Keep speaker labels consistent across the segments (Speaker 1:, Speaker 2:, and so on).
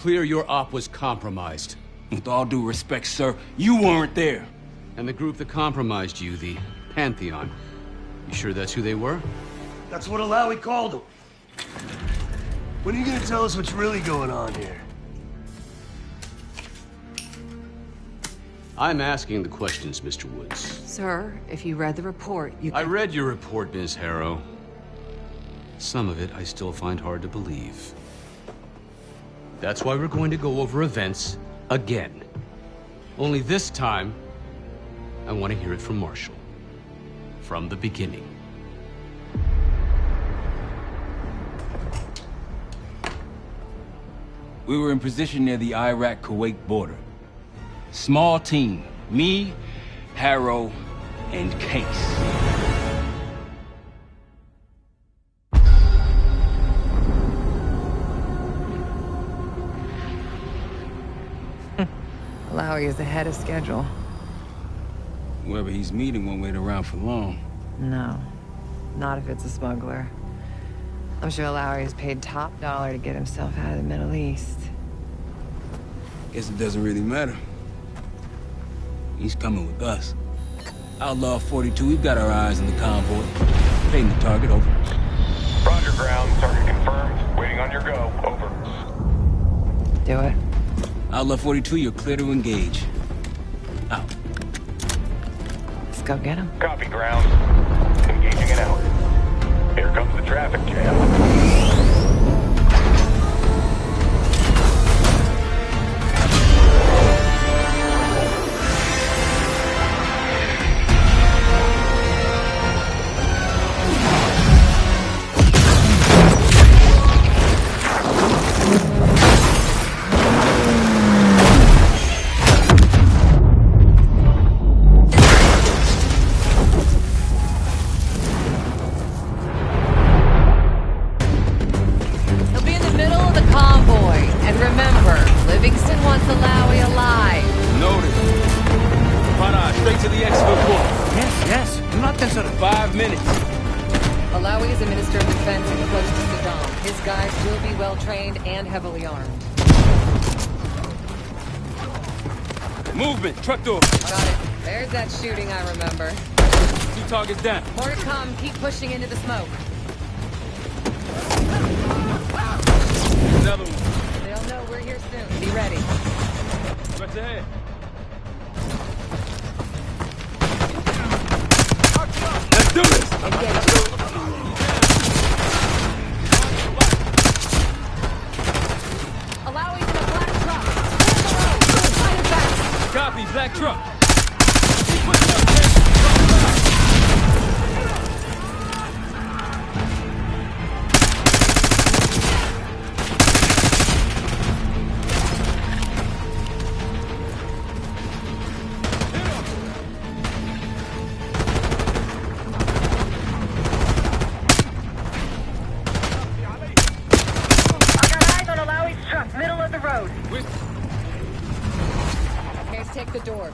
Speaker 1: Clear your op was compromised.
Speaker 2: With all due respect, sir, you weren't there.
Speaker 1: And the group that compromised you, the Pantheon, you sure that's who they were?
Speaker 3: That's what Alawi called them. When are you gonna tell us what's really going on here?
Speaker 1: I'm asking the questions, Mr. Woods.
Speaker 4: Sir, if you read the report, you
Speaker 1: I read your report, Ms. Harrow. Some of it I still find hard to believe. That's why we're going to go over events again. Only this time, I want to hear it from Marshall. From the beginning.
Speaker 2: We were in position near the Iraq-Kuwait border. Small team. Me, Harrow, and Case.
Speaker 4: Alawi is ahead of schedule.
Speaker 2: Whoever he's meeting won't wait around for long.
Speaker 4: No, not if it's a smuggler. I'm sure Alawi is paid top dollar to get himself out of the Middle East.
Speaker 2: Guess it doesn't really matter. He's coming with us. Outlaw 42, we've got our eyes on the convoy. Paying the target, over.
Speaker 5: Roger, ground. Target confirmed. Waiting on your go. Over.
Speaker 4: Do it.
Speaker 2: Outlaw 42, you're clear to engage. Out.
Speaker 4: Let's go get him.
Speaker 5: Copy, ground. Engaging and out. Here comes the traffic jam.
Speaker 2: Movement, truck door.
Speaker 4: Got it. There's that shooting I remember.
Speaker 2: 2 targets down.
Speaker 4: More to come. Keep pushing into the smoke.
Speaker 2: Another one.
Speaker 4: They'll know we're here soon. Be ready.
Speaker 2: What's ahead? Let's do this.
Speaker 4: Alawi's in a black truck. Clear the road. Find him fast.
Speaker 2: Copy, black truck.
Speaker 4: Take the door.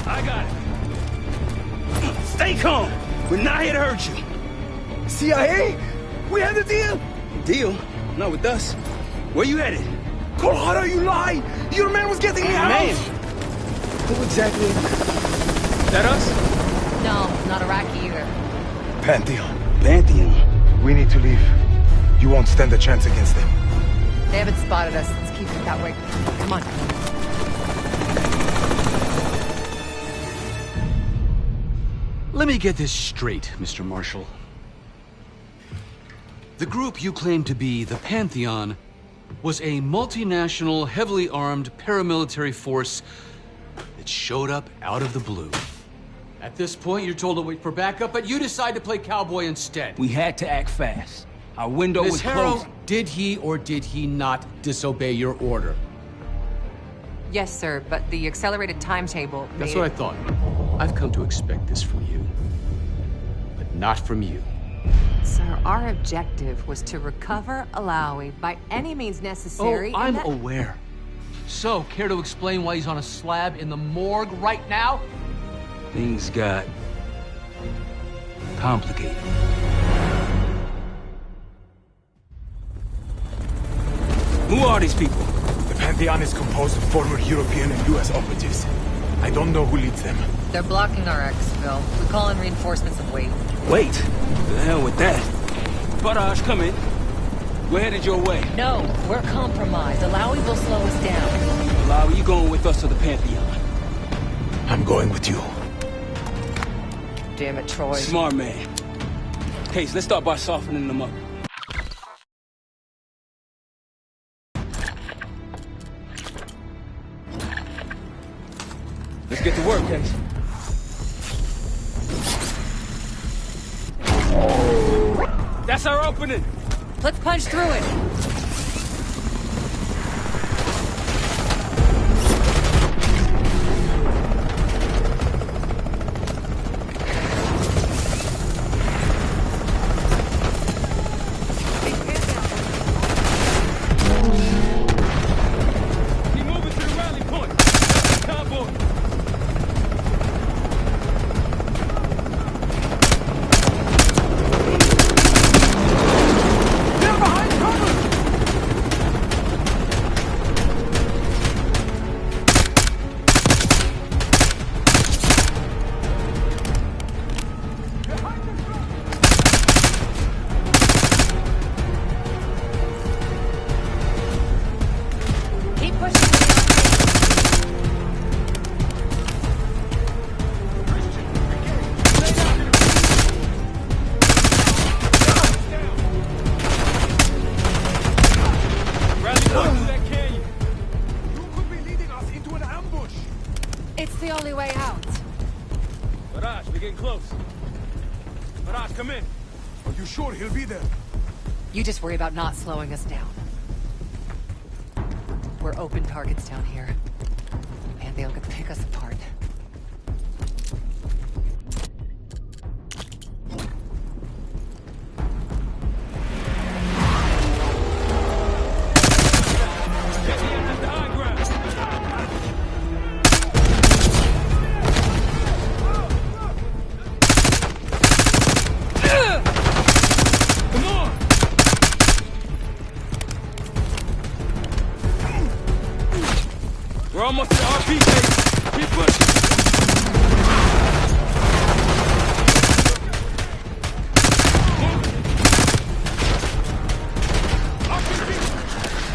Speaker 2: I got it. Stay calm. We're not here to hurt you.
Speaker 3: CIA? We have the deal?
Speaker 2: Deal? Not with us. Where you headed?
Speaker 3: Colorado, you lie! Your man was getting me out!
Speaker 2: Man!
Speaker 3: Who exactly?
Speaker 2: Is that us?
Speaker 4: No, not Iraqi either.
Speaker 3: Pantheon.
Speaker 2: Pantheon.
Speaker 6: We need to leave. You won't stand a chance against them.
Speaker 4: They haven't spotted us. Let's keep it that way. Come on.
Speaker 1: Let me get this straight, Mr. Marshall. The group you claim to be the Pantheon was a multinational, heavily armed paramilitary force that showed up out of the blue. At this point, you're told to wait for backup, but you decide to play cowboy instead.
Speaker 2: We had to act fast. Our window
Speaker 1: Ms.
Speaker 2: was
Speaker 1: Harrow,
Speaker 2: closing.
Speaker 1: did he or did he not disobey your order?
Speaker 4: Yes, sir, but the accelerated timetable
Speaker 1: That's what I thought. I've come to expect this from you. But not from you.
Speaker 4: Sir, our objective was to recover Alawi by any means necessary.
Speaker 1: Oh, I'm aware. So, care to explain why he's on a slab in the morgue right now?
Speaker 2: Things got complicated. Who are these people?
Speaker 6: The Pantheon is composed of former European and US operatives. I don't know who leads them.
Speaker 4: They're blocking our exfil. We call in reinforcements and wait.
Speaker 2: Wait! The hell with that. Barrage, come in. We're headed your way.
Speaker 7: No, we're compromised. Alawi will slow us down.
Speaker 2: Alawi, you going with us to the Pantheon?
Speaker 6: I'm going with you.
Speaker 4: Damn it, Troy.
Speaker 2: Smart man. Case, let's start by softening them up. Let's get to work, Case. That's our opening!
Speaker 7: Let's punch through it.
Speaker 2: Keep moving to the rally point. Convoy.
Speaker 7: Keep pushing.
Speaker 2: Rally point through that canyon.
Speaker 6: You could be leading us into an ambush.
Speaker 7: It's the only way out.
Speaker 2: Barrage, we're getting close. Barrage, come in.
Speaker 6: Are you sure he'll be there?
Speaker 7: You just worry about not slowing us down. We're open targets down here. And they'll pick us apart.
Speaker 2: At the high ground. Come on! We're almost to the RP base. Keep pushing.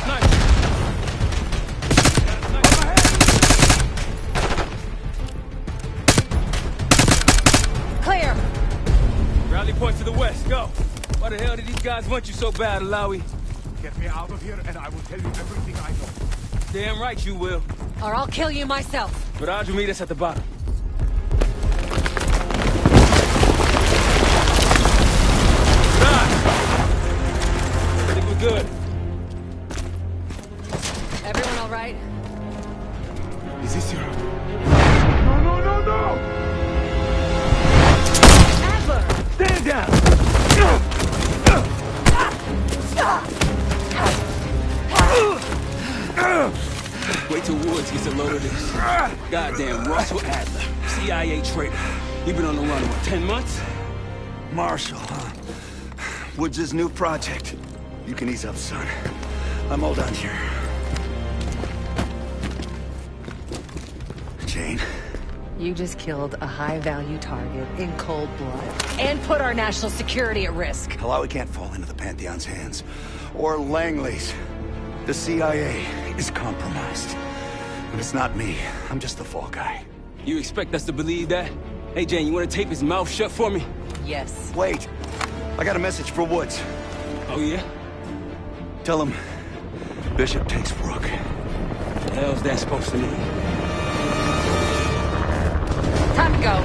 Speaker 2: Nice.
Speaker 7: Clear!
Speaker 2: Rally point to the west, go. Why the hell did these guys want you so bad, Alawi?
Speaker 6: Get me out of here and I will tell you everything I know.
Speaker 2: Damn right you will.
Speaker 7: Or I'll kill you myself.
Speaker 2: Barrage will meet us at the bottom. Barrage! I think we're good.
Speaker 7: Everyone all right?
Speaker 6: Is this your... No, no, no, no!
Speaker 7: Adler!
Speaker 3: Stand down!
Speaker 2: Wait till Woods gets a load of this. Goddamn Russell Adler, CIA traitor. He been on the run, what, 10 months?
Speaker 3: Marshall, huh? Woods' new project. You can ease up, son. I'm all done here. Jane.
Speaker 7: You just killed a high-value target in cold blood. And put our national security at risk.
Speaker 3: Alawi can't fall into the Pantheon's hands. Or Langley's. The CIA is compromised. But it's not me. I'm just the fall guy.
Speaker 2: You expect us to believe that? Hey, Jane, you want to tape his mouth shut for me?
Speaker 7: Yes.
Speaker 3: Wait. I got a message for Woods.
Speaker 2: Oh, yeah?
Speaker 3: Tell him Bishop takes Brooke.
Speaker 2: The hell's that supposed to mean?
Speaker 7: Time to go.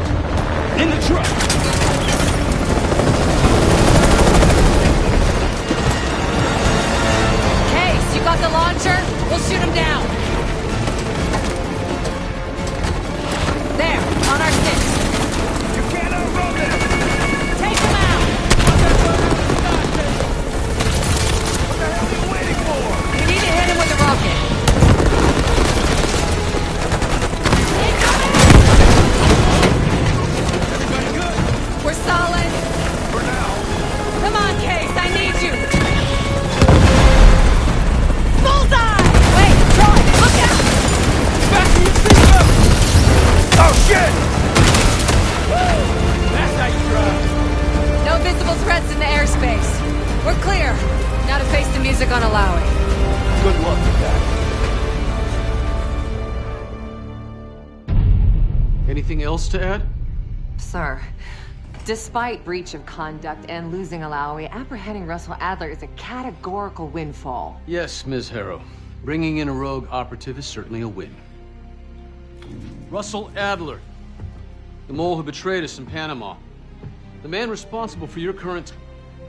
Speaker 2: In the truck!
Speaker 7: Case, you got the launcher? We'll shoot him down. There, on our six.
Speaker 3: You can't outrun him!
Speaker 7: Take him out!
Speaker 3: What the hell are you waiting for?
Speaker 7: We need to hit him with a rocket. threats in the airspace. We're clear. Now to face the music on Alawi.
Speaker 3: Good luck with that.
Speaker 1: Anything else to add?
Speaker 4: Sir, despite breach of conduct and losing Alawi, apprehending Russell Adler is a categorical windfall.
Speaker 1: Yes, Ms. Harrow. Bringing in a rogue operative is certainly a win. Russell Adler, the mole who betrayed us in Panama. The man responsible for your current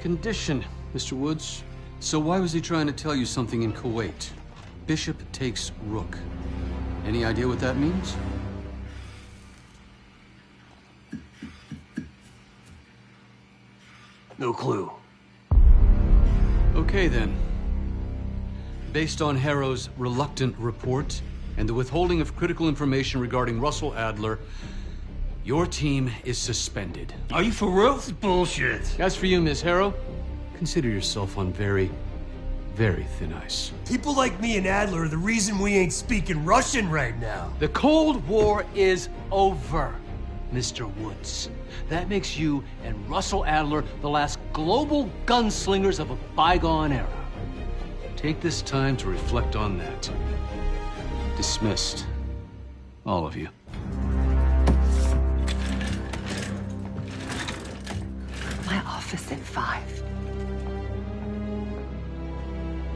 Speaker 1: condition, Mr. Woods. So why was he trying to tell you something in Kuwait? Bishop takes Rook. Any idea what that means?
Speaker 8: No clue.
Speaker 1: Okay, then. Based on Harrow's reluctant report and the withholding of critical information regarding Russell Adler, your team is suspended.
Speaker 8: Are you for real? This is bullshit.
Speaker 1: As for you, Ms. Harrow, consider yourself on very, very thin ice.
Speaker 8: People like me and Adler are the reason we ain't speaking Russian right now.
Speaker 1: The Cold War is over, Mr. Woods. That makes you and Russell Adler the last global gunslingers of a bygone era. Take this time to reflect on that. Dismissed. All of you.
Speaker 4: My office in 5.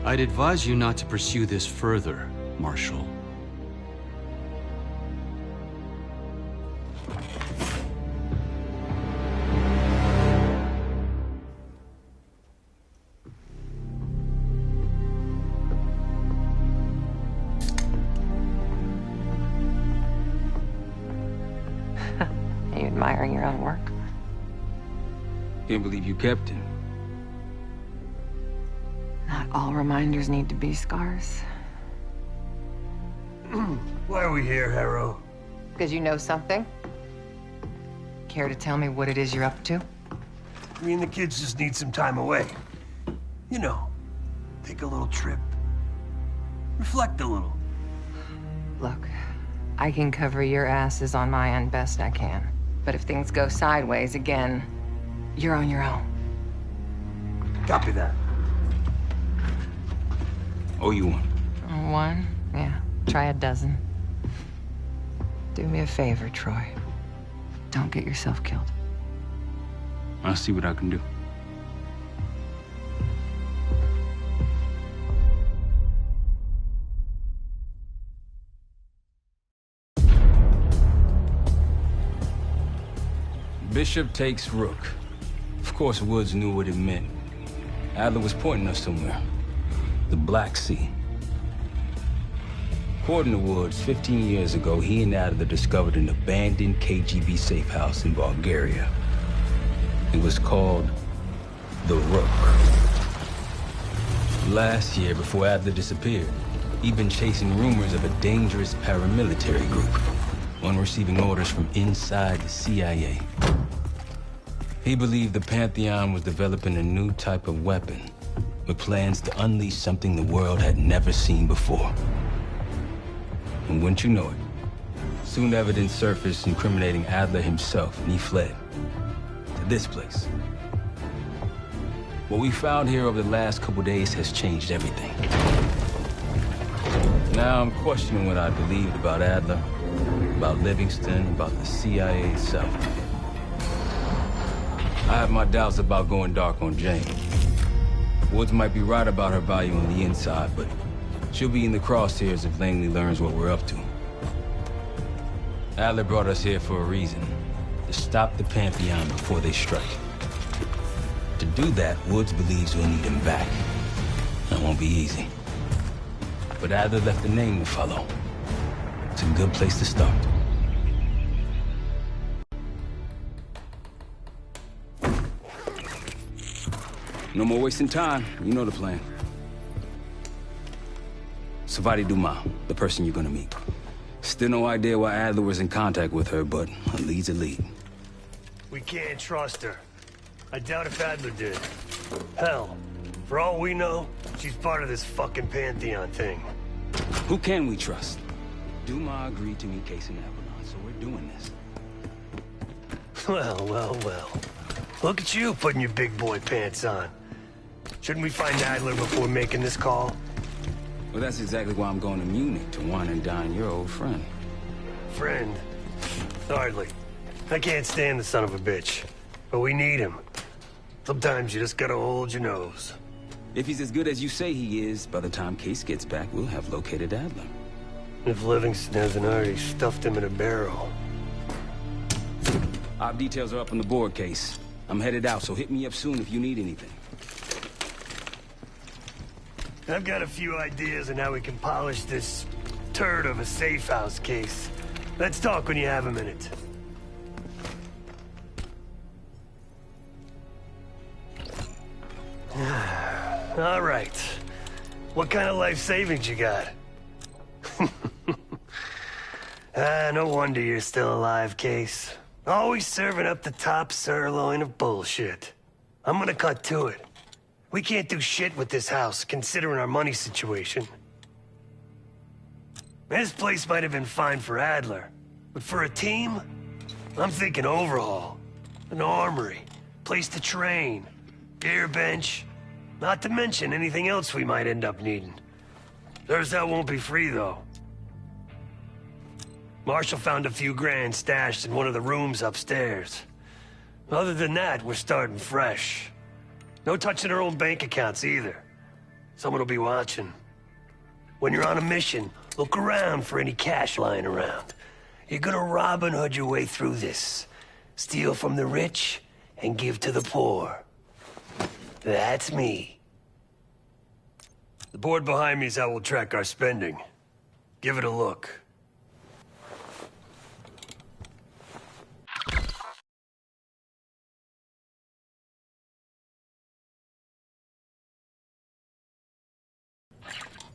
Speaker 1: I'd advise you not to pursue this further, Marshal.
Speaker 4: Are you admiring your own work?
Speaker 2: Can't believe you kept him.
Speaker 4: Not all reminders need to be scars.
Speaker 8: Why are we here, Harrow?
Speaker 4: Because you know something? Care to tell me what it is you're up to?
Speaker 8: Me and the kids just need some time away. You know, take a little trip. Reflect a little.
Speaker 4: Look, I can cover your asses on my end best I can. But if things go sideways again, you're on your own.
Speaker 8: Copy that.
Speaker 2: Oh, you won.
Speaker 4: One? Yeah. Try a dozen. Do me a favor, Troy. Don't get yourself killed.
Speaker 2: I'll see what I can do. Bishop takes Rook. Of course, Woods knew what it meant. Adler was pointing us somewhere. The Black Sea. According to Woods, 15 years ago, he and Adler discovered an abandoned KGB safe house in Bulgaria. It was called the Rook. Last year, before Adler disappeared, he'd been chasing rumors of a dangerous paramilitary group, one receiving orders from inside the CIA. He believed the Pantheon was developing a new type of weapon, with plans to unleash something the world had never seen before. And wouldn't you know it, soon evidence surfaced incriminating Adler himself, and he fled to this place. What we found here over the last couple days has changed everything. Now I'm questioning what I believed about Adler, about Livingston, about the CIA itself. I have my doubts about going dark on Jane. Woods might be right about her value on the inside, but she'll be in the crosshairs if Langley learns what we're up to. Adler brought us here for a reason, to stop the Pantheon before they strike. To do that, Woods believes we'll need him back. That won't be easy. But Adler left a name to follow. It's a good place to start. No more wasting time. You know the plan. Savati Dumas, the person you're gonna meet. Still no idea why Adler was in contact with her, but a lead's a lead.
Speaker 8: We can't trust her. I doubt if Adler did. Hell, for all we know, she's part of this fucking Pantheon thing.
Speaker 2: Who can we trust? Dumas agreed to meet Case in Avalon, so we're doing this.
Speaker 8: Well, well, well. Look at you putting your big boy pants on. Shouldn't we find Adler before making this call?
Speaker 2: Well, that's exactly why I'm going to Munich to wine and dine your old friend.
Speaker 8: Friend? Hardly. I can't stand the son of a bitch. But we need him. Sometimes you just gotta hold your nose.
Speaker 2: If he's as good as you say he is, by the time Case gets back, we'll have located Adler.
Speaker 8: If Livingston hasn't already stuffed him in a barrel.
Speaker 2: Op details are up on the board, Case. I'm headed out, so hit me up soon if you need anything.
Speaker 8: I've got a few ideas on how we can polish this turd of a safe house case. Let's talk when you have a minute. All right. What kind of life savings you got? No wonder you're still alive, Case. Always serving up the top sirloin of bullshit. I'm gonna cut to it. We can't do shit with this house, considering our money situation. This place might have been fine for Adler, but for a team, I'm thinking overhaul. An armory, place to train, gear bench, not to mention anything else we might end up needing. That won't be free, though. Marshall found a few grand stashed in one of the rooms upstairs. Other than that, we're starting fresh. No touching our own bank accounts either. Someone will be watching. When you're on a mission, look around for any cash lying around. You're gonna Robin Hood your way through this. Steal from the rich and give to the poor. That's me. The board behind me is how we'll track our spending. Give it a look.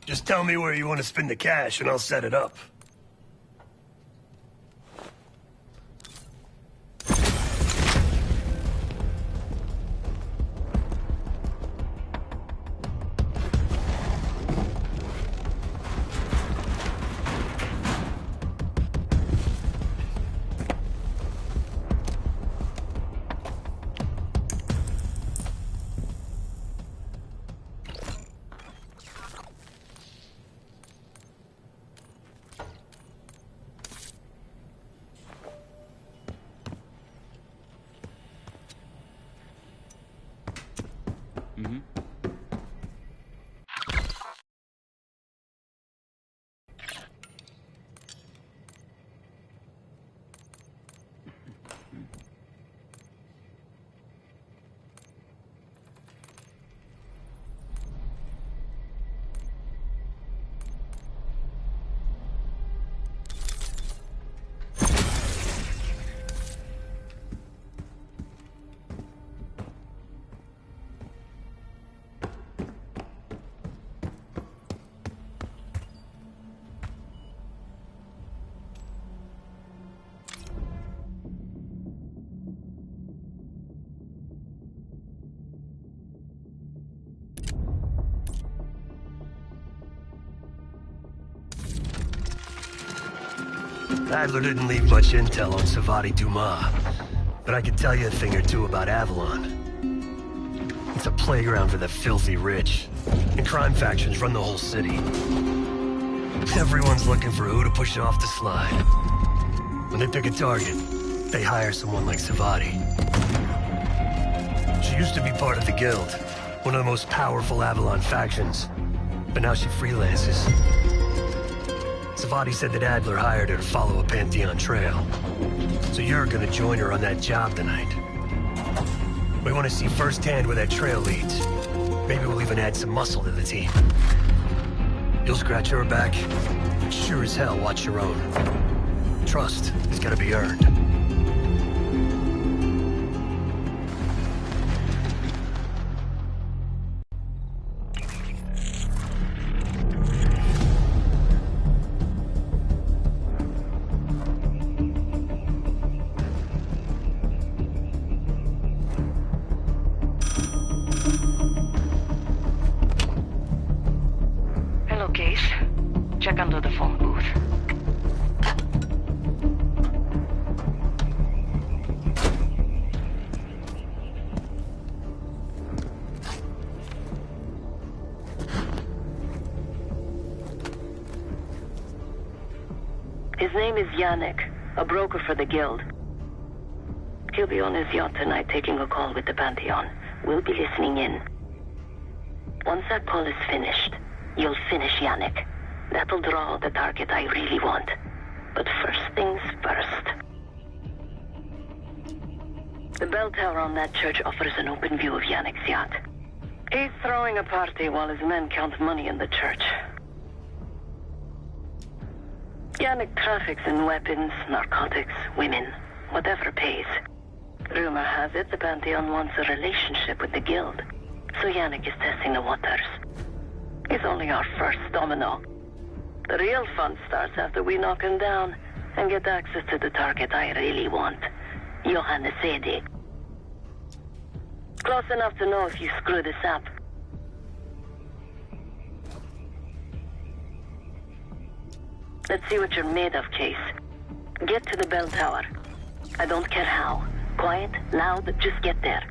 Speaker 8: Just tell me where you want to spend the cash and I'll set it up. Adler didn't leave much intel on Savati Dumas, but I can tell you a thing or two about Avalon. It's a playground for the filthy rich, and crime factions run the whole city. Everyone's looking for who to push off the slide. When they pick a target, they hire someone like Savati. She used to be part of the Guild, one of the most powerful Avalon factions, but now she freelances. Savati said that Adler hired her to follow a Pantheon trail. So you're gonna join her on that job tonight. We want to see firsthand where that trail leads. Maybe we'll even add some muscle to the team. You'll scratch her back, but sure as hell watch your own. Trust has gotta be earned.
Speaker 9: Check under the phone booth. His name is Yannick, a broker for the Guild. He'll be on his yacht tonight taking a call with the Pantheon. We'll be listening in. Once that call is finished, you'll finish Yannick. That'll draw the target I really want. But first things first. The bell tower on that church offers an open view of Yannick's yacht. He's throwing a party while his men count money in the church. Yannick traffics in weapons, narcotics, women, whatever pays. Rumor has it the Pantheon wants a relationship with the Guild, so Yannick is testing the waters. He's only our first domino. The real fun starts after we knock him down and get access to the target I really want, Johannes Edi. Close enough to know if you screw this up. Let's see what you're made of, Case. Get to the bell tower. I don't care how. Quiet, loud, just get there.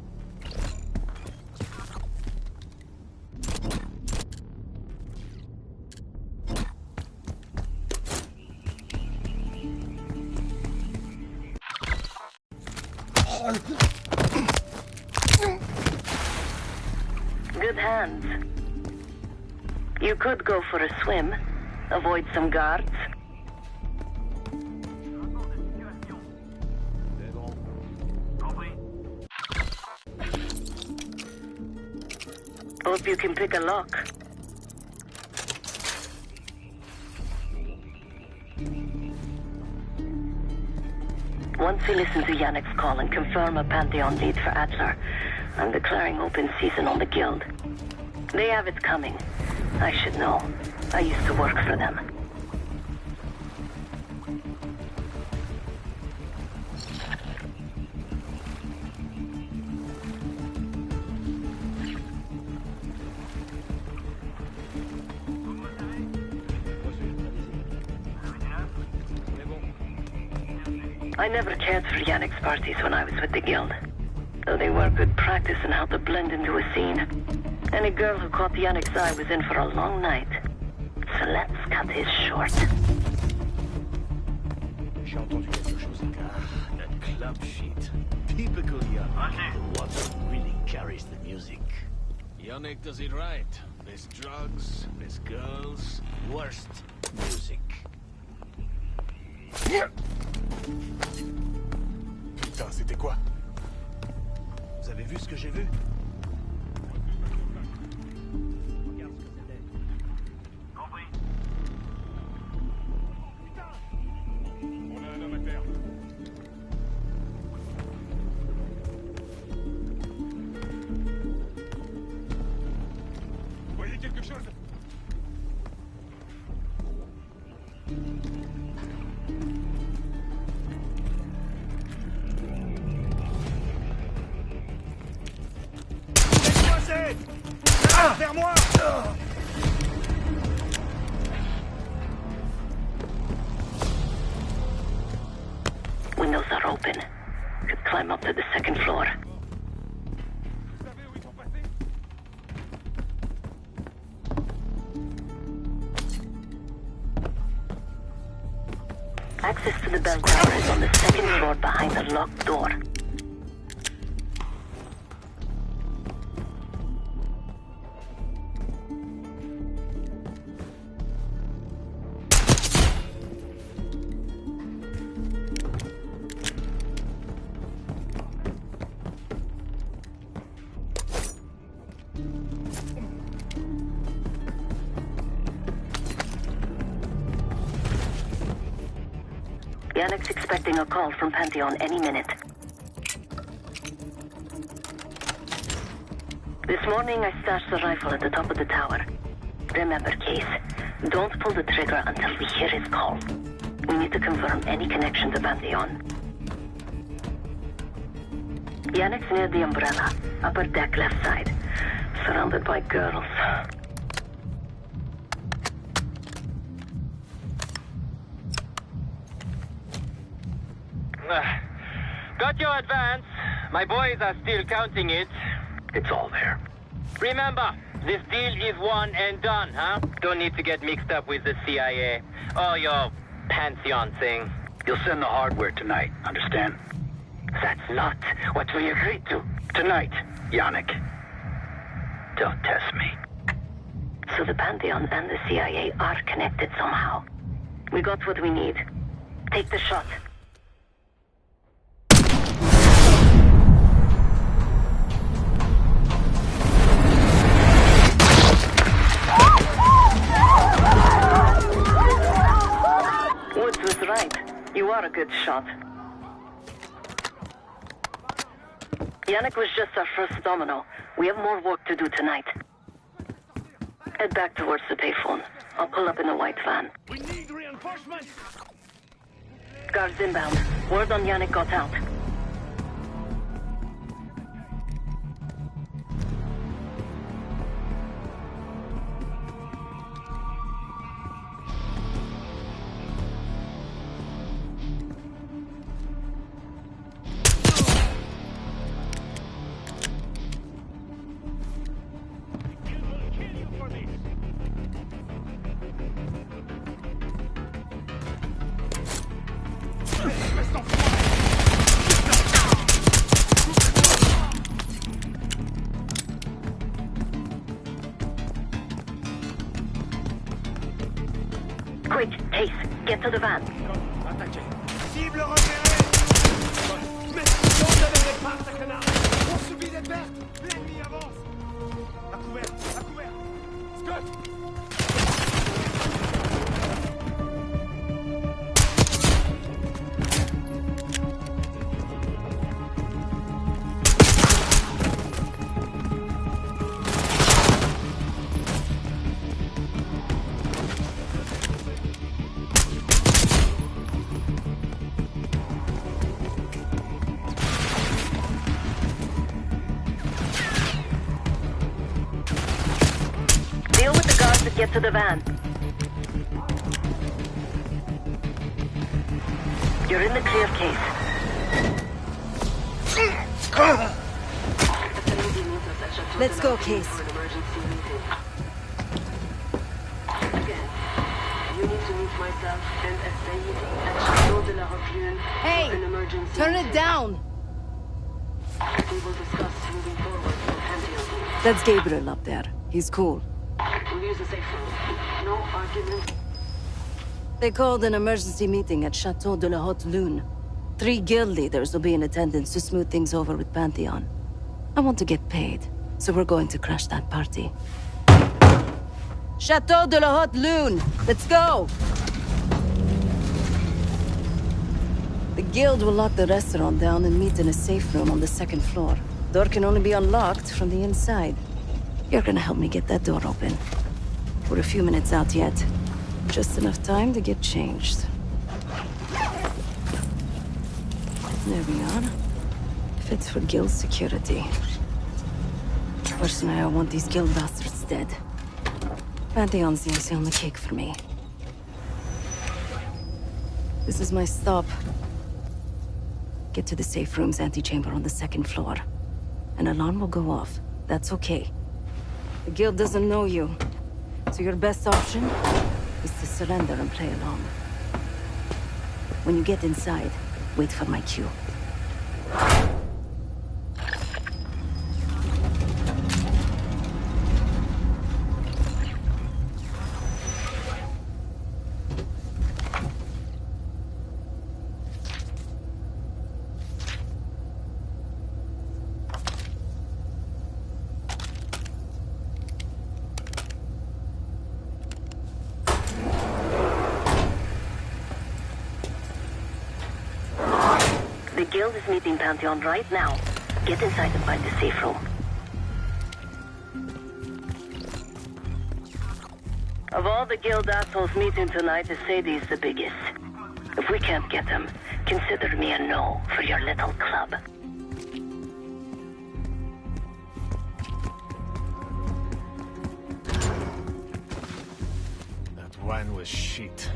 Speaker 9: Good hands. You could go for a swim, avoid some guards. Hope you can pick a lock. Once we listen to Yannick's call and confirm a Pantheon lead for Adler, I'm declaring open season on the Guild. They have it coming. I should know. I used to work for them. I never cared for Yannick's parties when I was with the Guild, though they were good practice in how to blend into a scene. Any girl who caught Yannick's eye was in for a long night, so let's cut his short.
Speaker 10: J'ai entendu quelque chose. That club shit. Typical Yannick. The water really carries the music. Yannick does it right. Less drugs, less girls, worst music.
Speaker 6: Putain, c'était quoi?
Speaker 10: Vous avez vu ce que j'ai vu?
Speaker 5: Regarde ce que c'était. Compris. Putain!
Speaker 6: On a un homme à terre. Vous voyez quelque chose?
Speaker 10: Vers moi!
Speaker 9: Windows are open. Could climb up to the second floor. Access to the bell tower is on the second floor behind the locked door. Yannick's expecting a call from Pantheon any minute. This morning I stashed the rifle at the top of the tower. Remember, Case, don't pull the trigger until we hear his call. We need to confirm any connection to Pantheon. Yannick's near the umbrella, upper deck left side, surrounded by girls.
Speaker 11: Got your advance. My boys are still counting it.
Speaker 10: It's all there.
Speaker 11: Remember, this deal is one and done, huh? Don't need to get mixed up with the CIA. Or your Pantheon thing.
Speaker 3: You'll send the hardware tonight, understand?
Speaker 9: That's not what we agreed to.
Speaker 3: Tonight, Yannick. Don't test me.
Speaker 9: So the Pantheon and the CIA are connected somehow. We got what we need. Take the shot. Woods was right. You are a good shot. Yannick was just our first domino. We have more work to do tonight. Head back towards the payphone. I'll pull up in a white van.
Speaker 10: We need reinforcements!
Speaker 9: Guards inbound. Word on Yannick got out. Quick, Ace, get to the van.
Speaker 10: Cible repérée! Mets sonde avec les parts à canard! On subit des pertes! L'ennemi avance! À couvert! À couvert! Scott!
Speaker 9: Get to the van. You're in the clear, Case.
Speaker 7: Let's go, Case. Hey! Turn it down! That's Gabriel up there. He's cool. They called an emergency meeting at Chateau de la Haute Lune. 3 guild leaders will be in attendance to smooth things over with Pantheon. I want to get paid, so we're going to crash that party. Chateau de la Haute Lune! Let's go! The guild will lock the restaurant down and meet in a safe room on the 2nd floor. Door can only be unlocked from the inside. You're gonna help me get that door open. We're a few minutes out yet. Just enough time to get changed. There we are. Fits for guild security. Personally, I want these guild bastards dead. Pantheon's the icing on the cake for me. This is my stop. Get to the safe room's antechamber on the 2nd floor. An alarm will go off. That's okay. The guild doesn't know you, so your best option is to surrender and play along. When you get inside, wait for my cue.
Speaker 9: The guild is meeting Pantheon right now. Get inside and find the safe room. Of all the guild assholes meeting tonight, Sadie's the biggest. If we can't get him, consider me a no for your little club.
Speaker 10: That wine was shit.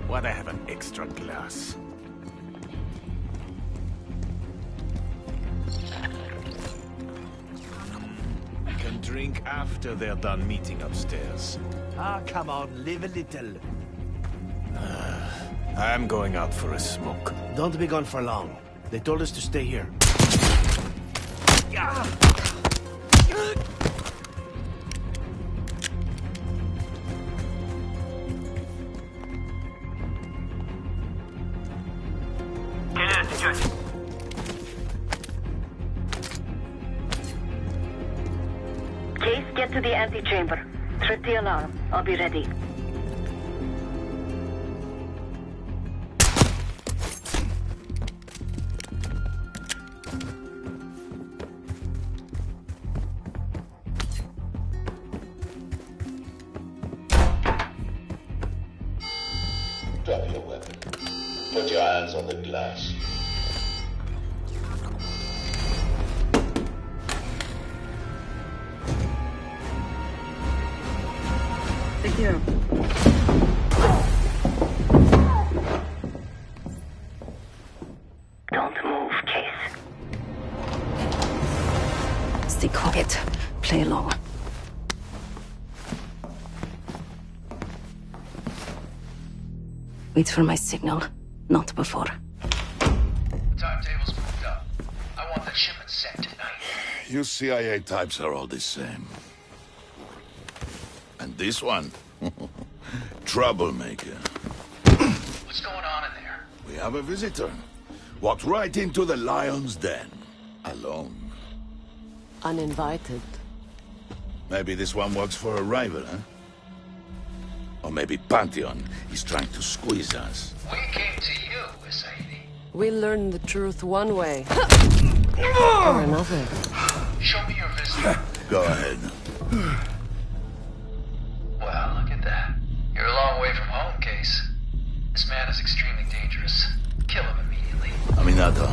Speaker 10: Why'd I have an extra glass? Drink after they're done meeting upstairs. Ah, come on, live a little. I'm going out for a smoke.
Speaker 12: Don't be gone for long. They told us to stay here.
Speaker 9: Case, get to the antechamber. Trip the alarm. I'll be ready.
Speaker 13: Drop your weapon. Put your hands on the glass.
Speaker 7: Thank you.
Speaker 9: Don't move, Case.
Speaker 7: Stay quiet. Play along. Wait for my signal. Not before.
Speaker 13: Timetable's moved up. I want the shipment sent tonight.
Speaker 14: You CIA types are all the same. And this one? Troublemaker.
Speaker 13: What's going on in there?
Speaker 14: We have a visitor. Walked right into the lion's den. Alone.
Speaker 15: Uninvited.
Speaker 14: Maybe this one works for a rival, huh? Or maybe Pantheon is trying to squeeze us.
Speaker 13: We came to you, Sadie.
Speaker 15: We learn the truth one way. Or another.
Speaker 13: Show me your visitor.
Speaker 14: Go ahead.
Speaker 13: Well, look at that. You're a long way from home, Case. This man is extremely dangerous. Kill him immediately.
Speaker 14: Aminata.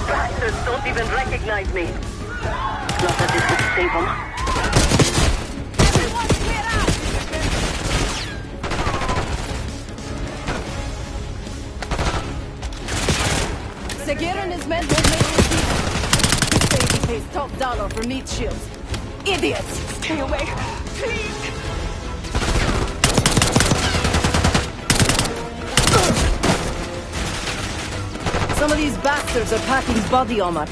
Speaker 9: Bastards don't even recognize me. Not that this would save them.
Speaker 7: Everyone get out! Segir and his men won't make it deep. He says he pays top dollar for meat shields. Idiots! Stay away, please! Some of these bastards are packing body armor.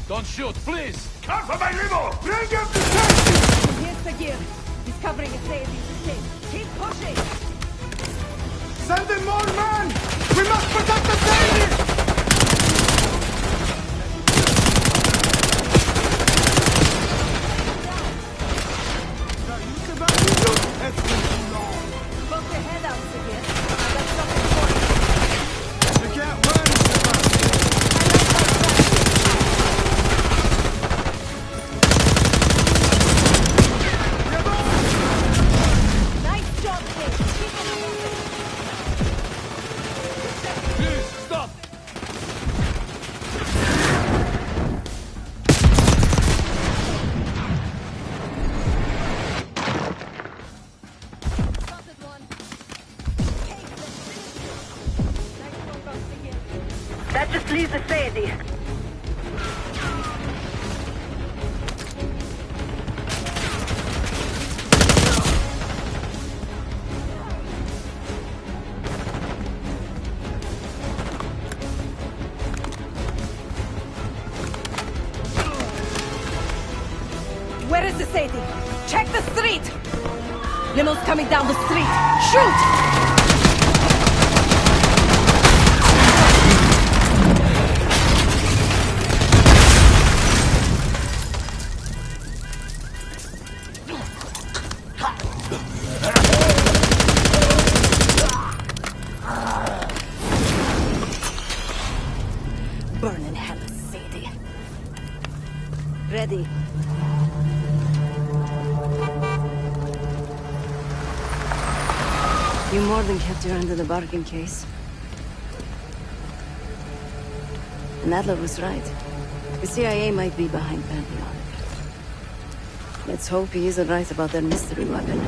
Speaker 6: Don't shoot, please!
Speaker 3: Cover my limo! Bring him to safety!
Speaker 7: Here's Segir. He's covering a Sadie's escape. Keep pushing!
Speaker 3: Send in more men! We must protect the Sadie!
Speaker 7: Poke your head out, Segir. I got something for you.
Speaker 3: You can't run!
Speaker 7: Nice job, kid. Keep on moving.
Speaker 6: Please, stop!
Speaker 7: Spotted one. Hey, let's finish this. Nice work on Segir.
Speaker 9: That just leaves the Sadie.
Speaker 7: Where is the Sadie? Check the street! Limo's coming down the street. Shoot! Burn. ready. You more than kept your end of the bargain, Case. And Adler was right. The CIA might be behind Pantheon. Let's hope he isn't right about their mystery weapon.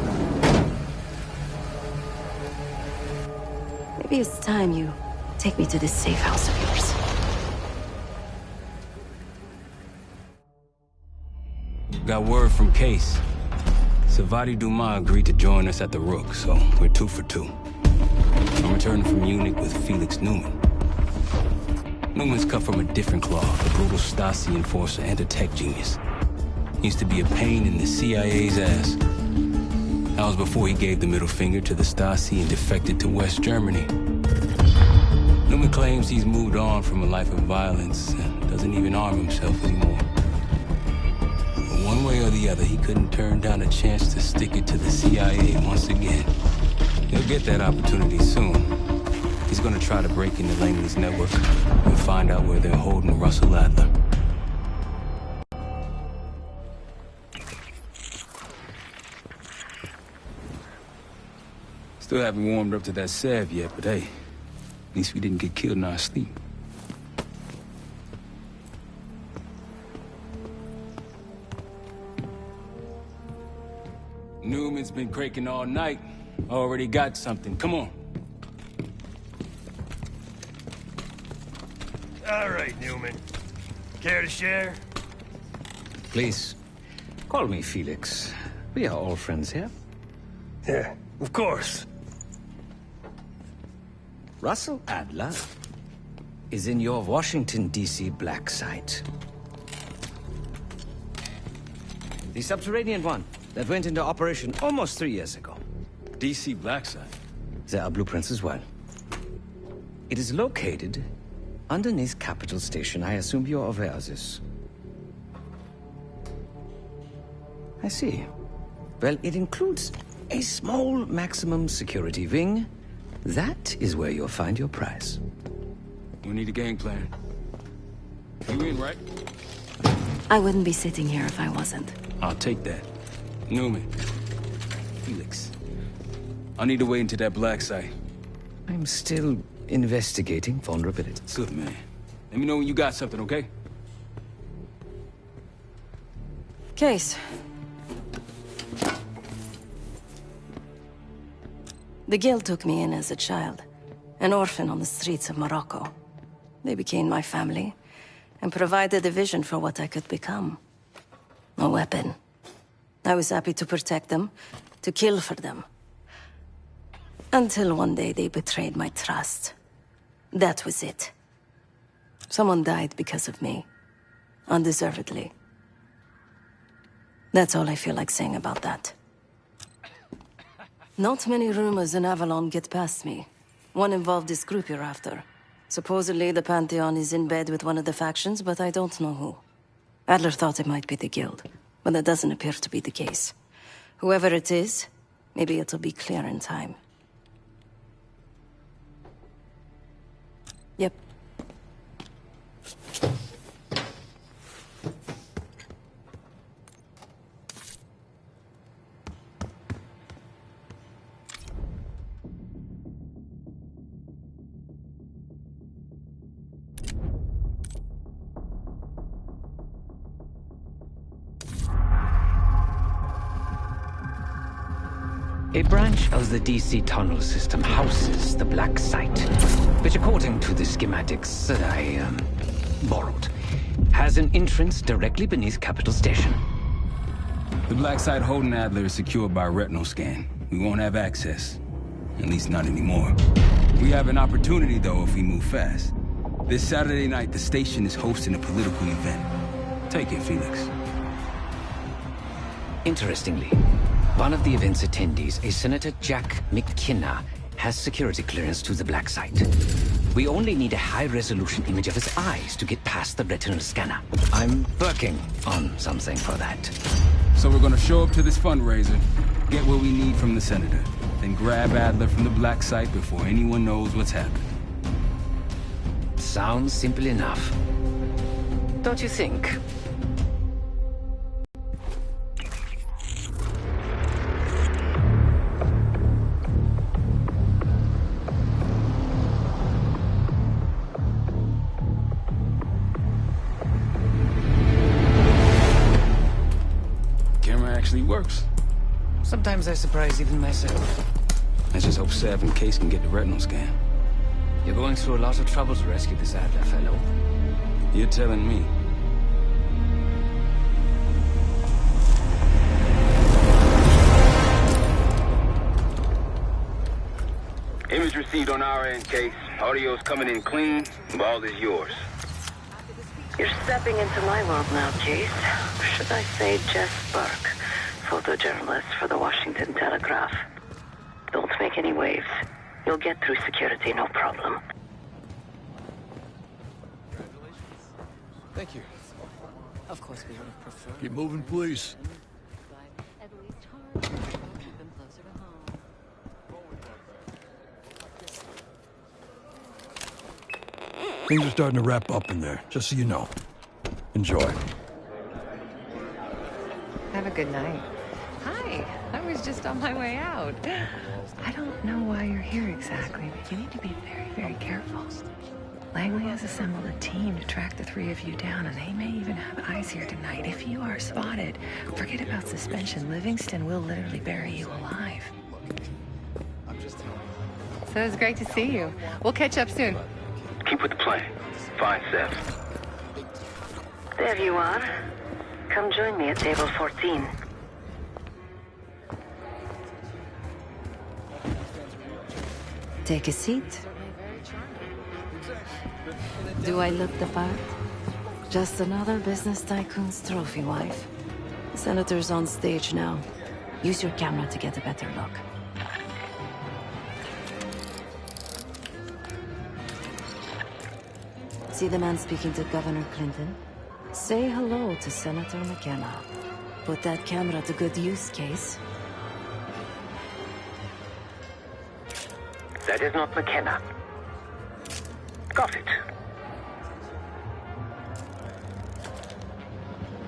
Speaker 7: Maybe it's time you take me to this safe house of yours.
Speaker 2: Got word from Case. Savati Dumas agreed to join us at the Rook, so we're 2 for 2. I'm returning from Munich with Felix Newman. Newman's cut from a different cloth, a brutal Stasi enforcer and a tech genius. He used to be a pain in the CIA's ass. That was before he gave the middle finger to the Stasi and defected to West Germany. Newman claims he's moved on from a life of violence and doesn't even arm himself anymore. But one way or the other, he couldn't turn down a chance to stick it to the CIA once again. He'll get that opportunity soon. He's gonna try to break into Langley's network and find out where they're holding Russell Adler. Still haven't warmed up to that salve yet, but hey, at least we didn't get killed in our sleep. Newman's been cranking all night. Already got something. Come on.
Speaker 8: All right, Newman. Care to share?
Speaker 16: Please, call me Felix. We are all friends here.
Speaker 8: Yeah, of course.
Speaker 16: Russell Adler is in your Washington, D.C. black site. The subterranean one that went into operation almost 3 years ago.
Speaker 2: D.C. black site?
Speaker 16: There are blueprints as well. It is located underneath Capitol Station. I assume you're aware of this. I see. Well, it includes a small maximum security wing. That is where you'll find your prize.
Speaker 2: We need a game plan. You in, right?
Speaker 7: I wouldn't be sitting here if I wasn't.
Speaker 2: I'll take that. Newman. Felix. I need to wait into that black site.
Speaker 16: I'm still investigating vulnerabilities.
Speaker 2: Good, man. Let me know when you got something, okay?
Speaker 7: Case. The Guild took me in as a child, an orphan on the streets of Morocco. They became my family, and provided a vision for what I could become. A weapon. I was happy to protect them, to kill for them. Until one day they betrayed my trust. That was it. Someone died because of me. Undeservedly. That's all I feel like saying about that. Not many rumors in Avalon get past me. One involved this group you're after. Supposedly the Pantheon is in bed with one of the factions, but I don't know who. Adler thought it might be the Guild, but that doesn't appear to be the case. Whoever it is, maybe it'll be clear in time. Yep.
Speaker 16: A branch of the DC tunnel system houses the black site, which according to the schematics that I, borrowed, has an entrance directly beneath Capitol Station.
Speaker 2: The black site holding Adler is secured by retinal scan. We won't have access. At least not anymore. We have an opportunity, though, if we move fast. This Saturday night, the station is hosting a political event. Take it, Felix.
Speaker 16: Interestingly, one of the event's attendees, a Senator Jack McKenna, has security clearance to the black site. We only need a high-resolution image of his eyes to get past the retinal scanner. I'm working on something for that.
Speaker 2: So we're gonna show up to this fundraiser, get what we need from the Senator, then grab Adler from the black site before anyone knows what's happened.
Speaker 16: Sounds simple enough. Don't you think?
Speaker 2: camera actually works.
Speaker 16: Sometimes I surprise even myself.
Speaker 2: I just hope Sav and Case can get the retinal scan.
Speaker 16: You're going through a lot of trouble to rescue this Adler fellow.
Speaker 2: You're telling me.
Speaker 17: Image received on our end, Case. Audio's coming in clean. Ball is yours.
Speaker 9: You're stepping into my world now, Case. Should I say Jess Burke, photojournalist for the Washington Telegraph. Don't make any waves. You'll get through security, no problem.
Speaker 10: Thank you.
Speaker 15: Of course, we would have preferred.
Speaker 10: Keep moving, please. Things are starting to wrap up in there, just so you know. Enjoy.
Speaker 4: Have a good night. Hi, I was just on my way out. I don't know why you're here exactly, but you need to be very, very careful. Langley has assembled a team to track the three of you down, and they may even have eyes here tonight. If you are spotted, forget about suspension. Livingston will literally bury you alive. So it's great to see you. We'll catch up soon.
Speaker 17: Keep with the plan. Find Seth.
Speaker 9: There you are. Come join me at table 14.
Speaker 7: Take a seat. Do I look the part? Just another business tycoon's trophy wife. Senator's on stage now. Use your camera to get a better look. See the man speaking to Governor Clinton? Say hello to Senator McKenna. Put that camera to good use, Case.
Speaker 17: That is not McKenna. Got it.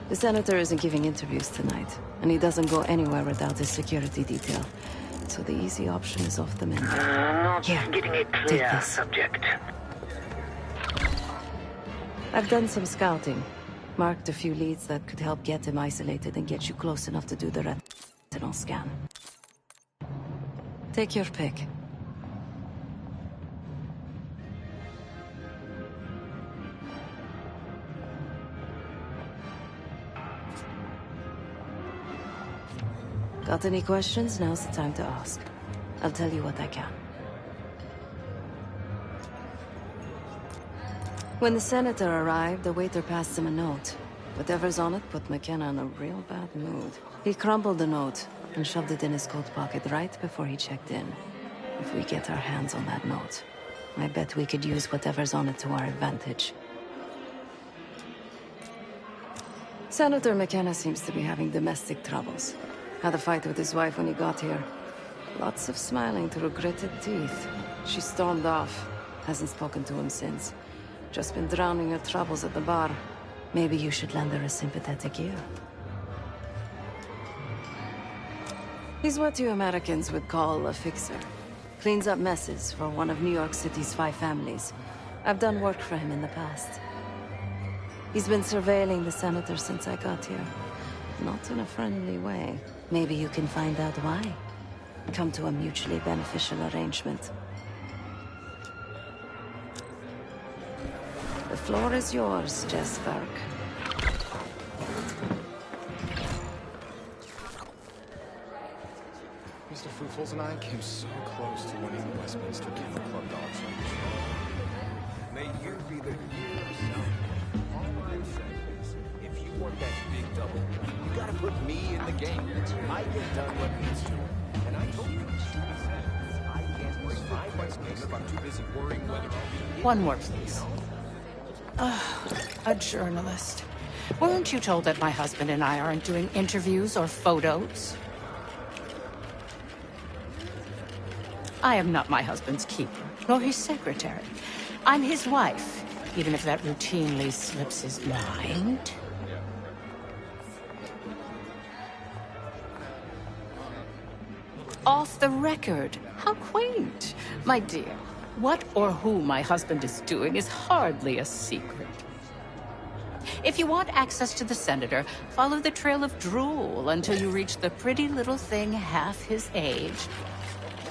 Speaker 7: The senator isn't giving interviews tonight, and he doesn't go anywhere without his security detail. So the easy option is off the menu.
Speaker 17: Not
Speaker 7: Here,
Speaker 17: getting a
Speaker 7: take
Speaker 17: clear
Speaker 7: this.
Speaker 17: subject.
Speaker 7: I've done some scouting. Marked a few leads that could help get him isolated and get you close enough to do the retinal scan. Take your pick. Got any questions? Now's the time to ask. I'll tell you what I can. When the senator arrived, the waiter passed him a note. Whatever's on it put McKenna in a real bad mood. He crumpled the note and shoved it in his coat pocket right before he checked in. If we get our hands on that note, I bet we could use whatever's on it to our advantage. Senator McKenna seems to be having domestic troubles. Had a fight with his wife when he got here. Lots of smiling through gritted teeth. She stormed off. Hasn't spoken to him since. Just been drowning her troubles at the bar. Maybe you should lend her a sympathetic ear. He's what you Americans would call a fixer. Cleans up messes for one of New York City's 5 families. I've done work for him in the past. He's been surveilling the senator since I got here. Not in a friendly way. Maybe you can find out why. Come to a mutually beneficial arrangement. The floor is yours, Jess Burke.
Speaker 6: Mr. Fruitfuls and I came so close to winning the Westminster Kennel Club Dogs.
Speaker 10: May you be the year of sun. All I'm saying is, if you want that big double, you gotta put me in the game. I get done what needs to. And I told you, I can't bring my Westminster if I'm too busy worrying whether I'll be...
Speaker 18: One more, please. A journalist. Weren't you told that my husband and I aren't doing interviews or photos? I am not my husband's keeper, nor his secretary. I'm his wife, even if that routinely slips his mind. Off the record. How quaint. My dear, what or who my husband is doing is hardly a secret. If you want access to the senator, follow the trail of drool until you reach the pretty little thing half his age.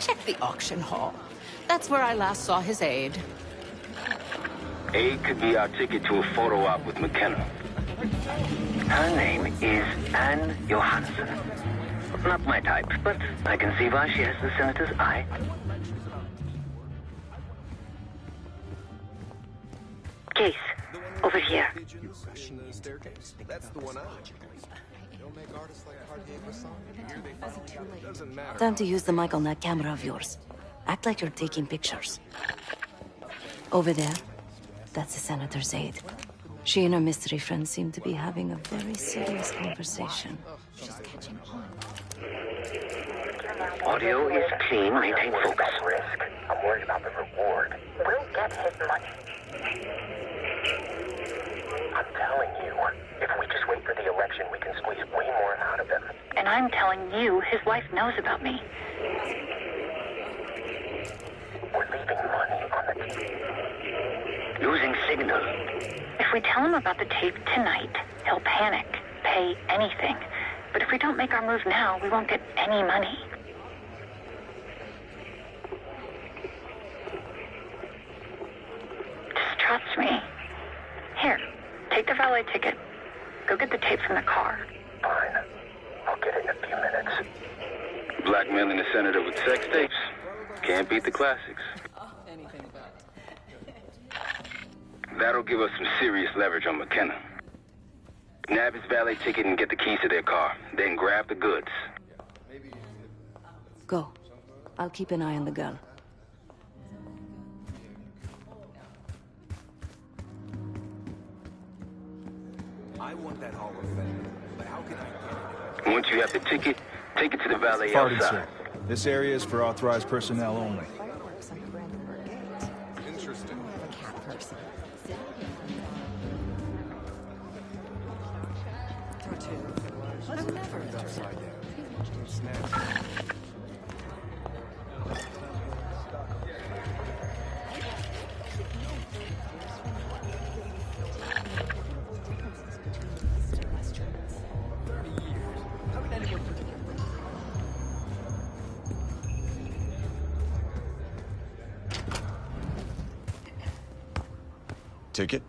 Speaker 18: Check the auction hall. That's where I last saw his aide.
Speaker 17: Aide could be our ticket to a photo op with McKenna. Her name is Anne Johansson. Not my type, but I can see why she has the senator's eye. Case, over here.
Speaker 19: That's the one
Speaker 7: Time to use the mic on that camera of yours. Act like you're taking pictures. Over there, that's the senator's aide. She and her mystery friend seem to be having a very serious conversation.
Speaker 18: She's catching on.
Speaker 17: Audio is clean, maintain focus.
Speaker 11: Risk. I'm worried about the reward. We'll get his money. I'm telling you, if we just wait for the election, we can squeeze way more out of him.
Speaker 9: And I'm telling you, his wife knows about me.
Speaker 11: We're leaving money on the table.
Speaker 17: Losing signal.
Speaker 9: If we tell him about the tape tonight, he'll panic, pay anything. But if we don't make our move now, we won't get any money. Just trust me. Here, take the valet ticket. Go get the tape from the car.
Speaker 11: Fine. I'll get it in a few minutes.
Speaker 17: Blackmailing the senator with sex tapes. Can't beat the classics. That'll give us some serious leverage on McKenna. Nab his valet ticket and get the keys to their car. Then grab the goods.
Speaker 7: Go. I'll keep an eye on the girl.
Speaker 19: I want that Hall of Fame, but how can I get it?
Speaker 17: Once you have the ticket, take it to the valet
Speaker 20: Pardon,
Speaker 17: outside.
Speaker 20: sir. This area is for authorized personnel only.
Speaker 19: Interesting.
Speaker 20: Ticket?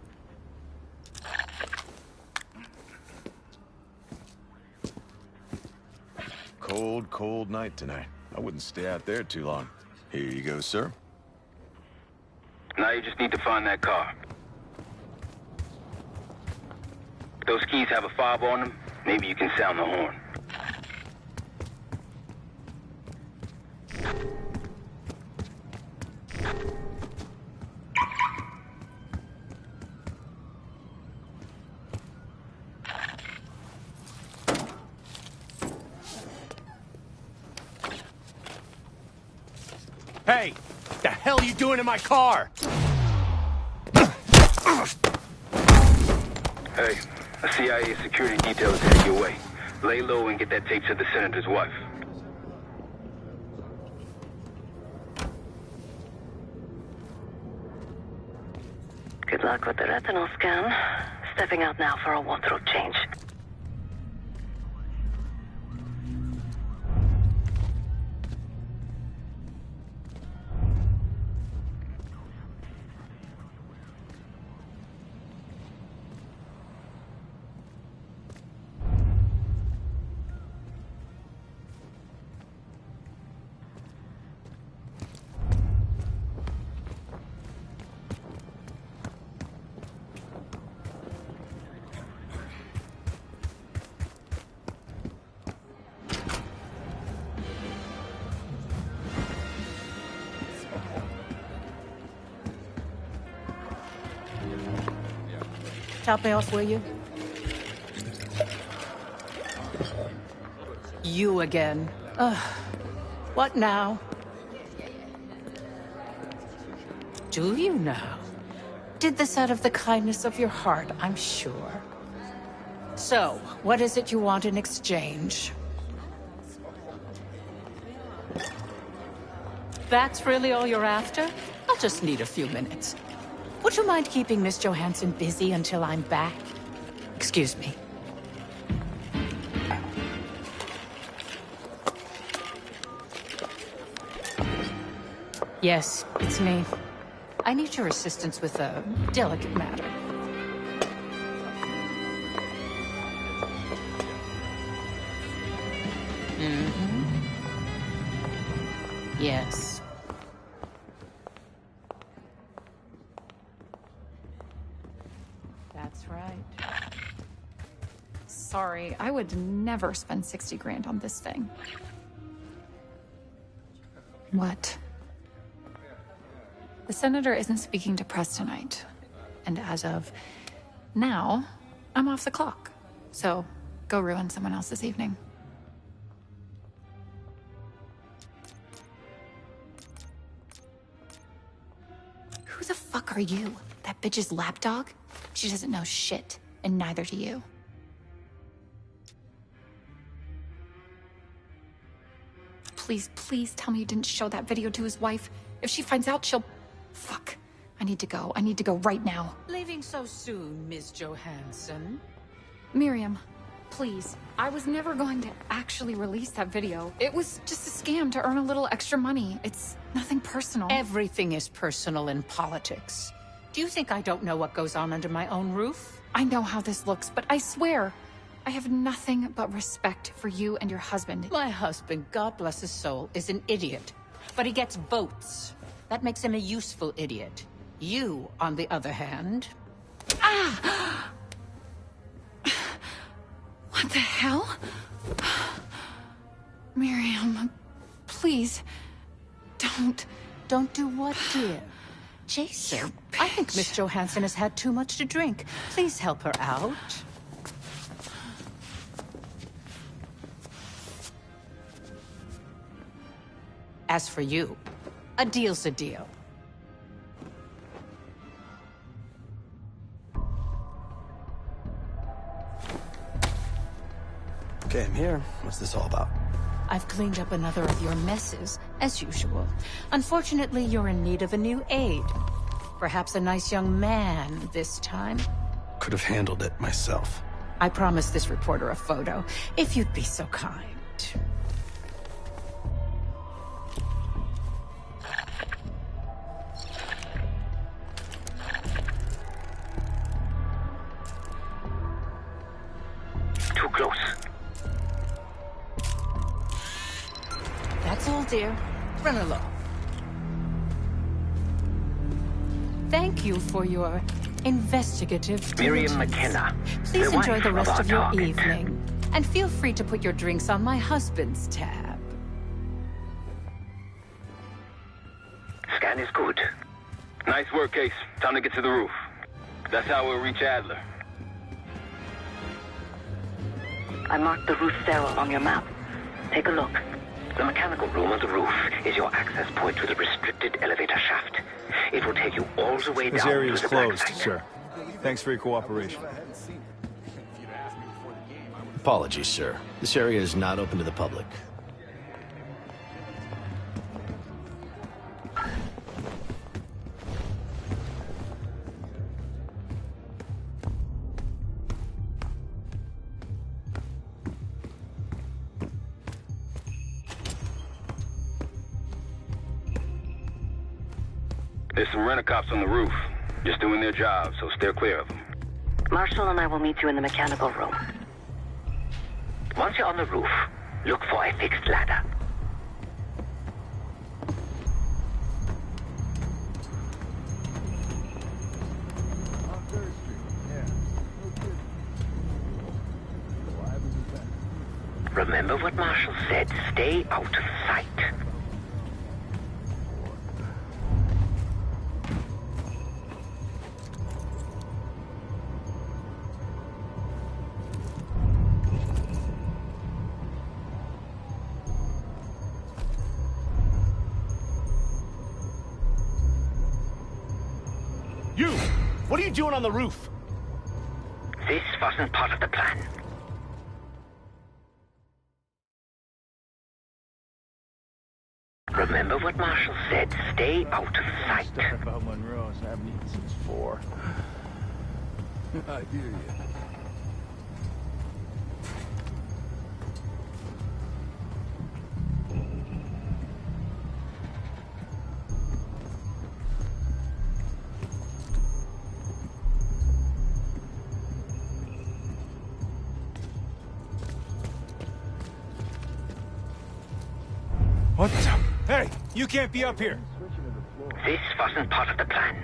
Speaker 20: Cold, cold night tonight. I wouldn't stay out there too long. Here you go, sir.
Speaker 17: Now you just need to find that car. If those keys have a fob on them, maybe you can sound the horn.
Speaker 12: Hey! The hell are you doing in my car?
Speaker 17: Hey, a CIA security detail is headed your way. Lay low and get that tape to the senator's wife.
Speaker 9: Good luck with the retinal scan. Stepping out now for a wardrobe change.
Speaker 18: Top me off, will you? You again. Ugh. What now? Do you now? Did this out of the kindness of your heart, I'm sure. So, what is it you want in exchange? That's really all you're after? I'll just need a few minutes. Would you mind keeping Miss Johansson busy until I'm back? Excuse me. Yes, it's me. I need your assistance with a delicate matter. Yes. That's right.
Speaker 21: Sorry, I would never spend 60 grand on this thing. What? The senator isn't speaking to press tonight. And as of now, I'm off the clock. So, go ruin someone else's evening. Who the fuck are you? That bitch's lapdog? She doesn't know shit, and neither do you. Please, please tell me you didn't show that video to his wife. If she finds out, she'll... Fuck. I need to go. I need to go right now.
Speaker 18: Leaving so soon, Miss Johansson?
Speaker 21: Miriam, please. I was never going to actually release that video. It was just a scam to earn a little extra money. It's nothing personal.
Speaker 18: Everything is personal in politics. Do you think I don't know what goes on under my own roof?
Speaker 21: I know how this looks, but I swear, I have nothing but respect for you and your husband.
Speaker 18: My husband, God bless his soul, is an idiot. But he gets votes. That makes him a useful idiot. You, on the other hand...
Speaker 21: Ah! What the hell? Miriam, please, don't...
Speaker 18: Don't do what, dear? Jason, I think Miss Johansson has had too much to drink. Please help her out. As for you, a deal's a deal.
Speaker 22: Okay, I'm here. What's this all about?
Speaker 18: I've cleaned up another of your messes, as usual. Unfortunately, you're in need of a new aide. Perhaps a nice young man this time.
Speaker 22: Could have handled it myself.
Speaker 18: I promised this reporter a photo, if you'd be so kind.
Speaker 17: Too close.
Speaker 18: That's all, dear. Run along. Thank you for your investigative
Speaker 17: Miriam
Speaker 18: diligence.
Speaker 17: McKenna.
Speaker 18: Please
Speaker 17: the
Speaker 18: enjoy
Speaker 17: wife
Speaker 18: the rest
Speaker 17: our
Speaker 18: of your
Speaker 17: target.
Speaker 18: evening. And feel free to put your drinks on my husband's tab.
Speaker 17: Scan is good.
Speaker 23: Nice work, Case. Time to get to the roof. That's how we'll reach Adler.
Speaker 9: I marked the roof stairwell on your map. Take a look.
Speaker 17: The mechanical room on the roof is your access point to the restricted elevator shaft. It will take you all the way
Speaker 20: This
Speaker 17: down
Speaker 20: area
Speaker 17: to
Speaker 20: is
Speaker 17: the black
Speaker 20: closed,
Speaker 17: site.
Speaker 20: sir. Thanks for your cooperation.
Speaker 10: Apologies, sir. This area is not open to the public.
Speaker 23: There's some rent-a-cops on the roof. Just doing their job, so steer clear of them.
Speaker 9: Marshall and I will meet you in the mechanical room.
Speaker 17: Once you're on the roof, look for a fixed ladder. Remember what Marshall said. Stay out of sight.
Speaker 12: You! What are you doing on the roof?
Speaker 17: This wasn't part of the plan. Remember what Marshall said. Stay out of sight.
Speaker 20: Stuff about Monroe, so I haven't eaten since 4. I hear you.
Speaker 6: What the? Hey, you can't be up here.
Speaker 17: This wasn't part of the plan.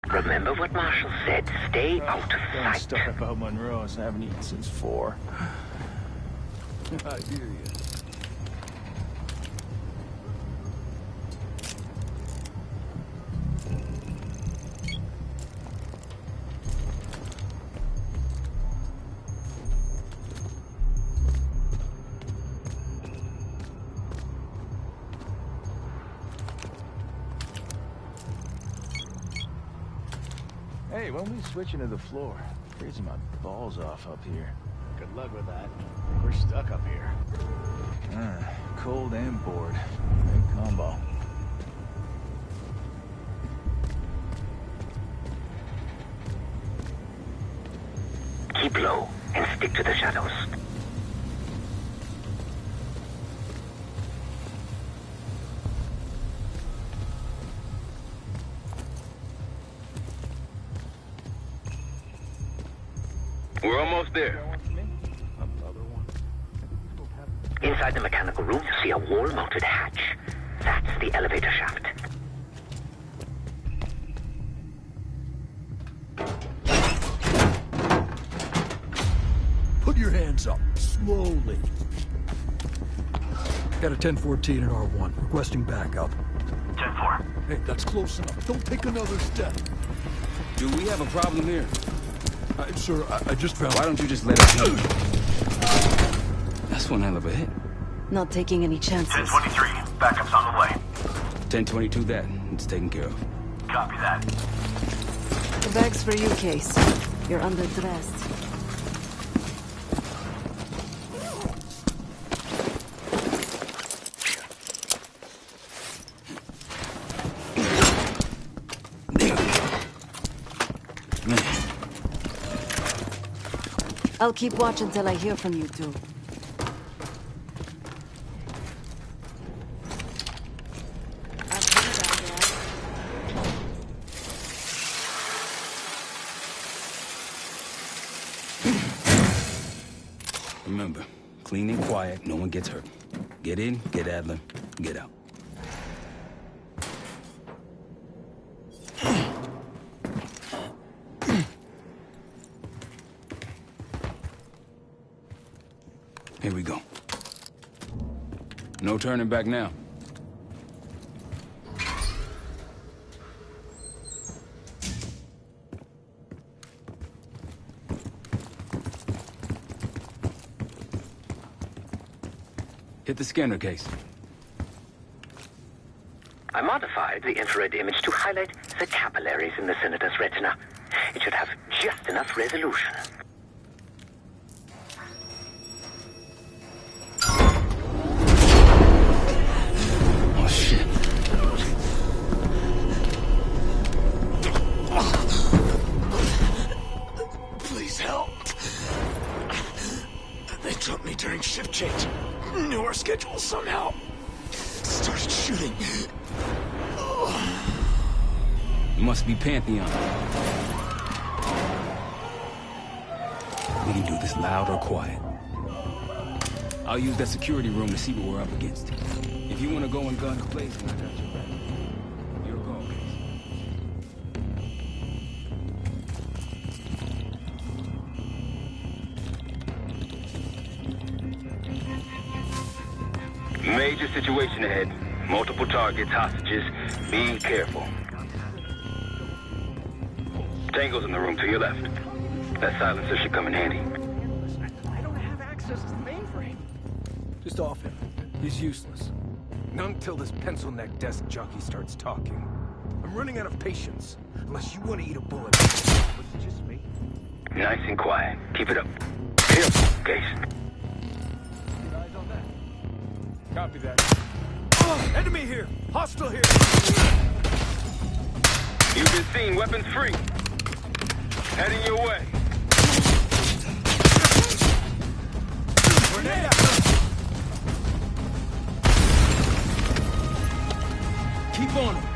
Speaker 17: Remember what Marshall said. Stay out of
Speaker 10: I'm
Speaker 17: sight.
Speaker 10: stuck about Monroe's. I haven't eaten since 4. I hear you. Hey, when we switching to the floor? Freezing my balls off up here.
Speaker 19: Good luck with that. We're stuck up here.
Speaker 10: Cold and bored. Big combo.
Speaker 17: Keep low and stick to the shadows.
Speaker 23: We're almost there.
Speaker 17: Inside the mechanical room, you see a wall-mounted hatch. That's the elevator shaft.
Speaker 1: Put your hands up, slowly. Got a 1014 and R1, requesting backup.
Speaker 17: 10-4.
Speaker 1: Hey, that's close enough. Don't take another step.
Speaker 2: Do we have a problem here?
Speaker 1: Sir, I just found...
Speaker 2: Why don't you just let us know? That's one hell of a hit.
Speaker 7: Not taking any chances.
Speaker 17: 1023. Backup's on the way.
Speaker 2: 1022 that. It's taken care of.
Speaker 17: Copy that.
Speaker 7: The bag's for you, Case. You're underdressed. I'll keep watch until I hear from you two.
Speaker 2: Remember, clean and quiet, no one gets hurt. Get in, get Adler, get out. Here we go. No turning back now. Hit the scanner case.
Speaker 17: I modified the infrared image to highlight the capillaries in the Senator's retina. It should have just enough resolution.
Speaker 2: Oh, shit.
Speaker 1: Please help. They dropped me during shift change. Knew our schedule somehow. Started shooting.
Speaker 2: It must be Pantheon. We can do this loud or quiet. I'll use that security room to see what we're up against. If you want to go in guns blazing, I got your back. Your call,
Speaker 23: Major situation ahead. Multiple targets, hostages. Be careful. Tango's in the room to your left. That silencer should come in handy.
Speaker 19: I don't have access to the mainframe.
Speaker 22: Just off him. He's useless. Not until this pencil-neck desk jockey starts talking. I'm running out of patience. Unless you want to eat a bullet. Was it just me?
Speaker 23: Nice and quiet. Keep it up. Careful, Case.
Speaker 22: Eyes on that. Copy that. Oh, enemy here! Hostile here!
Speaker 23: You've been seen. Weapons free. Heading your way.
Speaker 22: Grenade out! Keep on him.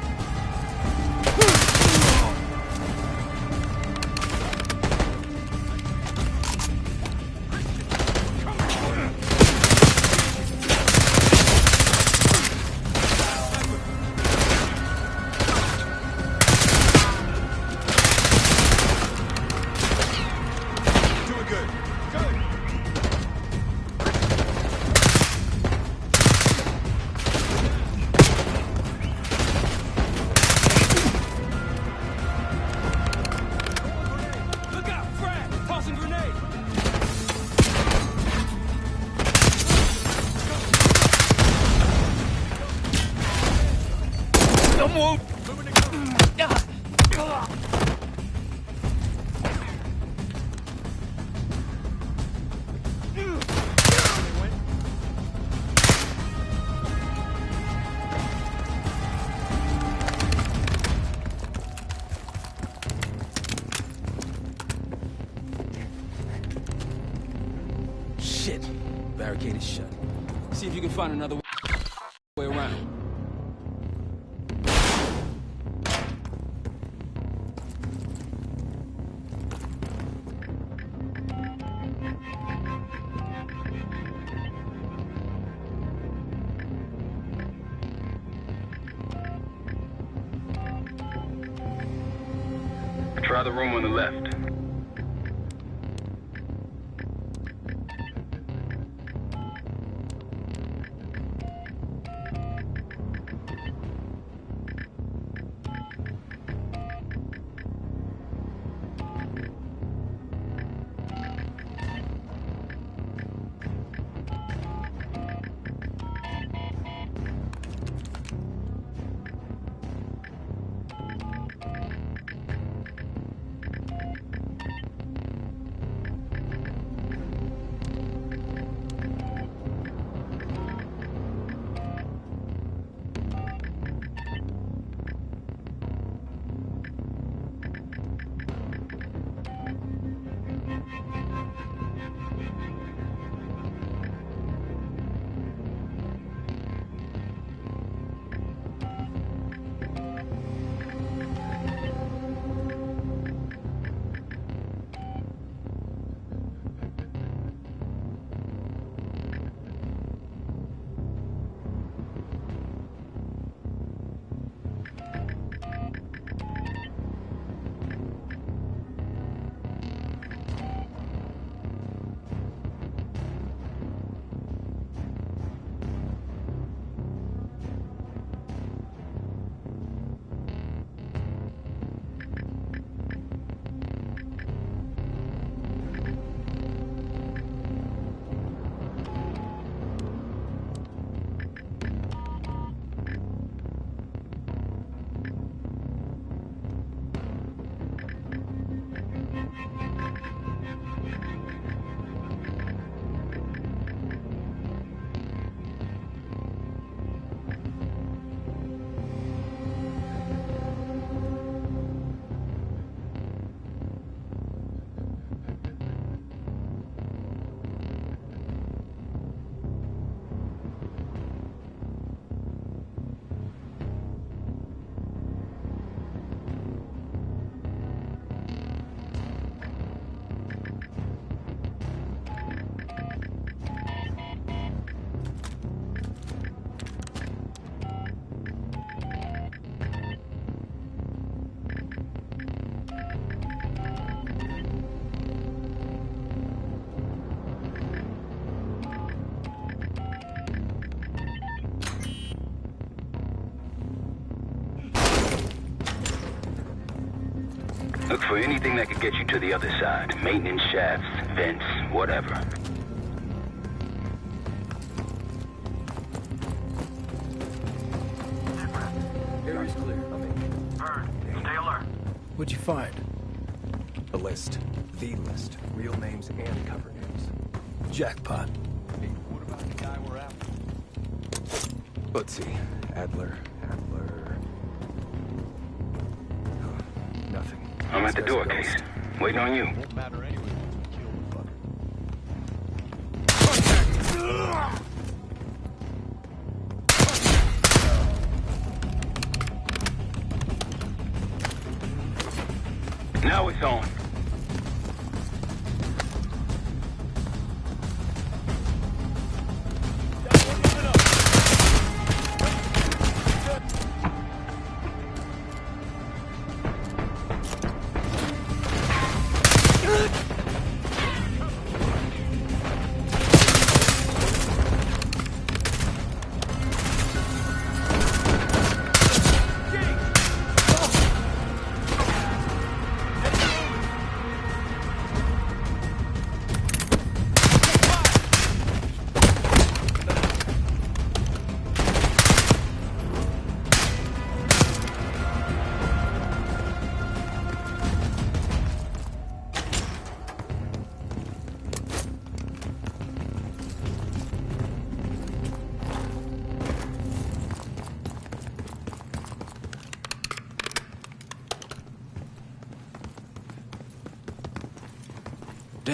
Speaker 2: won't. Shit. Barricade is shut. See if you can find another way around.
Speaker 23: Try the room on the left. Look for anything that could get you to the other side. Maintenance shafts, vents, whatever.
Speaker 22: Area's clear. I'm in.
Speaker 11: Bird, stay alert.
Speaker 22: What'd you find? A list. The list. Real names and cover names. Jackpot.
Speaker 19: Hey, what about the guy we're after?
Speaker 22: Let's see. Adler. Nothing.
Speaker 23: I'm at the door, Case. Waiting on you.
Speaker 19: Won't matter anyway once we kill the fucker.
Speaker 23: Now it's on.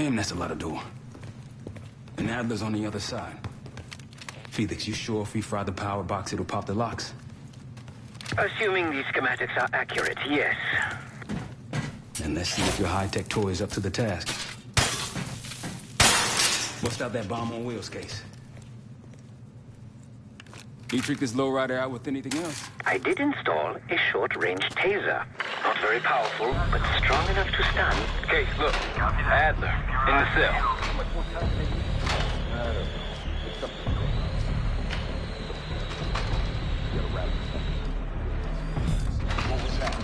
Speaker 2: Damn, that's a lot of door. And Adler's on the other side. Felix, you sure if we fry the power box, it'll pop the locks?
Speaker 17: Assuming these schematics are accurate, yes.
Speaker 2: And let's see if your high-tech toy is up to the task. Bust out that bomb on wheels case. You trick this lowrider out with anything else?
Speaker 17: I did install a short-range taser. Not very powerful, but strong enough to stun. Case, look. Adler, in the cell.
Speaker 20: What was that?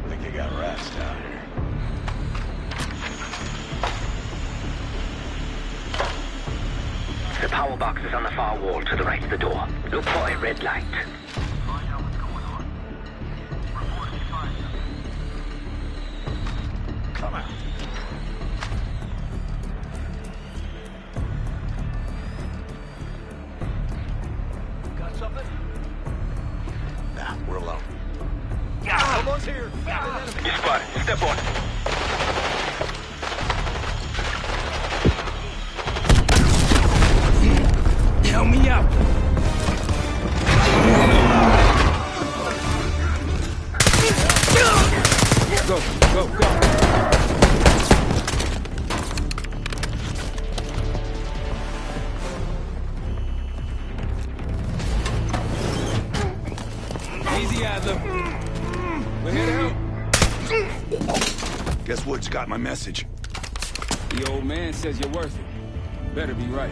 Speaker 20: I think they got rats down here.
Speaker 17: The power box is on the far wall to the right of the door. Look for a red light.
Speaker 20: Come out.
Speaker 12: Got something?
Speaker 20: Nah, we're alone.
Speaker 12: Someone's here.
Speaker 17: You spotted. Step on it.
Speaker 2: Help me out! Go, go, go! Easy, Adler. We're here to help.
Speaker 3: Guess Wood's got my message.
Speaker 2: The old man says you're worth it. Better be right.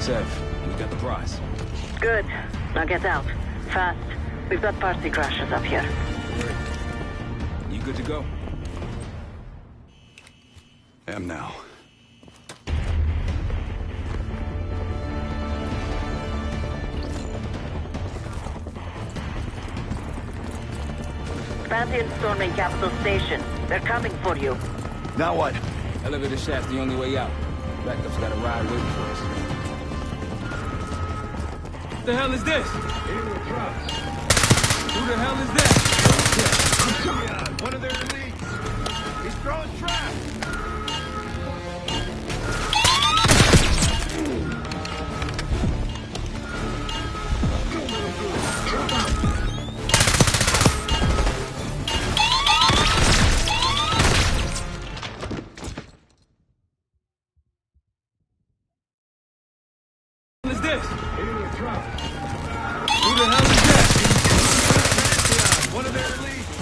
Speaker 2: Sev, we got the prize.
Speaker 9: Good. Now get out. Fast. We've got party crashers up here.
Speaker 2: You good to go?
Speaker 3: Am now.
Speaker 9: Pantheon storming Capital Station. They're coming for you.
Speaker 3: Now what?
Speaker 2: Elevator shaft's the only way out. Backup's got a ride waiting for us. What the hell is this? Who the hell is that?
Speaker 12: One of their elites. He's throwing traps.
Speaker 2: What is this? Who the hell is that?
Speaker 12: One of their elites.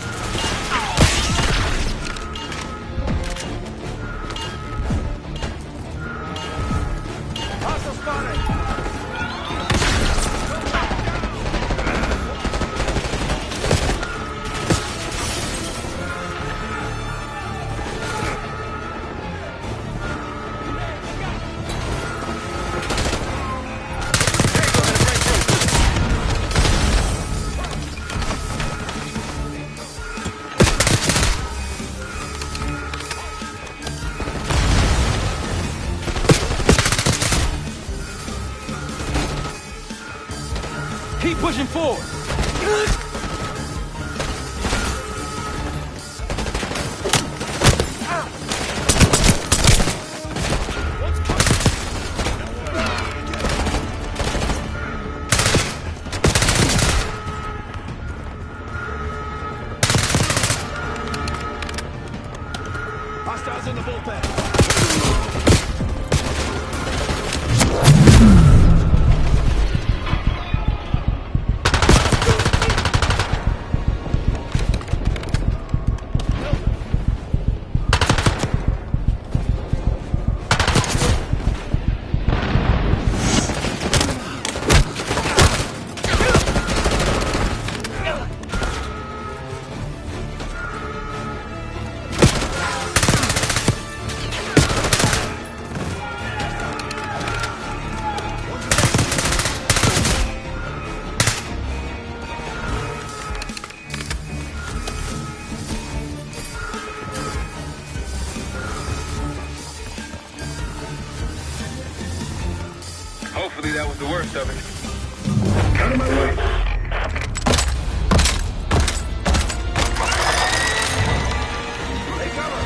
Speaker 12: Hostile spotted.
Speaker 2: Keep pushing forward.
Speaker 12: Hostiles in the bullpen.
Speaker 17: Hopefully that was the worst of it.
Speaker 12: Out of my way. Take cover.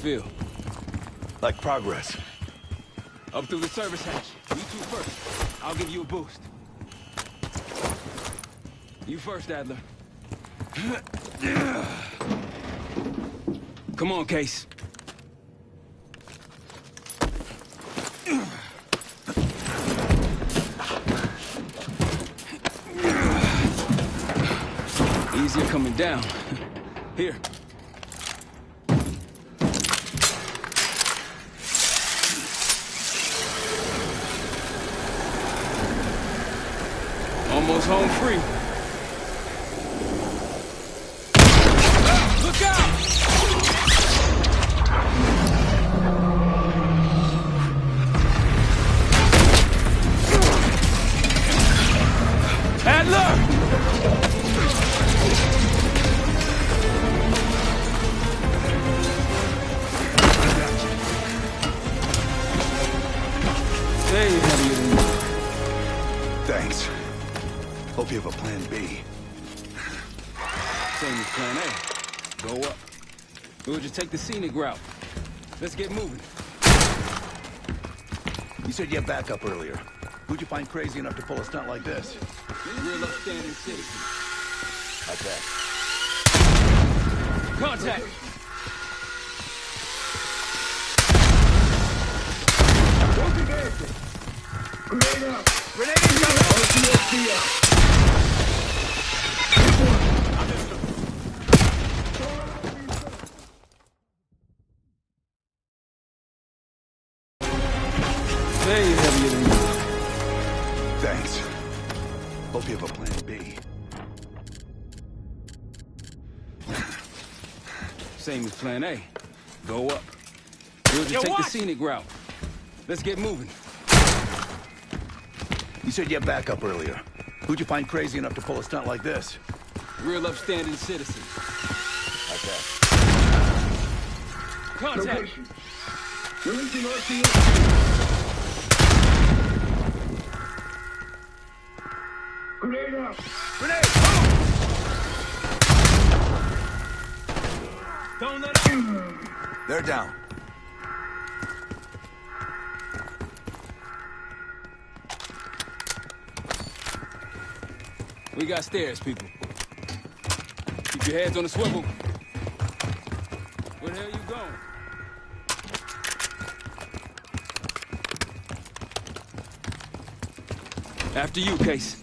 Speaker 2: feel?
Speaker 3: Like progress.
Speaker 2: Up through the service hatch. You two first. I'll give you a boost. You first, Adler. Come on, Case. Easier coming down. Here. Almost home free. Look out! Adler! There you have it.
Speaker 3: Thanks. Hope you have a plan B.
Speaker 2: Same as plan A. Go up. We'll just take the scenic route. Let's get moving.
Speaker 3: You said you had backup earlier. Who'd you find crazy enough to pull a stunt like this?
Speaker 2: Real upstanding citizen.
Speaker 3: Attack.
Speaker 2: Contact!
Speaker 12: Grenade out! Grenade incoming! RCXD out!
Speaker 2: There you have it.
Speaker 3: Thanks. Hope you have a plan B.
Speaker 2: Same as plan A. Go up. We'll just take the scenic route. Let's get moving.
Speaker 3: You said you had backup earlier. Who'd you find crazy enough to pull a stunt like this?
Speaker 2: Real upstanding citizen.
Speaker 3: Attack.
Speaker 2: Contact!
Speaker 12: Location. Releasing RCXD. Grenade out!
Speaker 2: Grenade! Don't let him!
Speaker 3: They're down.
Speaker 2: We got stairs, people. Keep your heads on the swivel. Where the hell you going? After you, Case.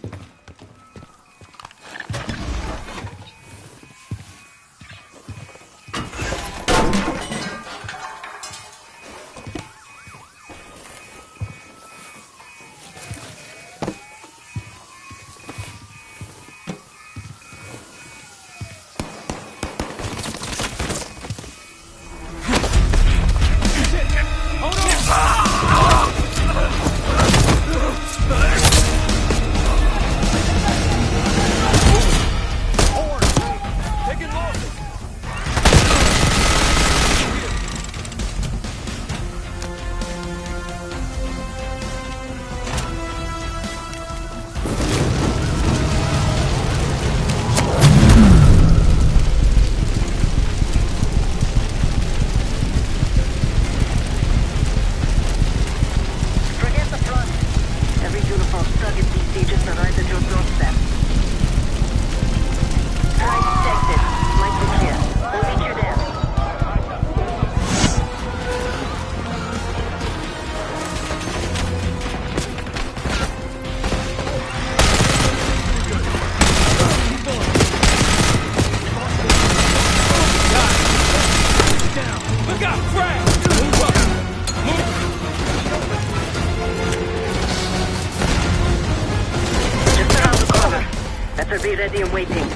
Speaker 9: Be ready and waiting.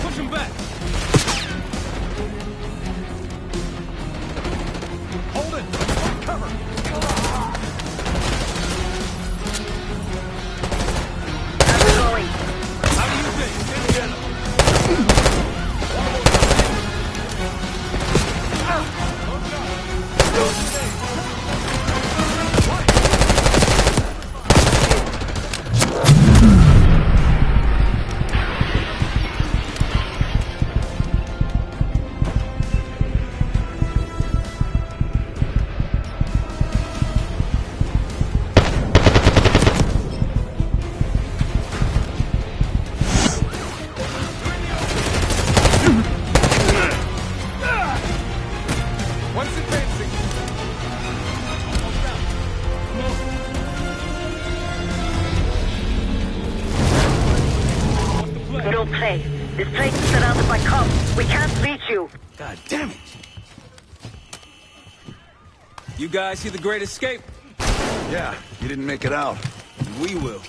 Speaker 2: Push him back!
Speaker 3: Hold it! Cover!
Speaker 9: How's it going?
Speaker 2: How do you think? Indiana?
Speaker 9: play. This place is surrounded by cops. We can't reach you.
Speaker 2: God damn it! You guys see the Great Escape?
Speaker 3: Yeah, you didn't make it out.
Speaker 2: We will.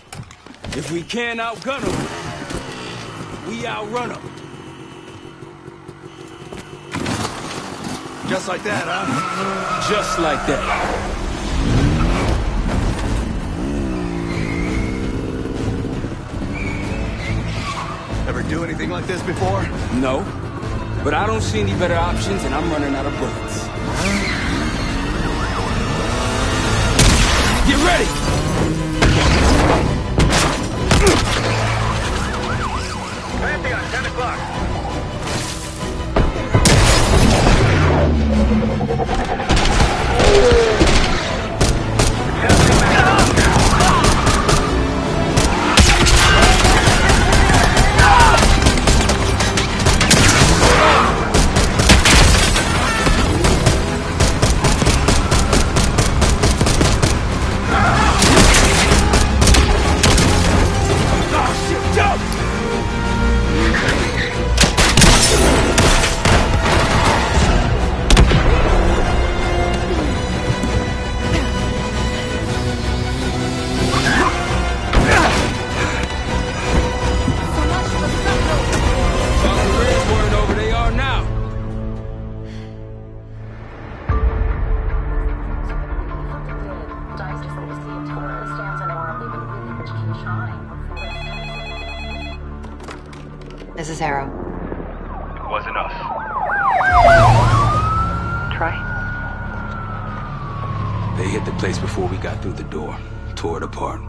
Speaker 2: If we can't outgun them, we outrun them.
Speaker 3: Just like that, huh?
Speaker 2: Just like that.
Speaker 3: Ever do anything like this before?
Speaker 2: No. But I don't see any better options, and I'm running out of bullets. Get ready!
Speaker 17: Pantheon, 10 o'clock.
Speaker 4: This is Arrow.
Speaker 11: It wasn't us.
Speaker 4: Troy?
Speaker 2: They hit the place before we got through the door. Tore it apart.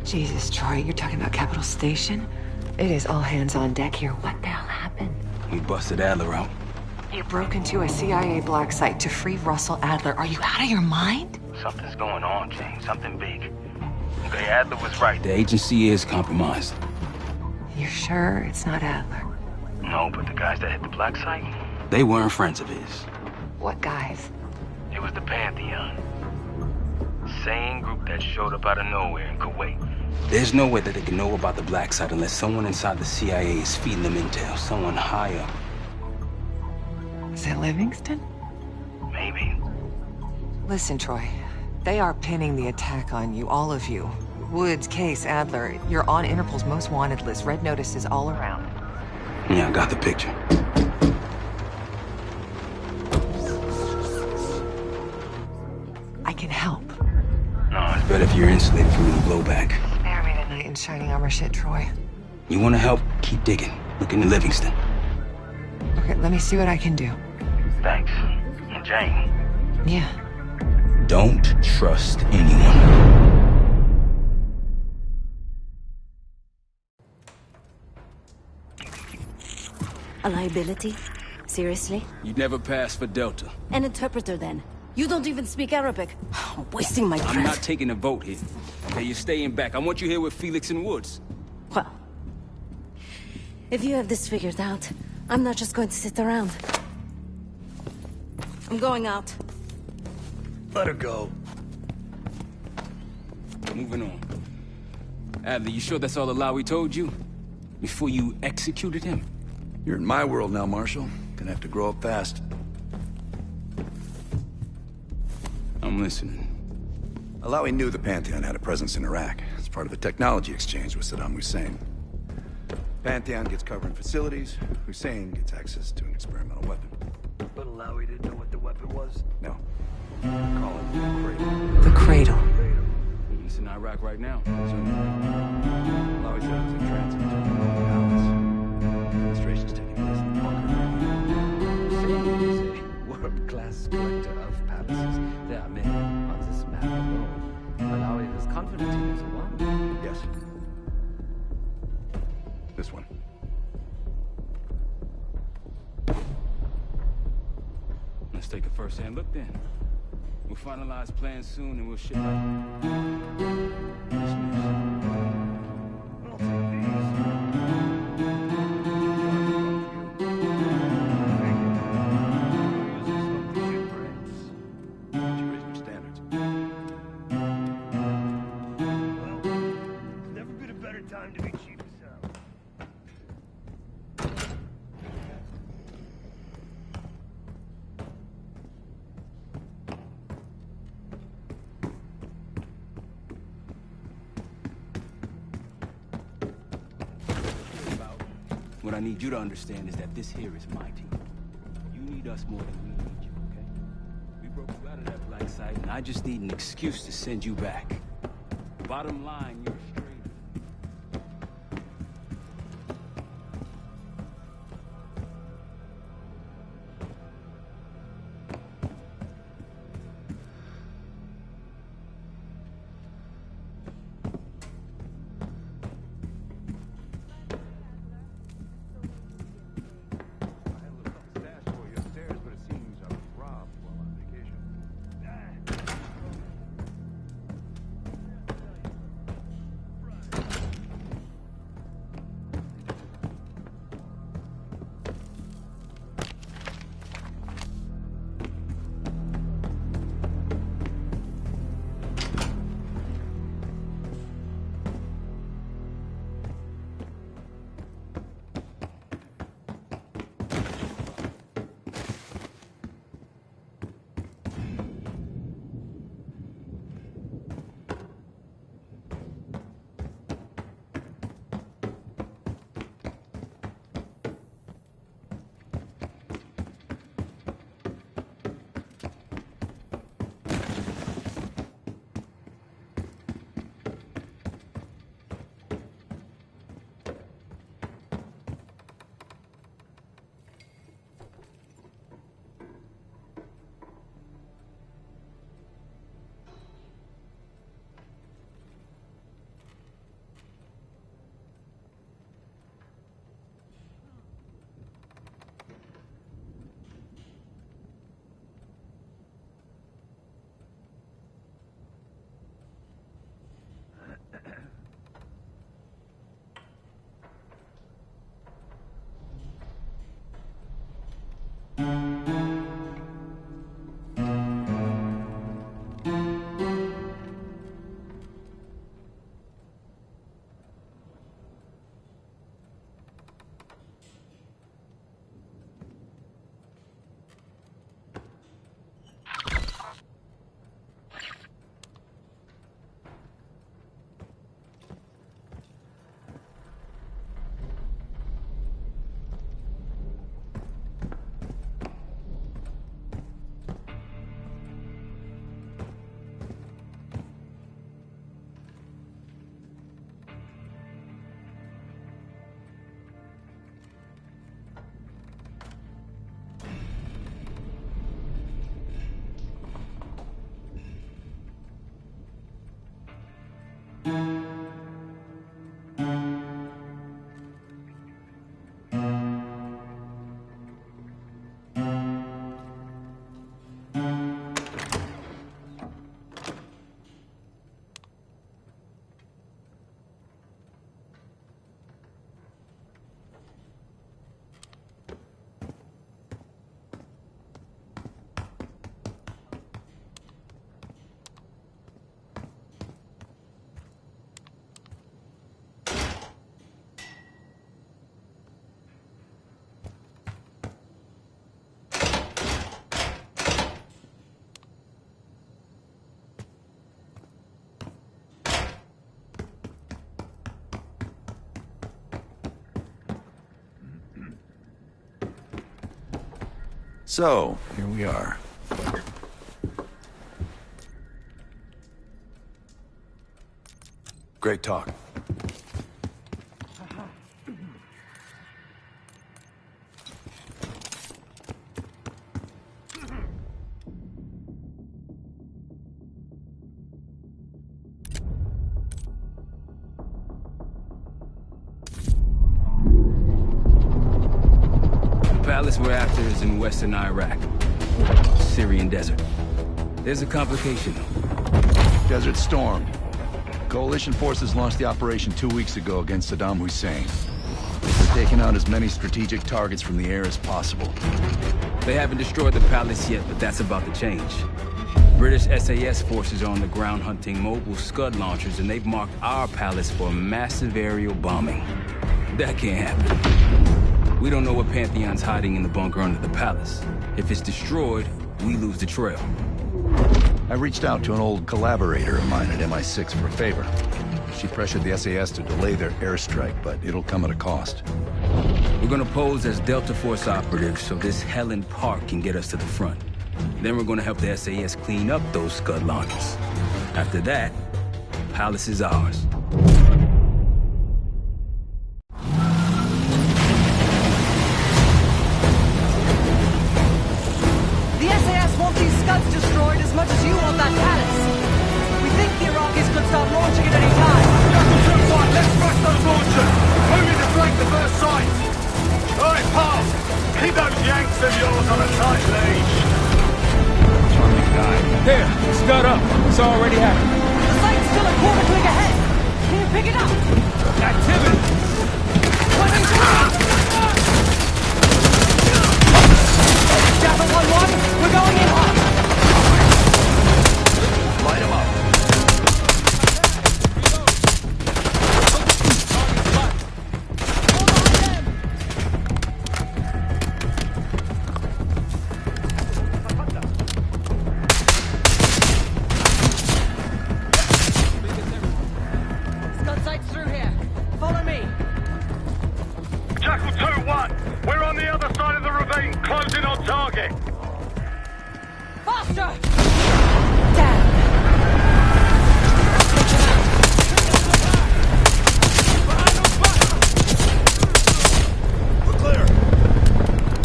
Speaker 4: Jesus, Troy, you're talking about Capital Station? It is all hands on deck here. What the hell happened?
Speaker 2: We busted Adler out.
Speaker 4: You broke into a CIA black site to free Russell Adler. Are you out of your mind?
Speaker 11: Something's going on, Jane. Something big. Okay, Adler was right.
Speaker 2: The agency is compromised.
Speaker 4: You're sure it's not Adler?
Speaker 11: No, but the guys that hit the black site?
Speaker 2: They weren't friends of his.
Speaker 4: What guys?
Speaker 11: It was the Pantheon. Same group that showed up out of nowhere in Kuwait.
Speaker 2: There's no way that they can know about the black site unless someone inside the CIA is feeding them intel. Someone high up.
Speaker 4: Is it Livingston?
Speaker 11: Maybe.
Speaker 4: Listen, Troy. They are pinning the attack on you, all of you. Woods, Case, Adler. You're on Interpol's most wanted list. Red notices all around.
Speaker 2: Yeah, I got the picture.
Speaker 4: I can help.
Speaker 2: No, it's better if you're insulated from any blowback.
Speaker 4: Spare me tonight in shining armor shit, Troy.
Speaker 2: You want to help? Keep digging. Look into Livingston.
Speaker 4: Okay, let me see what I can do.
Speaker 11: Thanks. And Jane.
Speaker 4: Yeah.
Speaker 2: Don't trust anyone.
Speaker 7: A liability? Seriously?
Speaker 2: You'd never pass for Delta.
Speaker 7: An interpreter, then. You don't even speak Arabic. I'm wasting my breath.
Speaker 2: I'm not taking a vote here. Okay, you're staying back. I want you here with Felix and Woods.
Speaker 7: Well, if you have this figured out, I'm not just going to sit around. I'm going out.
Speaker 8: Let her go.
Speaker 2: Moving on. Adler, you sure that's all the lie we told you? Before you executed him?
Speaker 3: You're in my world now, Marshal. Gonna have to grow up fast.
Speaker 2: I'm listening.
Speaker 3: Alawi knew the Pantheon had a presence in Iraq. It's part of a technology exchange with Saddam Hussein. Pantheon gets cover in facilities. Hussein gets access to an experimental weapon.
Speaker 8: But Alawi didn't know what the weapon was?
Speaker 3: No. Call it the Cradle.
Speaker 4: The Cradle.
Speaker 2: It's in Iraq right now.
Speaker 3: Alawi said it was in transit to the palace. Demonstrations taking place in the bunker.
Speaker 5: Hussein is a world-class collector of palaces. There are many on this map alone. Alawi is confident he knows one.
Speaker 3: Yes. This one.
Speaker 2: Let's take a first-hand look then. We'll finalize plans soon and we'll ship out.
Speaker 8: I'll take these.
Speaker 2: What I need you to understand is that this here is my team. You need us more than we need you, okay? We broke you out of that black site, and I just need an excuse to send you back. Bottom line, you're a stranger.
Speaker 3: So, here we are. Great talk.
Speaker 2: The palace we're after is in western Iraq, Syrian desert. There's a complication, though.
Speaker 3: Desert Storm. Coalition forces launched the operation 2 weeks ago against Saddam Hussein. They're taking out as many strategic targets from the air as possible.
Speaker 2: They haven't destroyed the palace yet, but that's about to change. British SAS forces are on the ground hunting mobile Scud launchers, and they've marked our palace for massive aerial bombing. That can't happen. We don't know what Pantheon's hiding in the bunker under the palace. If it's destroyed, we lose the trail.
Speaker 3: I reached out to an old collaborator of mine at MI6 for a favor. She pressured the SAS to delay their airstrike, but it'll come at a cost.
Speaker 2: We're gonna pose as Delta Force operatives so this Helen Park can get us to the front. Then we're gonna help the SAS clean up those Scud launchers. After that, Palace is ours.
Speaker 13: The SAS want these Scuds destroyed as much as you want that Palace. We think the Iraqis could start launching at any time.
Speaker 12: Let's rush those launchers! Moving to flank the first site! Alright, pal! Keep those Yanks of yours on a tight leash!
Speaker 2: There, Scud up. It's already happening.
Speaker 13: The site's still a quarter click ahead. Can you pick it up?
Speaker 2: Activity!
Speaker 13: Jackal 1-1, we're going in hot.
Speaker 12: Light them up.
Speaker 13: Scud site's through here. Follow me.
Speaker 12: Jackal 2-1, we're on the other side of the ravine, closing on target.
Speaker 13: Faster!
Speaker 12: We're clear.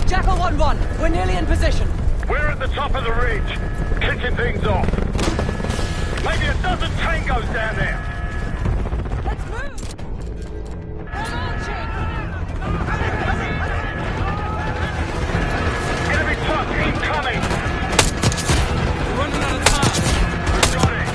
Speaker 13: Jackal 1-1, we're nearly in position.
Speaker 12: We're at the top of the ridge, kicking things off. Maybe a dozen tangos down there.
Speaker 13: Let's move! They're launching!
Speaker 12: Enemy truck incoming!
Speaker 2: We're running out of time.
Speaker 12: Got it!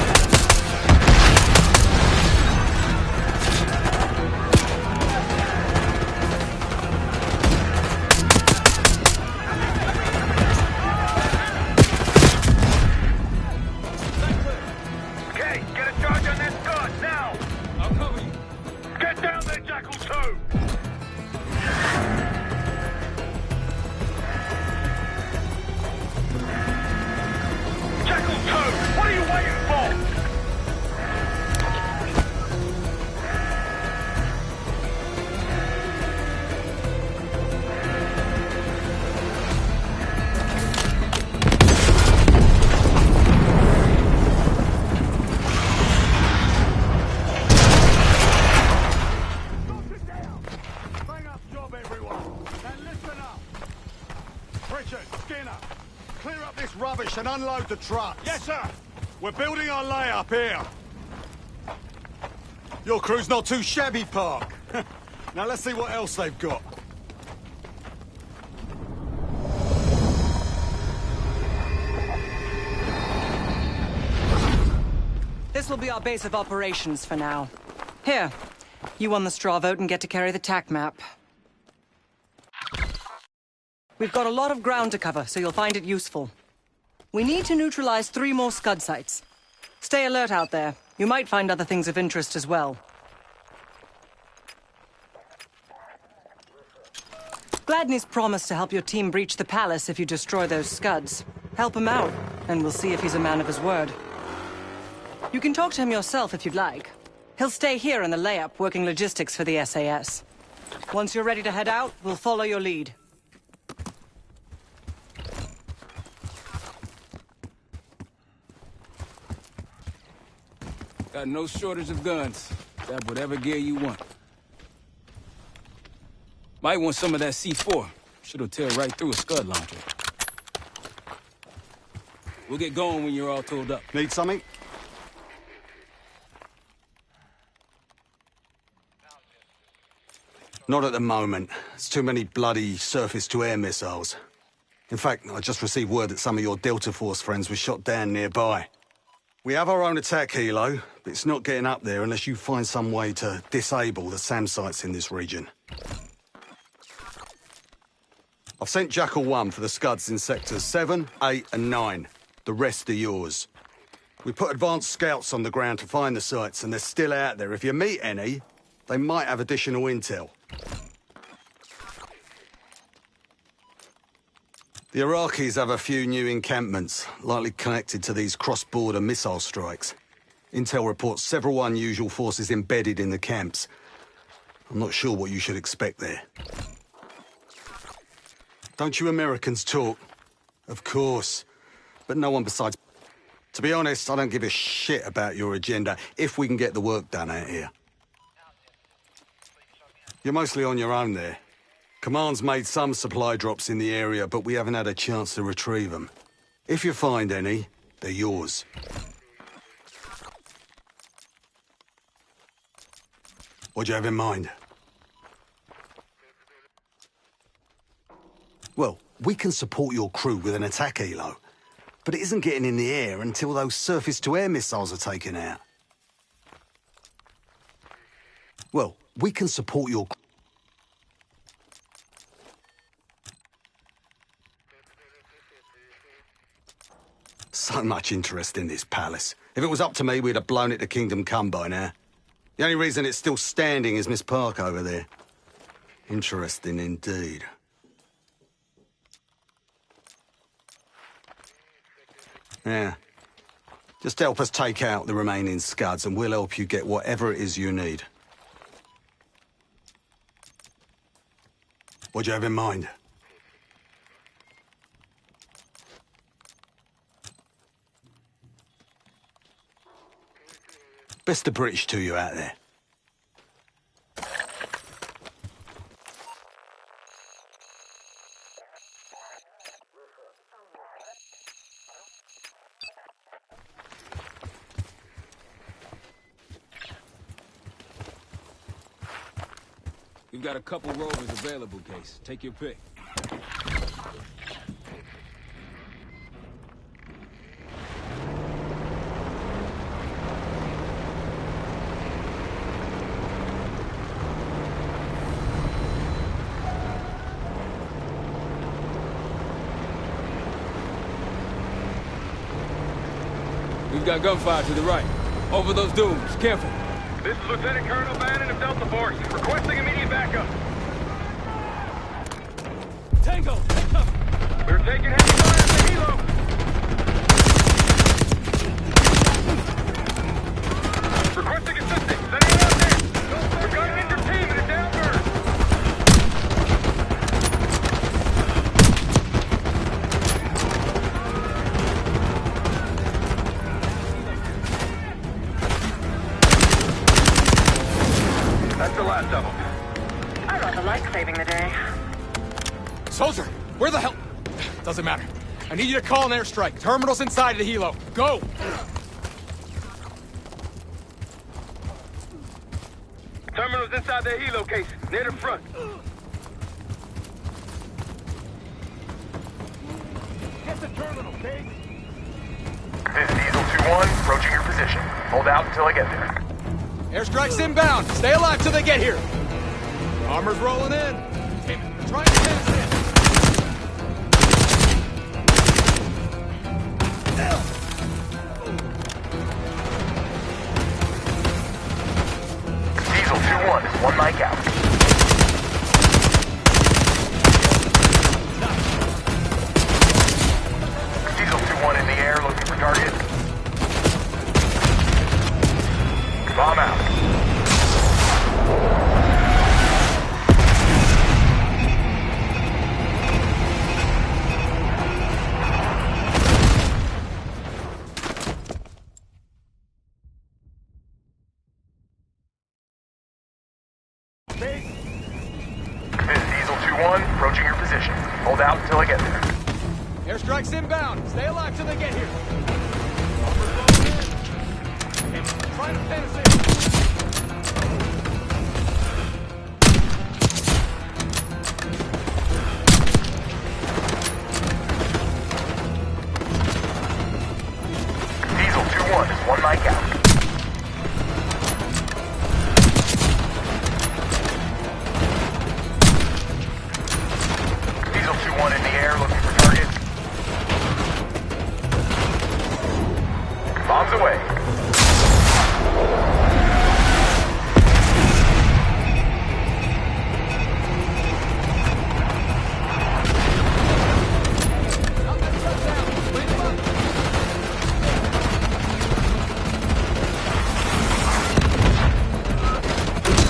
Speaker 12: Okay, get a charge on that Scud, now!
Speaker 2: I'll cover you.
Speaker 12: Get down there, Jackal 2! Jackal 2, what are you waiting for? Bang up job, everyone. And listen up. Richard, Skinner, clear up this rubbish and unload the trucks. Yes, sir. We're building our layup here. Your crew's not too shabby, Park. Now let's see what else they've got.
Speaker 13: This will be our base of operations for now. Here, you won the straw vote and get to carry the TAC map. We've got a lot of ground to cover, so you'll find it useful. We need to neutralize 3 more Scud sites. Stay alert out there. You might find other things of interest as well. Gladney's promised to help your team breach the palace if you destroy those Scuds. Help him out, and we'll see if he's a man of his word. You can talk to him yourself if you'd like. He'll stay here in the layup, working logistics for the SAS. Once you're ready to head out, we'll follow your lead.
Speaker 2: Got no shortage of guns. Grab whatever gear you want. Might want some of that C4. Shit'll tear right through a Scud launcher. We'll get going when you're all tooled up.
Speaker 12: Need something? Not at the moment. It's too many bloody surface-to-air missiles. In fact, I just received word that some of your Delta Force friends were shot down nearby. We have our own attack helo, but it's not getting up there unless you find some way to disable the SAM sites in this region. I've sent Jackal 1 for the Scuds in sectors 7, 8 and 9. The rest are yours. We put advanced scouts on the ground to find the sites, and they're still out there. If you meet any, they might have additional intel. The Iraqis have a few new encampments, likely connected to these cross-border missile strikes. Intel reports several unusual forces embedded in the camps. I'm not sure what you should expect there. Don't you Americans talk? Of course. But no one besides... To be honest, I don't give a shit about your agenda if we can get the work done out here. You're mostly on your own there. Command's made some supply drops in the area, but we haven't had a chance to retrieve them. If you find any, they're yours. What do you have in mind? Well, we can support your crew with an attack helo, but it isn't getting in the air until those surface-to-air missiles are taken out. Well, we can support your... So much interest in this palace. If it was up to me, we'd have blown it to Kingdom Come by now. The only reason it's still standing is Miss Park over there. Interesting indeed. Yeah. Just help us take out the remaining scuds and we'll help you get whatever it is you need. What do you have in mind? Best of British to you out there.
Speaker 14: We've got a couple rovers available, Case. Take your pick. We've got gunfire to the right. Over those dunes. Careful.
Speaker 15: This is Lieutenant Colonel Bannon of Delta Force, requesting immediate backup.
Speaker 14: Tango!
Speaker 15: We're taking heavy fire at the helo! Requesting assistance! Sending it out there! We've got an injured team in a downburn! That's the last of them.
Speaker 9: I rather like saving the day.
Speaker 6: Soldier, where the hell... Doesn't matter. I need you to call an airstrike. Terminal's inside of the helo. Go!
Speaker 15: Terminal's inside the helo case, near the front. Get the terminal, Kate.
Speaker 11: This is Diesel 2-1, approaching your position. Hold out until I get there.
Speaker 6: Airstrike's inbound. Stay alive till they get here. Armor's rolling in. Damn it. Try and pin us in.
Speaker 11: Diesel 2-1 is one mic out. Diesel 2-1 in the air, looking for target. Bomb out. This is Diesel 2-1, approaching your position. Hold out until I get there.
Speaker 6: Airstrike's inbound. Stay alive till they get here. Armor's rolling in. Damn it. Try to pin us in.
Speaker 11: Diesel 2-1 is one mic out. Diesel 2-1 in the air, looking for target. Bombs away.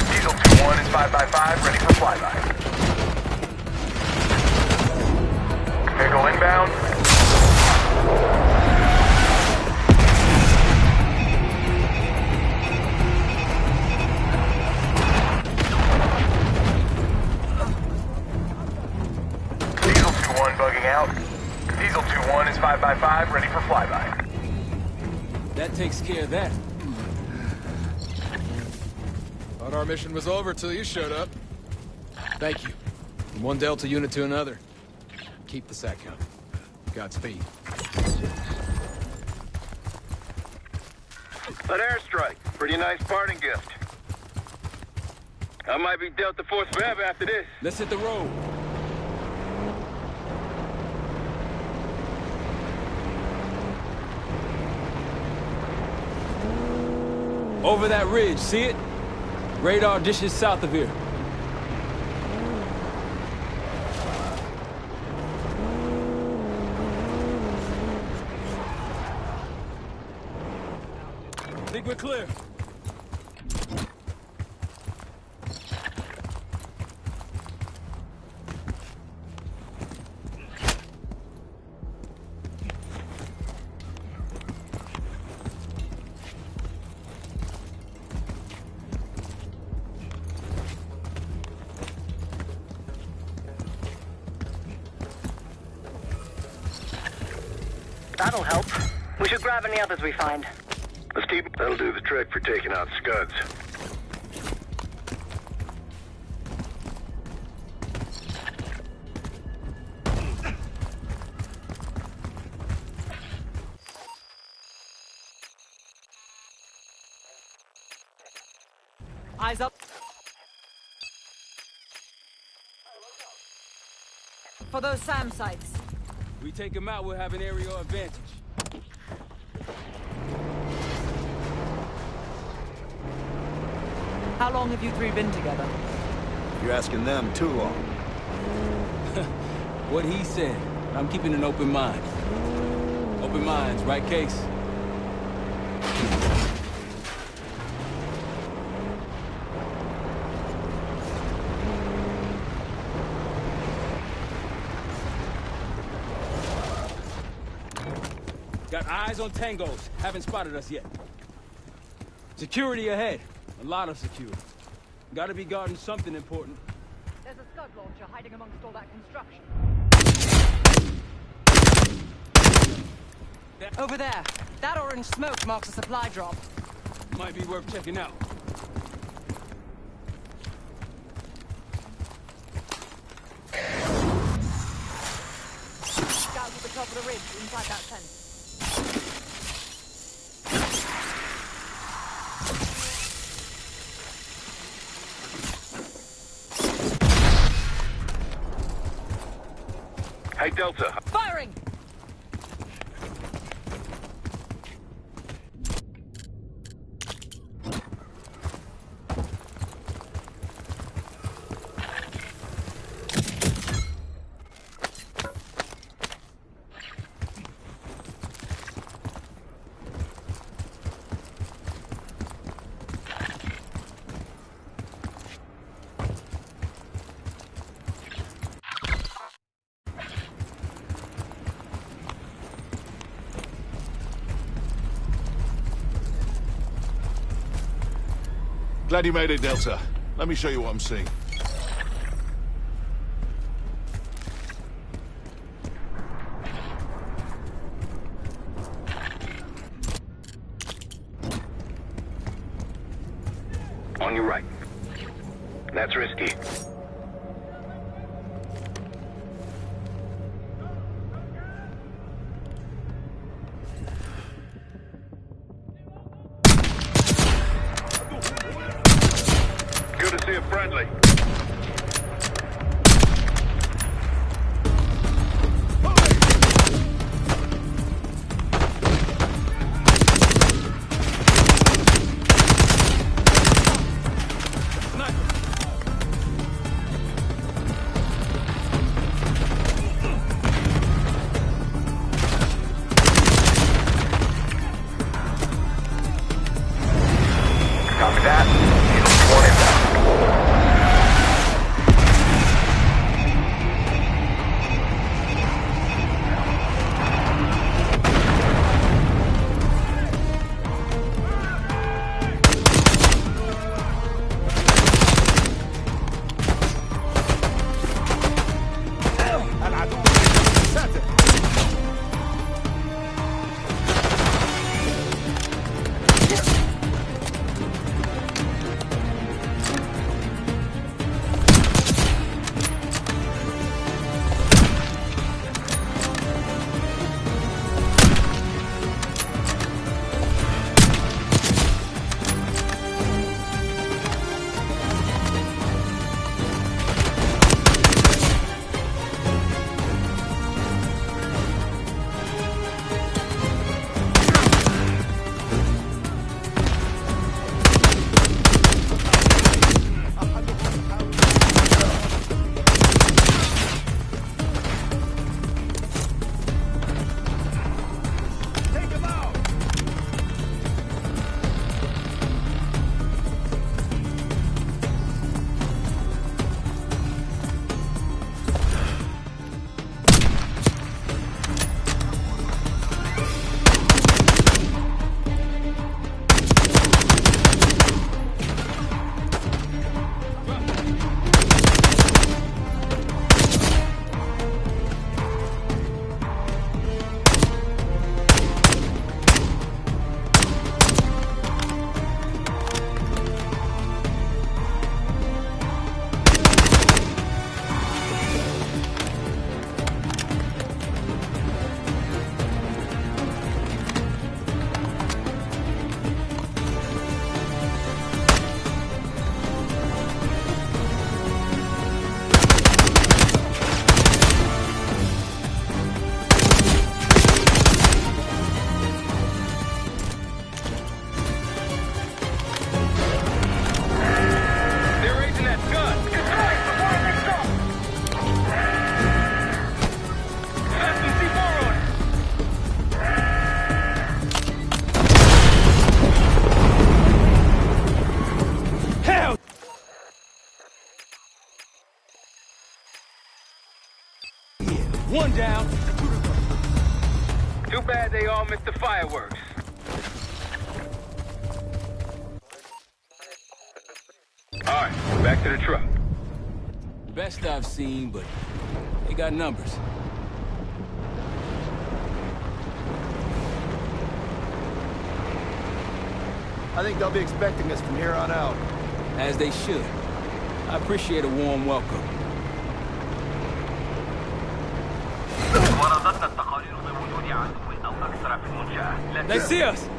Speaker 11: Diesel 2-1 is 5x5, ready for flyby. Vehicle inbound. Diesel 2-1 bugging out. Diesel 2-1 is 5x5, ready for flyby.
Speaker 14: That takes care of that.
Speaker 6: Thought our mission was over till you showed up. Thank you. From one Delta unit to another. Keep the sack coming. Godspeed.
Speaker 23: An airstrike. Pretty nice parting gift. I might be Delta Force forever after this.
Speaker 14: Let's hit the road. Over that ridge, see it? Radar dishes south of here. Think we're clear.
Speaker 9: That'll help. We should grab any others we find.
Speaker 23: Let's keep... That'll do the trick for taking out scuds.
Speaker 13: Eyes up. For those SAM sites.
Speaker 14: We take them out, we'll have an aerial advantage.
Speaker 13: How long have you three been together?
Speaker 3: You're asking them too long.
Speaker 14: What he said. I'm keeping an open mind. Open minds, right, Case? Got eyes on tangos. Haven't spotted us yet. Security ahead. A lot of security. Gotta be guarding something important.
Speaker 13: There's a scud launcher hiding amongst all that construction. Over there. That orange smoke marks a supply drop.
Speaker 14: Might be worth checking out.
Speaker 13: Scouts at the top of the ridge, inside that tent.
Speaker 23: Hey, Delta.
Speaker 13: Firing!
Speaker 20: Glad you made it, Delta. Let me show you what I'm seeing.
Speaker 23: On your right. That's risky. Good to see a friendly.
Speaker 11: Copy that. Diesel 1 inbound.
Speaker 14: One down. Two to go.
Speaker 15: Too bad they all missed the fireworks. Alright, back to the truck.
Speaker 14: Best I've seen, but they got numbers.
Speaker 3: I think they'll be expecting us from here on out.
Speaker 14: As they should. I appreciate a warm welcome. They see us!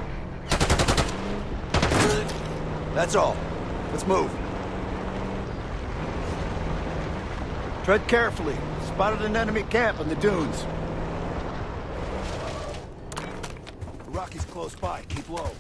Speaker 3: That's all. Let's move. Tread carefully. Spotted an enemy camp in the dunes. The Rocky's close by. Keep low.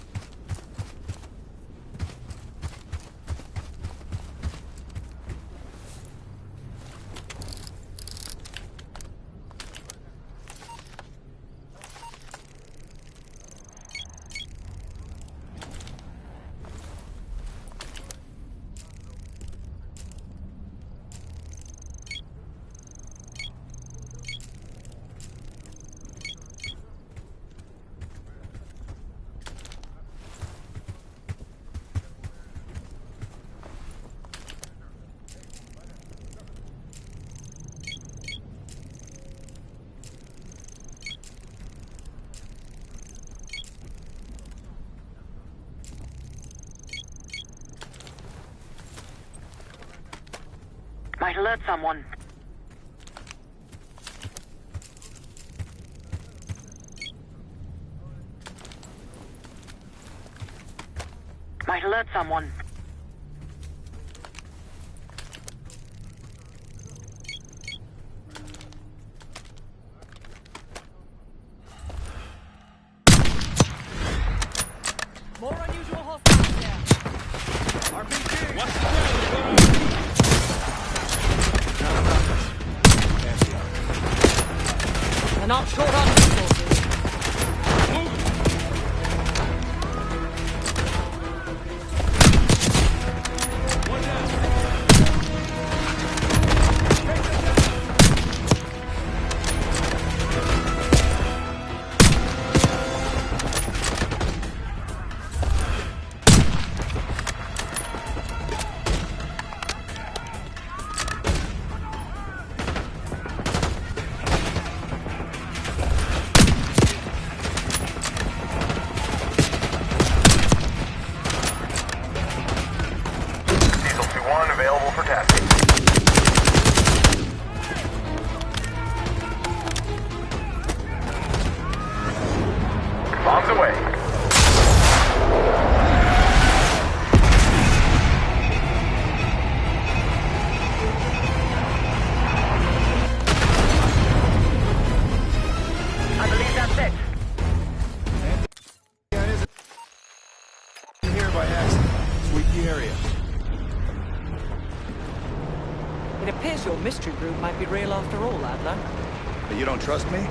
Speaker 9: Might alert someone. Might alert someone.
Speaker 13: More unusual hostiles here. RPG!
Speaker 14: Watch the ground,
Speaker 13: They're not short on resources.
Speaker 14: One down.
Speaker 11: Diesel 2-1 available for tasking. Bombs away.
Speaker 9: I believe that's it.
Speaker 3: Here by accident. Sweep the area.
Speaker 13: It appears your mystery group might be real after all, Adler.
Speaker 3: But you don't trust me?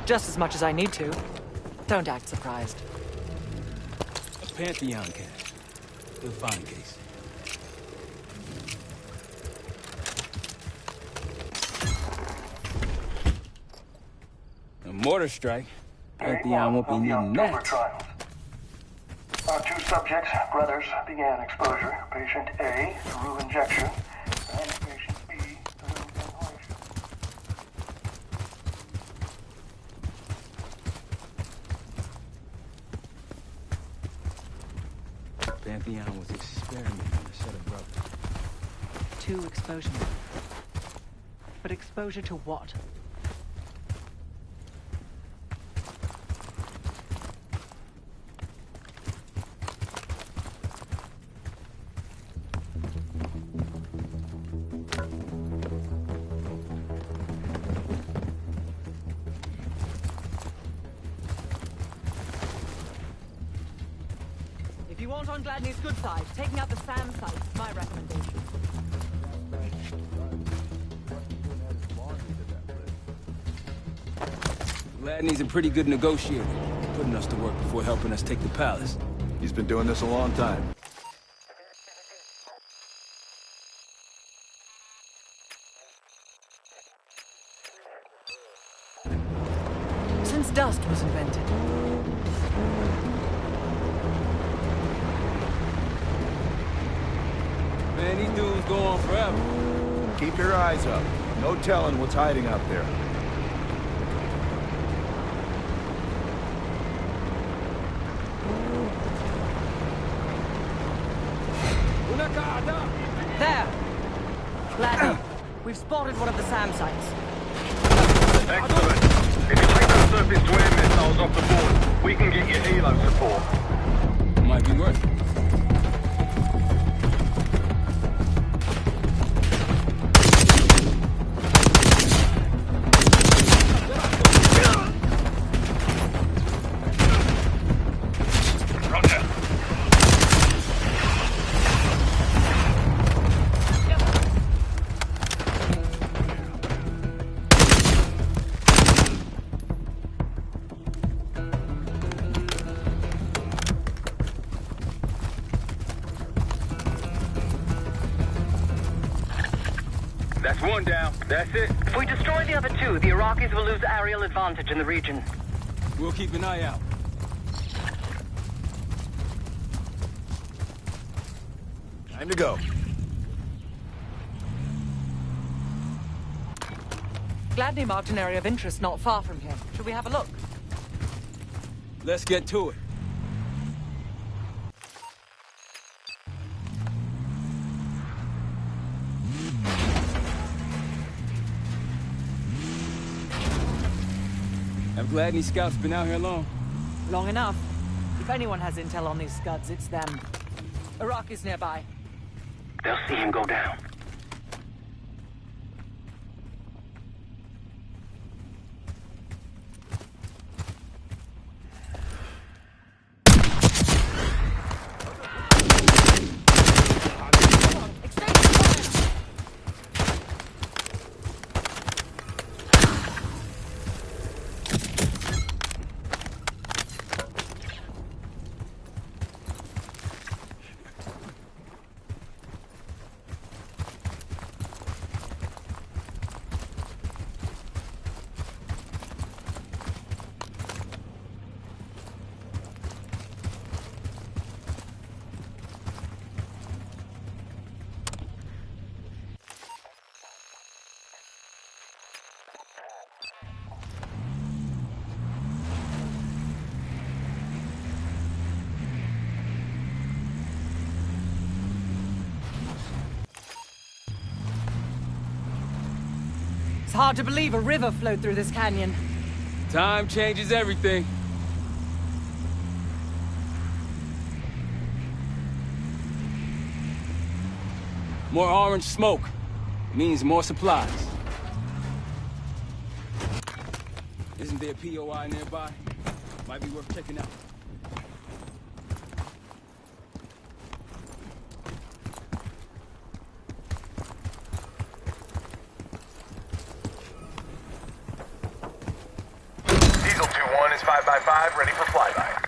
Speaker 13: Just as much as I need to. Don't act surprised.
Speaker 14: A Pantheon cache. They'll find a case. A mortar strike. Pantheon won't be needing that.
Speaker 16: Trials. Our two subjects, brothers, began exposure. Patient A, through injection, and patient B, through inhalation.
Speaker 14: Pantheon was experimenting on a set of brothers.
Speaker 13: 2 exposure. But exposure to what? If you want on Gladney's good side, taking out the SAM site is my recommendation.
Speaker 14: Gladney's a pretty good negotiator, putting us to work before helping us take the palace.
Speaker 3: He's been doing this a long time.
Speaker 13: dust was invented.
Speaker 14: Man, these dudes go on forever.
Speaker 19: Keep your eyes up. No telling what's hiding out there.
Speaker 13: There! Gladney, we've spotted one of the SAM sites.
Speaker 15: Excellent. If you take those surface-to-air missiles off the board, we can get you helo support.
Speaker 14: Might be worth it.
Speaker 15: That's one down. That's it.
Speaker 9: If we destroy the other two, the Iraqis will lose aerial advantage in the region.
Speaker 14: We'll keep an eye out.
Speaker 19: Time to go.
Speaker 13: Gladney marked an area of interest not far from here. Should we have a look?
Speaker 14: Let's get to it. Have Gladney scouts been out here long?
Speaker 13: Long enough. If anyone has intel on these scuds, it's them. Iraqis nearby.
Speaker 17: They'll see him go down.
Speaker 13: It's hard to believe a river flowed through this canyon.
Speaker 14: Time changes everything. More orange smoke means more supplies. Isn't there a POI nearby? Might be worth checking out.
Speaker 11: Diesel 2-1 is 5x5, ready for flyby.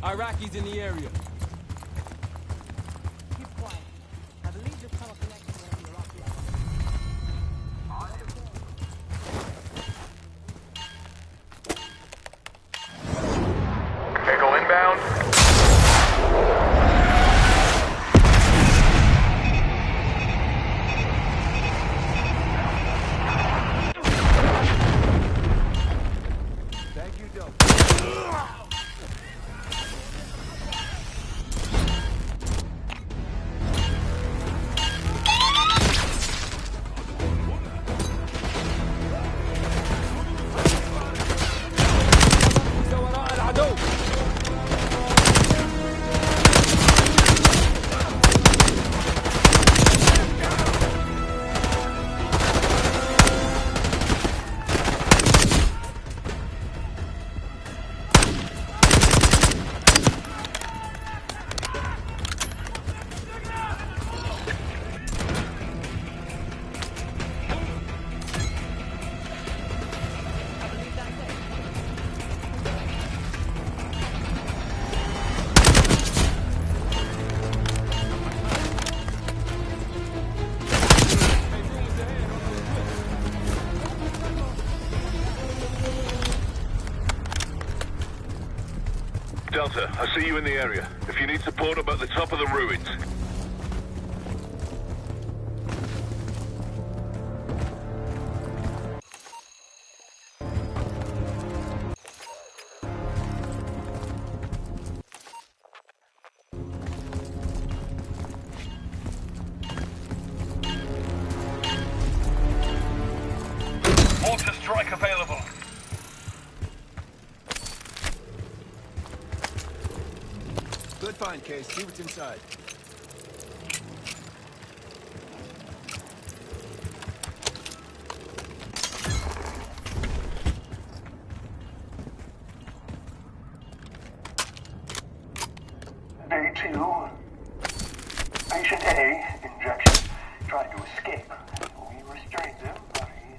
Speaker 14: Iraqis in the area.
Speaker 13: Keep quiet. I believe you've come up next to one of the Iraqi.
Speaker 11: Vehicle inbound.
Speaker 19: Thank you, Dope.
Speaker 15: Delta, I see you in the area. If you need support, I'm at the top of the ruins. Mortar strike available.
Speaker 19: Good find, Case. See what's inside.
Speaker 16: Day 2. Patient A, injection, tried to escape. We restrained him, but he's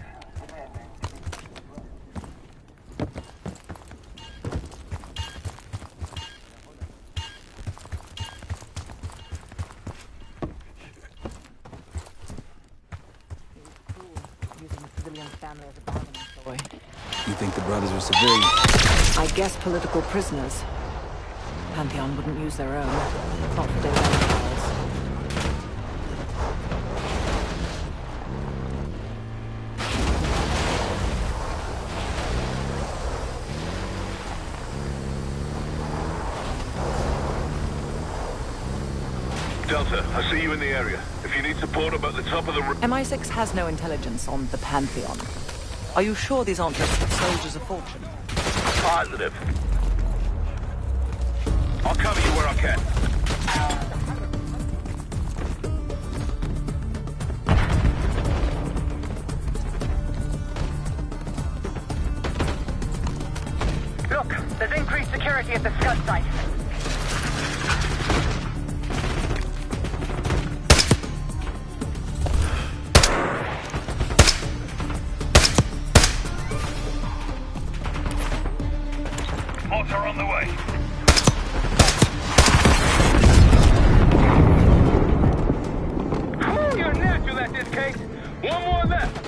Speaker 16: demanding to be...
Speaker 2: You think the brothers were civilians?
Speaker 13: I guess political prisoners. Pantheon wouldn't use their own. Not for daylight hours.
Speaker 15: Delta, I see you in the area. If you need support, I'm at the top of the
Speaker 13: MI6 has no intelligence on the Pantheon. Are you sure these aren't just soldiers of fortune?
Speaker 15: Positive. I'll cover you where I can.
Speaker 10: Look, there's increased security at the Scud site.
Speaker 15: Mortar on the way.
Speaker 10: Ooh, you're natural at this case. One more left.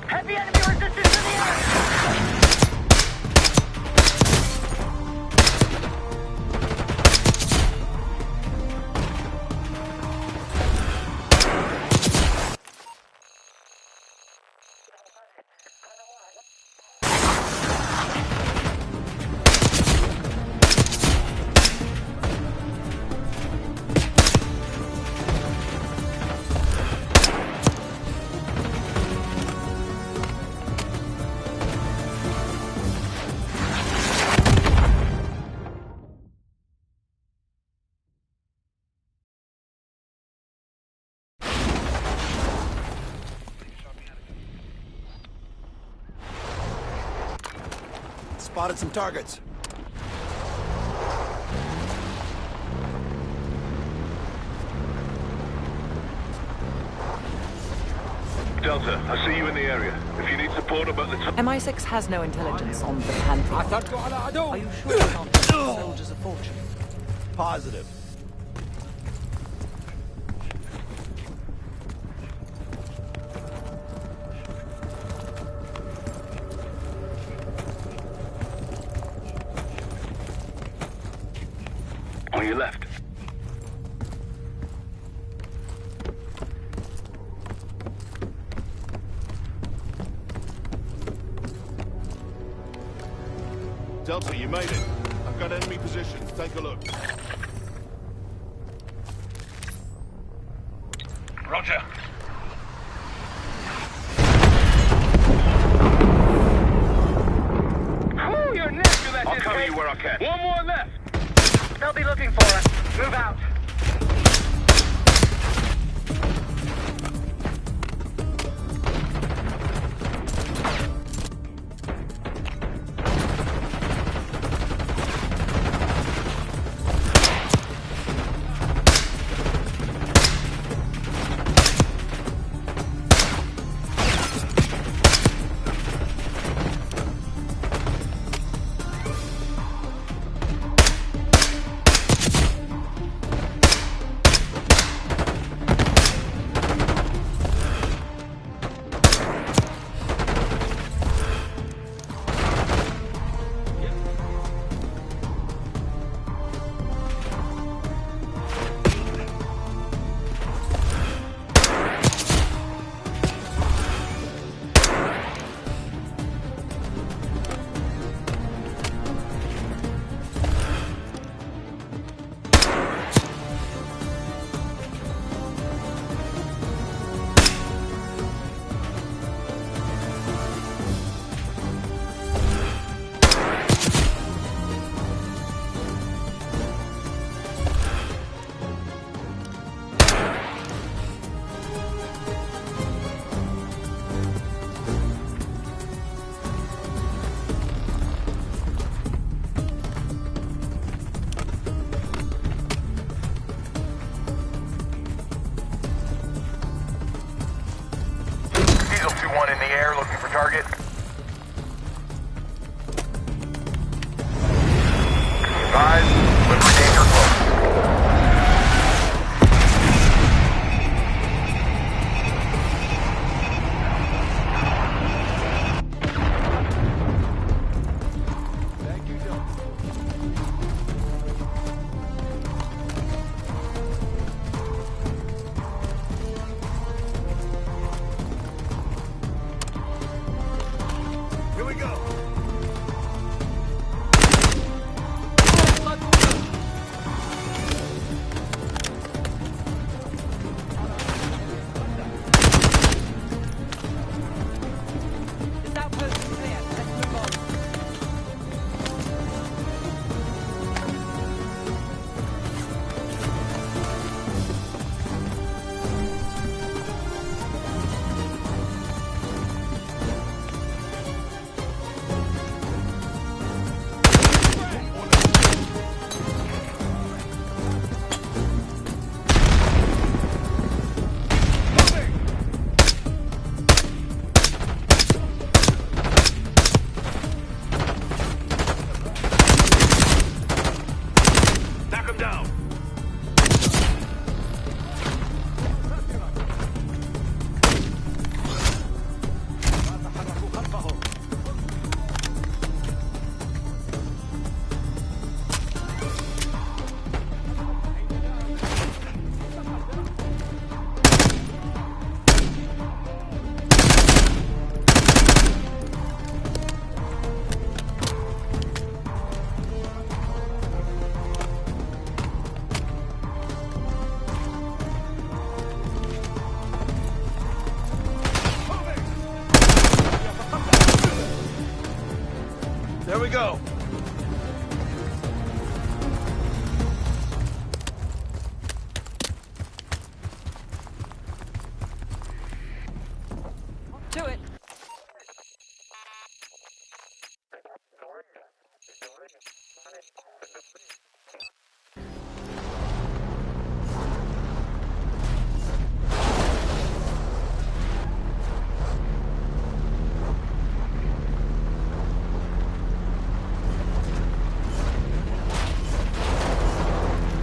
Speaker 10: Heavy enemy resistance in the area.
Speaker 19: Spotted some targets.
Speaker 15: Delta, I see you in the area. If you need support, I'm at the top.
Speaker 13: MI6 has no intelligence on the Pantheon. Are you sure these aren't just soldiers of fortune?
Speaker 19: Positive.
Speaker 15: On your left.
Speaker 20: Delta, you made it. I've got enemy positions. Take a look.
Speaker 15: Roger.
Speaker 10: Ooh, you're natural at
Speaker 15: I'll
Speaker 10: this
Speaker 15: cover
Speaker 10: case.
Speaker 15: you where I can.
Speaker 10: One more left. They'll be looking for us. Move out.
Speaker 11: air looking for target. Advise, delivery danger close.
Speaker 12: Here we go.
Speaker 13: This outpost is clear. Let's move on.
Speaker 8: Knock him down.
Speaker 12: There we go.
Speaker 13: To it.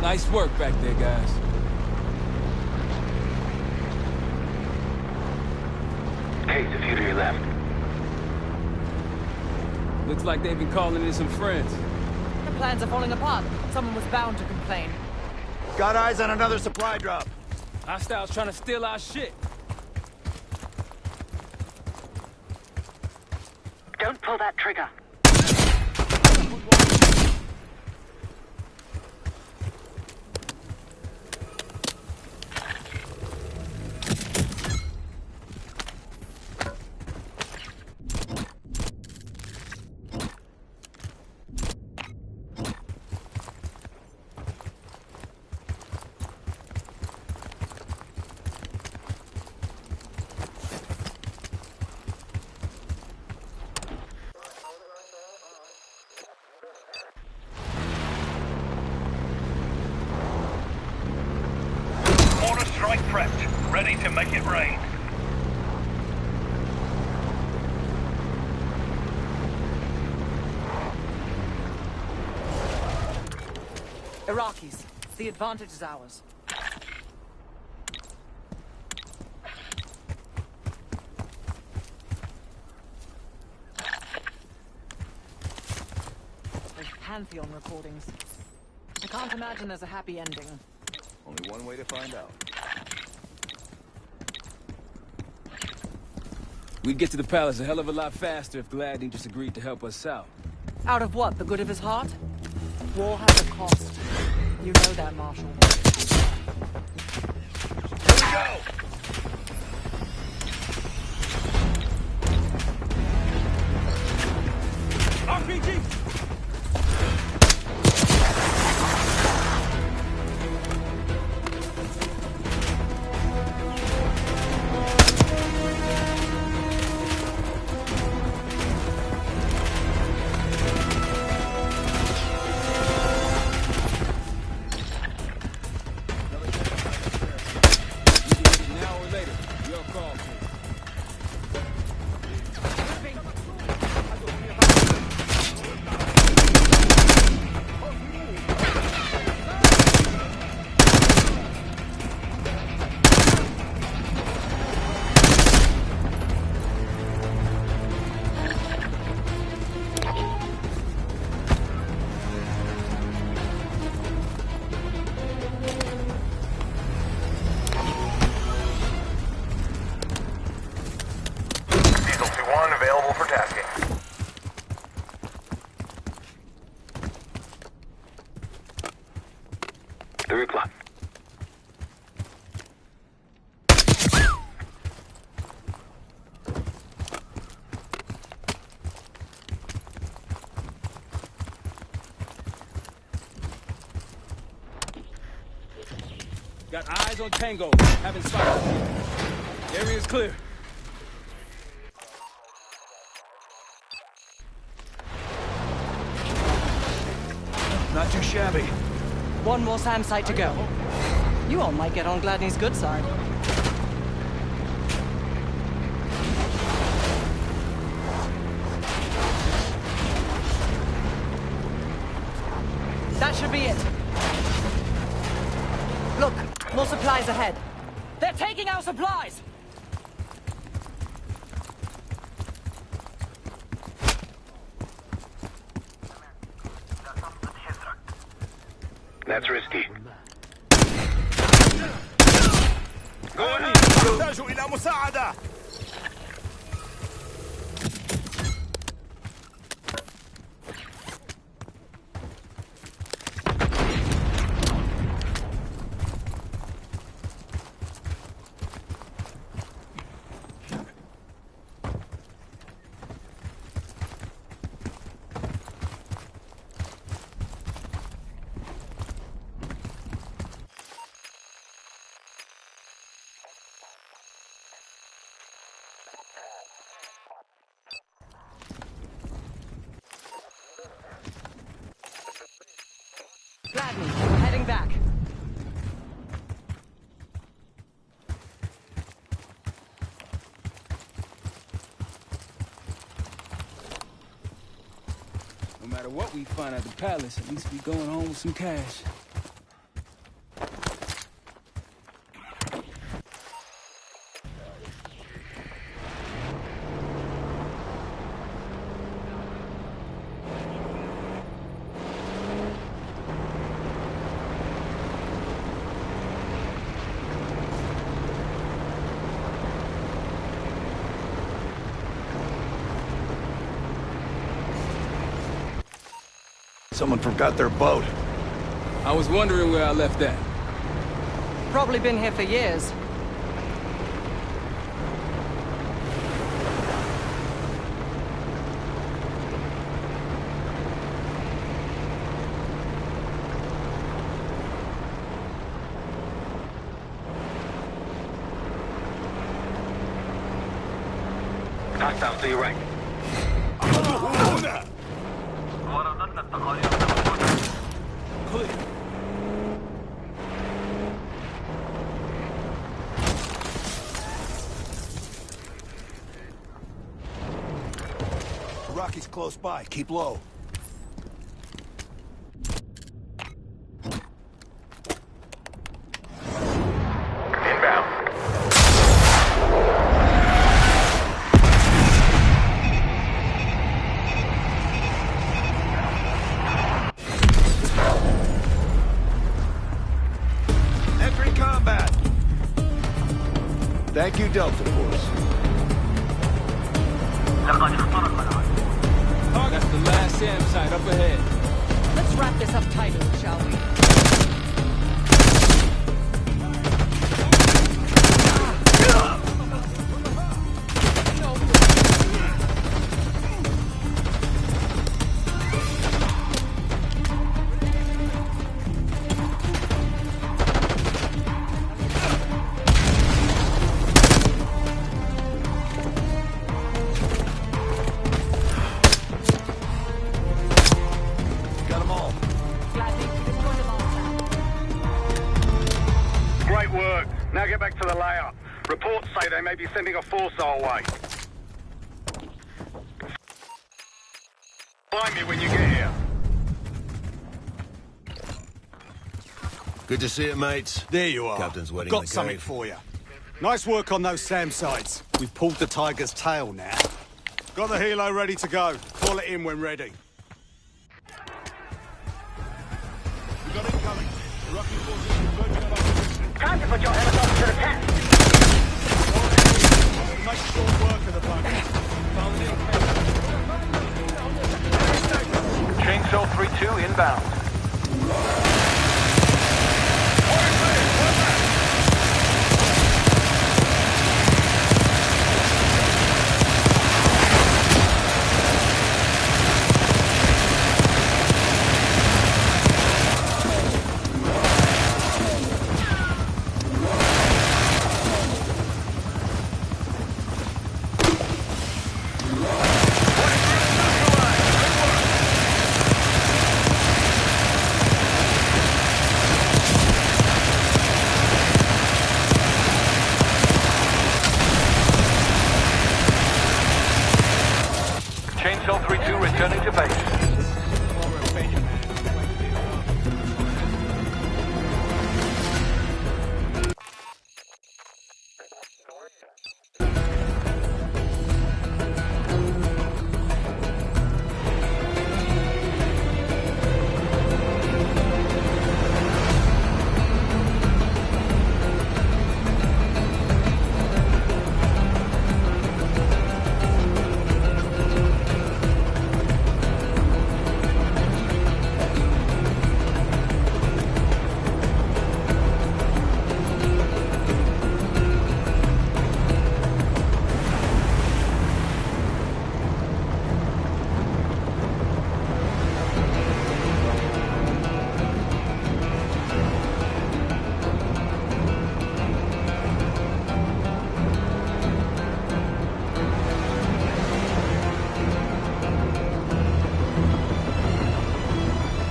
Speaker 14: Nice work back there, guys.
Speaker 17: Case, a few to your left.
Speaker 14: Looks like they've been calling in some friends.
Speaker 13: The plans are falling apart. Someone was bound to complain.
Speaker 3: Got eyes on another supply drop.
Speaker 14: Hostiles trying to steal our shit.
Speaker 9: Don't pull that trigger.
Speaker 8: Mortar strike prepped. Ready to make it rain.
Speaker 13: Iraqis. The advantage is ours. There's Pantheon recordings. I can't imagine there's a happy ending.
Speaker 3: Only one way to find out.
Speaker 14: We'd get to the palace a hell of a lot faster if Gladney just agreed to help us out.
Speaker 13: Out of what? The good of his heart? War has a cost. You know that, Marshal.
Speaker 8: Here we go!
Speaker 14: RPG!
Speaker 15: tasking.
Speaker 23: 3 o'clock.
Speaker 14: Got eyes on Tango. Haven't spotted him yet. The area's clear.
Speaker 22: Not too shabby.
Speaker 13: One more SAM site to go. You all might get on Gladney's good side. That should be it. Look, more supplies ahead. They're taking our supplies!
Speaker 23: That's risky.
Speaker 19: نحتاج إلى مساعدة.
Speaker 13: Gladney, we're heading back.
Speaker 14: No matter what we find at the palace, at least we going home with some cash.
Speaker 3: Someone forgot their boat.
Speaker 14: I was wondering where I left that.
Speaker 13: Probably been here for years.
Speaker 23: Hostile to your right.
Speaker 19: Rocky's close by. Keep low.
Speaker 3: Entering combat. Thank you, Delta Force.
Speaker 14: That's the last SAM site up ahead.
Speaker 13: Let's wrap this up tighter, shall we?
Speaker 15: Great work. Now get back to the layout. Reports say they may be sending a force our way. Find me when you get here.
Speaker 19: Good to see you, mates.
Speaker 12: There you are.
Speaker 19: Captain's wedding
Speaker 12: Got
Speaker 19: the
Speaker 12: something
Speaker 19: cave.
Speaker 12: for you. Nice work on those SAM sites. We've pulled the tiger's tail now. Got the helo ready to go. Call it in when ready.
Speaker 19: We got incoming. Rocky forces converging on our position.
Speaker 10: Time to put your helicopter to the test.
Speaker 12: Make short work of the bugger.
Speaker 14: Found it.
Speaker 15: inbound. Chainsaw 3-2 returning to base.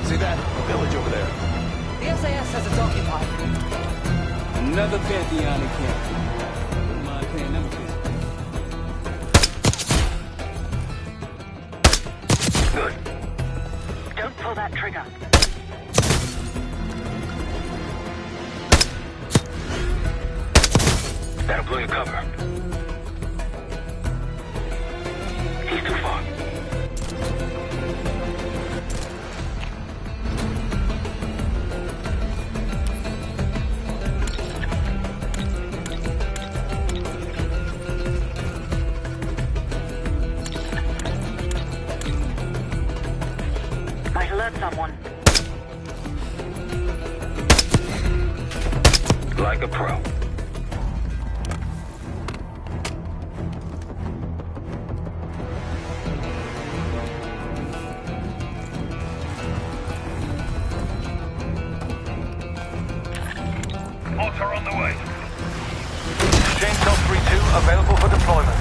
Speaker 3: See that? Village over there.
Speaker 13: The SAS says it's occupied.
Speaker 14: Another Pantheon encampment. Wouldn't mind paying them a visit.
Speaker 17: Good. Don't pull that trigger. That'll blow your cover. He's too far.
Speaker 9: Might alert someone.
Speaker 17: Like a pro.
Speaker 15: Mortar on the way. Chainsaw 3-2 available for deployment.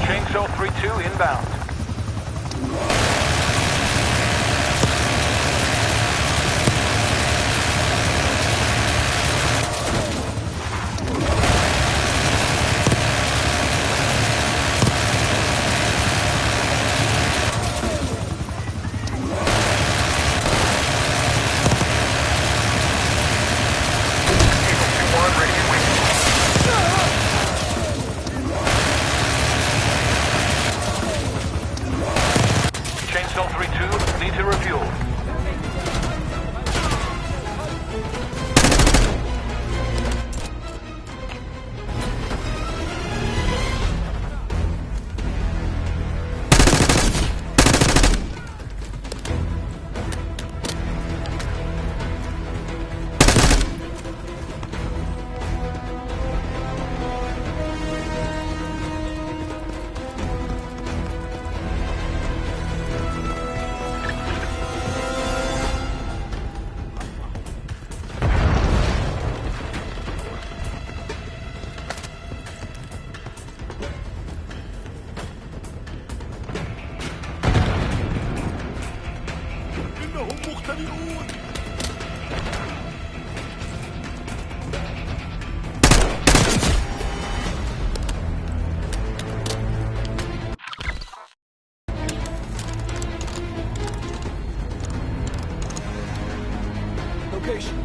Speaker 15: Chainsaw 3-2 inbound. Chainsaw 3-2, need to refuel.
Speaker 22: Location.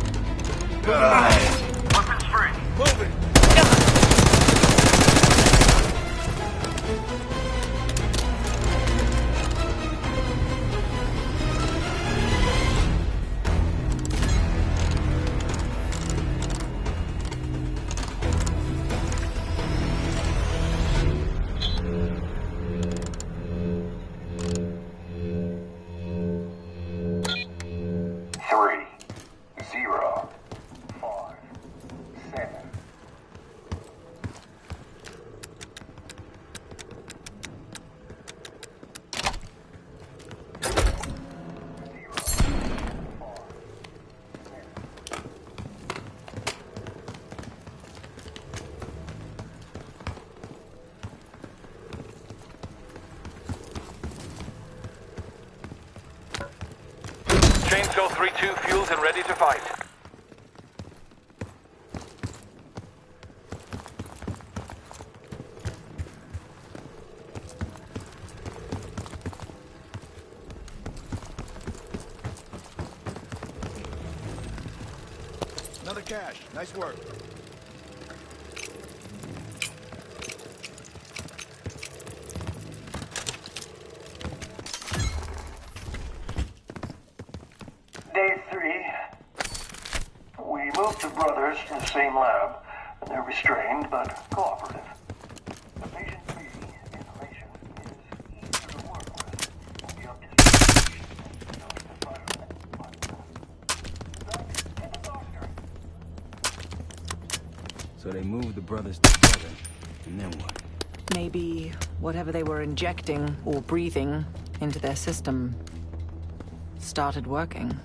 Speaker 15: Weapons free.
Speaker 22: Moving.
Speaker 15: Chainsaw 3-2 fueled and ready to fight.
Speaker 19: Another cache. Nice work.
Speaker 16: Day 3. We moved the brothers to the same lab, and they're restrained but cooperative. The patient B inhalation is easier to work with. The up-distribution knows the
Speaker 2: So they moved the brothers together, and then what?
Speaker 4: Maybe whatever they were injecting or breathing into their system started working.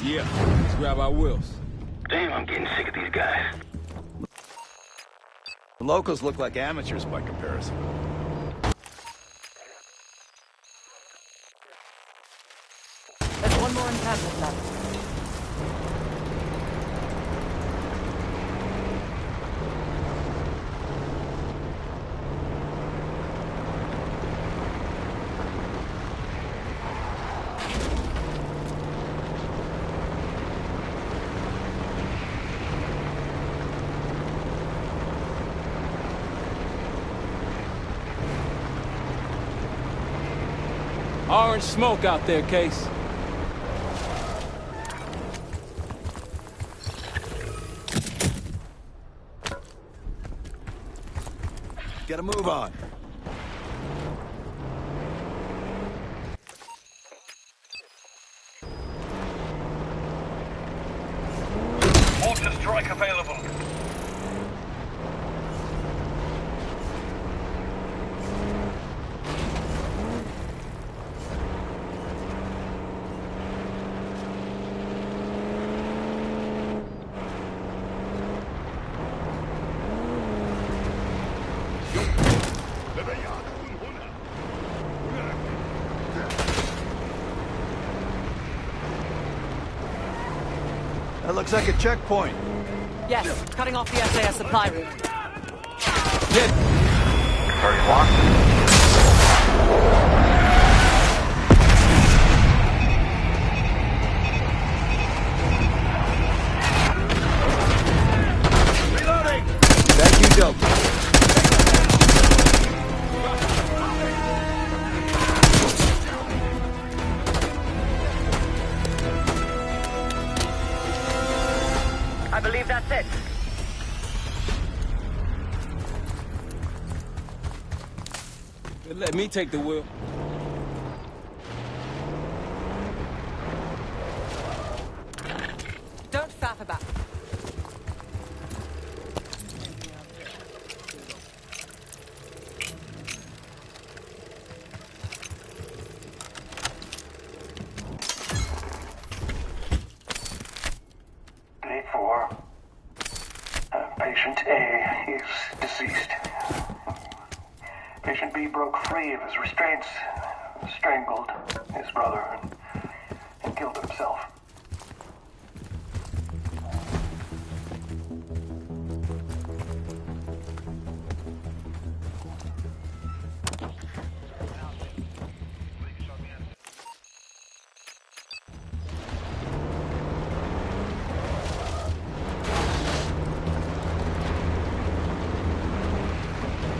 Speaker 14: Yeah, let's grab our wheels.
Speaker 23: Damn, I'm getting sick of these guys.
Speaker 3: The locals look like amateurs by comparison.
Speaker 4: There's one more encampment left.
Speaker 14: Orange smoke out there, Case.
Speaker 3: Get a move on.
Speaker 15: Mortar strike available.
Speaker 3: That looks like a checkpoint.
Speaker 4: Yes, cutting off the SAS supply route.
Speaker 15: Target locked.
Speaker 3: Reloading! Thank you, Delta.
Speaker 9: I believe that's it.
Speaker 14: Let me take the wheel.
Speaker 4: Don't faff about.
Speaker 16: Day 4. Patient A is deceased. Patient B broke free of his restraints, strangled his brother, and killed himself.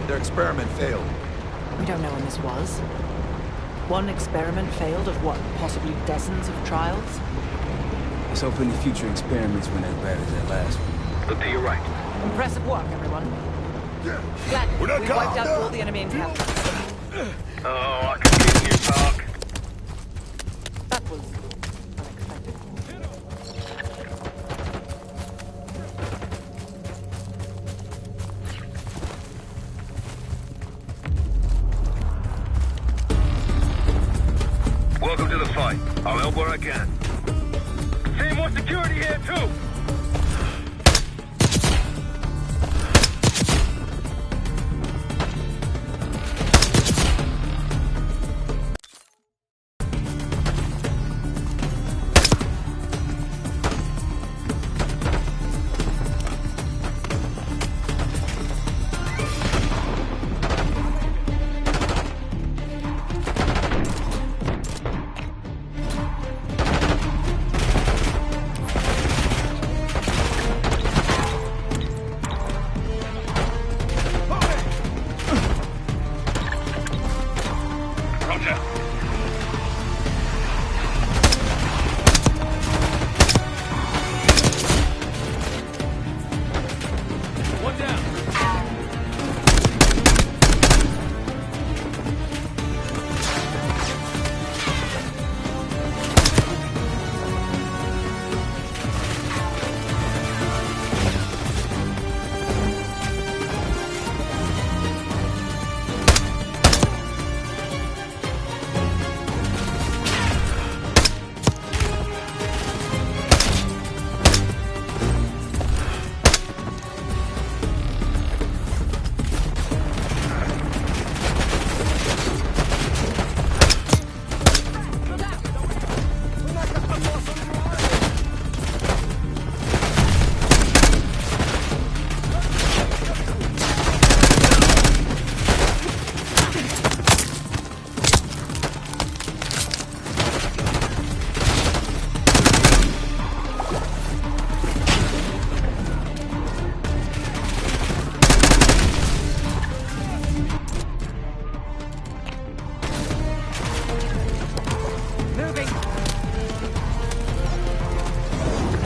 Speaker 3: Their experiment failed.
Speaker 4: We don't know when this was. One experiment failed of what, possibly dozens of trials?
Speaker 2: Let's hope any future experiments went as bad as that last one.
Speaker 23: Look to your right.
Speaker 4: Impressive work, everyone. Glad we wiped out all the enemy encampments.
Speaker 15: Oh, I can see you talk.
Speaker 4: That was unexpected.
Speaker 15: fight. I'll help where I can.
Speaker 10: See more security here, too!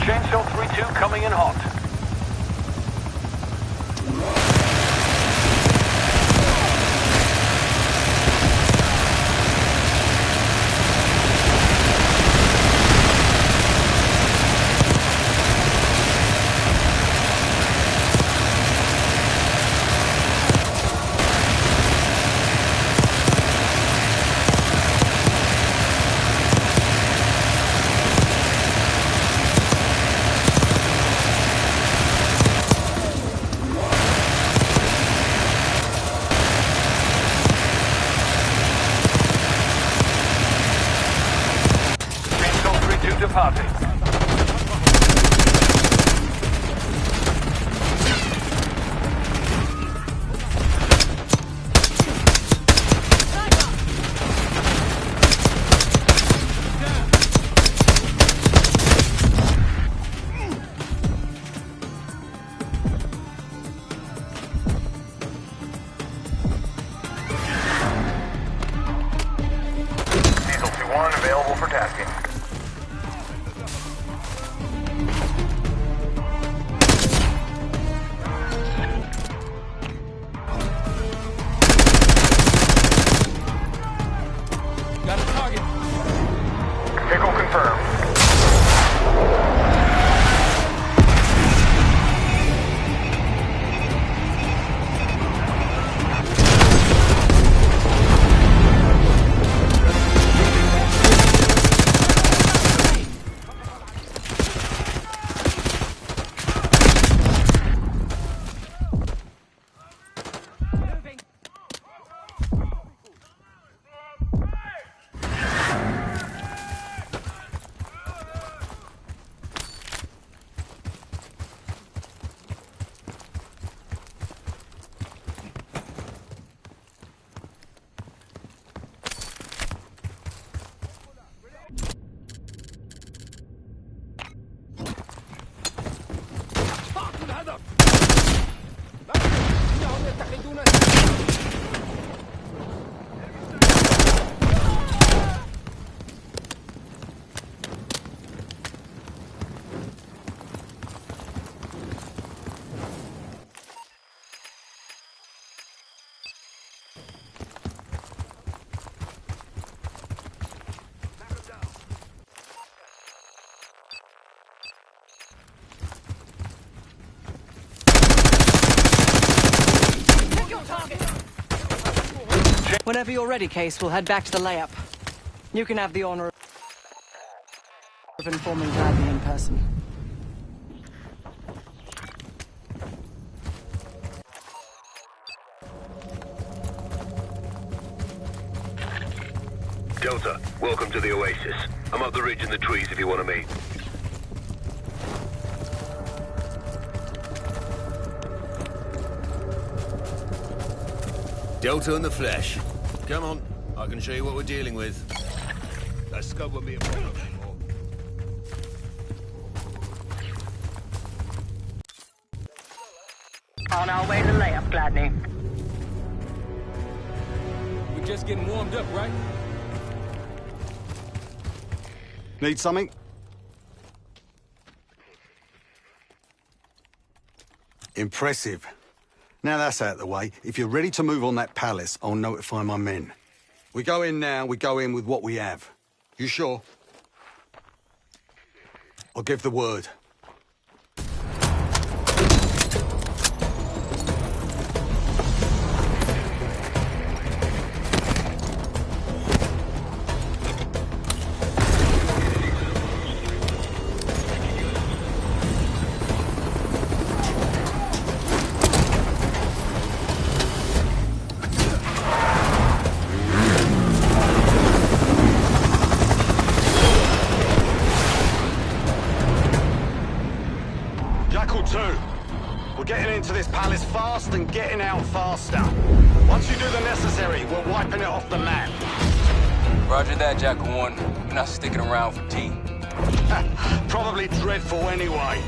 Speaker 15: Chainsaw 3-2 coming in hot. Departing. Diesel 2-1 available for tasking. Vehicle confirmed.
Speaker 13: Whenever you're ready, Case, we'll head back to the layup. You can have the honor of... of informing Gladney in person.
Speaker 1: Delta, welcome to the Oasis. I'm up the ridge in the trees if you want to meet.
Speaker 18: Delta and the Flesh. Come on, I can show you what we're dealing with. That scud won't be a problem anymore.
Speaker 10: On our way to layup, Gladney.
Speaker 14: We're just getting warmed up, right?
Speaker 12: Need something? Impressive. Now that's out of the way, if you're ready to move on that palace, I'll notify my men. We go in now, we go in with what we have. You sure? I'll give the word. And getting out faster. Once you do the necessary, we're wiping it off the map.
Speaker 2: Roger that, Jackal 1. We're not sticking around for tea.
Speaker 12: Probably dreadful anyway.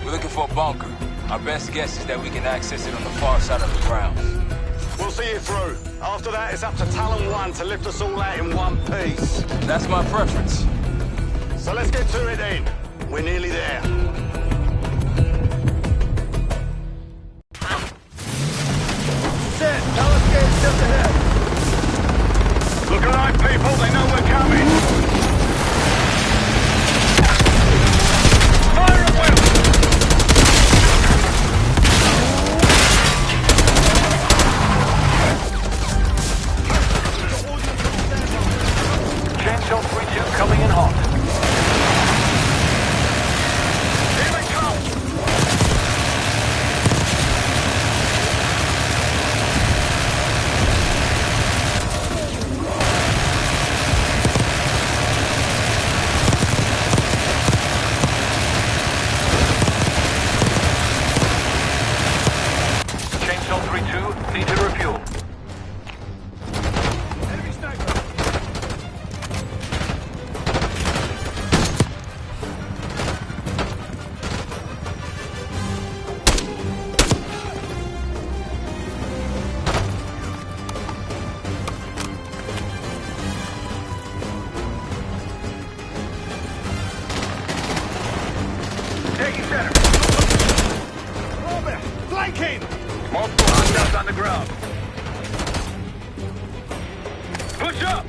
Speaker 2: We're looking for a bunker. Our best guess is that we can access it on the far side of the grounds.
Speaker 12: We'll see you through. After that, it's up to Talon 1 to lift us all out in one piece.
Speaker 2: That's my preference.
Speaker 12: So let's get to it then. We're nearly there.
Speaker 15: Just ahead. Look alive, people. They know we're coming. Fire at will. Chainsaw 3-2 coming in hot. Here they come. Need to refuel. Enemy sniper. Taking center. Robert, flanking. Multiple hostiles on the ground. Push up!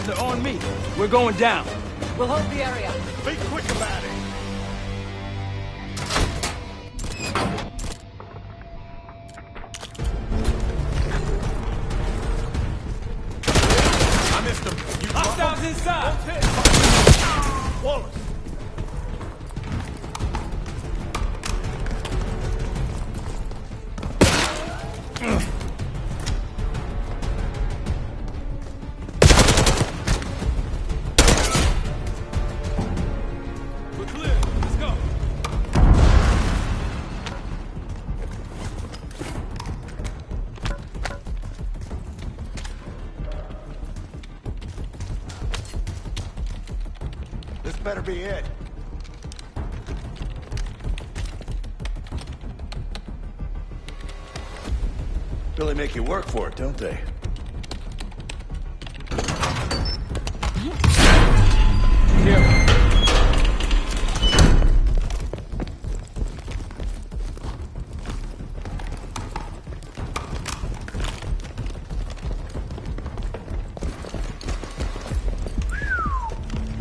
Speaker 14: Adler, on me. We're going down.
Speaker 13: We'll hold the area.
Speaker 11: Be quick about it. I missed him.
Speaker 14: Hostiles inside.
Speaker 11: Wallace.
Speaker 14: We're clear. Let's go.
Speaker 11: This better be it.
Speaker 3: Really make you work for it, don't they?
Speaker 14: Here.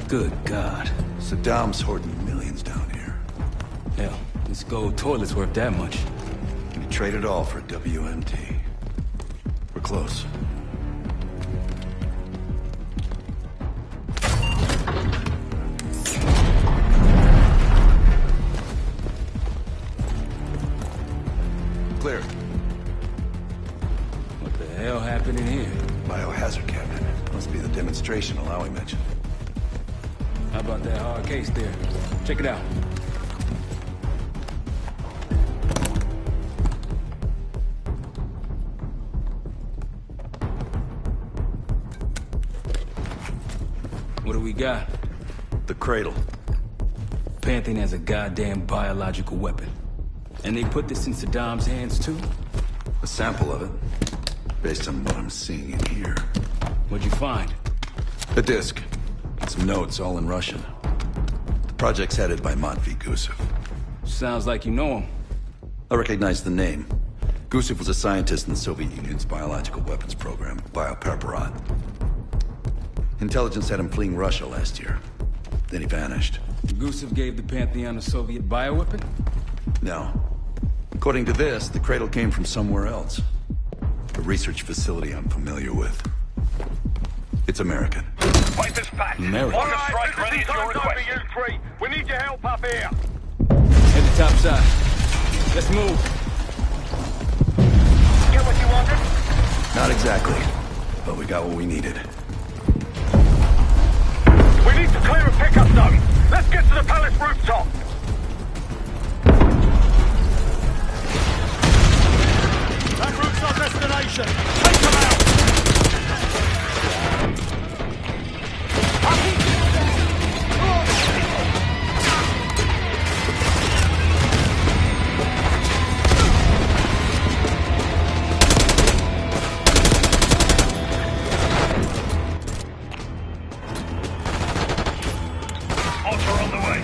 Speaker 14: Good God.
Speaker 3: Saddam's hoarding millions down here.
Speaker 2: Hell, this gold toilet's worth that much.
Speaker 3: We trade it all for WMT. We're close. Clear.
Speaker 2: What the hell happened in here?
Speaker 3: Biohazard cabinet. Must be the demonstration Alawi mentioned.
Speaker 2: How about that hard case there? Check it out. What do we got?
Speaker 3: The cradle.
Speaker 2: Pantheon has a goddamn biological weapon. And they put this in Saddam's hands too?
Speaker 3: A sample of it. Based on what I'm seeing in here.
Speaker 2: What'd you find?
Speaker 3: A disc. Some notes, all in Russian. The project's headed by Matvey Gusev.
Speaker 2: Sounds like you know him.
Speaker 3: I recognize the name. Gusev was a scientist in the Soviet Union's biological weapons program, Biopreparat. Intelligence had him fleeing Russia last year. Then he vanished.
Speaker 2: Gusev gave the Pantheon a Soviet bioweapon?
Speaker 3: No. According to this, the cradle came from somewhere else. A research facility I'm familiar with. It's American.
Speaker 15: Fight this back.
Speaker 2: American.
Speaker 15: All right, strike ready at your request. You three. We need your help up here.
Speaker 2: Head to top side. Let's move.
Speaker 15: Get what you wanted?
Speaker 3: Not exactly. But we got what we needed.
Speaker 15: We need to clear a pickup zone. Let's get to the palace rooftop.
Speaker 11: That route's our destination. Take them out.
Speaker 15: Ultra on the way.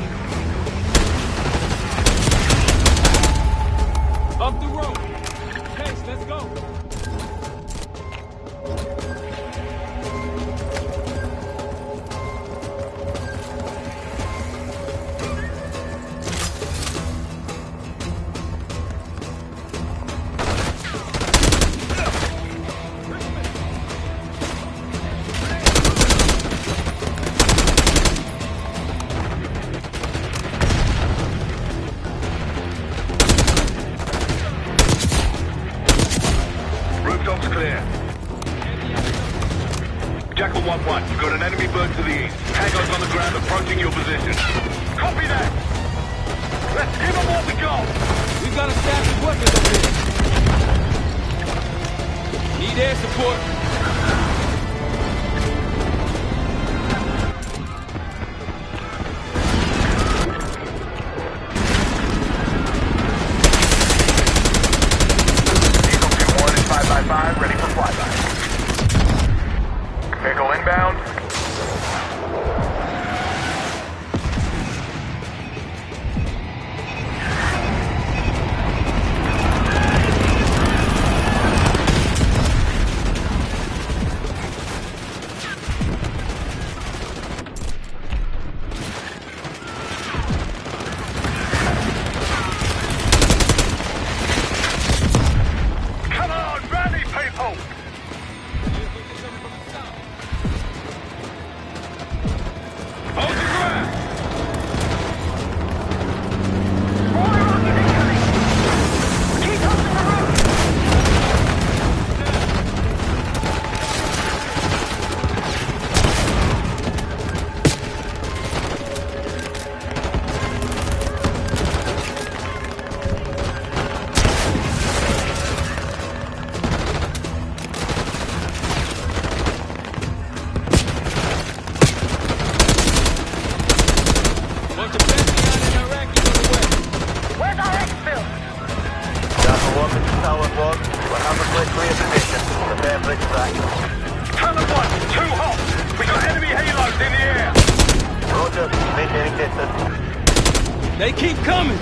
Speaker 14: Up the road. Case, let's go.
Speaker 15: Rooftops clear. Jackal 1-1, you've got an enemy bird to the east. Tango's on the ground approaching your position. Copy that! Let's give them what we got!
Speaker 14: We've got a stash of weapons up here. Need air support.
Speaker 11: Diesel 2-1 is 5x5, ready for flyby. Vehicle inbound.
Speaker 10: clear position. Prepare for extraction.
Speaker 15: Talon 1, too hot! We got enemy halos in the air!
Speaker 10: Roger, maintaining distance.
Speaker 14: They keep coming!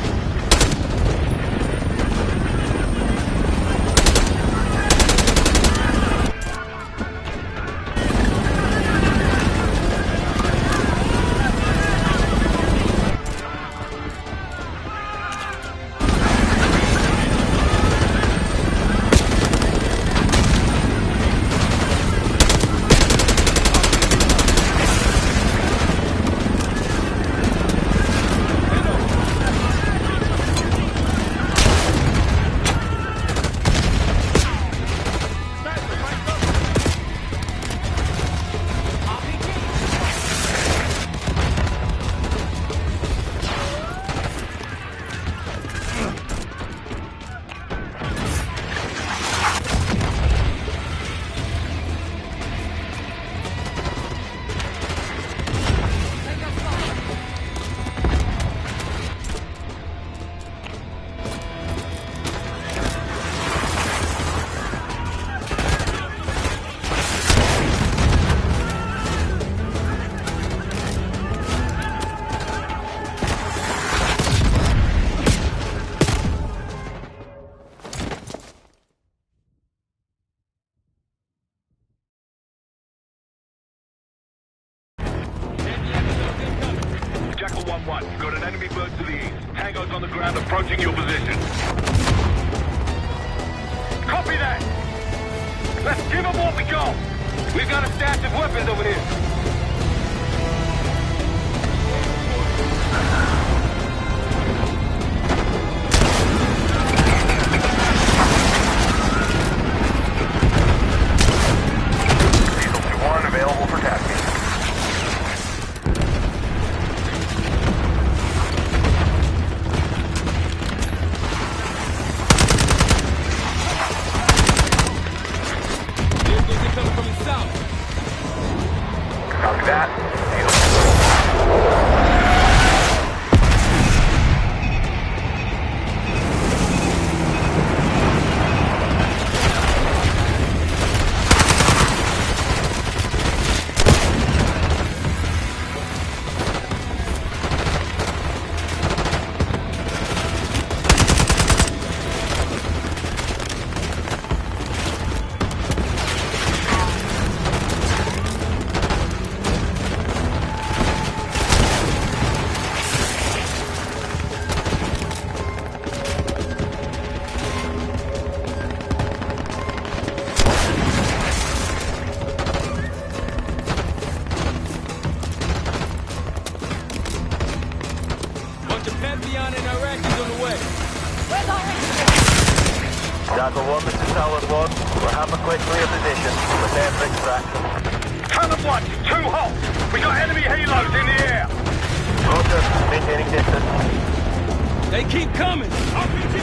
Speaker 15: Jackal 1-1, you've got an enemy bird to the east. Tango's on the ground approaching your position. Copy that! Let's give them what we got! We've got a stash of weapons over here.
Speaker 11: Available for tasking.
Speaker 14: Vehicles are coming from the south.
Speaker 11: Copy that.
Speaker 10: Jackal 1, this is Talon 1. We'll have a quick clear position. Prepare for extraction.
Speaker 15: Talon 1, too hot! We got enemy halos in the air!
Speaker 10: Roger, maintaining distance.
Speaker 14: They keep coming! RPG!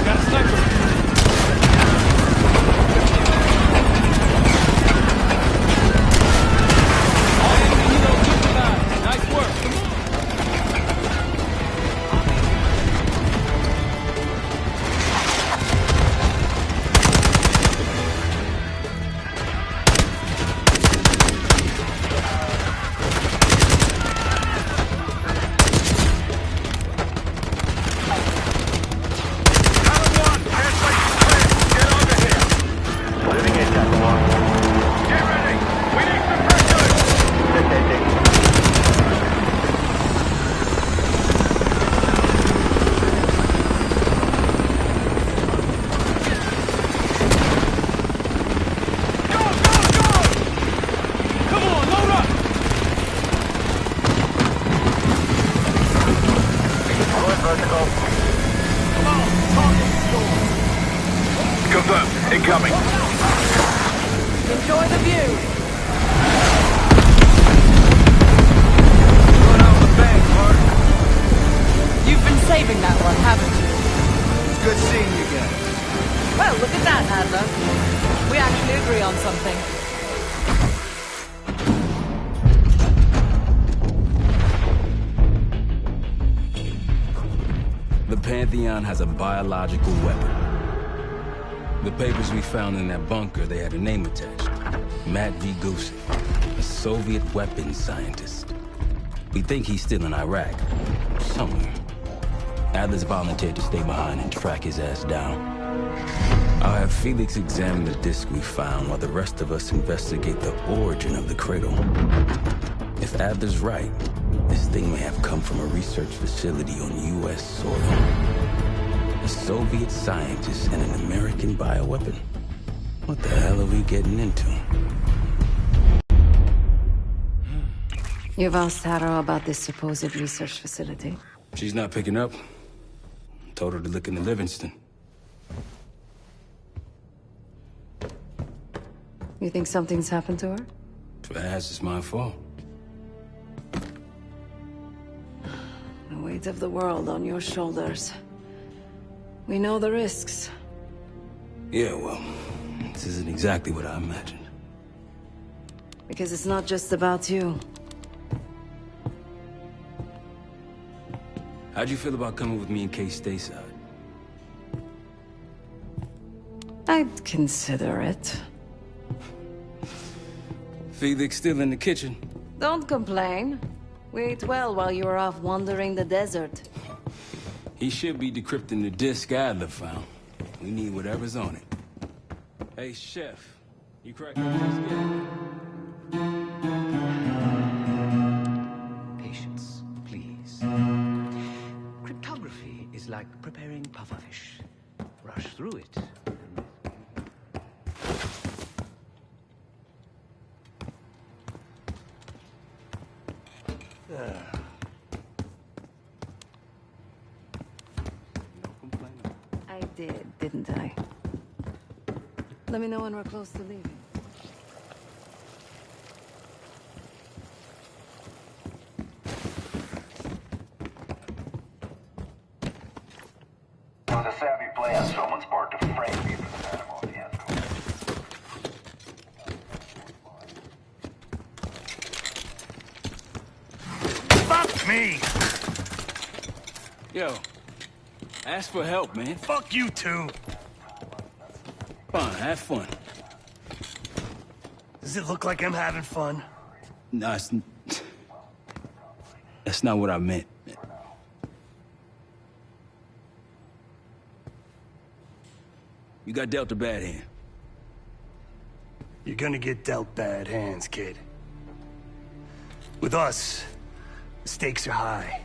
Speaker 14: Got a sniper! All enemy heroes neutralized. Nice work. Come on!
Speaker 15: Confirmed. Incoming.
Speaker 13: Enjoy the view.
Speaker 15: Going out the bank, Mark.
Speaker 13: You've been saving that one, haven't you?
Speaker 3: It's good seeing you again.
Speaker 13: Well, look at that, Adler. We actually agree on something.
Speaker 2: The Pantheon has a biological weapon. The papers we found in that bunker, they had a name attached. Matt b06, a Soviet weapons scientist. We think he's still in Iraq, somewhere. Adler's volunteered to stay behind and track his ass down. I'll have Felix examine the disc we found while the rest of us investigate the origin of the cradle. If Adler's right, this thing may have come from a research facility on U.S. soil. A Soviet scientist and an American bioweapon? What the hell are we getting into?
Speaker 5: You've asked Harrow about this supposed research facility?
Speaker 2: She's not picking up. Told her to look into Livingston.
Speaker 5: You think something's happened to her?
Speaker 2: If it has, it's my fault.
Speaker 5: The weight of the world on your shoulders. We know the risks.
Speaker 2: Yeah, well, this isn't exactly what I imagined.
Speaker 5: Because it's not just about you.
Speaker 2: How'd you feel about coming with me in case stateside?
Speaker 5: I'd consider it.
Speaker 2: Felix still in the kitchen?
Speaker 5: Don't complain. We ate well while you were off wandering the desert.
Speaker 2: He should be decrypting the disc Adler found. We need whatever's on it. Hey, Chef, you cracked the disc yet?
Speaker 7: Patience, please. Cryptography is like preparing pufferfish. Rush through it.
Speaker 5: I did, didn't I? Let me know when we're close to leaving.
Speaker 16: It was a savvy play on someone's part to frame me for the Panama fiasco.
Speaker 8: Fuck me!
Speaker 2: Yo, ask for help, man.
Speaker 8: Fuck you too.
Speaker 2: Fine, have fun.
Speaker 8: Does it look like I'm having fun?
Speaker 2: No, that's not what I meant. You got dealt a bad hand.
Speaker 8: You're gonna get dealt bad hands, kid. With us, the stakes are high.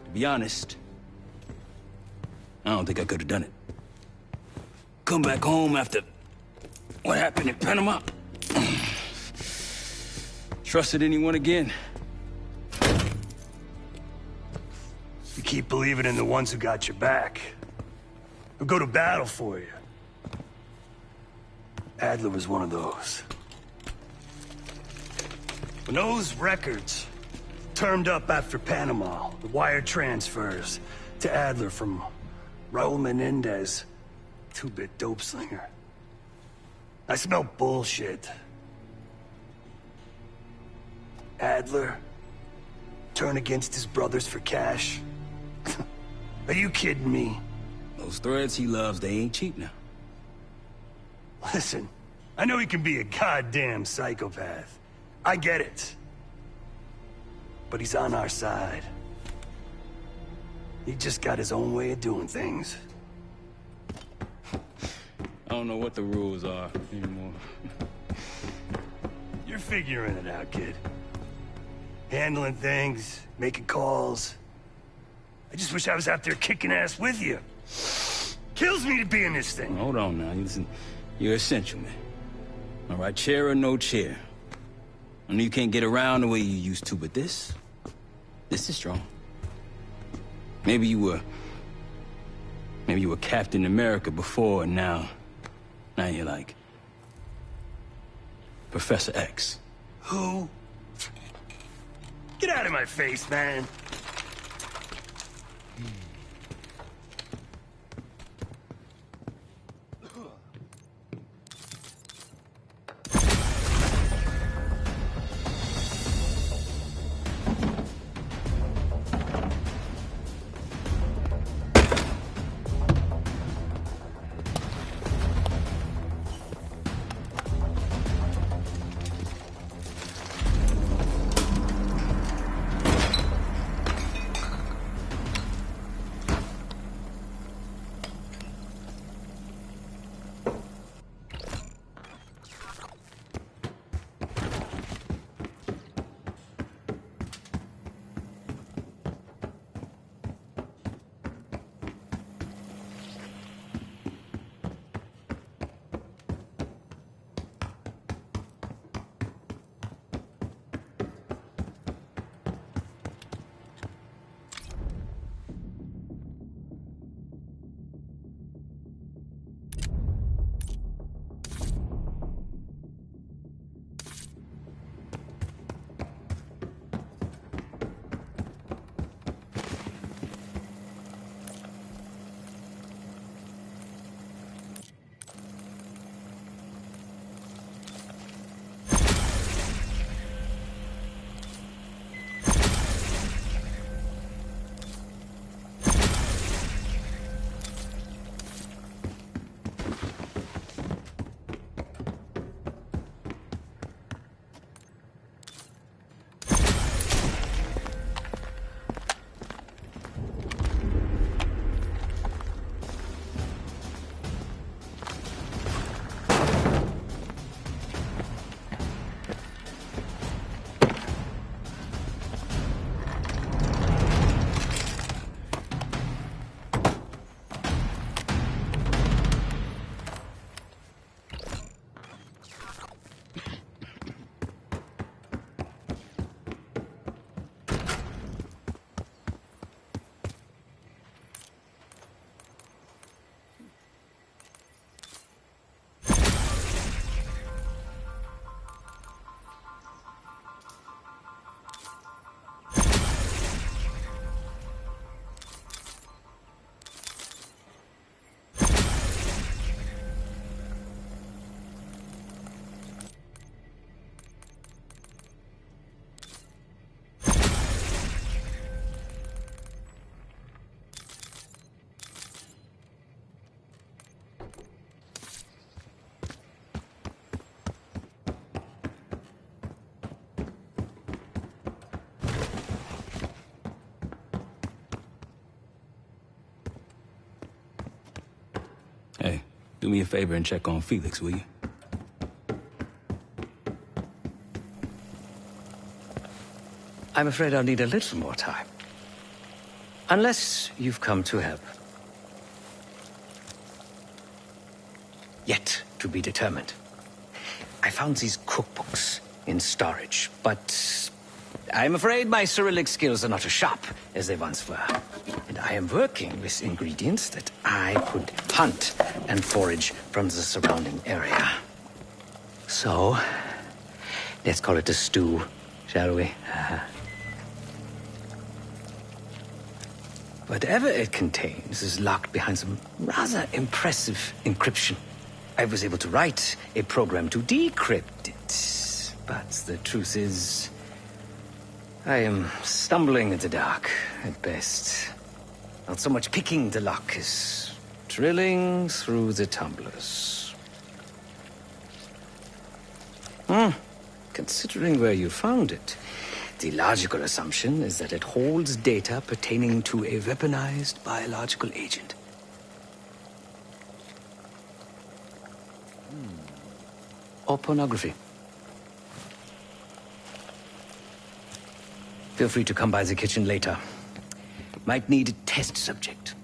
Speaker 2: To be honest, I don't think I could have done it. Come back home after what happened in Panama. Trusted anyone again?
Speaker 8: You keep believing in the ones who got your back. Who go to battle for you. Adler was one of those. When those records turned up after Panama, the wire transfers to Adler from Raul Menendez, two-bit dope slinger. I smelled bullshit. Adler turn against his brothers for cash? Are you kidding me?
Speaker 2: Those threads he loves, they ain't cheap now.
Speaker 8: Listen, I know he can be a goddamn psychopath. I get it. But he's on our side. He just got his own way of doing things.
Speaker 2: I don't know what the rules are anymore.
Speaker 8: You're figuring it out, kid. Handling things, making calls. I just wish I was out there kicking ass with you. Kills me to be in this thing.
Speaker 2: Hold on now. Listen, you're essential, man. All right, chair or no chair. I know you can't get around the way you used to, but this is strong. Maybe you were Captain America before, and now you're like Professor X.
Speaker 8: Who? Get out of my face, man.
Speaker 2: Hey, do me a favor and check on Felix, will you?
Speaker 7: I'm afraid I'll need a little more time. Unless you've come to help. Yet to be determined. I found these cookbooks in storage, but I'm afraid my Cyrillic skills are not as sharp as they once were. And I am working with ingredients that I could hunt and forage from the surrounding area. So, let's call it a stew, shall we? Whatever it contains is locked behind some rather impressive encryption. I was able to write a program to decrypt it, but the truth is, I am stumbling in the dark at best. Not so much picking the lock as drilling through the tumblers. Considering where you found it, the logical assumption is that it holds data pertaining to a weaponized biological agent. Or pornography. Feel free to come by the kitchen later. Might need a test subject.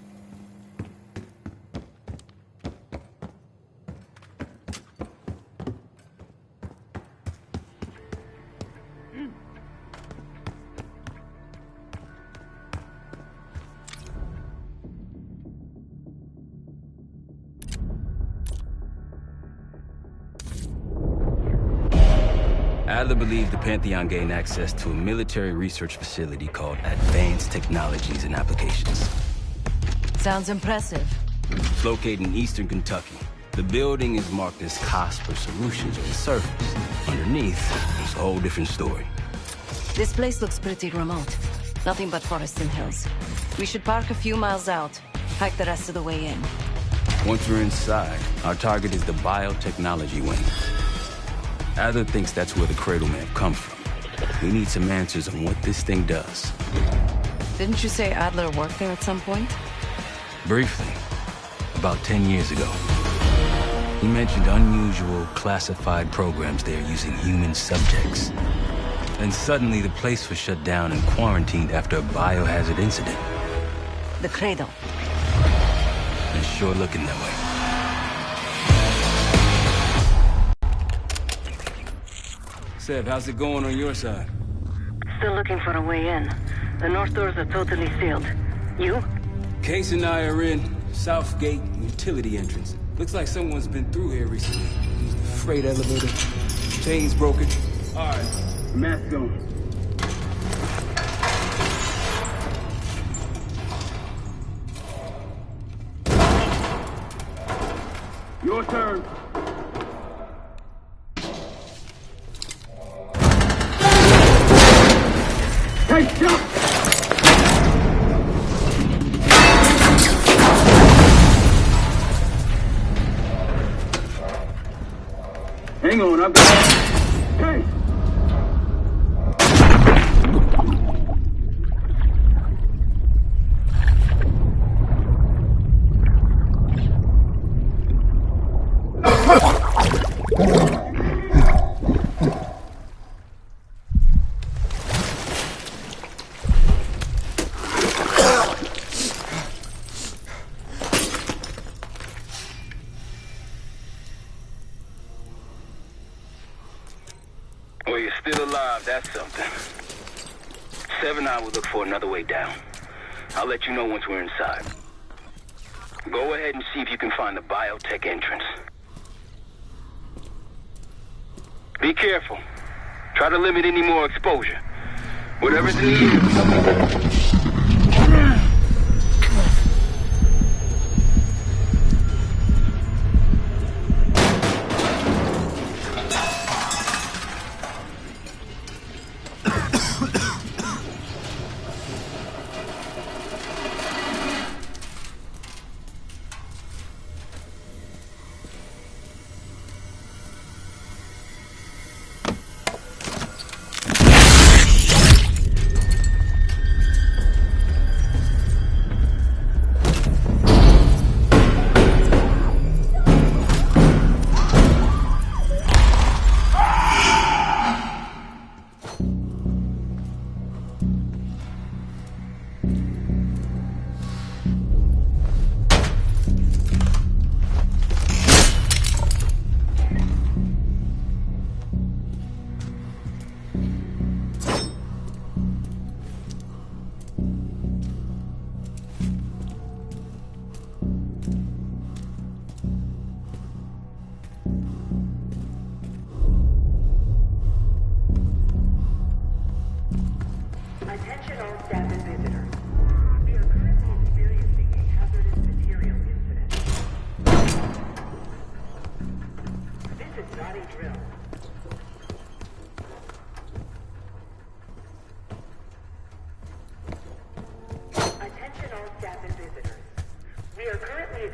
Speaker 2: Adler believed the Pantheon gained access to a military research facility called Advanced Technologies and Applications.
Speaker 5: Sounds impressive.
Speaker 2: It's located in eastern Kentucky. The building is marked as COSPER Solutions on the surface. Underneath, it's a whole different story.
Speaker 5: This place looks pretty remote. Nothing but forests and hills. We should park a few miles out. Hike the rest of the way in.
Speaker 2: Once we're inside, our target is the biotechnology wing. Adler thinks that's where the Cradle may have come from. We need some answers on what this thing does.
Speaker 5: Didn't you say Adler worked there at some point?
Speaker 2: Briefly. About 10 years ago. He mentioned unusual, classified programs there using human subjects. Then suddenly the place was shut down and quarantined after a biohazard incident.
Speaker 5: The Cradle.
Speaker 2: It's sure looking that way. Sev, how's it going on your side?
Speaker 9: Still looking for a way in. The north doors are totally sealed. You?
Speaker 2: Case and I are in Southgate utility entrance. Looks like someone's been through here recently. Used the freight elevator. Chains broken. All right, mask on. Your turn. Take shot! Hang on, I've got... Hey!
Speaker 23: Well, you're still alive, that's something. Sev and I will look for another way down. I'll let you know once we're inside. Go ahead and see if you can find the biotech entrance. Be careful. Try to limit any more exposure. Whatever's in the air.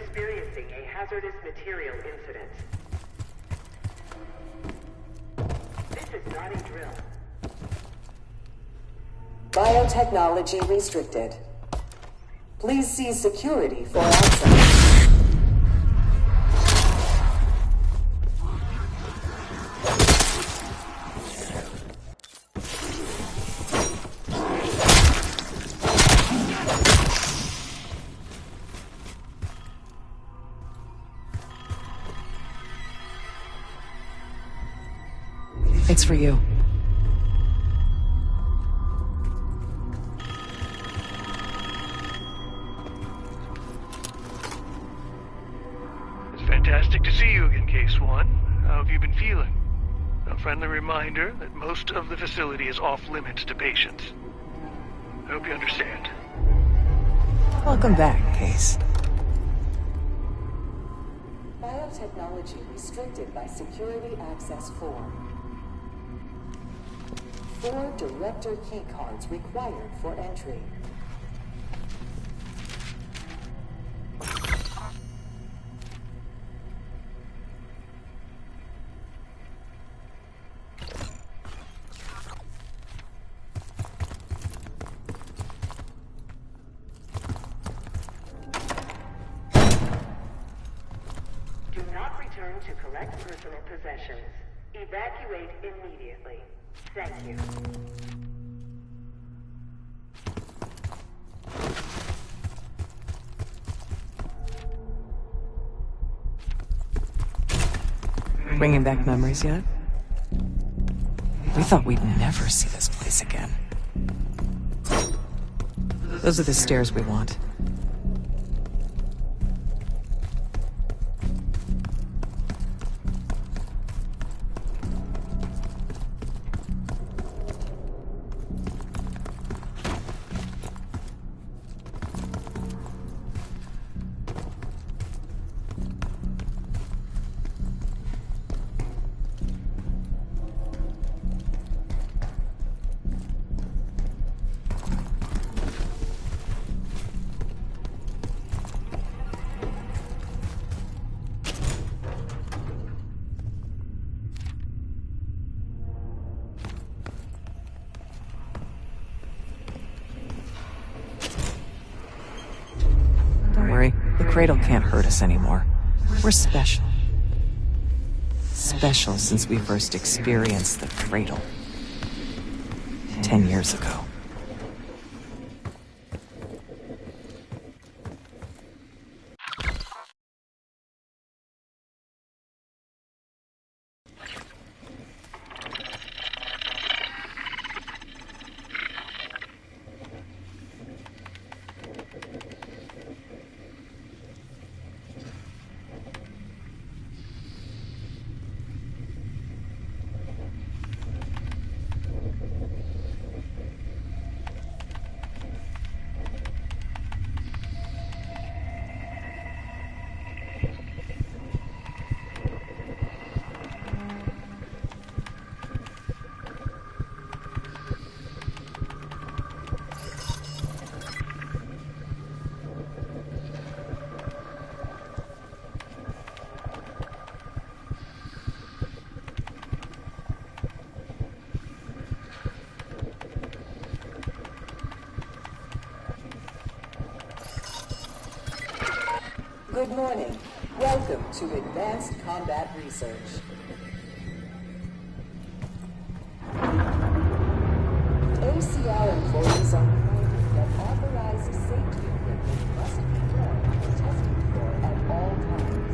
Speaker 6: experiencing a hazardous material incident. This is not a drill.
Speaker 20: Biotechnology restricted. Please see security for access.
Speaker 13: It's for you.
Speaker 21: It's fantastic to see you again, Case One. How have you been feeling? A friendly reminder that most of the facility is off-limits to patients. I hope you understand.
Speaker 24: Welcome back, Case.
Speaker 20: Biotechnology restricted by Security Access 4. 4 director keycards required for entry.
Speaker 6: Do not return to collect personal possessions. Evacuate immediately. Thank you.
Speaker 24: Bringing back memories yet? We thought we'd never see this place again. Those are the stairs we want. Don't worry, the cradle can't hurt us anymore. We're special. Special since we first experienced the cradle. 10 years ago.
Speaker 20: Good morning. Welcome to Advanced Combat Research. ACR employees are reminded that authorized safety equipment must be worn and tested for at all times.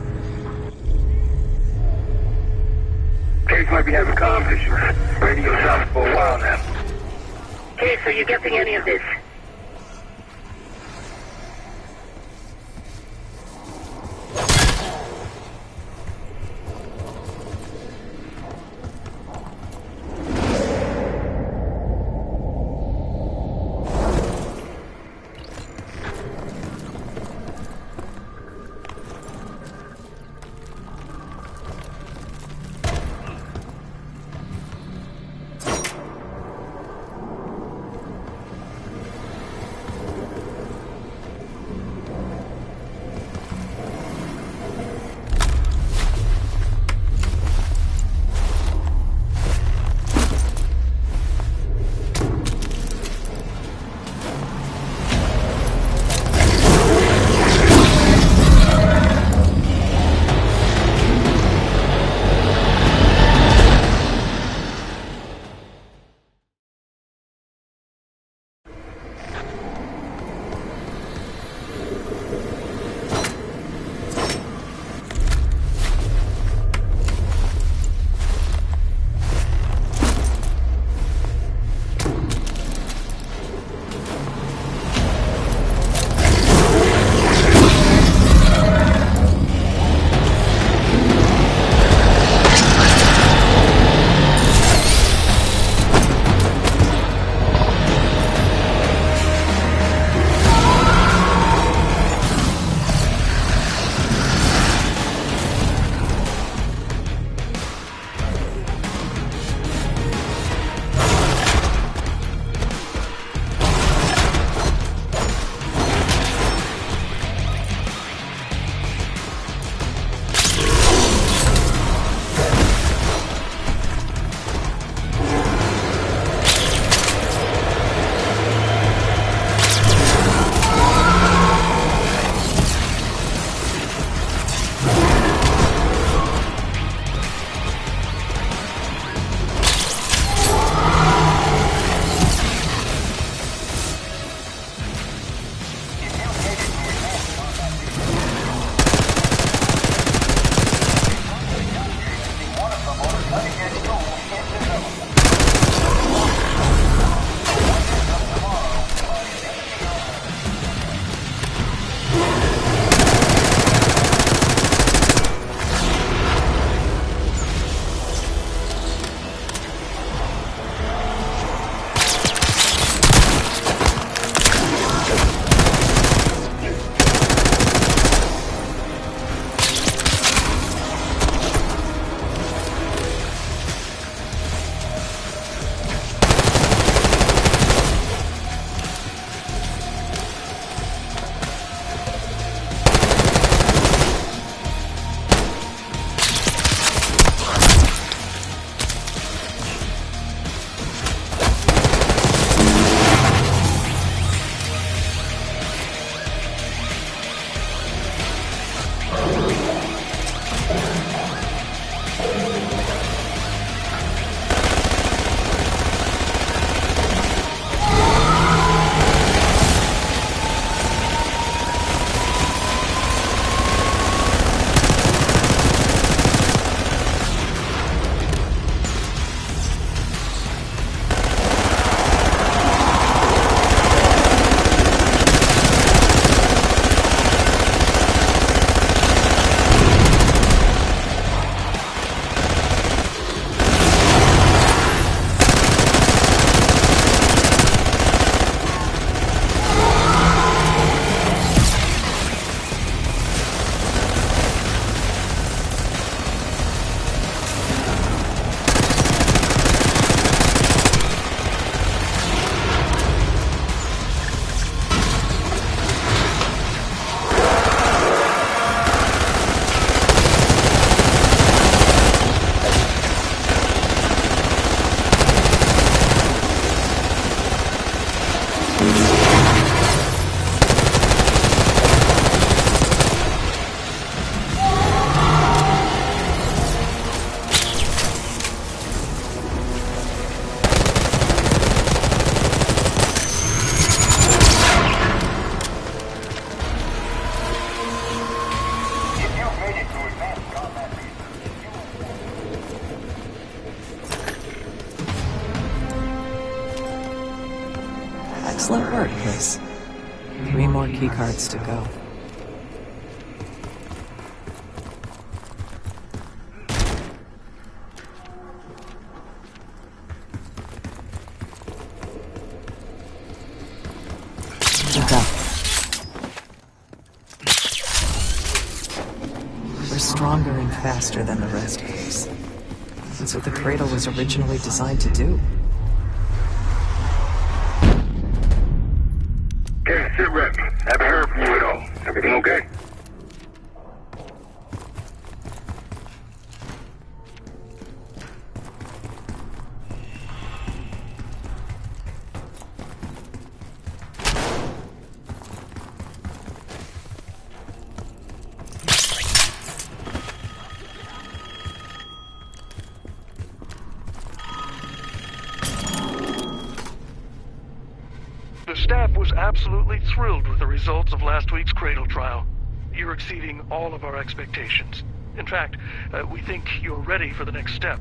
Speaker 23: Case might be having comm issues. Radio silent for a while now.
Speaker 9: Case, are you getting any of this?
Speaker 24: Excellent work, Chris. 3 more keycards to go. Look up. We're stronger and faster than the rest of us. That's what the cradle was originally designed to do.
Speaker 15: Okay, sit rep. Haven't heard from you at all. Everything okay?
Speaker 21: The staff was absolutely thrilled with the results of last week's Cradle trial. You're exceeding all of our expectations. In fact, we think you're ready for the next step.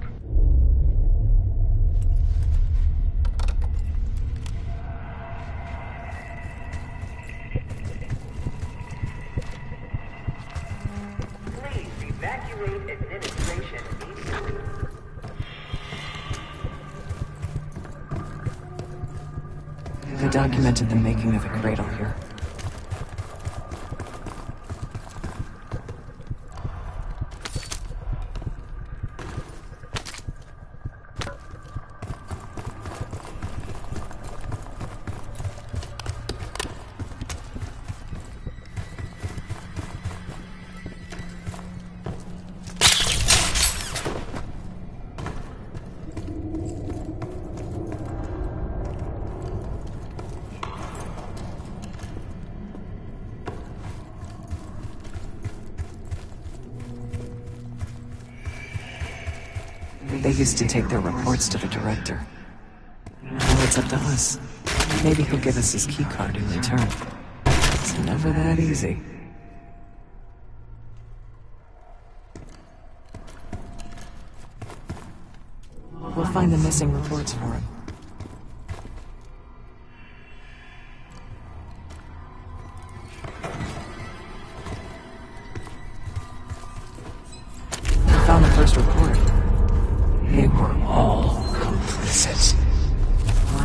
Speaker 6: Please evacuate administration immediately.
Speaker 24: They documented the making of a cradle here. They used to take their reports to the director. Now it's up to us. Maybe he'll give us his keycard in return. It's never that easy. We'll find the missing reports for him. I found the first report. They were all complicit.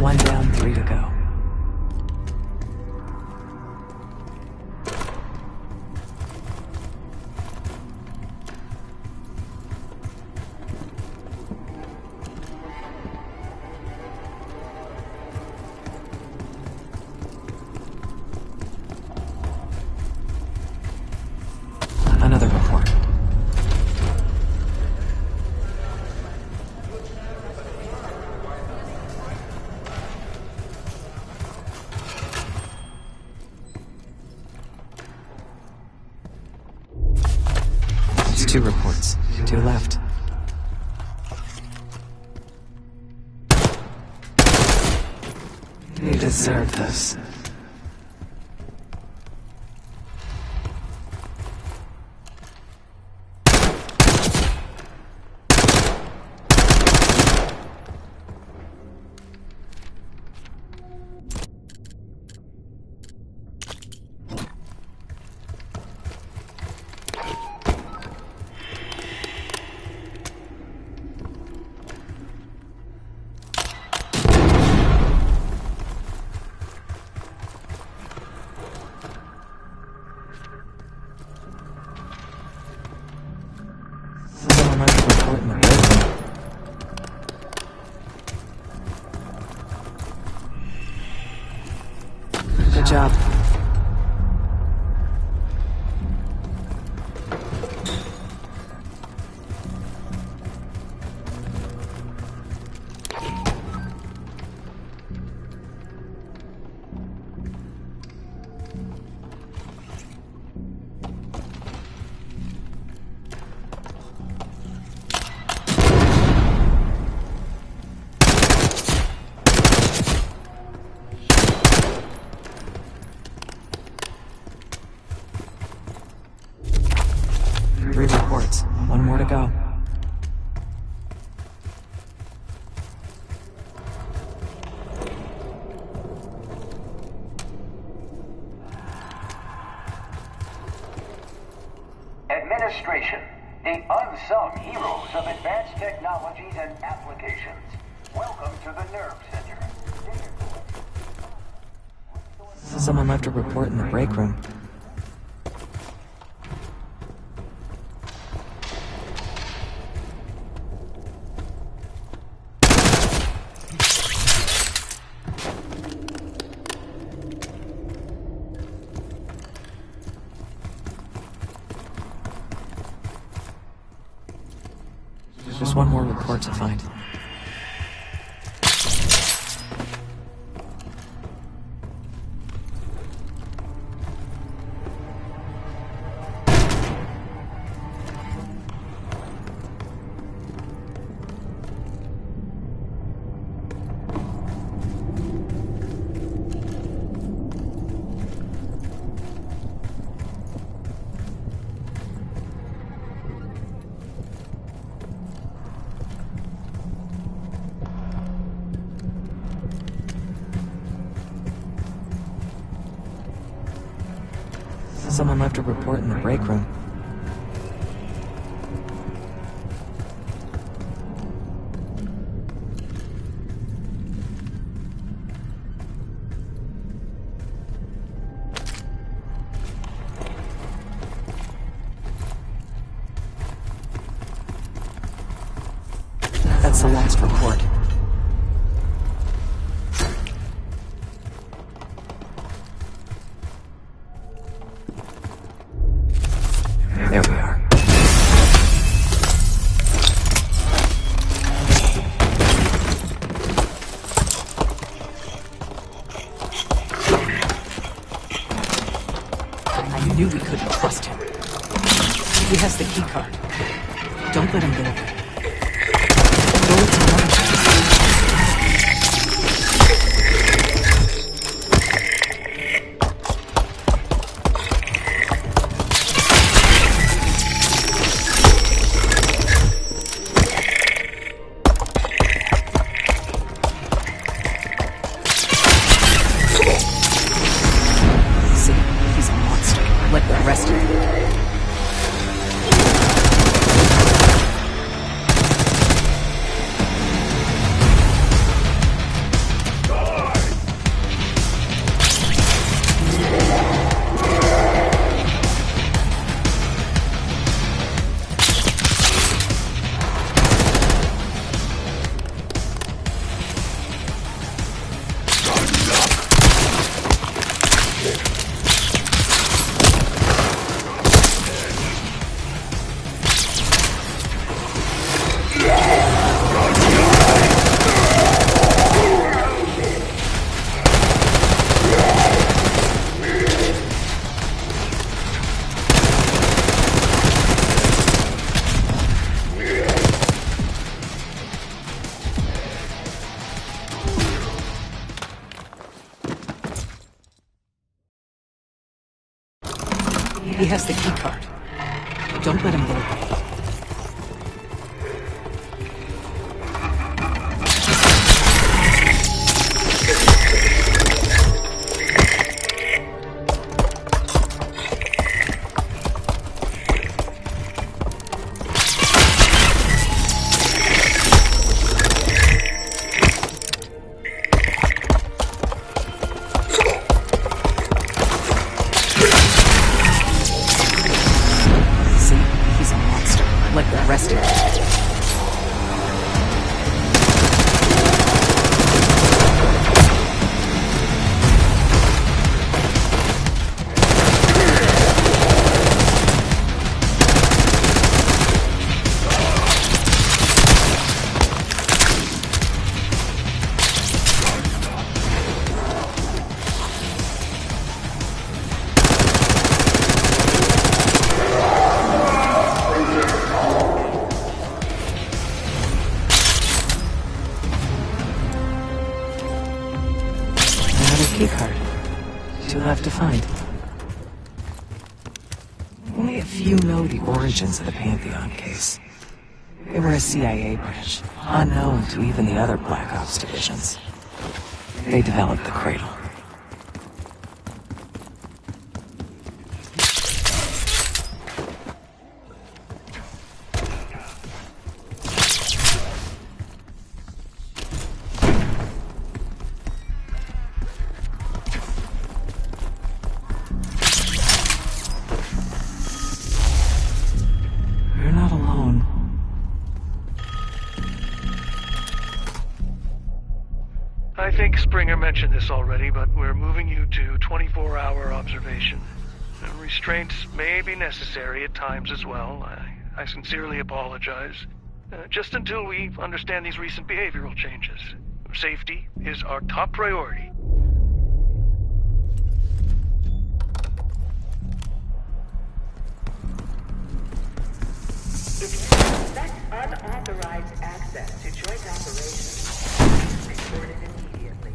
Speaker 24: 1 down, 3 to go. Another report. It's 2 reports. 2 left. You deserve this. Good job. reports. 1 more to go.
Speaker 16: Administration, the unsung heroes of advanced technologies and applications. Welcome to the Nerve Center.
Speaker 24: Someone left a report in the break room. There's one more report to find. Someone left a report in the break room. That's the last report. There we are. I knew we couldn't trust him. He has the keycard. Don't let him go. Go to lunch. He has the keycard. Don't let him go. Keycard. 2 left to find. Only a few know the origins of the Pantheon case. They were a CIA branch, unknown to even the other Black Ops divisions. They developed the Cradle.
Speaker 21: think Springer mentioned this already, but we're moving you to 24-hour observation. Restraints may be necessary at times as well. I sincerely apologize. Just until we understand these recent behavioral changes. Safety is our top priority.
Speaker 6: If you suspect unauthorized access to joint operations, report it immediately.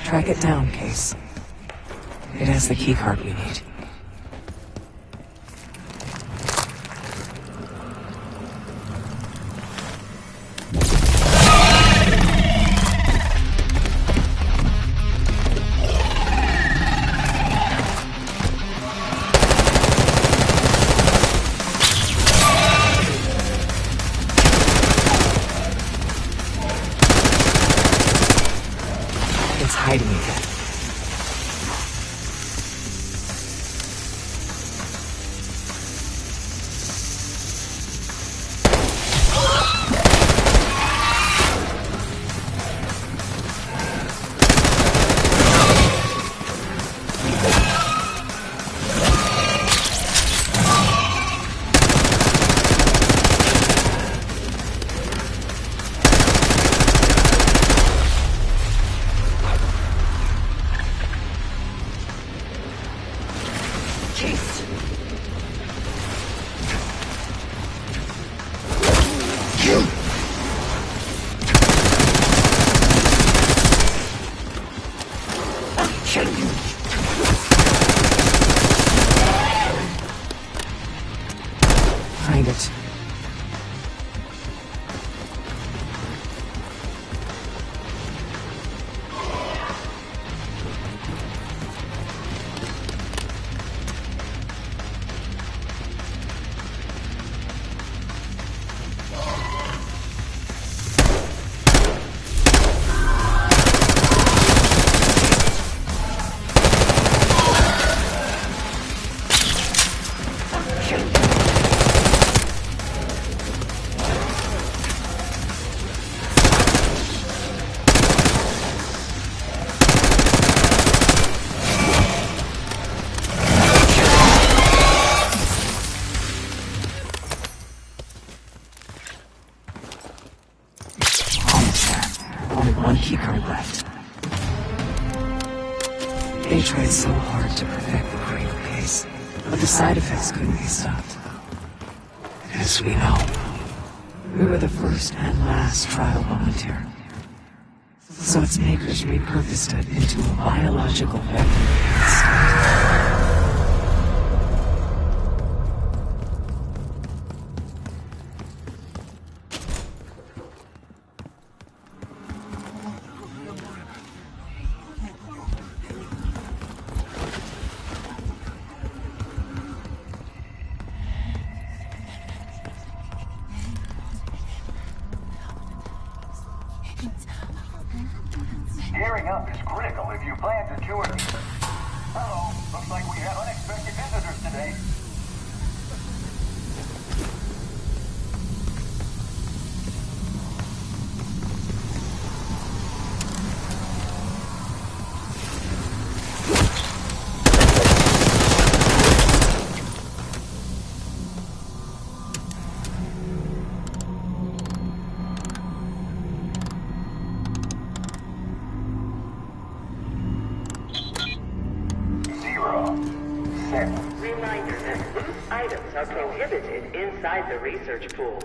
Speaker 24: Track it down, Case. It has the keycard we need. It's hiding again. Find it. Only one keycard left. They tried so hard to perfect the Cradle case, but the side effects couldn't be stopped. As we know, we were the first and last trial volunteer. So its makers repurposed it into a biological weapon instead.
Speaker 16: Gearing up is critical if you plan to tour. Uh-oh, looks like we have unexpected visitors today.
Speaker 6: Reminder that loose items are prohibited inside the research pool.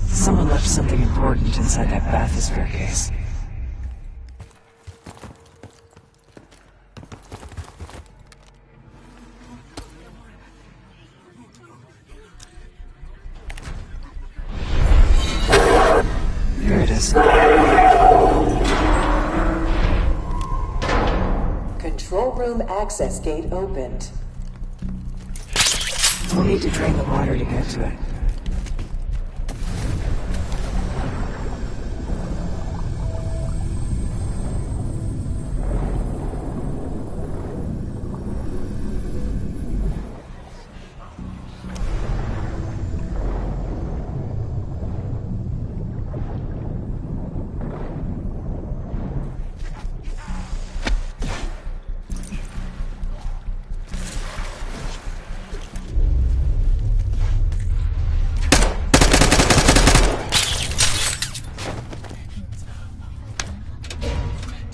Speaker 24: Someone left something important inside that bathysphere case. Here it is.
Speaker 20: Control room access gate opened.
Speaker 24: We'll need to drain the water to get to it.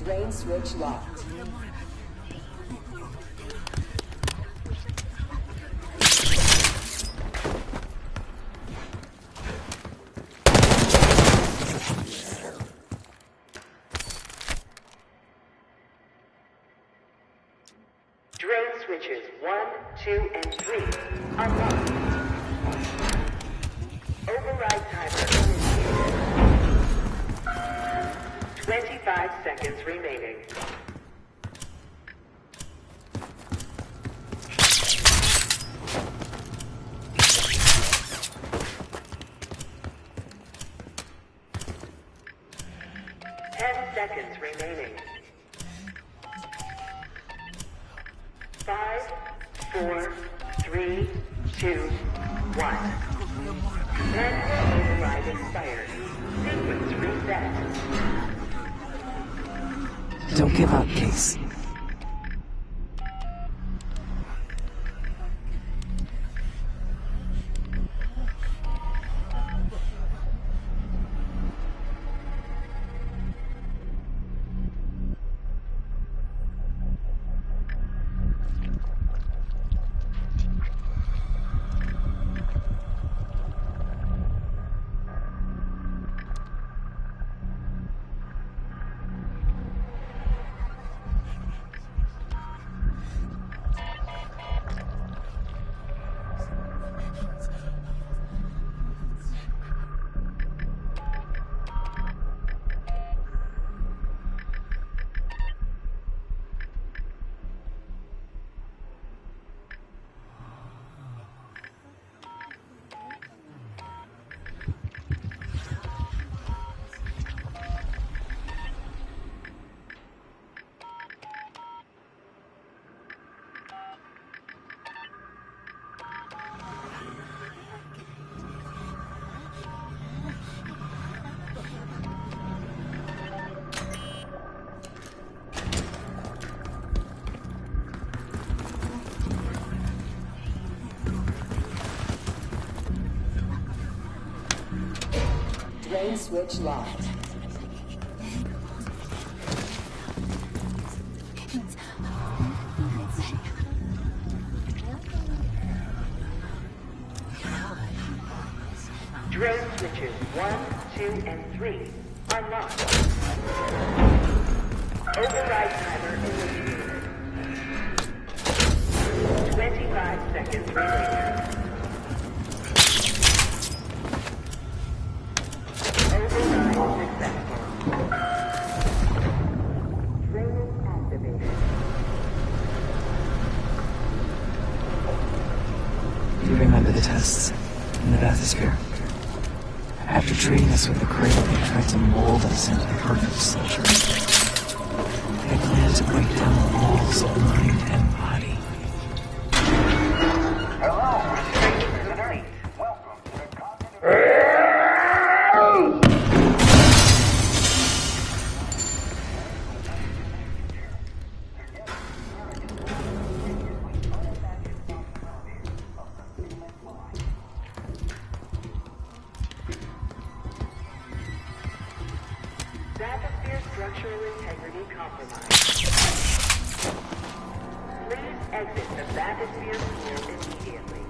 Speaker 20: Drain switch locked.
Speaker 6: Drain switches 1, 2, and 3 unlocked. Override timer initiated. 25 seconds remaining. Seconds remaining. 5, 4, 3, 2, 1. Manual override expired. Sequence reset.
Speaker 24: Don't give up, Case.
Speaker 20: Drain switch locked.
Speaker 6: Drain switches 1, 2, and 3 unlocked. Override timer initiated. 25 seconds remaining. Override successful. Drain activated.
Speaker 24: Do you remember the tests in the bathysphere? After treating us with the cradle, they tried to mold us into the perfect soldier. They planned to break down the walls of mind and body.
Speaker 16: Hello, visitor. Welcome to the cognitive...
Speaker 6: Bathysphere structural integrity compromised. Please exit the bathysphere pool immediately.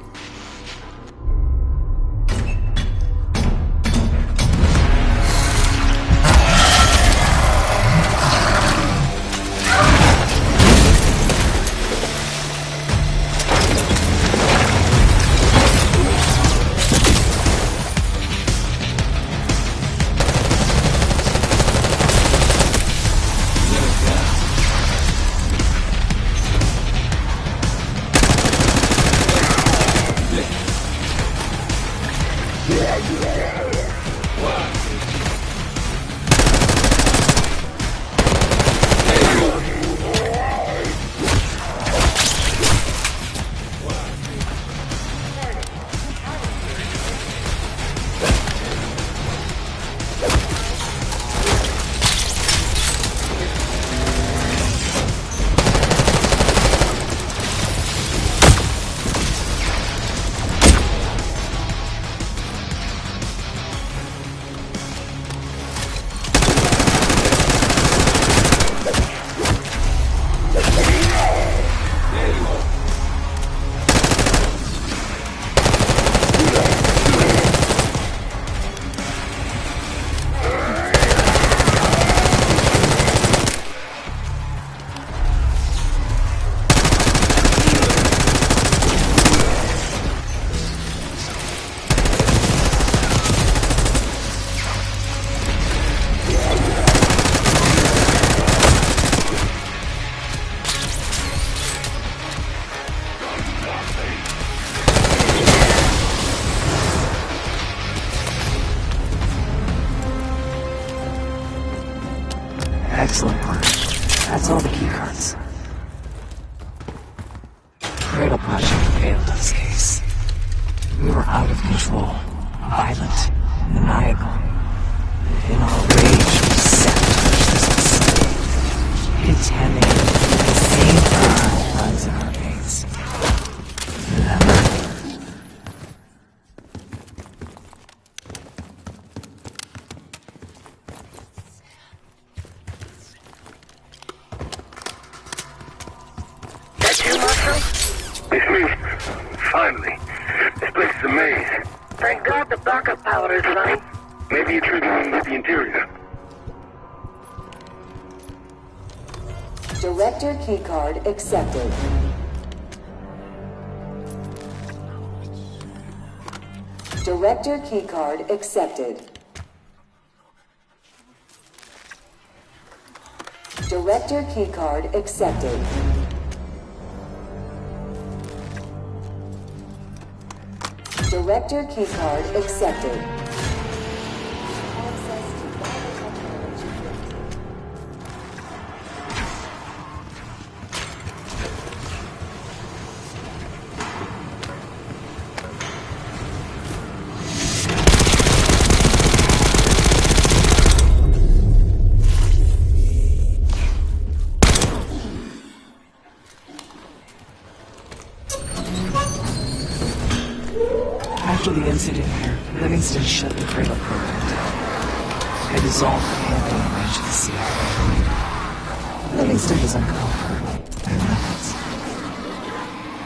Speaker 24: Excellent work. That's all the keycards. Cradle Project failed in this case. We were out of control, violent, maniacal. In our rage, we sabotaged this facility, contaminating the same burn runs in our veins. Remember?
Speaker 11: It's me. Finally. This place is a maze.
Speaker 9: Thank God the backup power is running.
Speaker 11: Maybe you're triggering with the interior.
Speaker 20: Director keycard accepted. Director keycard accepted. Director keycard accepted. Director keycard accepted.
Speaker 24: After the incident here, Livingston shut the Cradle program down. I dissolved the campaign branch of the CIA. Livingston was uncovered. Their methods.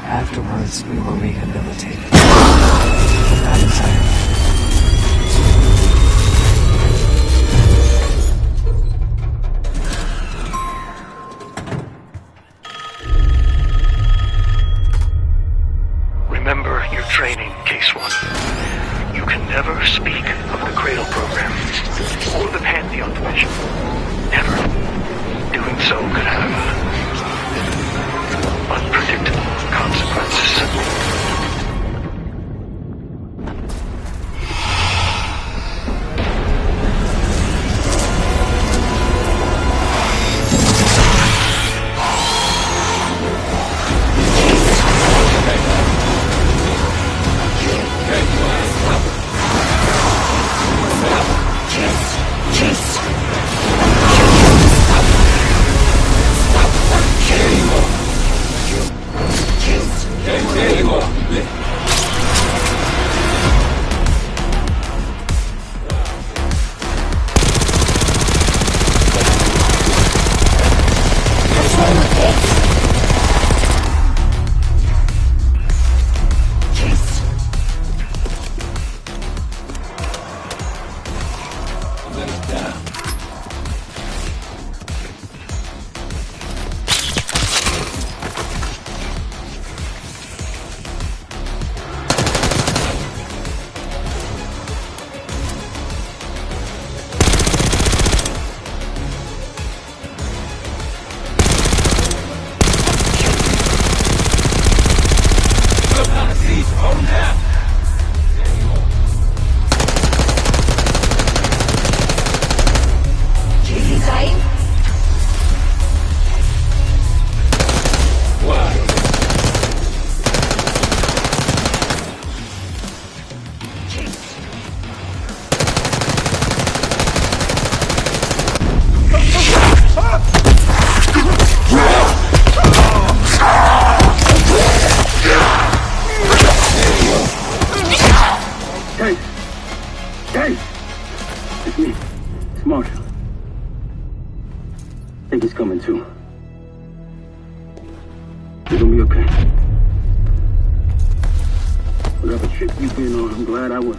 Speaker 24: Afterwards, we were rehabilitated. Not entirely.
Speaker 21: Remember your training, Case 1. You can never speak of the Cradle program or the Pantheon division. Never. Doing so could have unpredictable consequences.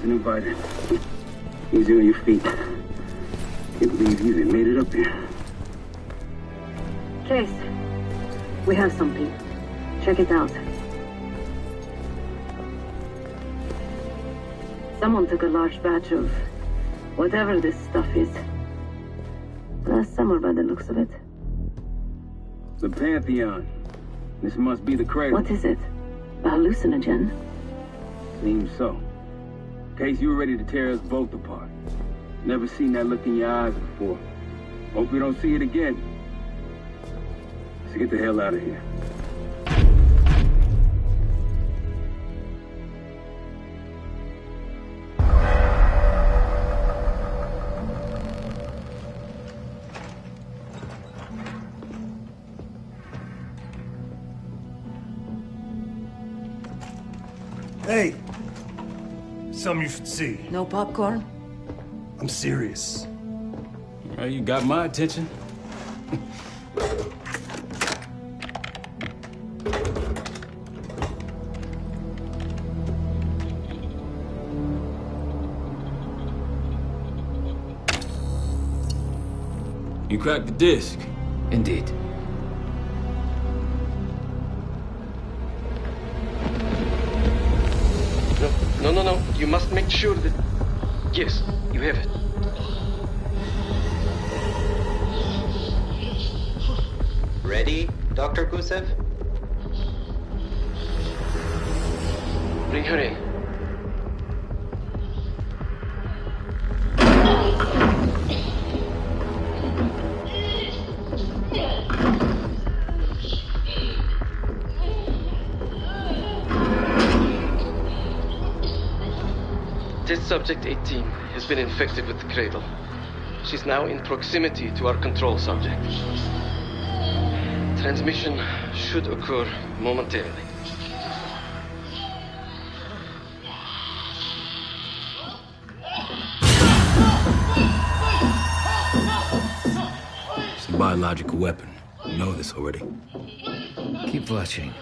Speaker 11: Invited. Easy on your feet. Can't believe you even made it up here.
Speaker 9: Case, we have something. Check it out. Someone took a large batch of whatever this stuff is. Last summer by the looks of it.
Speaker 11: The Pantheon. This must be the Cradle.
Speaker 9: What is it? A hallucinogen?
Speaker 11: Seems so. Case, you were ready to tear us both apart. Never seen that look in your eyes before.
Speaker 14: Hope we don't see it again. Let's get the hell out of here.
Speaker 8: Hey! Something you should see.
Speaker 5: No popcorn?
Speaker 8: I'm serious.
Speaker 2: Well, you got my attention. You cracked the disc.
Speaker 7: Indeed.
Speaker 4: No. You must make sure that... Yes, you have it.
Speaker 17: Ready, Dr. Gusev?
Speaker 4: Bring her in. Test subject 18 has been infected with the cradle. She's now in proximity to our control subject. Transmission should occur momentarily.
Speaker 2: It's a biological weapon. You know this already.
Speaker 7: Keep watching.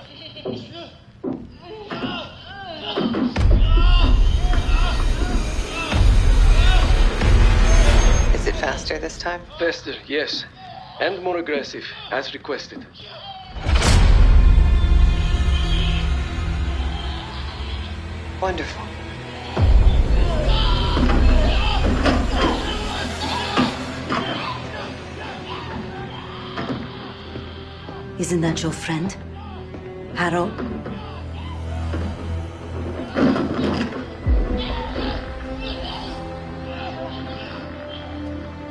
Speaker 19: Is it faster this time?
Speaker 4: Faster, yes. And more aggressive, as requested.
Speaker 19: Wonderful.
Speaker 5: Isn't that your friend? Harrow?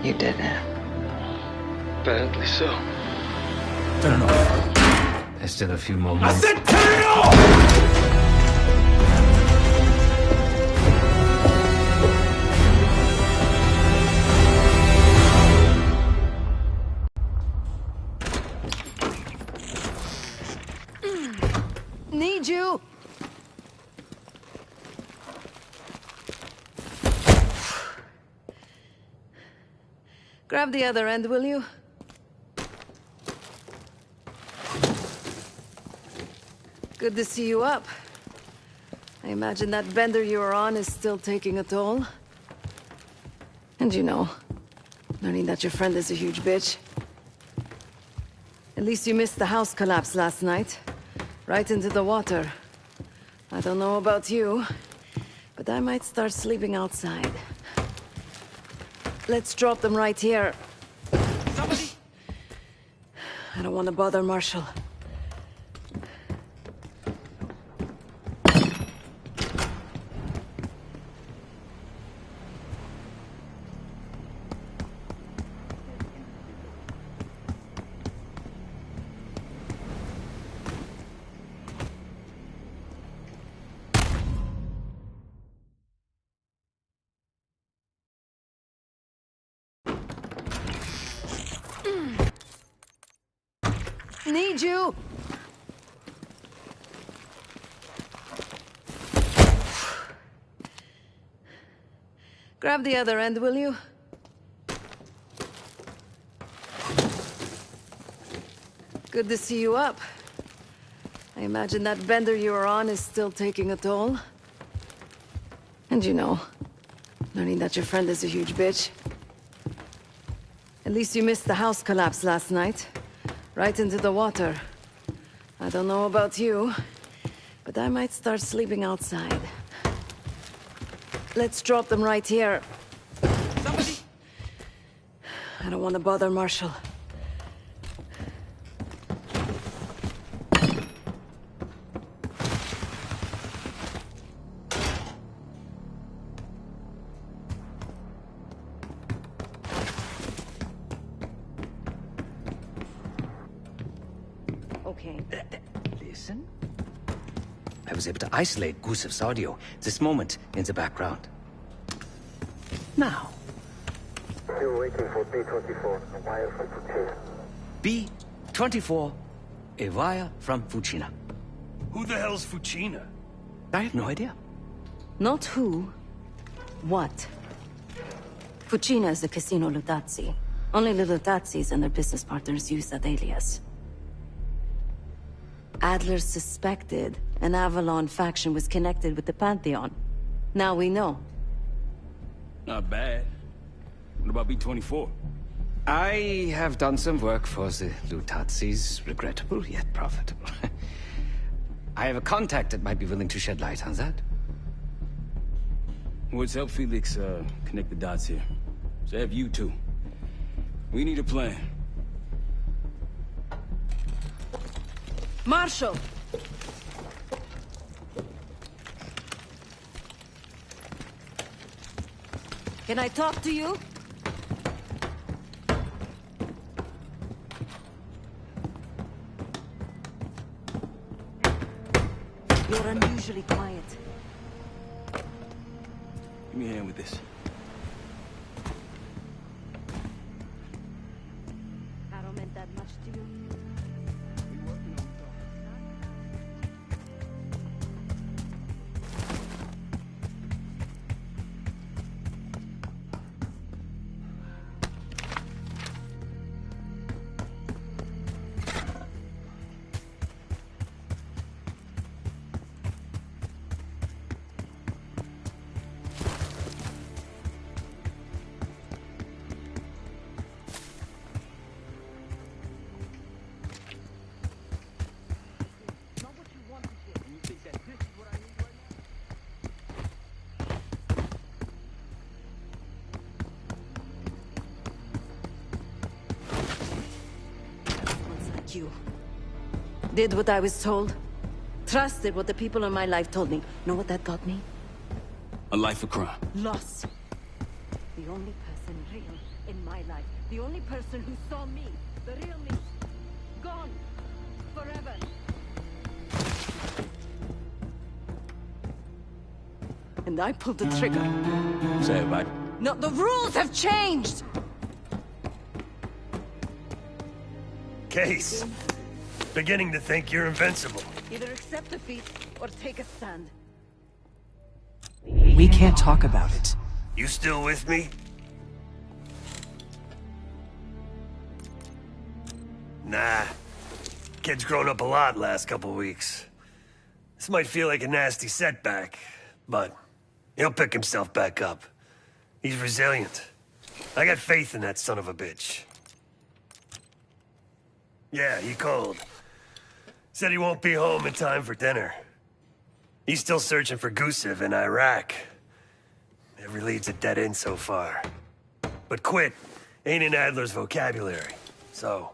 Speaker 19: You did it.
Speaker 4: Apparently so.
Speaker 2: Turn it off.
Speaker 7: There's still a few more minutes.
Speaker 2: I said turn it off!
Speaker 5: Need you! Grab the other end, will you? Good to see you up. I imagine that bender you were on is still taking a toll. And you know, learning that your friend is a huge bitch. At least you missed the house collapse last night. Right into the water. I don't know about you, but I might start sleeping outside. Let's drop them right here. Somebody! I don't want to bother Marshall. Need you! Grab the other end, will you? Good to see you up. I imagine that bender you were on is still taking a toll. And you know, learning that your friend is a huge bitch. At least you missed the house collapse last night. Right into the water. I don't know about you, but I might start sleeping outside. Let's drop them right here. Somebody! I don't want to bother Marshall. Okay.
Speaker 7: Listen. I was able to isolate Gusev's audio. This moment in the background. Now.
Speaker 10: Still waiting for B24, a wire from Fuchina.
Speaker 7: B24, a wire from Fuchina.
Speaker 8: Who the hell's Fuchina?
Speaker 7: I have no idea.
Speaker 5: Not who. What? Fucina is the Casino Lutazzi. Only the Lutazzis and their business partners use that alias. Adler suspected an Avalon faction was connected with the Pantheon. Now we know.
Speaker 14: Not bad. What about B24?
Speaker 7: I have done some work for the Lutazzis, regrettable yet profitable. I have a contact that might be willing to shed light on that.
Speaker 14: What's help Felix connect the dots here? So have you two. We need a plan.
Speaker 5: Marshal! Can I talk to you? You're unusually quiet.
Speaker 14: Give me a hand with this.
Speaker 5: Carol meant that much to you? You did what I was told. Trusted what the people in my life told me. Know what that got me?
Speaker 14: A life of crime.
Speaker 5: Loss. The only person real in my life. The only person who saw me. The real me. Gone. Forever. And I pulled the trigger.
Speaker 14: Say it, Mike.
Speaker 5: No, the rules have changed!
Speaker 8: Case. Beginning to think you're invincible.
Speaker 5: Either accept defeat or take a stand.
Speaker 24: We can't talk about it.
Speaker 8: You still with me? Nah. Kid's grown up a lot last couple weeks. This might feel like a nasty setback, but he'll pick himself back up. He's resilient. I got faith in that son of a bitch. Yeah, he called. Said he won't be home in time for dinner. He's still searching for Gusev in Iraq. Every lead's a dead end so far. But quit ain't in Adler's vocabulary, so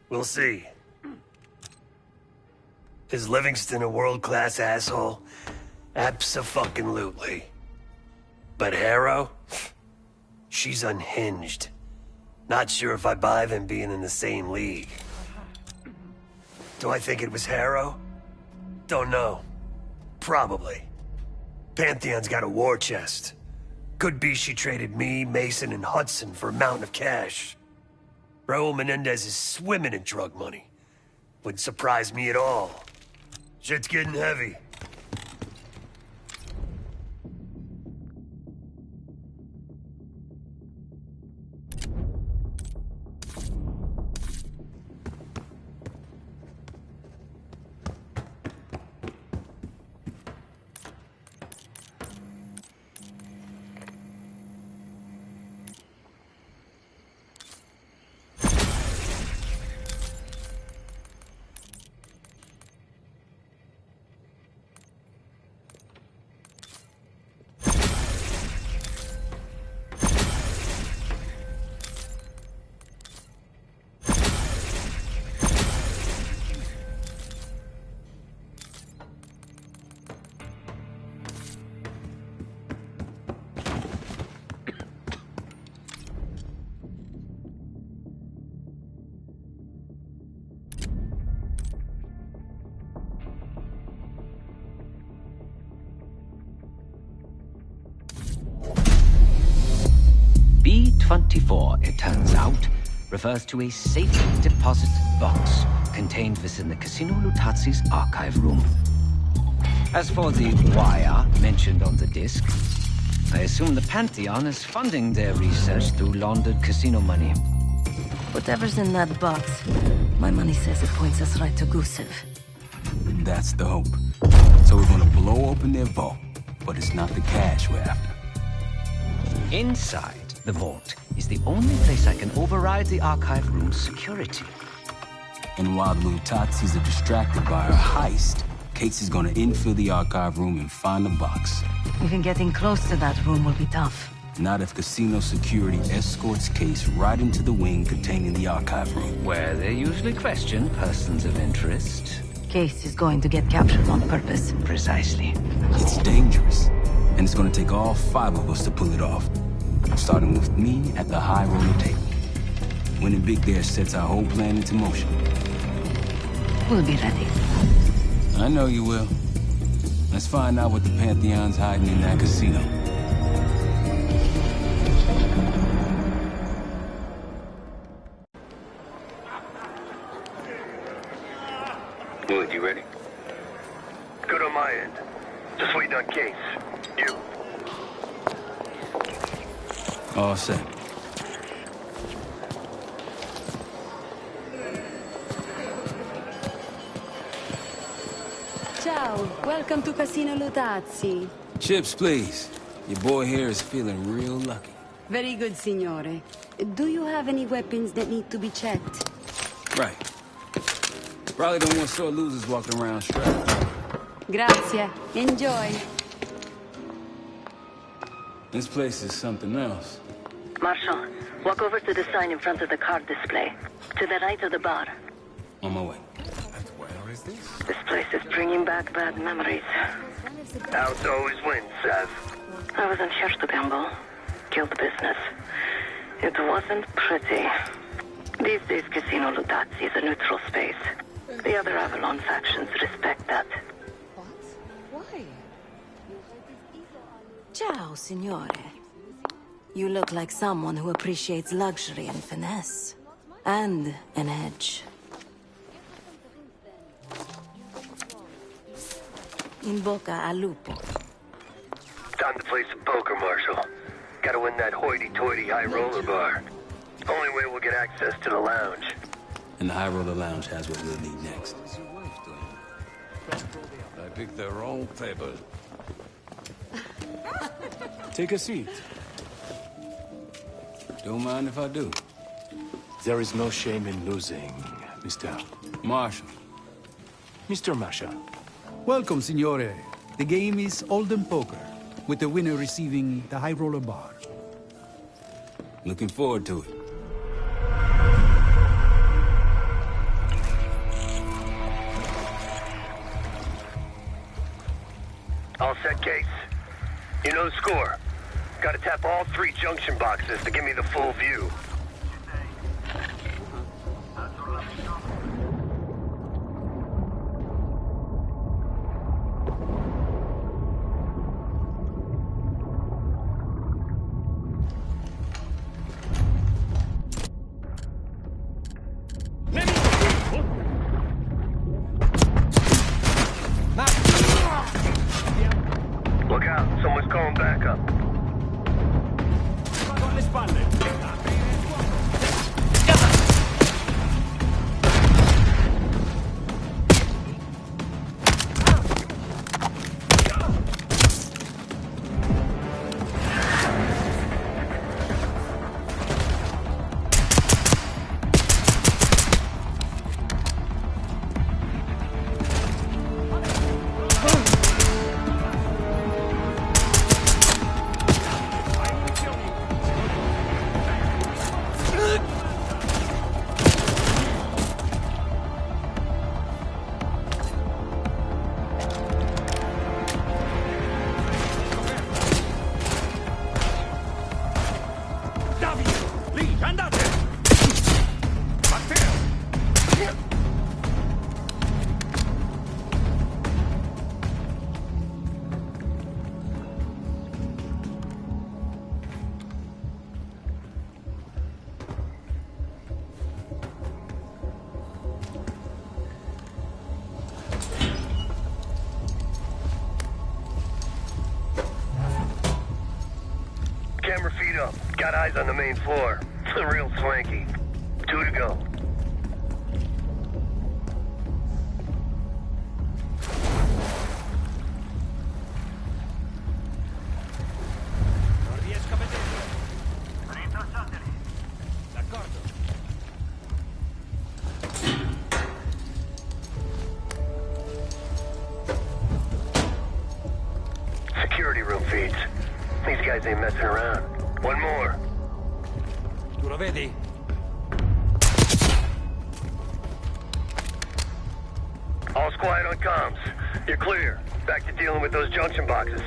Speaker 8: we'll see. Is Livingston a world-class asshole? Abso-fucking-lutely. But Harrow? She's unhinged. Not sure if I buy them being in the same league. Do I think it was Harrow? Don't know. Probably. Pantheon's got a war chest. Could be she traded me, Mason, and Hudson for a mountain of cash. Raul Menendez is swimming in drug money. Wouldn't surprise me at all. Shit's getting heavy.
Speaker 7: B04, it turns out, refers to a safe deposit box contained within the Casino Lutazzi's archive room. As for the wire mentioned on the disc, I assume the Pantheon is funding their research through laundered casino money.
Speaker 5: Whatever's in that box, my money says it points us right to Gusev.
Speaker 2: That's the hope. So we're gonna blow open their vault, but it's not the cash we're after.
Speaker 7: Inside the vault is the only place I can override the archive room's security.
Speaker 2: And while the Lutazzis are distracted by our heist, Case is gonna infill the archive room and find the box.
Speaker 5: Even getting close to that room will be tough.
Speaker 2: Not if casino security escorts Case right into the wing containing the archive room.
Speaker 7: Where they usually question persons of interest.
Speaker 5: Case is going to get captured on purpose.
Speaker 7: Precisely.
Speaker 2: It's dangerous, and it's gonna take all 5 of us to pull it off. Starting with me at the high roller table. Winning big there sets our whole plan into motion.
Speaker 5: We'll be ready.
Speaker 2: I know you will. Let's find out what the Pantheon's hiding in that casino.
Speaker 23: Wood, you ready?
Speaker 16: Good on my end. Just waiting on Case. You?
Speaker 2: All set.
Speaker 1: Ciao, welcome to Casino Lutazzi.
Speaker 2: Chips, please. Your boy here is feeling real lucky.
Speaker 1: Very good, signore. Do you have any weapons that need to be checked?
Speaker 2: Right. Probably don't want sore losers walking around strapped.
Speaker 1: Grazie. Enjoy.
Speaker 2: This place is something else.
Speaker 9: Marshal, walk over to the sign in front of the card display. To the right of the bar.
Speaker 2: On my way.
Speaker 16: Where is this?
Speaker 9: This place is bringing back bad memories.
Speaker 16: House always wins, Sav.
Speaker 9: I was in here to gamble. Guild business. It wasn't pretty. These days, Casino Lutazzi is a neutral space. The other Avalon factions respect that.
Speaker 1: Why? Ciao, signore. You look like someone who appreciates luxury and finesse. And an edge. In bocca al lupo.
Speaker 16: Time to play some poker, Marshal. Gotta win that hoity-toity high roller bar. Only way we'll get access to the lounge.
Speaker 2: And the High Roller Lounge has what we'll need next.
Speaker 12: I picked the wrong table.
Speaker 14: Take a seat.
Speaker 2: Don't mind if I do.
Speaker 12: There is no shame in losing, Mr.
Speaker 2: Marshall.
Speaker 12: Mr. Marshall.
Speaker 18: Welcome, signore. The game is Hold'em Poker, with the winner receiving the High Roller Bar.
Speaker 2: Looking forward to it.
Speaker 16: All set, Case. You know the score. Gotta tap all 3 junction boxes to give me the full view. Look out, someone's calling back up.
Speaker 14: Con le spalle.
Speaker 16: got eyes on the main floor. Real swanky. 2 to go. Security room feeds. These guys ain't messing around. One more.
Speaker 14: Tu lo vedi?
Speaker 16: All's quiet on comms. You're clear. Back to dealing with those junction boxes.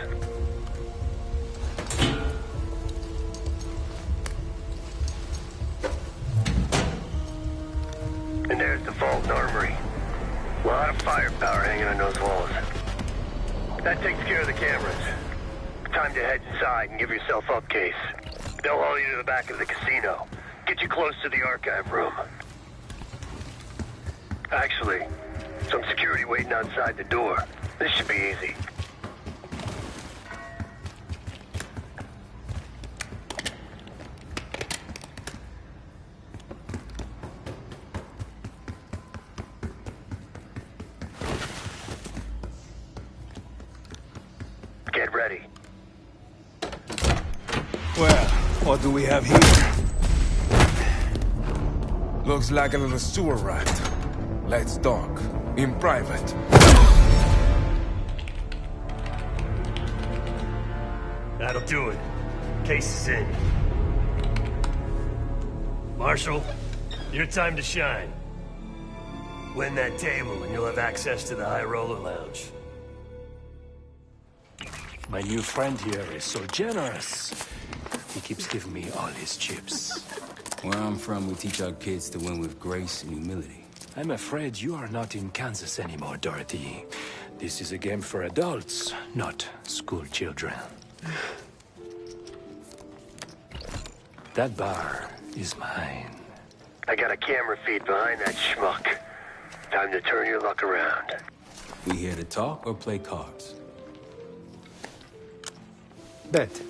Speaker 16: And there's the vault and armory. A lot of firepower hanging on those walls. That takes care of the cameras. Time to head inside and give yourself up, Case. They'll haul you to the back of the casino. Get you close to the archive room. Actually, some security waiting outside the door. This should be easy. Get ready.
Speaker 3: Well, what do we have here? Looks like a little sewer rat. Let's talk. In private.
Speaker 8: That'll do it. Case is in. Marshal, your time to shine. Win that table and you'll have access to the High Roller Lounge.
Speaker 12: My new friend here is so generous. He keeps giving me all his chips.
Speaker 2: Where I'm from, we teach our kids to win with grace and humility.
Speaker 12: I'm afraid you are not in Kansas anymore, Dorothy. This is a game for adults, not school children. That bar is mine.
Speaker 16: I got a camera feed behind that schmuck. Time to turn your luck around.
Speaker 2: We here to talk or play cards?
Speaker 18: Bet.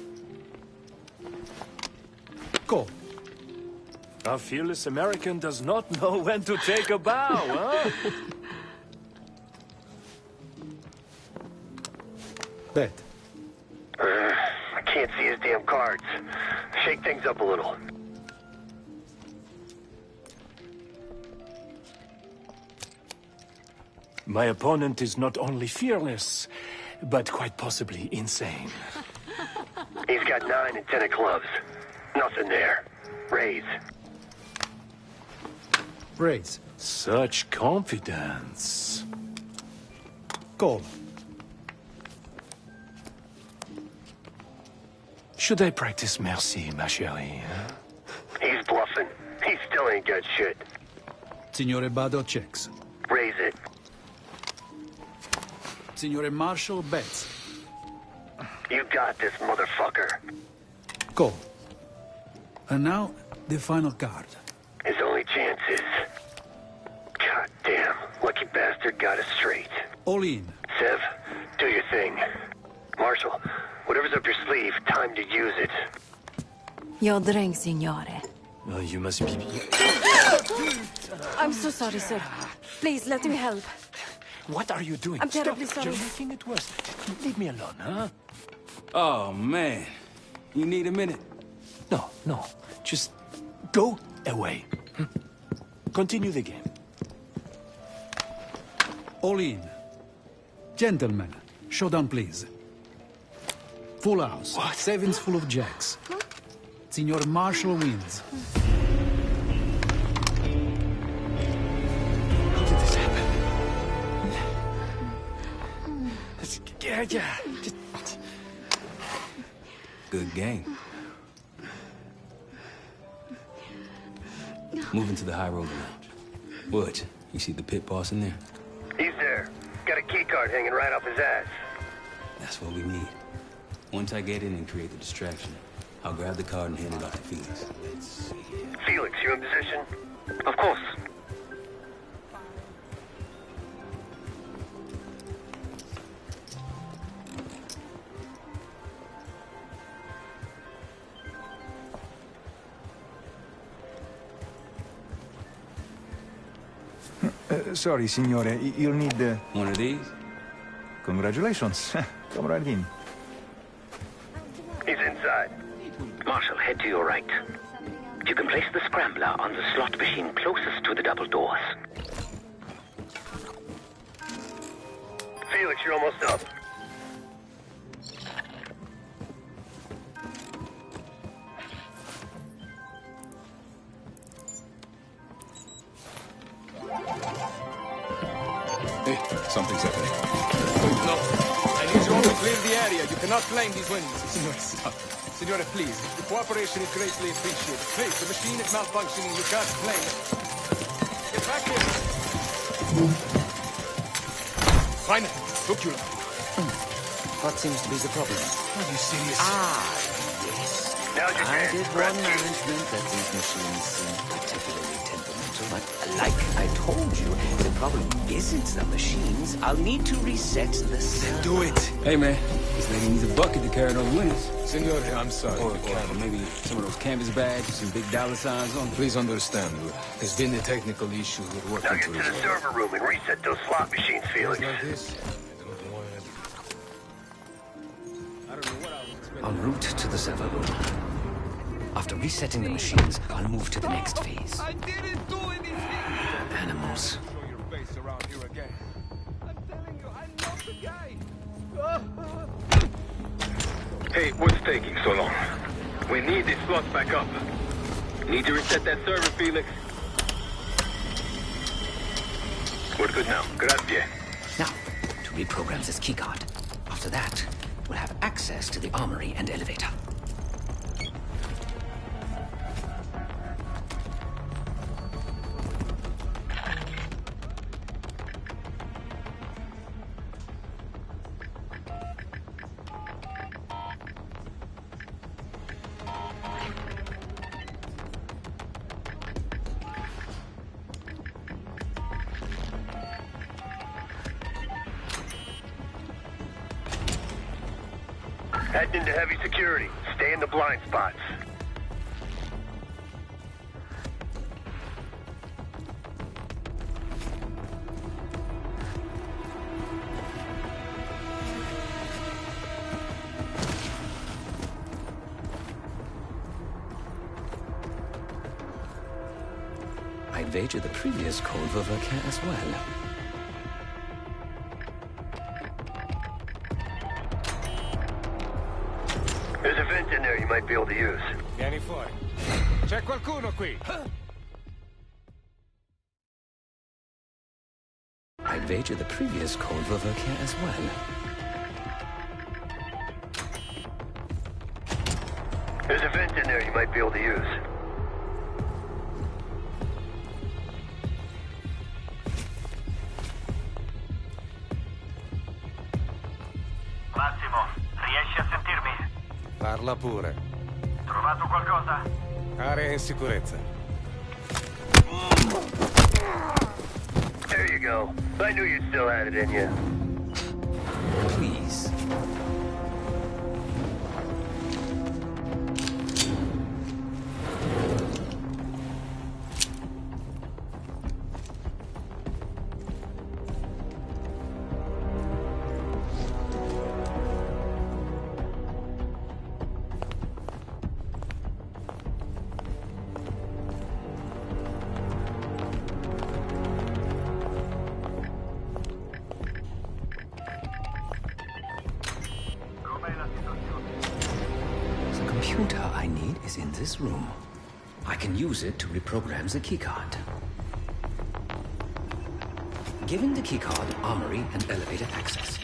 Speaker 18: Go.
Speaker 12: A fearless American does not know when to take a bow, huh?
Speaker 18: Bet.
Speaker 16: I can't see his damn cards. Shake things up a little.
Speaker 12: My opponent is not only fearless, but quite possibly insane.
Speaker 16: He's got 9 and 10 of clubs. Nothing there. Raise.
Speaker 18: Raise.
Speaker 12: Such confidence.
Speaker 18: Call.
Speaker 12: Should I practice merci, ma chérie? Huh?
Speaker 16: He's bluffing. He still ain't got shit.
Speaker 18: Signore Bado checks.
Speaker 16: Raise it.
Speaker 18: Signore Marshall bets.
Speaker 16: You got this, motherfucker.
Speaker 18: Call. And now, the final card.
Speaker 16: His only chance is... God damn, lucky bastard got us straight.
Speaker 18: All in.
Speaker 16: Sev, do your thing. Marshall, whatever's up your sleeve, time to use it.
Speaker 1: Your drink, signore.
Speaker 12: Oh, you must be...
Speaker 5: I'm so sorry, sir. Please, let me help.
Speaker 12: What are you doing?
Speaker 5: I'm terribly
Speaker 12: Stop.
Speaker 5: sorry.
Speaker 12: You're making it worse. Leave me alone, huh?
Speaker 2: Oh, man. You need a minute?
Speaker 12: No. Just go away. Continue the game.
Speaker 18: All in. Gentlemen, showdown, please. Full house.
Speaker 12: What?
Speaker 18: Sevens full of jacks. Signor Marshall wins.
Speaker 12: How did this happen? Yeah.
Speaker 2: Good game. Moving to the High Roller Lounge. What? You see the pit boss in there?
Speaker 16: He's there. Got a key card hanging right off his ass.
Speaker 2: That's what we need. Once I get in and create the distraction, I'll grab the card and hand it off to Felix. Let's see.
Speaker 16: Felix, you in position?
Speaker 4: Of course.
Speaker 6: Sorry, signore. You'll need...
Speaker 2: One of these?
Speaker 6: Congratulations. Come right in.
Speaker 11: He's inside.
Speaker 7: Marshal, head to your right. You can place the scrambler on the slot machine closest to the double doors.
Speaker 11: Felix, you're almost up.
Speaker 14: Hey, something's happening. No, I need you all to clear the area. You cannot climb these windows. Signore, stop. Signore, please. The cooperation is greatly appreciated. Please, the machine is malfunctioning. You can't claim it. Get back here. Finally, took you long.
Speaker 7: What seems to be the problem?
Speaker 14: Are you serious?
Speaker 7: Yes.
Speaker 11: Now's your
Speaker 7: I
Speaker 11: chance.
Speaker 7: did warn management that these machines seem particularly temperamental, but like I told you, the problem isn't the machines. I'll need to reset the server.
Speaker 14: Do it.
Speaker 2: Hey, man. This lady needs a bucket to carry those windows.
Speaker 3: Signore, I'm sorry.
Speaker 2: Or maybe some of those canvas bags with some big dollar signs on them.
Speaker 3: Please understand, there's been a technical issue we're
Speaker 11: Now
Speaker 3: working
Speaker 11: get to the server room and reset those slot machines, Felix.
Speaker 3: Like this?
Speaker 7: En route to the server room. After resetting the machines, I'll move to the next phase.
Speaker 14: I didn't do anything.
Speaker 7: Animals.
Speaker 14: Show your face around here again. I'm telling you, I'm not the guy.
Speaker 23: Hey, what's taking so long? We need these slots back up. Need to reset that server, Felix. We're good now. Grazie.
Speaker 7: Now, to reprogram this keycard. After that, we'll have access to the armory and elevator.
Speaker 11: Heading into heavy security. Stay in the blind spots.
Speaker 7: I'd wager the previous code will work here as well.
Speaker 11: There's a vent in there you might be able to use.
Speaker 3: Vieni fuori. C'è qualcuno qui.
Speaker 7: I'd wager the previous code will work here as well.
Speaker 11: There's a vent in there you might be able to use.
Speaker 10: Massimo, riesci a sentirmi?
Speaker 3: Parla pure.
Speaker 10: Trovato qualcosa?
Speaker 3: Area in sicurezza.
Speaker 11: There you go. I knew you still had it in you.
Speaker 7: Please. The computer I need is in this room. I can use it to reprogram the keycard. Giving the keycard armory and elevator access.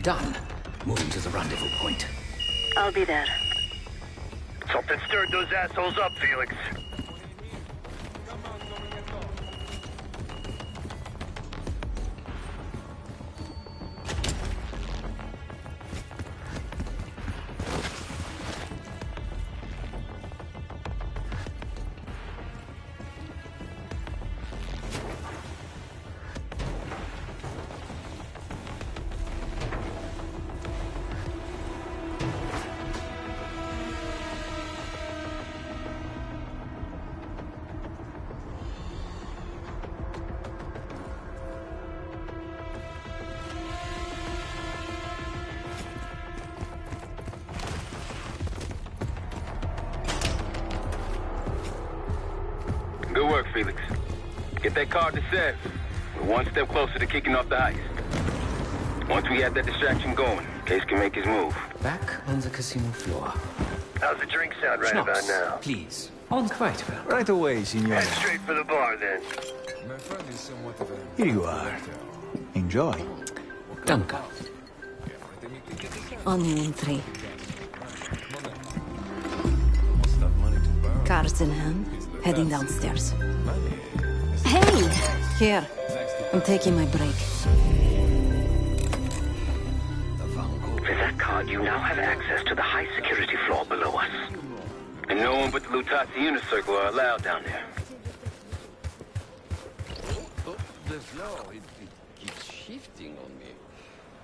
Speaker 7: Done. Moving to the rendezvous point.
Speaker 9: I'll be there.
Speaker 11: Something stirred those assholes up, Felix.
Speaker 23: Felix. Get that card to Sev. We're one step closer to kicking off the heist. Once we have that distraction going, Case can make his move.
Speaker 7: Back on the casino floor.
Speaker 11: How's the drink sound right about now?
Speaker 7: Please. On quite well.
Speaker 6: Right away, signore.
Speaker 11: Head straight for the bar, then.
Speaker 14: My friend is somewhat of a...
Speaker 6: Here you are. Enjoy.
Speaker 7: Danke.
Speaker 1: On you in 3. Cards in hand, heading downstairs. Hey! Here. I'm taking my break.
Speaker 23: With that card, you now have access to the high security floor below us. And no one but the Lutazzi Inner Circle are allowed down there.
Speaker 13: The flow, it keeps shifting on me.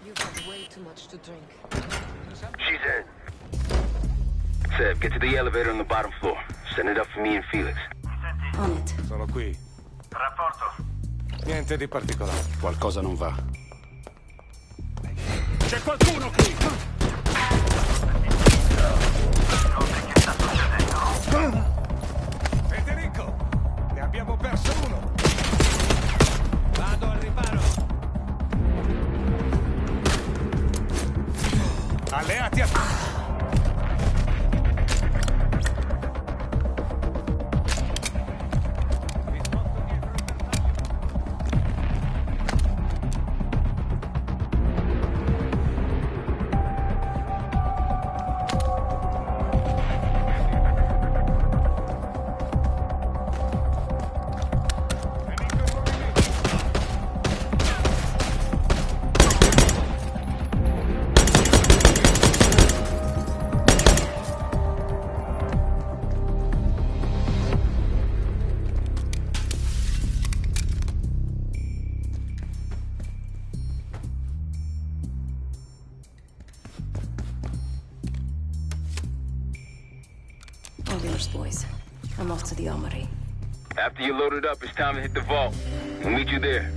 Speaker 19: You've had way too much to drink.
Speaker 11: She's in.
Speaker 23: Seb, get to the elevator on the bottom floor. Send it up for me and Felix.
Speaker 1: On it.
Speaker 3: Sono qui.
Speaker 11: Rapporto.
Speaker 3: Niente di particolare.
Speaker 15: Qualcosa non va.
Speaker 3: C'è qualcuno qui! Federico! Ne abbiamo perso uno! Vado al riparo! Alleati a...
Speaker 1: All yours, boys. I'm off to the armory.
Speaker 23: After you load it up, it's time to hit the vault. We'll meet you there.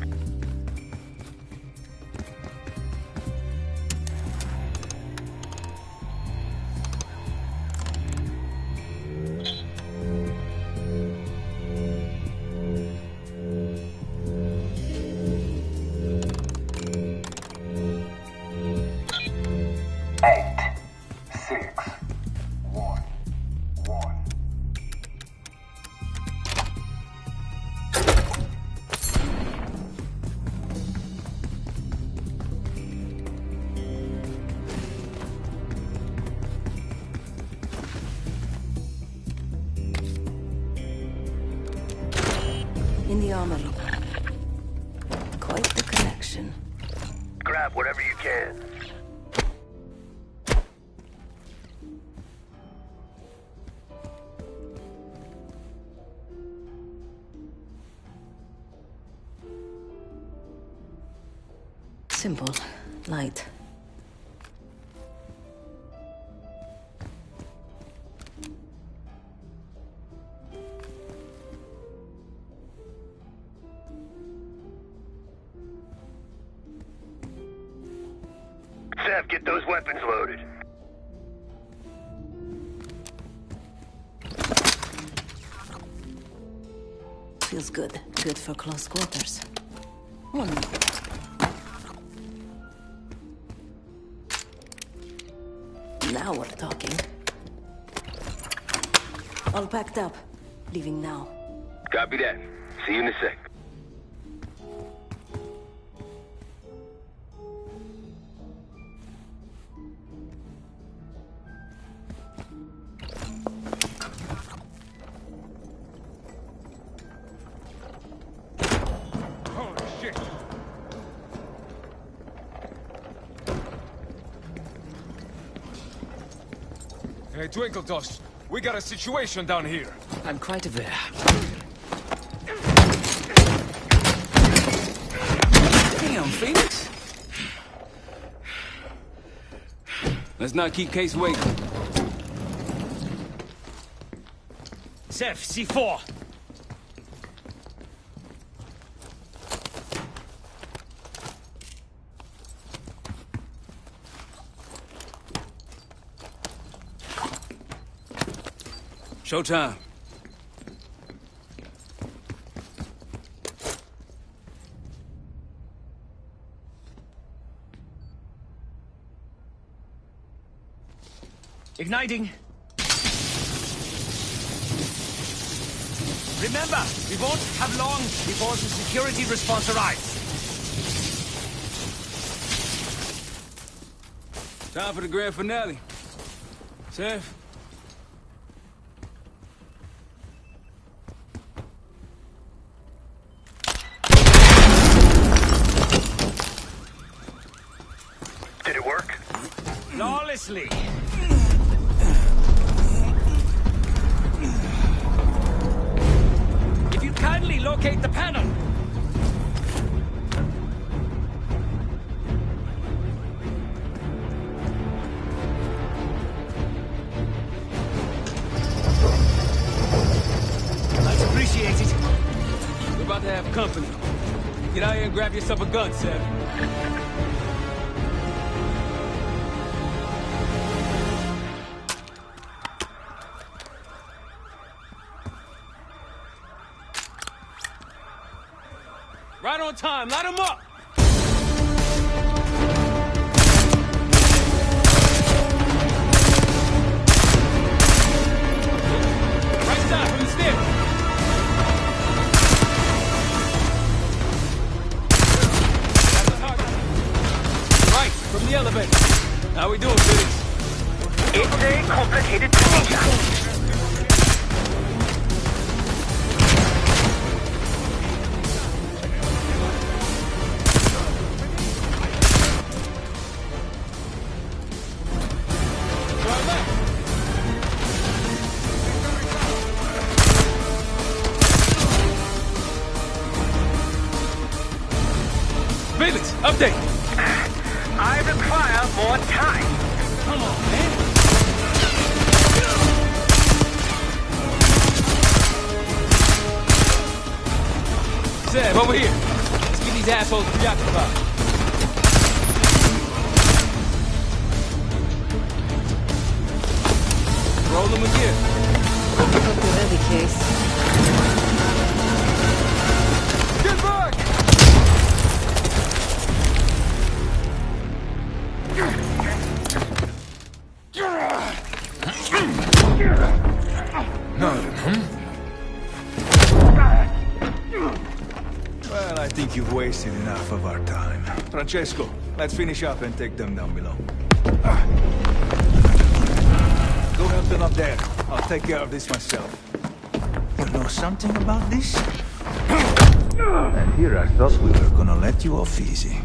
Speaker 1: In the armory. Quite the connection.
Speaker 11: Grab whatever you can.
Speaker 1: Simple. Light.
Speaker 11: Sev, get those weapons loaded.
Speaker 1: Feels good. Good for close quarters. One more. Now we're talking. All packed up. Leaving now.
Speaker 23: Copy that. See you in a sec.
Speaker 3: Hey, Twinkletos, we got a situation down here.
Speaker 7: I'm quite aware.
Speaker 2: Damn, Phoenix. Let's not keep Case waiting.
Speaker 20: Sev, C4.
Speaker 2: Showtime.
Speaker 20: Igniting. Remember, we won't have long before the security response arrives.
Speaker 2: Time for the grand finale. Chef?
Speaker 11: Did it work?
Speaker 20: Flawlessly. If you kindly locate the panel. Much appreciated.
Speaker 2: We're about to have company. Get out here and grab yourself a gun, Seth. Right on time, light him up! Right side, from the stairs! Right, from the elevator. How we doing, Felix?
Speaker 10: It's a complicated procedure.
Speaker 2: Felix, update!
Speaker 10: I require more time.
Speaker 2: Come on, man! Seb, over here. Let's get these assholes preoccupied. Roll them again.
Speaker 5: Hope you're ready, Case.
Speaker 2: Get back!
Speaker 6: Well, I think you've wasted enough of our time. Francesco, let's finish up and take them down below. Go help them up there. I'll take care of this myself. You know something about this? And here I thought we were gonna let you off easy.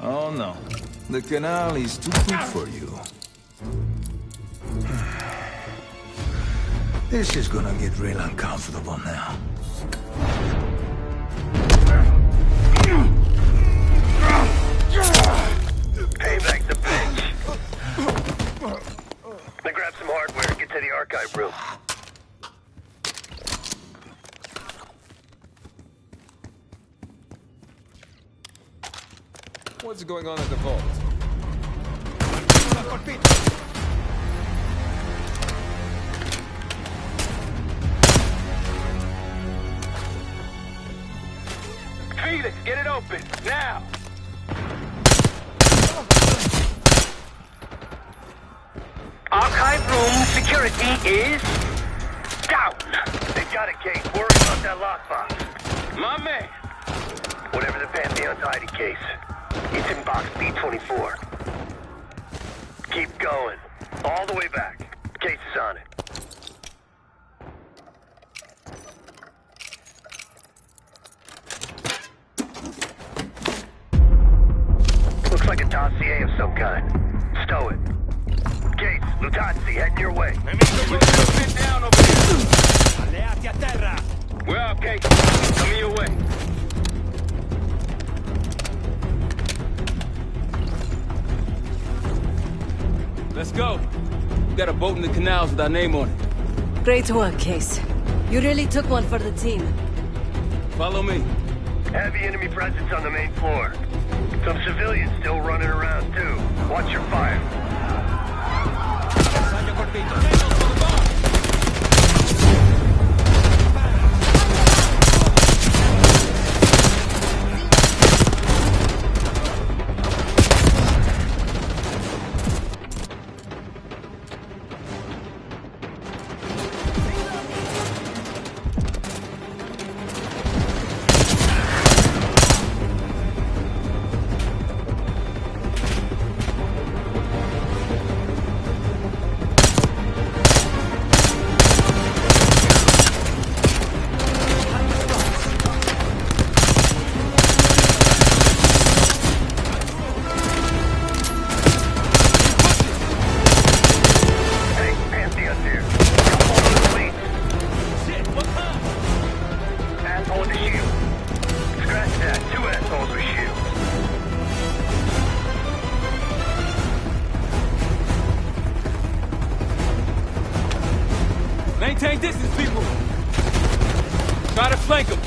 Speaker 6: Oh no. The canal is too quick for you. This is gonna get real uncomfortable now.
Speaker 11: Payback's a bitch. Now grab some hardware and get to the archive room.
Speaker 14: What's going on at the vault?
Speaker 23: Felix, get it open, now!
Speaker 10: Archive room security is down.
Speaker 11: They got it, Case. Worry about that lockbox.
Speaker 23: My man!
Speaker 11: Whatever the Pantheon's hiding case, it's in box B24. Keep going. All the way back. Case is on it. Looks like a dossier of some kind. Stow it. Case, Lutazzi, heading your way.
Speaker 23: Sit down over here.
Speaker 20: Alleati a terra.
Speaker 23: We're out, Case. Coming your way.
Speaker 2: Let's go. We got a boat in the canals with our name on it.
Speaker 1: Great work, Case. You really took one for the team.
Speaker 2: Follow me.
Speaker 11: Heavy enemy presence on the main floor. Some civilians still running around, too. Watch your fire.
Speaker 14: Try to flank him.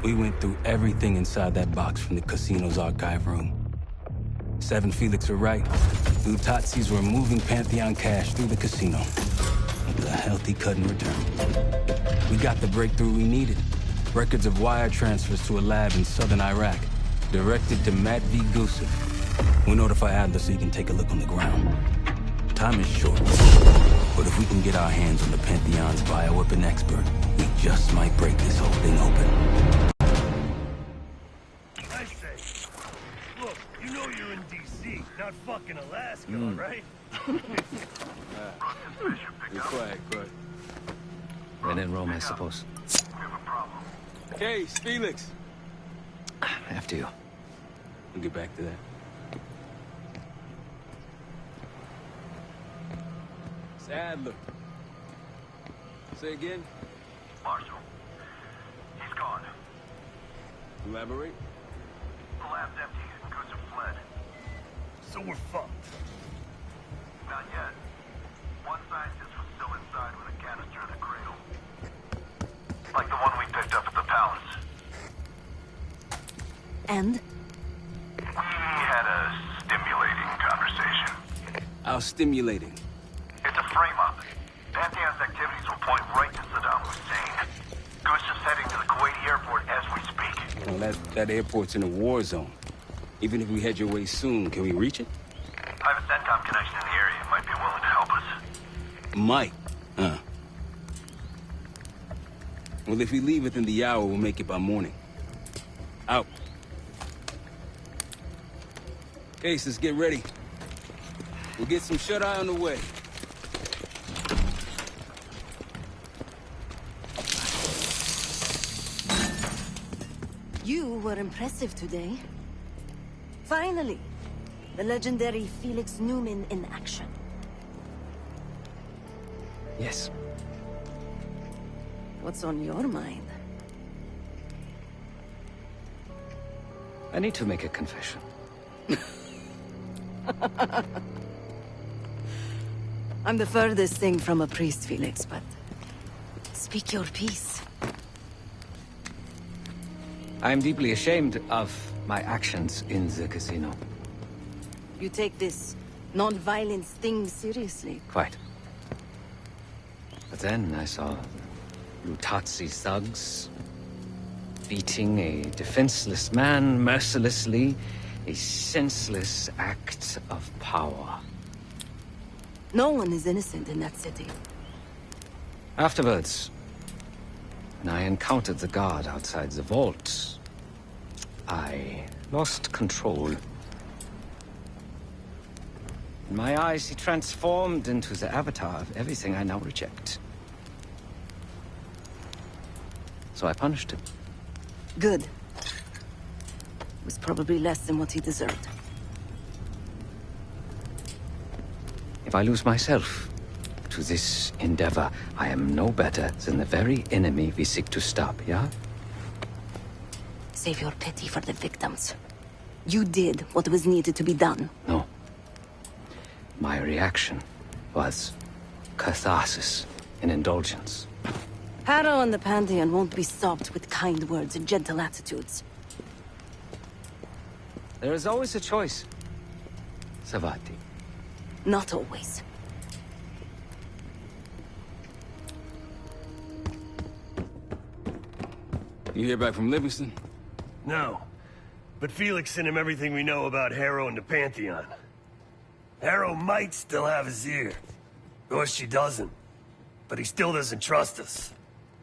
Speaker 2: We went through everything inside that box from the casino's archive room. 7 Felix were right. Utatzis were moving Pantheon cash through the casino. With a healthy cut in return. We got the breakthrough we needed. Records of wire transfers to a lab in southern Iraq. Directed to Matt V. Gusev. We'll notify Adler so he can take a look on the ground. Time is short. But if we can get our hands on the Pantheon's bioweapon expert, we just might break this whole thing open.
Speaker 8: I say, look, you know you're in D.C., not fucking Alaska, right?
Speaker 14: Be quiet, Bud.
Speaker 7: When in Rome, I suppose.
Speaker 14: Case, Felix.
Speaker 7: After you.
Speaker 2: We'll get back to that.
Speaker 14: It's Adler. Say again?
Speaker 11: Marshal. He's gone.
Speaker 14: Elaborate?
Speaker 11: The lab's empty and Gusev fled.
Speaker 8: So we're fucked.
Speaker 11: Not yet. One scientist was still inside with a canister and a cradle. Like the one we picked up at the palace.
Speaker 1: And?
Speaker 11: We had a stimulating conversation.
Speaker 2: How stimulating?
Speaker 11: It's a frame-up. Pantheon's activities will point right to Saddam Hussein. Gusev's heading to the Kuwaiti airport as we speak.
Speaker 2: Well, that airport's in a war zone. Even if we head your way soon, can we reach it?
Speaker 11: I have a CENTCOM connection in the area. It might be willing to help us.
Speaker 2: Might. Well, if we leave within the hour, we'll make it by morning. Out. Case, let's get ready. We'll get some shut-eye on the way.
Speaker 1: You were impressive today. Finally. The legendary Felix Newman in action.
Speaker 7: Yes.
Speaker 1: What's on your mind?
Speaker 7: I need to make a confession.
Speaker 1: I'm the furthest thing from a priest, Felix, but... speak your piece.
Speaker 7: I am deeply ashamed of my actions in the casino.
Speaker 1: You take this non-violence thing seriously.
Speaker 7: Quite. But then I saw Lutazzi thugs beating a defenseless man mercilessly, a senseless act of power.
Speaker 1: No one is innocent in that city.
Speaker 7: Afterwards, when I encountered the guard outside the vault, I lost control. In my eyes, he transformed into the avatar of everything I now reject. So I punished him.
Speaker 1: Good. It was probably less than what he deserved.
Speaker 7: If I lose myself to this endeavor, I am no better than the very enemy we seek to stop, yeah?
Speaker 1: Save your pity for the victims. You did what was needed to be done.
Speaker 7: No. My reaction was catharsis and indulgence.
Speaker 1: Harrow and the Pantheon won't be stopped with kind words and gentle attitudes.
Speaker 7: There is always a choice, Savati.
Speaker 1: Not always.
Speaker 2: You hear back from Livingston?
Speaker 8: No. But Felix sent him everything we know about Harrow and the Pantheon. Harrow might still have his ear. Or she doesn't. But he still doesn't trust us.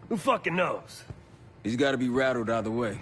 Speaker 8: Who fucking knows?
Speaker 2: He's gotta be rattled either way.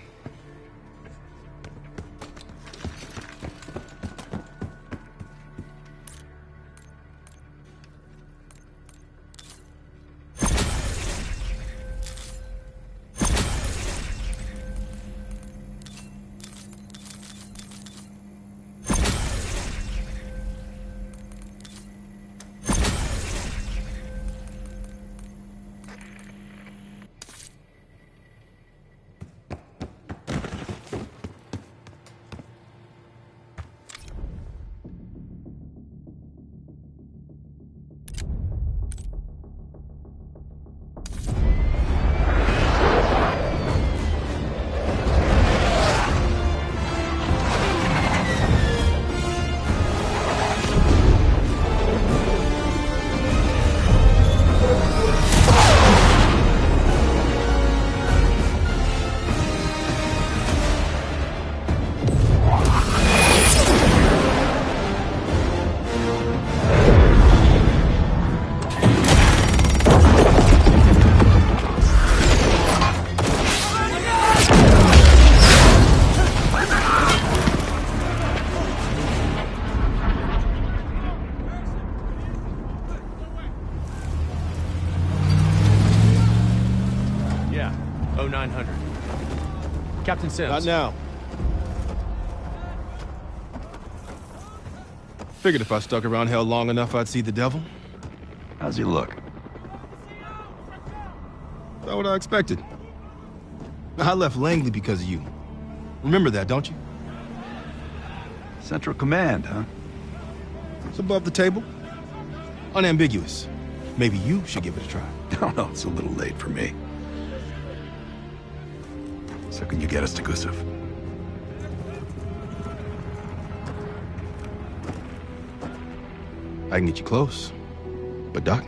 Speaker 14: Captain Sims.
Speaker 15: Not now. Figured if I stuck around hell long enough, I'd see the devil.
Speaker 6: How's he look?
Speaker 15: About what I expected. I left Langley because of you. Remember that, don't you?
Speaker 6: Central Command, huh?
Speaker 15: It's above the table. Unambiguous. Maybe you should give it a try.
Speaker 6: No, no, it's a little late for me. So can you get us to Gusev?
Speaker 15: I can get you close. But Doc,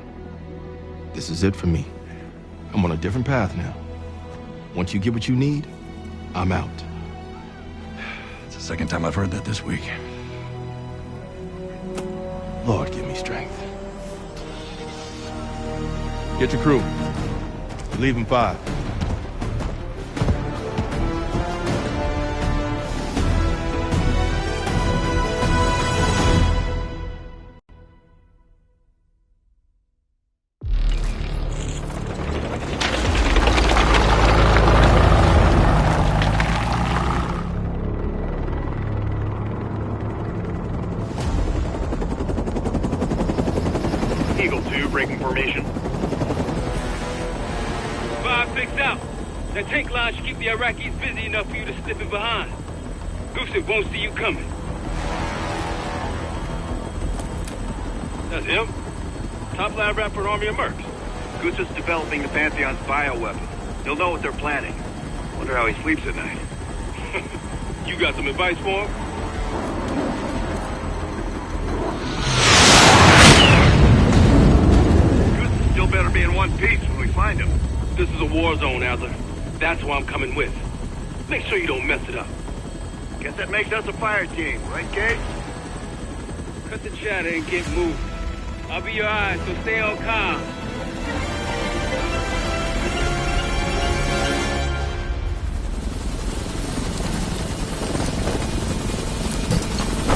Speaker 15: this is it for me. I'm on a different path now. Once you get what you need, I'm out.
Speaker 6: It's the second time I've heard that this week.
Speaker 15: Lord, give me strength. Get your crew. Leave in 5.
Speaker 11: Eagle 2, breaking formation.
Speaker 17: 5-6 out. That tank line should keep the Iraqis busy enough for you to slip in behind. Gusev won't see you coming. That's him. Top lab rat for an army of mercs.
Speaker 11: Gusev's developing the Pantheon's bioweapon. He'll know what they're planning. Wonder how he sleeps at night.
Speaker 17: You got some advice for him?
Speaker 11: Gusev still better be in one piece when we find him.
Speaker 17: This is a war zone, Adler. That's why I'm coming with. Make sure you don't mess it up.
Speaker 11: Guess that makes us a fire team, right, Case?
Speaker 17: Cut the chatter and get moving. I'll be your eyes, so stay on calm.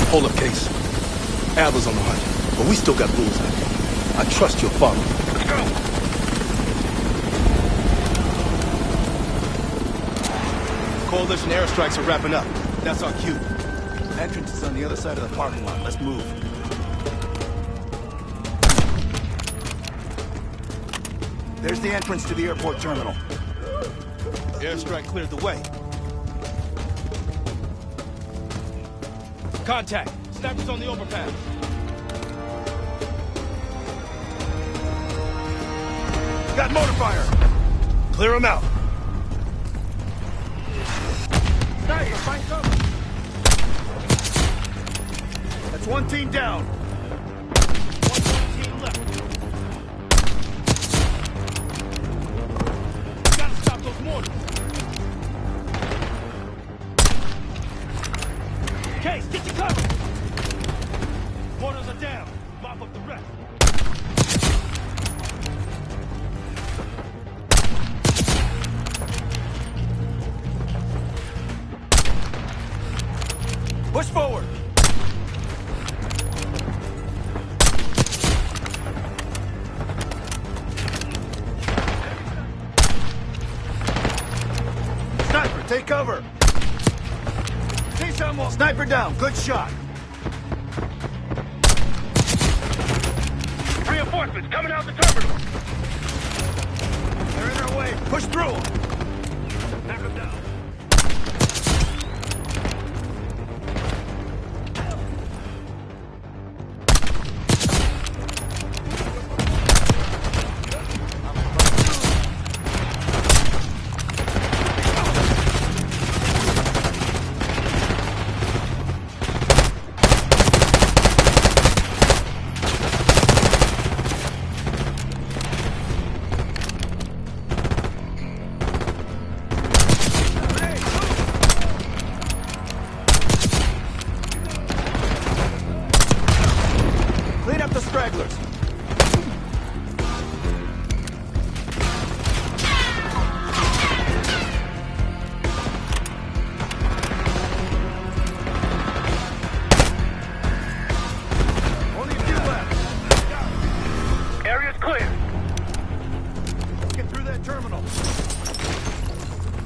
Speaker 15: Hold up, Case. Adler's on the hunt, but we still got rules out here. I trust your father.
Speaker 11: Let's go!
Speaker 15: Coalition airstrikes are wrapping up. That's our cue.
Speaker 6: Entrance is on the other side of the parking lot. Let's move. There's the entrance to the airport terminal.
Speaker 15: Airstrike cleared the way. Contact. Snipers on the overpass.
Speaker 6: Got motor fire! Clear them out. Sniper, find cover! That's one team down. One team left. Gotta stop those mortars. Case, get your cover! Mortars are down. Mop up the rest. Push forward! Sniper, take cover! See someone! Sniper down, good shot!
Speaker 11: Reinforcements coming out the terminal!
Speaker 6: They're in our way, push through them!
Speaker 11: Knock them down.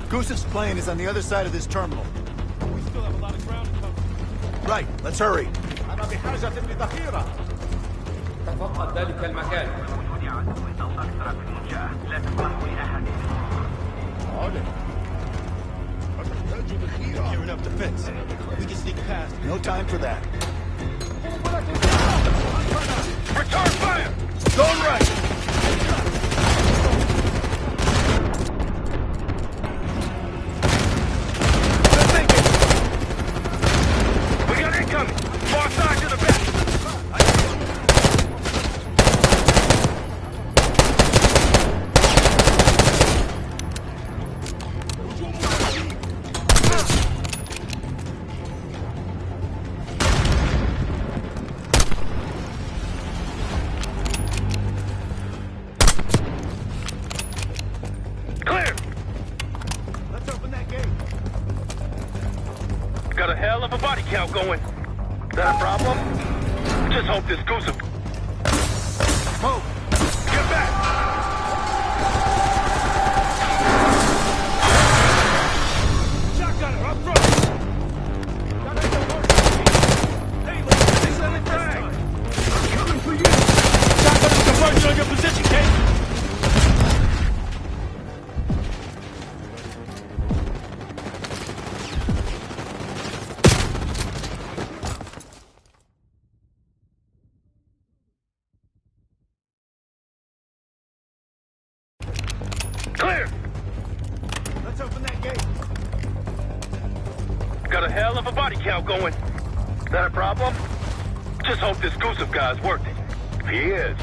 Speaker 6: Gusev's plane is on the other side of this terminal.
Speaker 15: We still have a lot of ground to cover.
Speaker 6: Right, let's hurry.
Speaker 13: أنا بحاجة لذخيرة. تفقد ذلك المكان.
Speaker 15: Gearing up defense. We can sneak past.
Speaker 6: No time for that.
Speaker 11: Return fire!
Speaker 6: Going right!
Speaker 11: Far side to the back! Clear!
Speaker 6: Let's open that gate.
Speaker 11: Got a hell of a body count going. Is that a problem? Just hope this Gusev...
Speaker 6: Smoke!
Speaker 11: Get back!
Speaker 6: Shotgunner, up front! Hey, let's finish that frag! I'm coming for you! Shotgunner,
Speaker 11: body count going. Is that a problem? Just hope this Gusev guy's worth it. He is.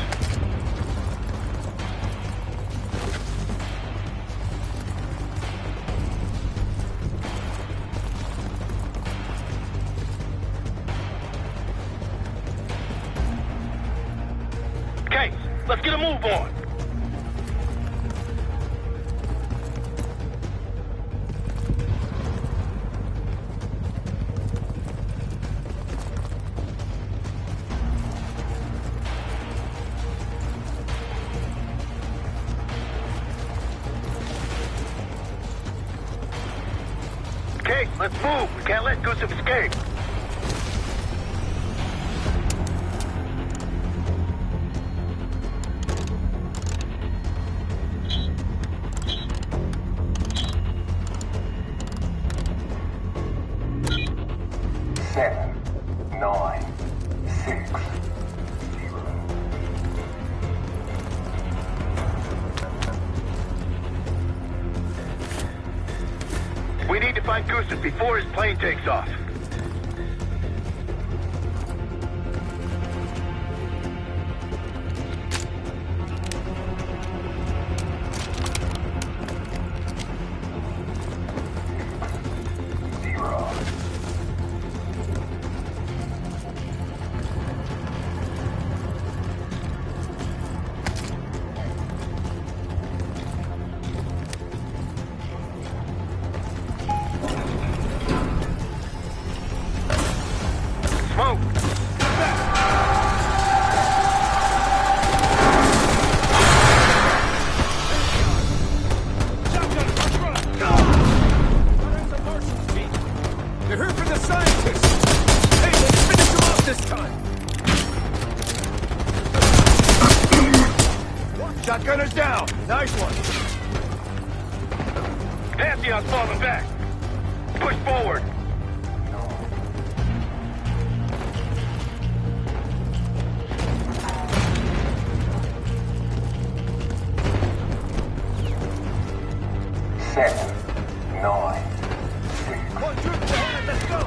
Speaker 11: Case, let's get a move on. Case, let's move. We can't let Gusev escape.
Speaker 16: Seven, 9, 6, 0.
Speaker 11: We need to find Gusev before his plane takes off. Smoke!
Speaker 14: You're here for the scientists! Hey, let's finish them off this time! Shotgunner's down! Nice one!
Speaker 11: Pantheon's falling back! Push forward!
Speaker 16: Seven, 9, 6.
Speaker 14: Let's go!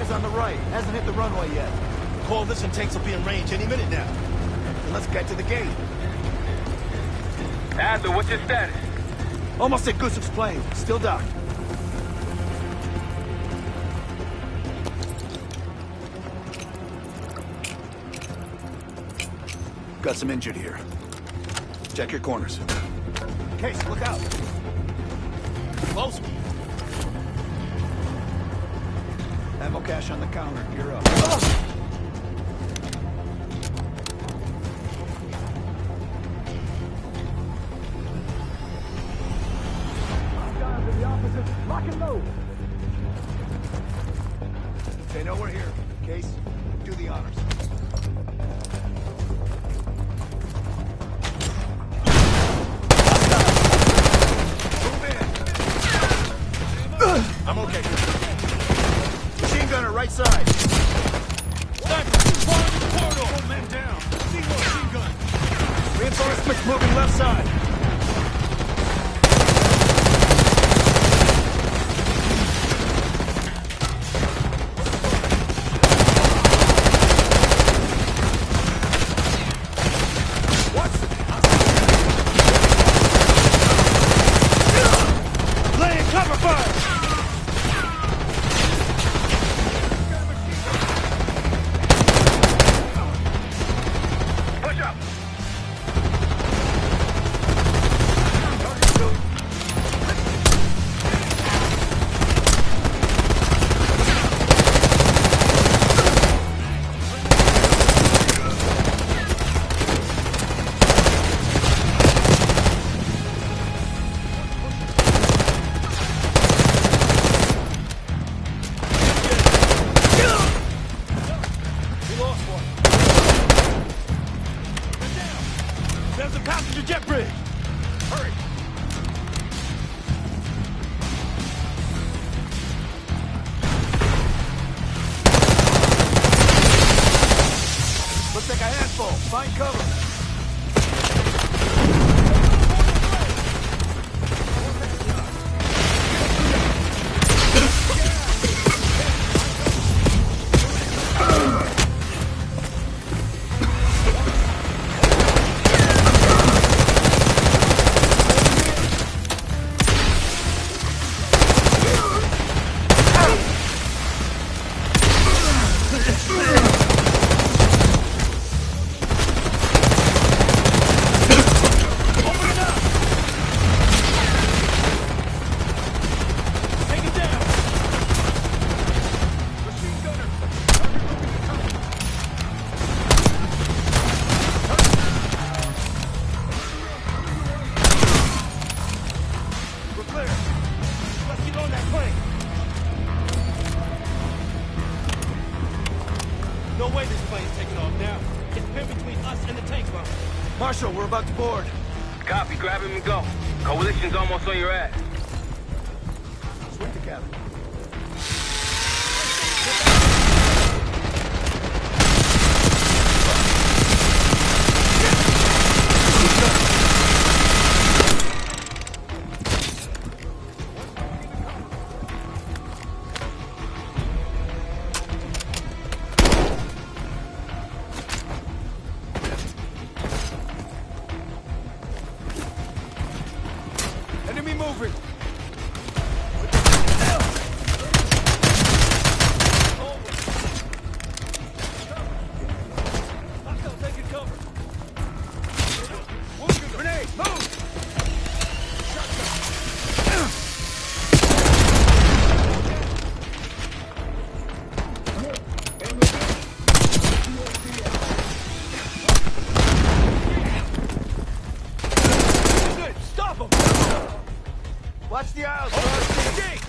Speaker 6: is on the right. Hasn't hit the runway yet.
Speaker 15: Coalition tanks will be in range any minute now.
Speaker 6: Then let's get to the gate.
Speaker 23: Adler, what's your status?
Speaker 6: Almost at Gusev's plane. Still docked. Got some injured here. Check your corners. Case, look out.
Speaker 15: Close.
Speaker 6: Ammo cache on the counter. You're up. Guys in the opposite. Lock and load. They know we're here. Case, do the honors.
Speaker 15: I'm okay.
Speaker 6: Machine gunner, right side.
Speaker 15: Sniper, falling in the corridor. Full man down. C1 machine gun.
Speaker 6: Reinforcements moving left side.
Speaker 15: Laying cover fire.
Speaker 11: Push up!
Speaker 15: We lost one. There's a passenger jet bridge. Hurry.
Speaker 6: Looks like a handful. Find cover.
Speaker 15: Take it down. Machine gunner. We're clear. Let's get on that plane. No way this plane's taking off now. It's pinned between us and the tank bomb.
Speaker 6: Marshal, we're about to board.
Speaker 23: Copy, grab him and go. Coalition's almost on your ass.
Speaker 6: Sweep the cabin.
Speaker 15: Enemy moving. Hostile taking cover. Grenade, move! Stop him!
Speaker 6: Watch the aisles.
Speaker 15: Engage!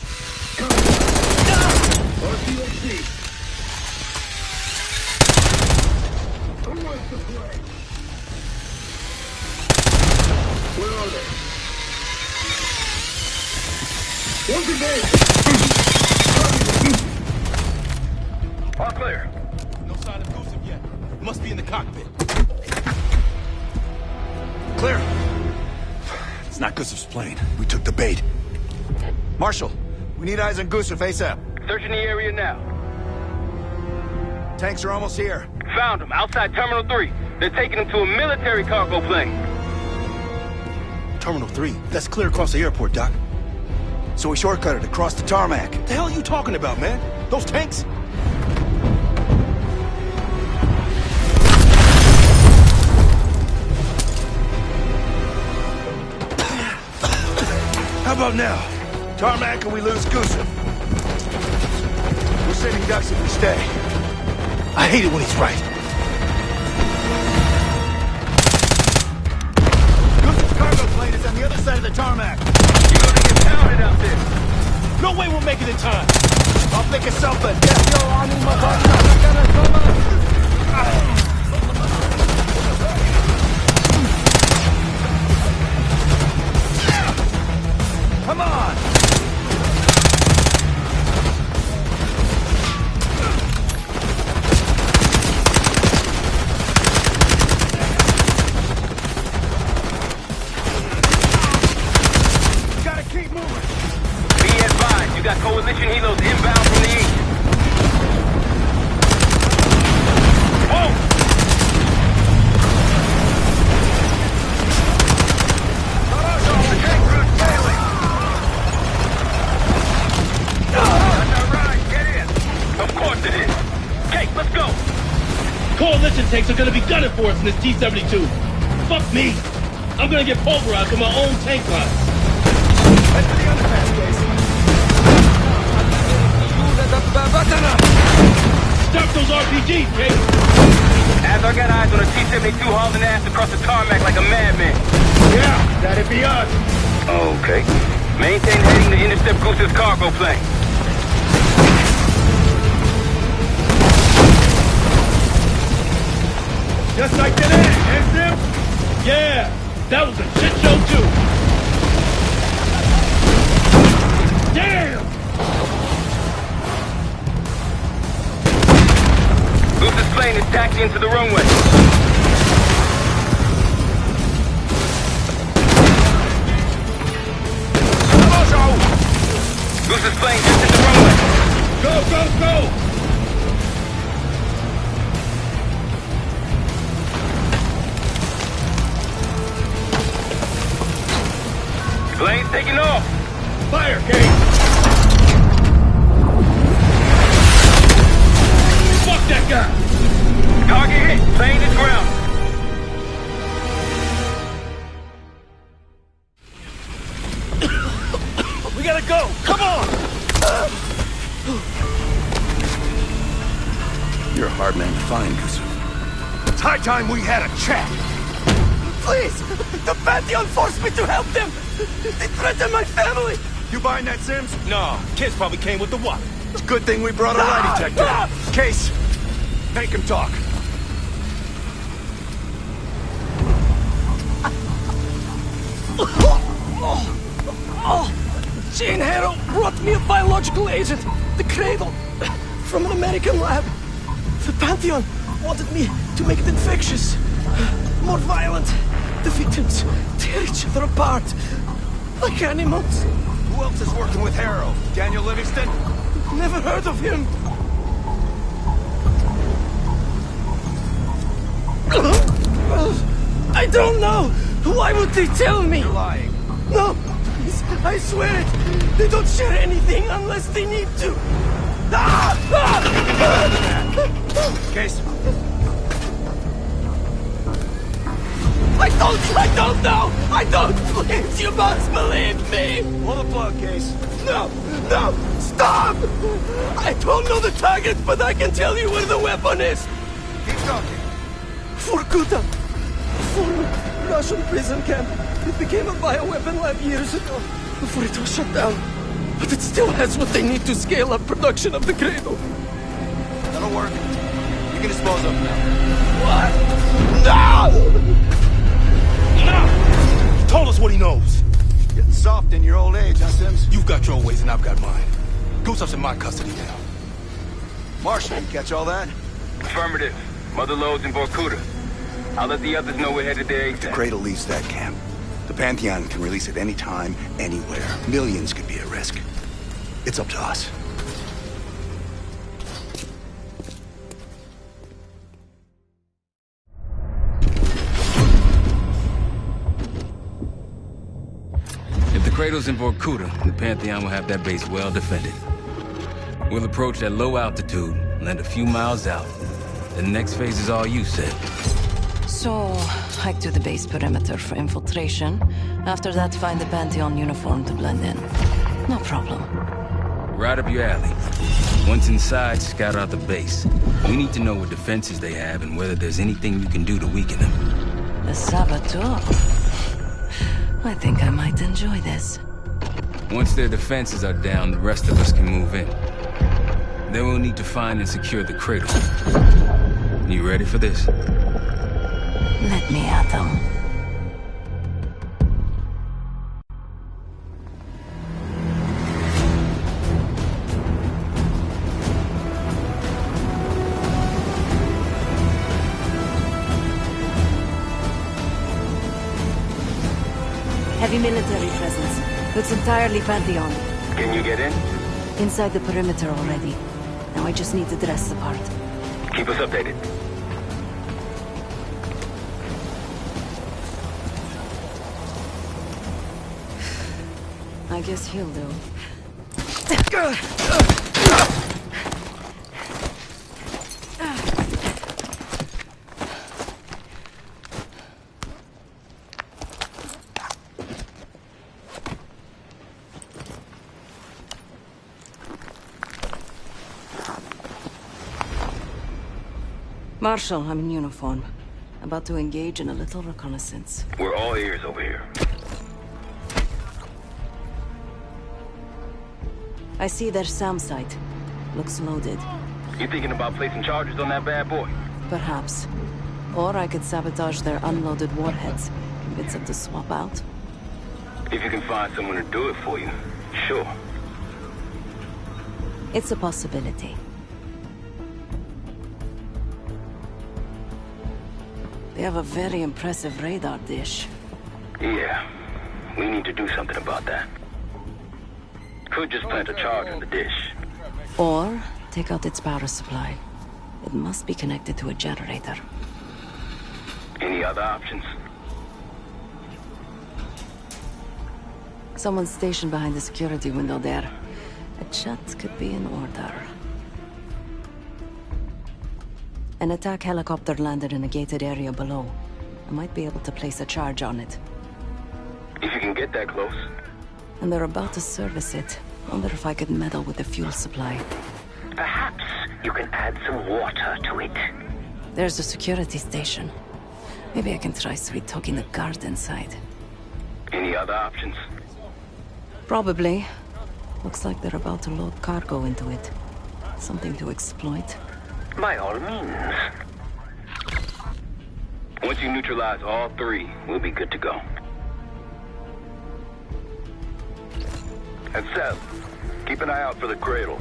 Speaker 11: All clear.
Speaker 15: No sign of Gusev yet. Must be in the cockpit.
Speaker 6: Clear. It's not Gusev's plane. We took the bait. Marshal, we need eyes on Gusev ASAP.
Speaker 23: Searching the area now.
Speaker 3: Tanks are almost here.
Speaker 23: Found them, outside Terminal 3. They're taking them to a military cargo plane.
Speaker 15: Terminal 3. That's clear across the airport, Doc.
Speaker 3: So we shortcutted across the tarmac.
Speaker 15: What the hell are you talking about, man? Those tanks?
Speaker 3: How about now? Tarmac and we lose Gusev. We're saving ducks if we stay.
Speaker 15: I hate it when he's right.
Speaker 3: Gusev's cargo plane is on the other side of the tarmac.
Speaker 23: You're gonna get pounded out there.
Speaker 15: No way we'll make it in time.
Speaker 3: I'll think of something. Come on! Gotta keep moving.
Speaker 23: Be advised, you got coalition helos inbound from the east. Whoa!
Speaker 18: Coalition tanks are gonna be gunning for us in this T-72. Fuck me! I'm gonna get pulverized on my own tank line.
Speaker 3: Head for the underpass, Case.
Speaker 18: Stop those RPGs, Case!
Speaker 23: As I got eyes on a T-72 hauling ass across the tarmac like a madman.
Speaker 3: Yeah, that'd be us.
Speaker 23: Okay. Maintain heading to intercept Gusev's cargo plane.
Speaker 18: Just like today, eh, Sim? Yeah, that was a shit show too. Damn!
Speaker 23: Gusev's plane is taxiing to the runway. Gusev's plane just hit the runway.
Speaker 18: Go, go, go!
Speaker 23: Plane's taking off.
Speaker 18: Fire, Kate! Fuck that guy!
Speaker 23: Target hit. Plane is ground.
Speaker 3: We gotta go! Come on!
Speaker 6: You're a hard man to find, Gusev.
Speaker 3: It's high time we had a chat.
Speaker 21: Please! The Pantheon forced me to help them! They threatened my family!
Speaker 3: You buying that, Sims?
Speaker 15: No, kids probably came with the what?
Speaker 3: It's a good thing we brought a lie detector. Case, make him talk.
Speaker 21: Jane Harrow brought me a biological agent, the Cradle, from an American lab. The Pantheon wanted me to make it infectious, more violent. The victims tear each other apart, like animals.
Speaker 3: Who else is working with Harrow? Daniel Livingston?
Speaker 21: Never heard of him. I don't know. Why would they tell me?
Speaker 3: You're lying.
Speaker 21: No, I swear it. They don't share anything unless they need to.
Speaker 3: Case.
Speaker 21: I don't know. I don't. Please, you must believe me.
Speaker 3: Pull the plug, Case.
Speaker 21: No, stop. I don't know the target, but I can tell you where the weapon is.
Speaker 3: Keep talking.
Speaker 21: Vorkuta. Former Russian prison camp. It became a bioweapon lab years ago, before it was shut down. But it still has what they need to scale up production of the Cradle.
Speaker 3: That'll work. You can dispose of them now.
Speaker 21: What? No!
Speaker 15: He told us what he knows.
Speaker 3: Getting soft in your old age, huh, Sims?
Speaker 15: You've got your ways and I've got mine. Gusev's in my custody now.
Speaker 3: Marshall, you catch all that?
Speaker 23: Affirmative. Mother loads in Vorkuta. I'll let the others know we're headed there
Speaker 6: If the
Speaker 23: ASAP.
Speaker 6: Cradle leaves that camp, the Pantheon can release it any time, anywhere. Millions could be at risk. It's up to us.
Speaker 2: cradle's in Vorkuta, the Pantheon will have that base well defended. We'll approach at low altitude, land a few miles out. The next phase is all you, said.
Speaker 1: So, hike to the base perimeter for infiltration. After that, find the Pantheon uniform to blend in. No problem.
Speaker 2: Right up your alley. Once inside, scout out the base. We need to know what defenses they have and whether there's anything you can do to weaken them.
Speaker 1: The saboteur. I think I might enjoy this.
Speaker 2: Once their defenses are down, the rest of us can move in. Then we'll need to find and secure the cradle. You ready for this?
Speaker 1: Let me at them. Heavy military presence. Looks entirely Pantheon.
Speaker 23: Can you get in?
Speaker 1: Inside the perimeter already. Now I just need to dress the part.
Speaker 23: Keep us updated.
Speaker 1: I guess he'll do. Marshal, I'm in uniform. About to engage in a little reconnaissance.
Speaker 23: We're all ears over here.
Speaker 1: I see their SAM site. Looks loaded.
Speaker 23: You thinking about placing charges on that bad boy?
Speaker 1: Perhaps. Or I could sabotage their unloaded warheads. Convince them to swap out.
Speaker 23: If you can find someone to do it for you, sure.
Speaker 1: It's a possibility. They have a very impressive radar dish.
Speaker 23: Yeah, we need to do something about that. Could just plant a charge on the dish.
Speaker 1: Or take out its power supply. It must be connected to a generator.
Speaker 23: Any other options?
Speaker 1: Someone's stationed behind the security window there. A chat could be in order. An attack helicopter landed in a gated area below. I might be able to place a charge on it.
Speaker 23: If you can get that close.
Speaker 1: And they're about to service it. Wonder if I could meddle with the fuel supply.
Speaker 23: Perhaps you can add some water to it.
Speaker 1: There's a security station. Maybe I can try sweet-talking the guard inside.
Speaker 23: Any other options?
Speaker 1: Probably. Looks like they're about to load cargo into it. Something to exploit.
Speaker 23: By all means. Once you neutralize all three, we'll be good to go.
Speaker 10: And Seth, keep an eye out for the cradle.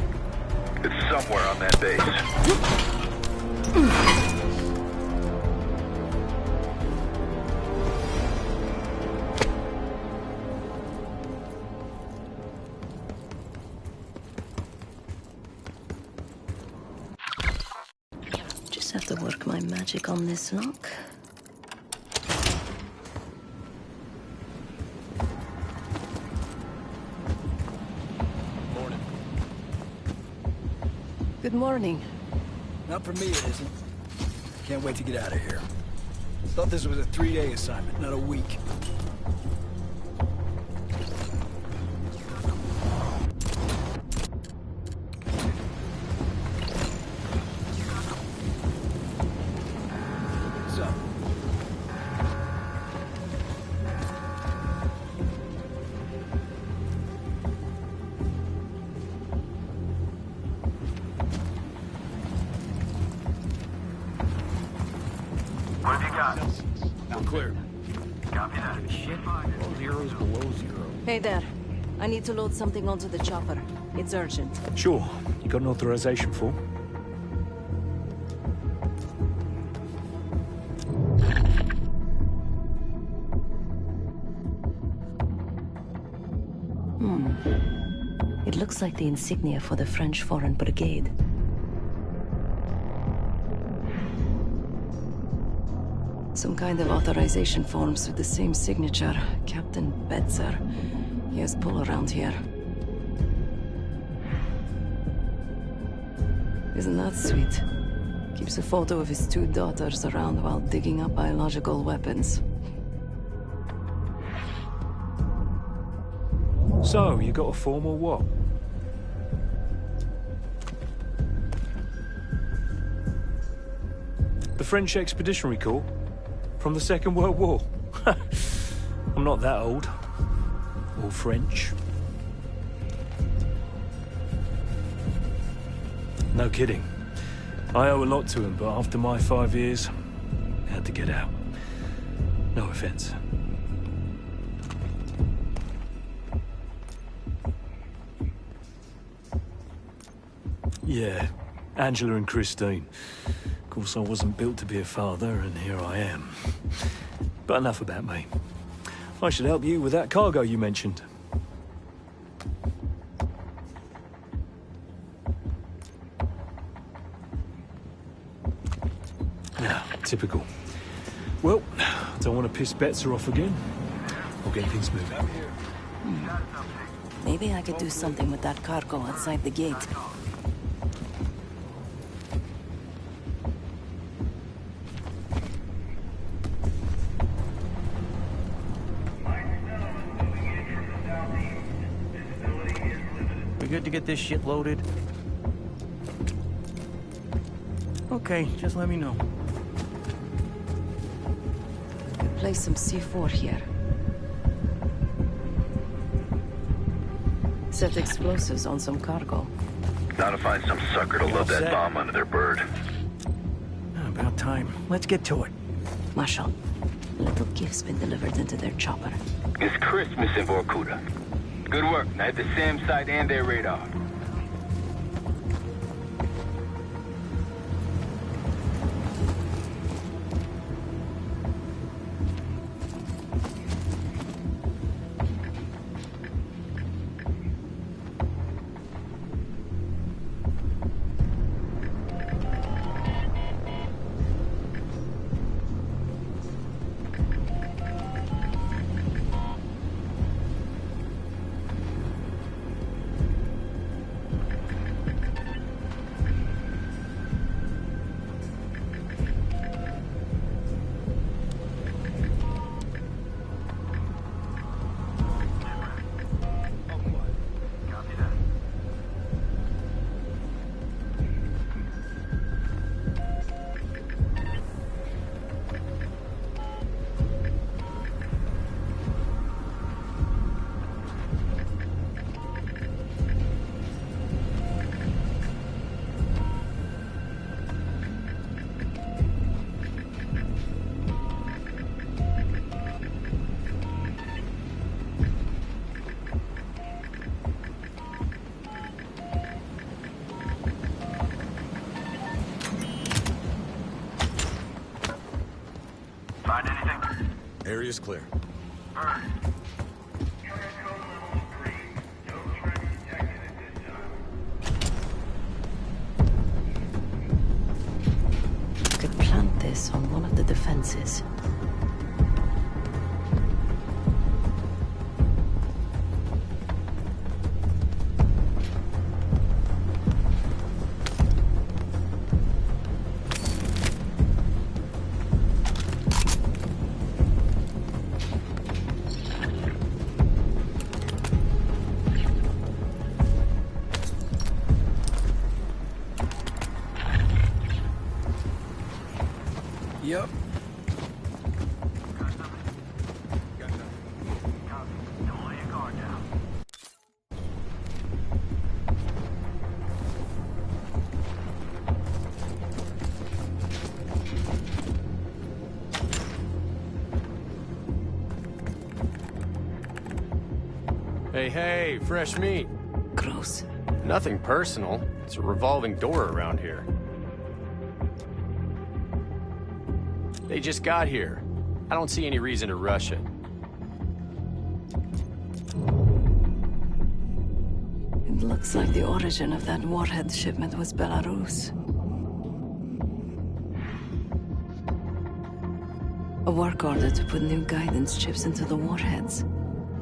Speaker 10: It's somewhere on that base.
Speaker 1: Just have to work my magic on this lock.
Speaker 4: Morning.
Speaker 21: Good morning.
Speaker 4: Not for me, it isn't. Can't wait to get out of here. Thought this was a 3-day assignment, not a week.
Speaker 10: What have you got?
Speaker 4: We're clear.
Speaker 10: Copy that.
Speaker 13: All zeros below zero.
Speaker 1: Hey there. I need to load something onto the chopper. It's urgent.
Speaker 12: Sure. You got an authorization form?
Speaker 1: It looks like the insignia for the French Foreign Brigade. Some kind of authorization forms with the same signature, Captain Betzer. He has pull around here. Isn't that sweet? Keeps a photo of his 2 daughters around while digging up biological weapons.
Speaker 12: So, you got a form or what? The French Expeditionary Corps? From the Second World War? I'm not that old. Or French. No kidding. I owe a lot to him, but after my 5 years, I had to get out. No offense. Yeah, Angela and Christine. Of course, I wasn't built to be a father, and here I am. But enough about me. I should help you with that cargo you mentioned. Yeah, typical. Well, don't want to piss Betzer off again. I'll get things moving.
Speaker 1: Maybe I could do something with that cargo outside the gate.
Speaker 9: We good to get this shit loaded? Okay, just let me know.
Speaker 1: Place some C4 here. Set explosives on some cargo.
Speaker 11: Now to find some sucker to load that bomb under their bird.
Speaker 9: About time. Let's get to it.
Speaker 1: Marshal, a little gift's been delivered into their chopper.
Speaker 23: It's Christmas in Vorkuta. Good work. Now hit the SAM site and their radar.
Speaker 10: Find anything?
Speaker 15: Area's clear.
Speaker 1: Could plant this on one of the defenses.
Speaker 4: Yep.
Speaker 19: Hey, fresh meat.
Speaker 1: Gross.
Speaker 19: Nothing personal. It's a revolving door around here. They just got here. I don't see any reason to rush it.
Speaker 1: It looks like the origin of that warhead shipment was Belarus. A work order to put new guidance chips into the warheads.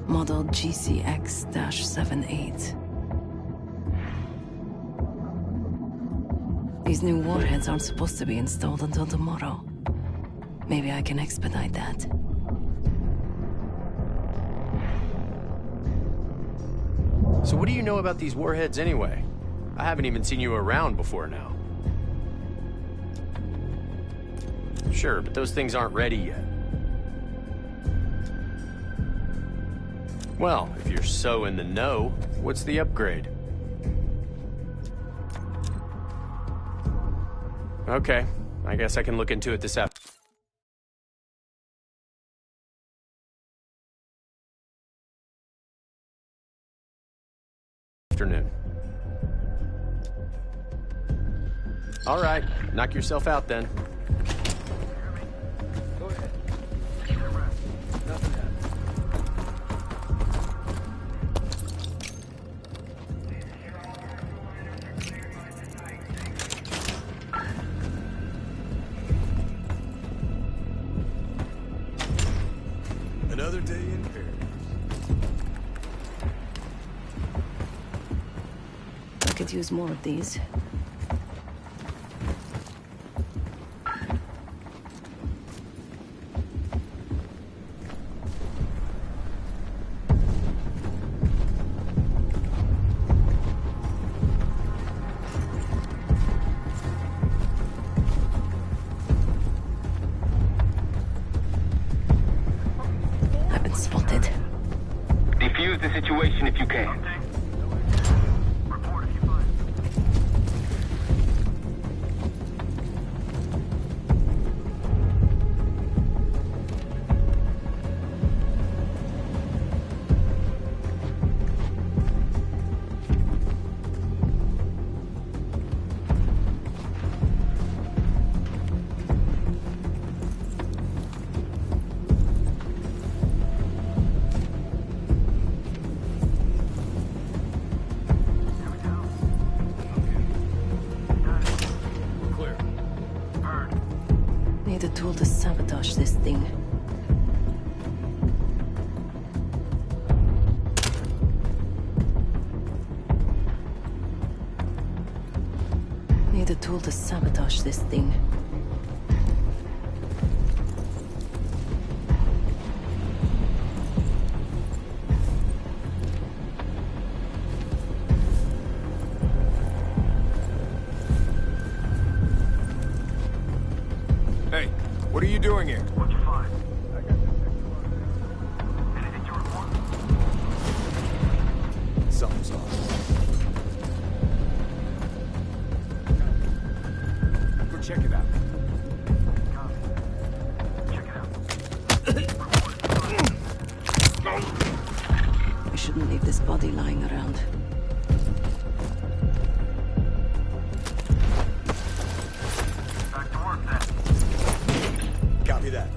Speaker 1: Model GCX-78. These new warheads aren't supposed to be installed until tomorrow. Maybe I can expedite that.
Speaker 19: So what do you know about these warheads anyway? I haven't even seen you around before now. Sure, but those things aren't ready yet. Well, if you're so in the know, what's the upgrade? Okay, I guess I can look into it this afternoon. All right, knock yourself out then.
Speaker 4: Go ahead. Nothing happened.
Speaker 13: Another day in Paris.
Speaker 1: I could use more of these. I've been spotted.
Speaker 23: Defuse the situation if you can.
Speaker 1: Need a tool to sabotage this thing. Need a tool to sabotage this thing.
Speaker 14: Hey, what are you doing here?
Speaker 16: What'd you find? I got anything to report?
Speaker 14: Something's off. Go check it out.
Speaker 1: We shouldn't leave this body lying around.
Speaker 16: Back to work then.
Speaker 14: Copy that.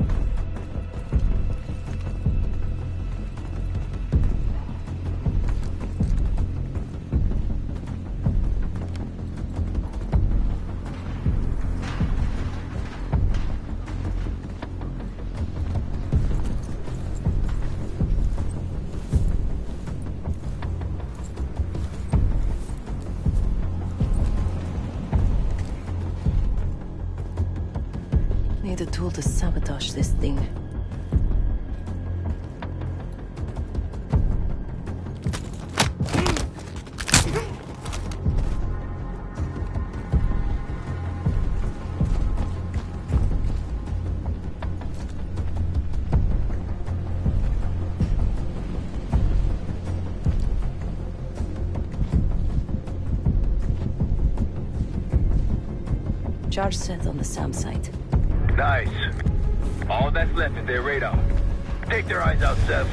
Speaker 1: Need a tool to sabotage this thing. Charge set on the SAM site.
Speaker 23: Nice. All that's left is their radar. Take their eyes out, Sev.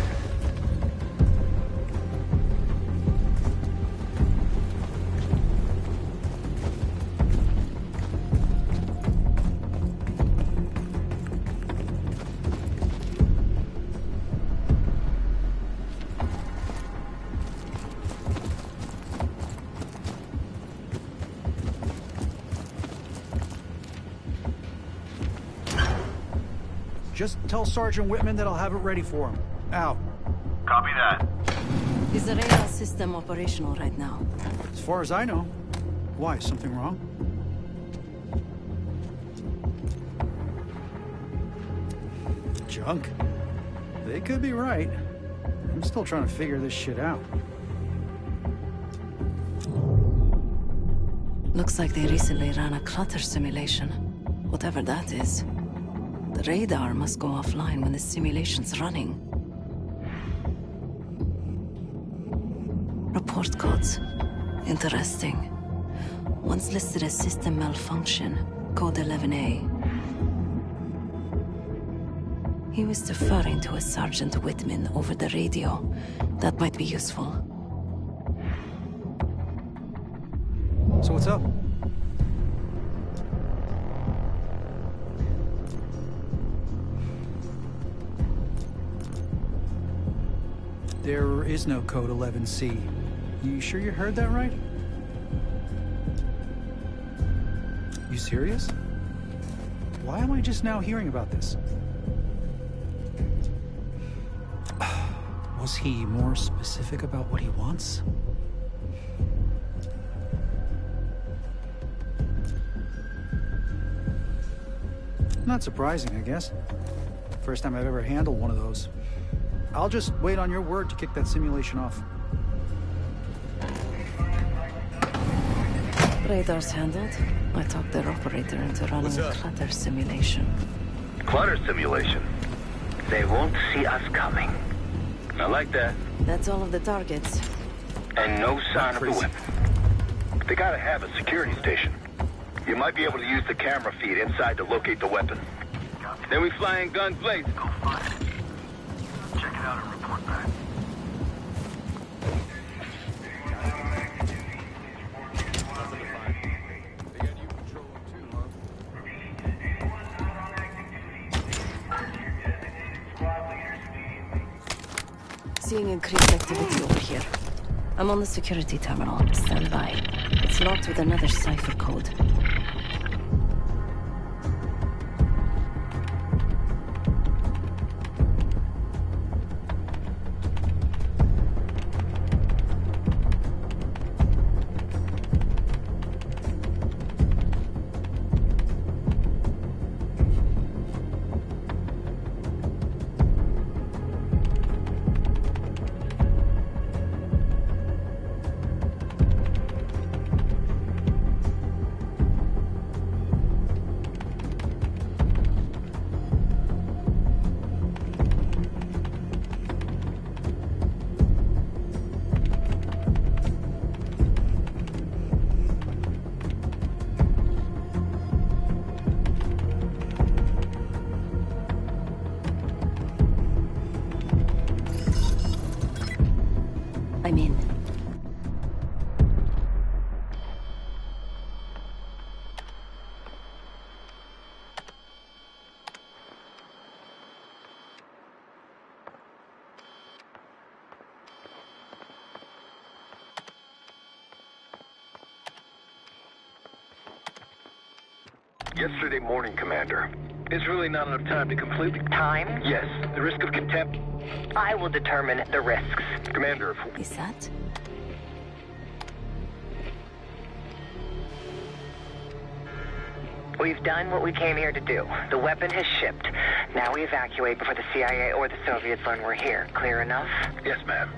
Speaker 4: Just tell Sergeant Whitman that I'll have it ready for him. Out.
Speaker 10: Copy that.
Speaker 1: Is the radar system operational right now?
Speaker 4: As far as I know. Why? Something wrong? Junk? They could be right. I'm still trying to figure this shit out.
Speaker 1: Looks like they recently ran a clutter simulation. Whatever that is. The radar must go offline when the simulation's running. Report codes. Interesting. One's listed as system malfunction, code 11A. He was deferring to a Sergeant Whitman over the radio. That might be useful.
Speaker 4: So what's up? There is no code 11C. You sure you heard that right? You serious? Why am I just now hearing about this? Was he more specific about what he wants? Not surprising, I guess. First time I've ever handled one of those. I'll just wait on your word to kick that simulation off.
Speaker 1: Radar's handled. I talked their operator into running a clutter simulation.
Speaker 23: Clutter simulation? They won't see us coming. I like that.
Speaker 1: That's all of the targets.
Speaker 23: And no sign of the weapon.
Speaker 11: They gotta have a security station. You might be able to use the camera feed inside to locate the weapon.
Speaker 23: Then we fly in guns blazing.
Speaker 11: Go find it. Check it out and report back.
Speaker 1: Seeing increased activity over here. I'm on the security terminal. Stand by. It's locked with another cipher code. I'm in.
Speaker 11: Yesterday morning, Commander. There's really not enough time to completely...
Speaker 5: Time?
Speaker 11: Yes. The risk of contempt...
Speaker 5: I will determine the risks.
Speaker 11: Commander, if...
Speaker 1: Is that?
Speaker 5: We've done what we came here to do. The weapon has shipped. Now we evacuate before the CIA or the Soviets learn we're here. Clear enough?
Speaker 11: Yes, ma'am.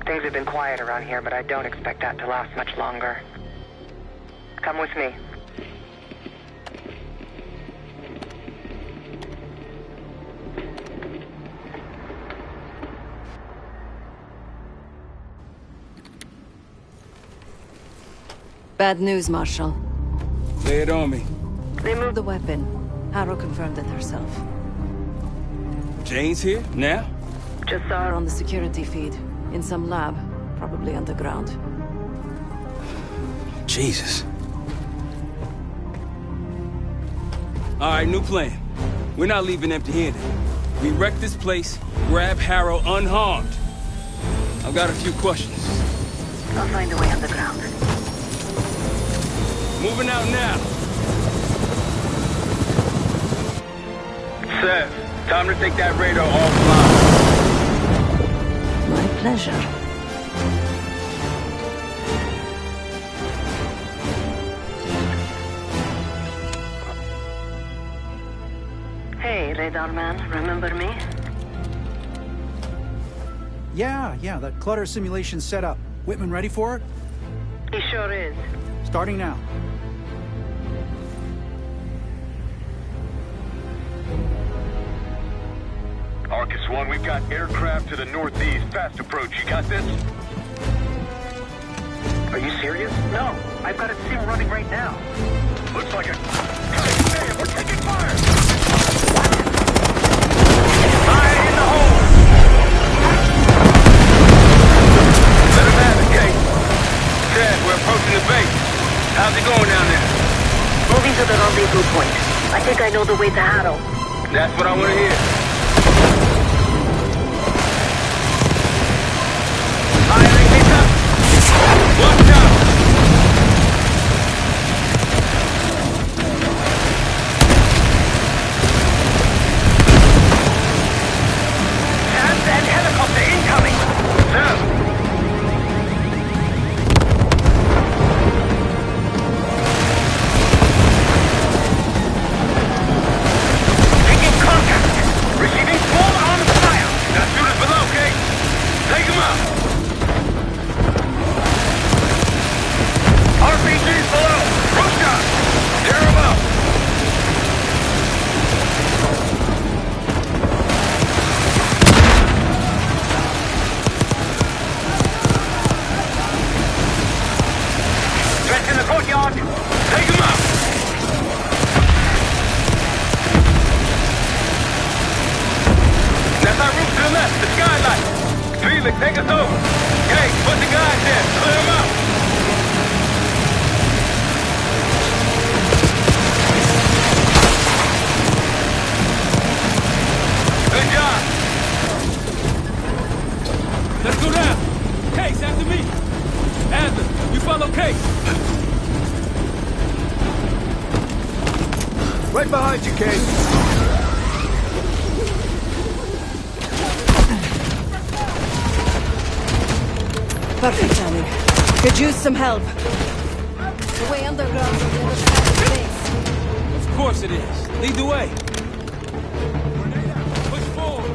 Speaker 5: Things have been quiet around here, but I don't expect that to last much longer. Come with me.
Speaker 1: Bad news, Marshal.
Speaker 2: Lay it on me.
Speaker 1: They moved the weapon. Harrow confirmed it herself.
Speaker 2: Jane's here? Now?
Speaker 1: Just saw her on the security feed. In some lab. Probably underground.
Speaker 2: Jesus. All right, new plan. We're not leaving empty-handed. We wreck this place, grab Harrow unharmed. I've got a few questions.
Speaker 5: I'll find a way underground.
Speaker 2: Moving out now.
Speaker 23: Seth, time to take that radar offline.
Speaker 1: pleasure. Hey, radar man, remember me?
Speaker 4: Yeah, that clutter simulation set up. Whitman ready for it?
Speaker 5: He sure is.
Speaker 4: Starting now.
Speaker 11: Arcus 1, we've got aircraft to the northeast. Fast approach. You got this?
Speaker 5: Are you serious? No. I've got a sim running right now.
Speaker 11: Looks like a... Damn, we're taking fire! Fire in the hole! Let him have it, Kate. Chad, we're approaching the base. How's it going down there?
Speaker 5: Moving to the rendezvous point. I think I know the way to Harrow.
Speaker 11: That's what I want to hear. Firing this up. Watch out!
Speaker 5: And helicopter incoming!
Speaker 11: Sir!
Speaker 5: Taking contact! Receiving full armed fire!
Speaker 11: Now shoot us below, Kate! Take him out! RPG's below! Rush out! Tear him up! Threats in the courtyard! Take him out! That's our roof to the left, the skylight! Felix, take us over! Hey, put the guys in! Clear them out! Good job!
Speaker 14: Let's go down. Case, after me. Adler, you follow Case.
Speaker 6: Right behind you, Kate.
Speaker 1: Perfect timing. Could use some help. The way underground's on the other side of the base.
Speaker 14: Of course it is. Lead the way. Push forward.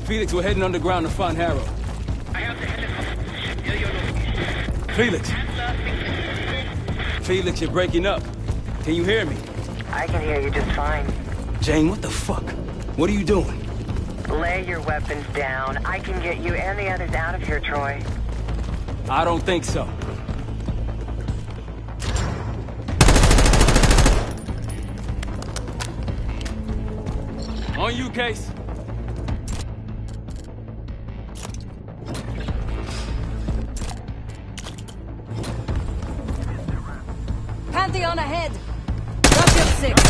Speaker 2: Felix, we're heading underground to find Harrow. Felix! Felix, you're breaking up. Can you hear me?
Speaker 5: I can hear you just fine.
Speaker 2: Jane, what the fuck? What are you doing?
Speaker 5: Lay your weapons down. I can get you and the others out of here, Troy.
Speaker 2: I don't think so. On you, Case.
Speaker 1: Pantheon ahead! Drop your six!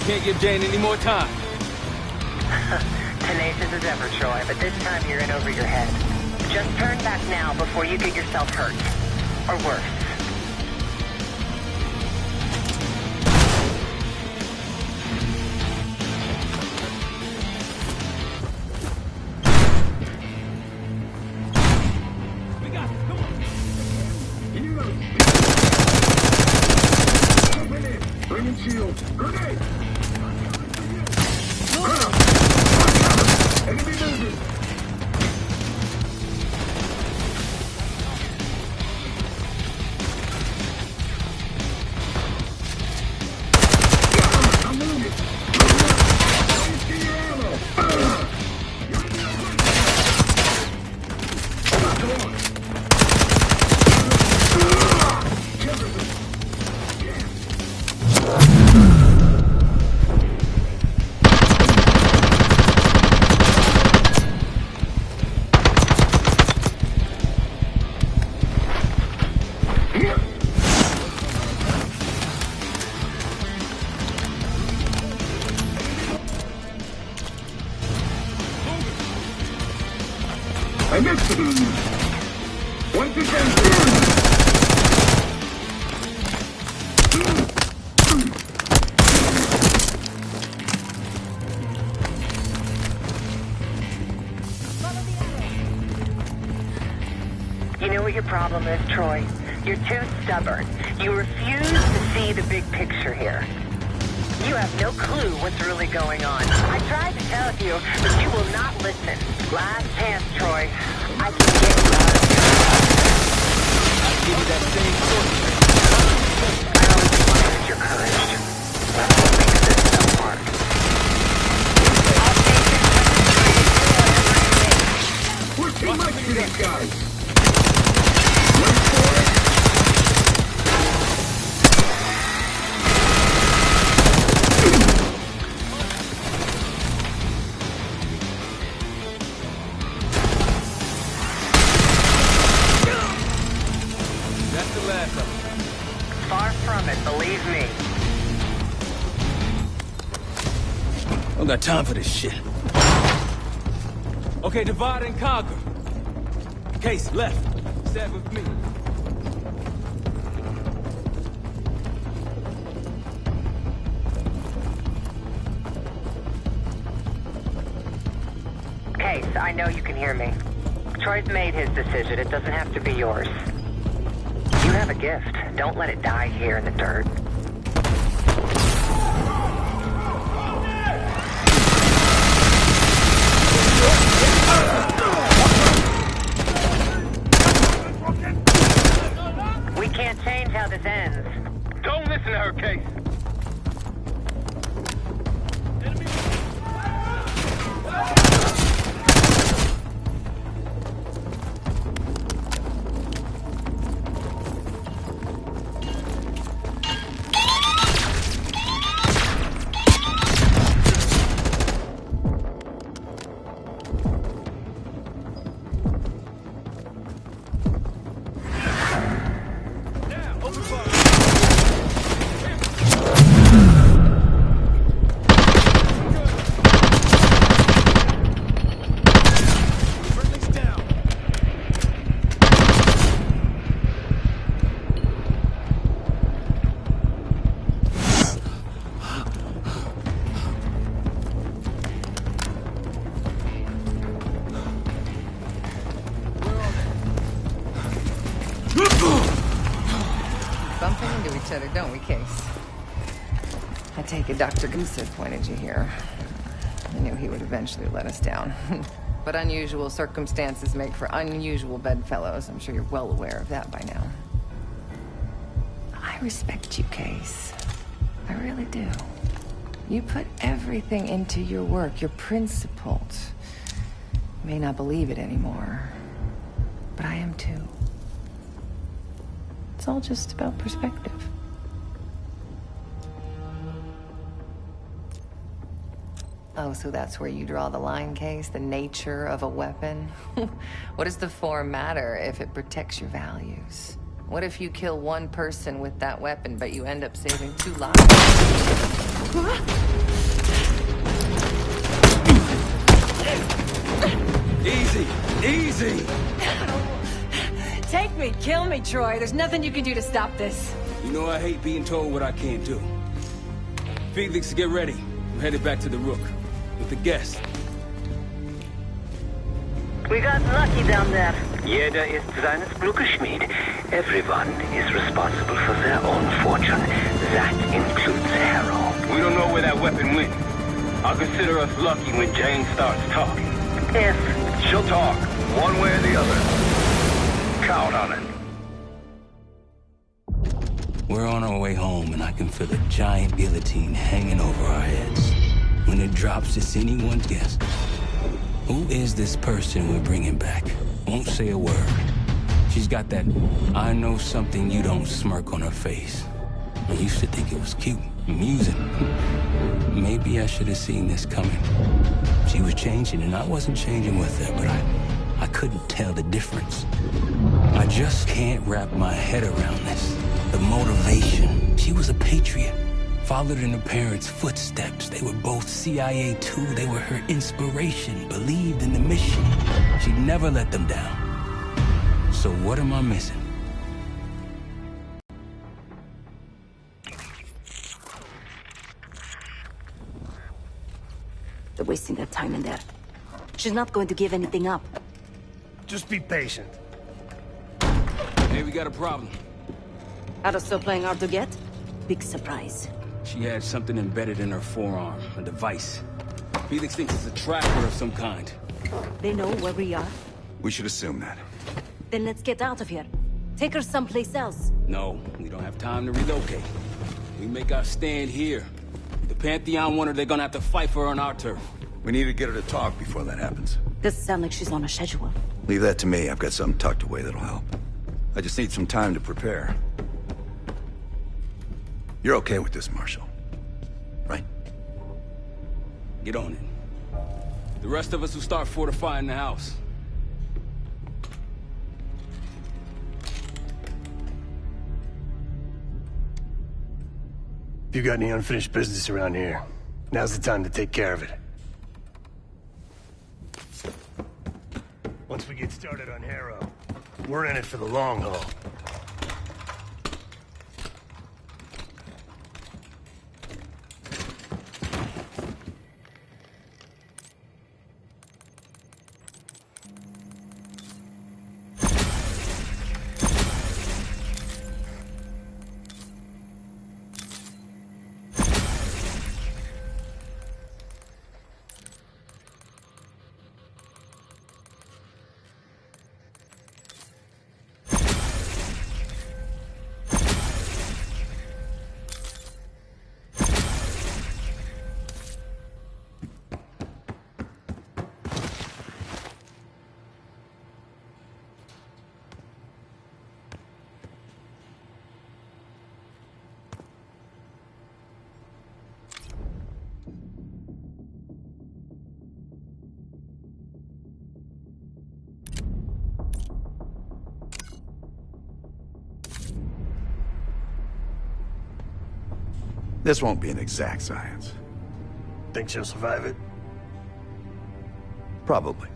Speaker 2: Can't give Jane any more time.
Speaker 5: Tenacious as ever, Troy, but this time you're in over your head. Just turn back now before you get yourself hurt. Or worse.
Speaker 7: I missed him! Once again!
Speaker 5: You know what your problem is, Troy? You're too stubborn. You refuse to see the big picture here. You have no clue what's really going on. I tried to tell you, but you will not listen. Last chance, Troy. I can get you out of here.
Speaker 2: I'll give you that same sort of thing.
Speaker 5: I always admired your courage. That's what makes this so hard.
Speaker 7: We're too much for these guys!
Speaker 5: Far from it, believe me.
Speaker 2: I don't got time for this shit. Okay, divide and conquer. Case, left. Stand with me.
Speaker 5: Case, I know you can hear me. Troy's made his decision. It doesn't have to be yours. You have a gift. Don't let it die here in the dirt. We can't change how this ends.
Speaker 23: Don't listen to her, Case.
Speaker 5: Bumping into each other, don't we, Case? I take it Dr. Goose pointed you here. I knew he would eventually let us down. But unusual circumstances make for unusual bedfellows. I'm sure you're well aware of that by now. I respect you, Case. I really do. You put everything into your work. You're principled. You may not believe it anymore, but I am too. It's all just about perspective. Oh, so that's where you draw the line, Case? The nature of a weapon? What does the form matter if it protects your values? What if you kill one person with that weapon, but you end up saving 2 lives?
Speaker 2: Easy! Easy!
Speaker 1: Take me, kill me, Troy. There's nothing you can do to stop this.
Speaker 2: You know I hate being told what I can't do. Felix, get ready. I'm headed back to the Rook. With the guests.
Speaker 5: We got lucky down there.
Speaker 23: Jeder ist seines Glückes Schmied. Everyone is responsible for their own fortune. That includes Harrow. We don't know where that weapon went. I'll consider us lucky when Jane starts talking.
Speaker 5: If
Speaker 11: She'll talk, one way or the other. Count on it.
Speaker 2: We're on our way home, and I can feel a giant guillotine hanging over our heads. When it drops, it's anyone's guess. Who is this person we're bringing back? Won't say a word. She's got that I know something you don't smirk on her face. I used to think it was cute, amusing. Maybe I should have seen this coming. She was changing, and I wasn't changing with her, but I couldn't tell the difference. I just can't wrap my head around this. The motivation. She was a patriot. Followed in her parents' footsteps. They were both CIA too. They were her inspiration. Believed in the mission. She never let them down. So what am I missing?
Speaker 8: They're wasting their time in there. She's not going to give anything up.
Speaker 3: Just be patient.
Speaker 2: Hey, we got a problem.
Speaker 8: Are still playing hard to get? Big surprise.
Speaker 2: She had something embedded in her forearm, a device. Felix thinks it's a tracker of some kind.
Speaker 8: They know where we are?
Speaker 11: We should assume that.
Speaker 8: Then let's get out of here. Take her someplace else.
Speaker 2: No, we don't have time to relocate. We make our stand here. The Pantheon want her, they're gonna have to fight for her on our turf.
Speaker 11: We need to get her to talk before that happens.
Speaker 8: Doesn't sound like she's on a schedule.
Speaker 11: Leave that to me. I've got something tucked away that'll help. I just need some time to prepare. You're okay with this, Marshal, right?
Speaker 2: Get on it. The rest of us will start fortifying the house.
Speaker 3: If you got any unfinished business around here, now's the time to take care of it. Once we get started on Harrow, we're in it for the long haul.
Speaker 17: This won't be an exact science.
Speaker 11: Think she'll survive it?
Speaker 17: Probably.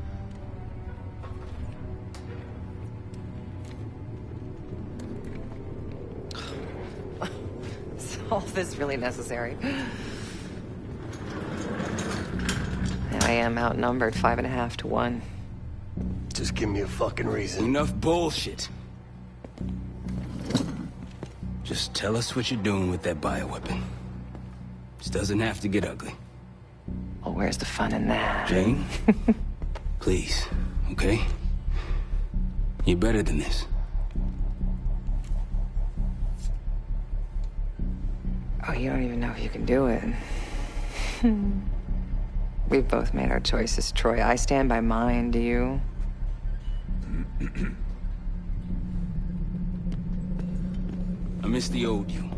Speaker 5: Is all this really necessary? I am outnumbered 5.5 to 1.
Speaker 11: Just give me a fucking reason.
Speaker 2: Enough bullshit. Just tell us what you're doing with that bioweapon. This doesn't have to get ugly.
Speaker 5: Well, where's the fun in that?
Speaker 2: Jane? Please, okay? You're better than this.
Speaker 5: Oh, you don't even know if you can do it. We've both made our choices, Troy. I stand by mine, do you?
Speaker 2: I miss the old you.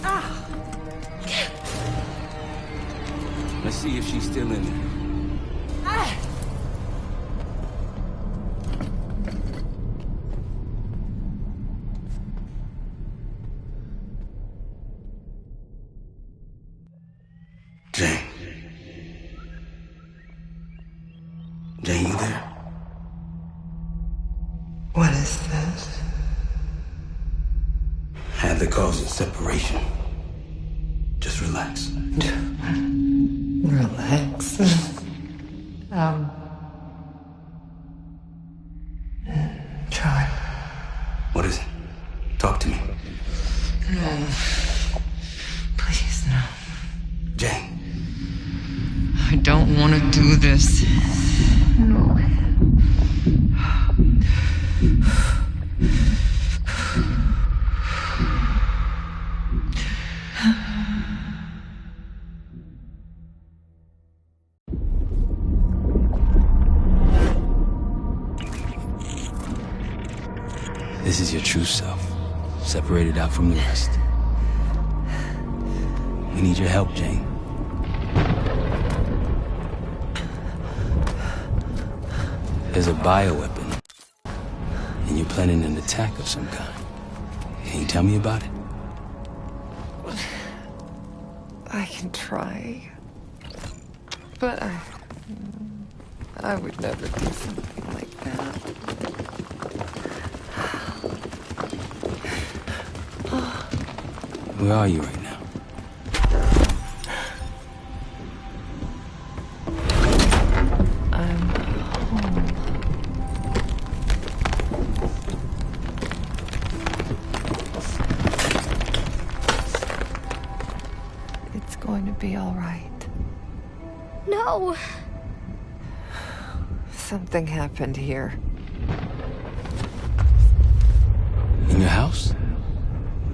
Speaker 5: Ah!
Speaker 2: Let's see if she's still in there.
Speaker 5: Ah!
Speaker 2: Jane. Jane, you there?
Speaker 1: What is this?
Speaker 2: Had the cause of separation. Just relax.
Speaker 1: Relax. Try.
Speaker 2: What is it? Talk to me.
Speaker 1: No. Please, no.
Speaker 2: Jane.
Speaker 1: I don't want to do this. No.
Speaker 2: This is your true self, separated out from the rest. We need your help, Jane. There's a bioweapon, and you're planning an attack of some kind. Can you tell me about it?
Speaker 5: I can try. But I would never do something like that.
Speaker 2: Where are you right now?
Speaker 5: I'm home. It's going to be all right.
Speaker 20: No!
Speaker 5: Something happened here.
Speaker 2: In your house?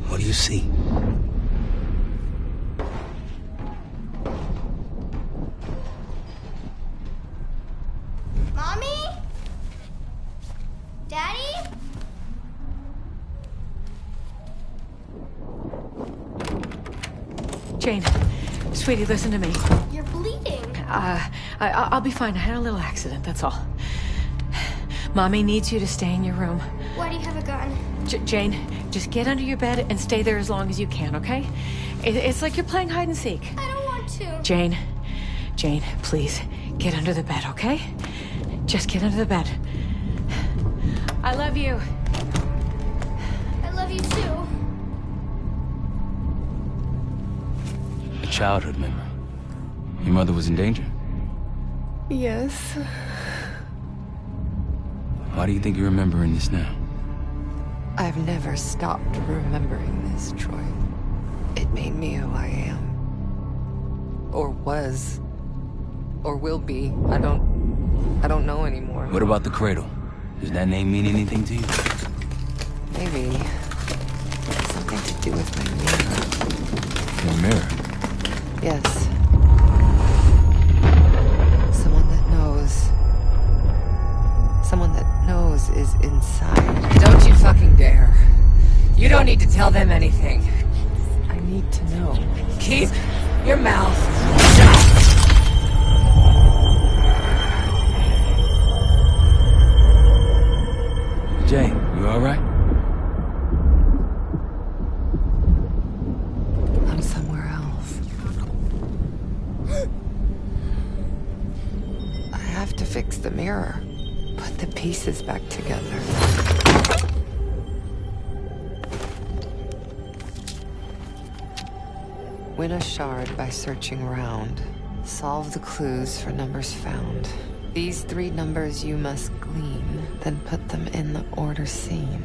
Speaker 2: What do you see?
Speaker 20: Mommy? Daddy?
Speaker 22: Jane, sweetie, listen to me.
Speaker 20: You're bleeding.
Speaker 22: I'll be fine. I had a little accident, that's all. Mommy needs you to stay in your room.
Speaker 20: Why do you have a gun?
Speaker 22: Jane, just get under your bed and stay there as long as you can, okay? It's like you're playing hide and seek.
Speaker 20: I don't want to.
Speaker 22: Jane, please, get under the bed, okay? Just get under the bed. I love you.
Speaker 20: I love you too.
Speaker 2: A childhood memory. Your mother was in danger?
Speaker 5: Yes.
Speaker 2: Why do you think you're remembering this now?
Speaker 5: I've never stopped remembering this, Troy. It made me who I am. Or was. Or will be. I don't know anymore.
Speaker 2: What about the cradle? Does that name mean anything to you?
Speaker 5: Maybe. Something to do with my mirror.
Speaker 2: Your mirror?
Speaker 5: Yes. Someone that knows. Someone that knows is inside. Don't you fucking dare. You don't need to tell them anything. I need to know. Keep your mouth shut.
Speaker 2: Jane, you all right?
Speaker 5: I'm
Speaker 12: pieces back together. Win a shard by searching around. Solve the clues for numbers found. These 3 numbers you must glean, then put them in the order seen.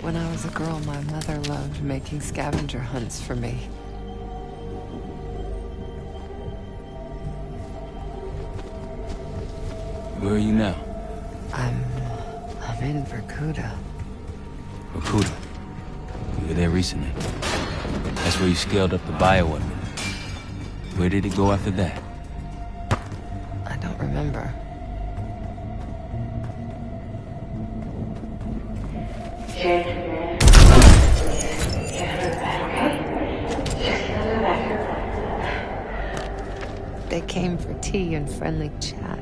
Speaker 12: When I was a girl, my mother loved making scavenger hunts for me.
Speaker 2: Where are you now?
Speaker 12: I'm in Bermuda.
Speaker 2: Bermuda. You were there recently. That's where you scaled up the bioweapon. Where did it go after that?
Speaker 12: I don't remember. They came for tea and friendly chat.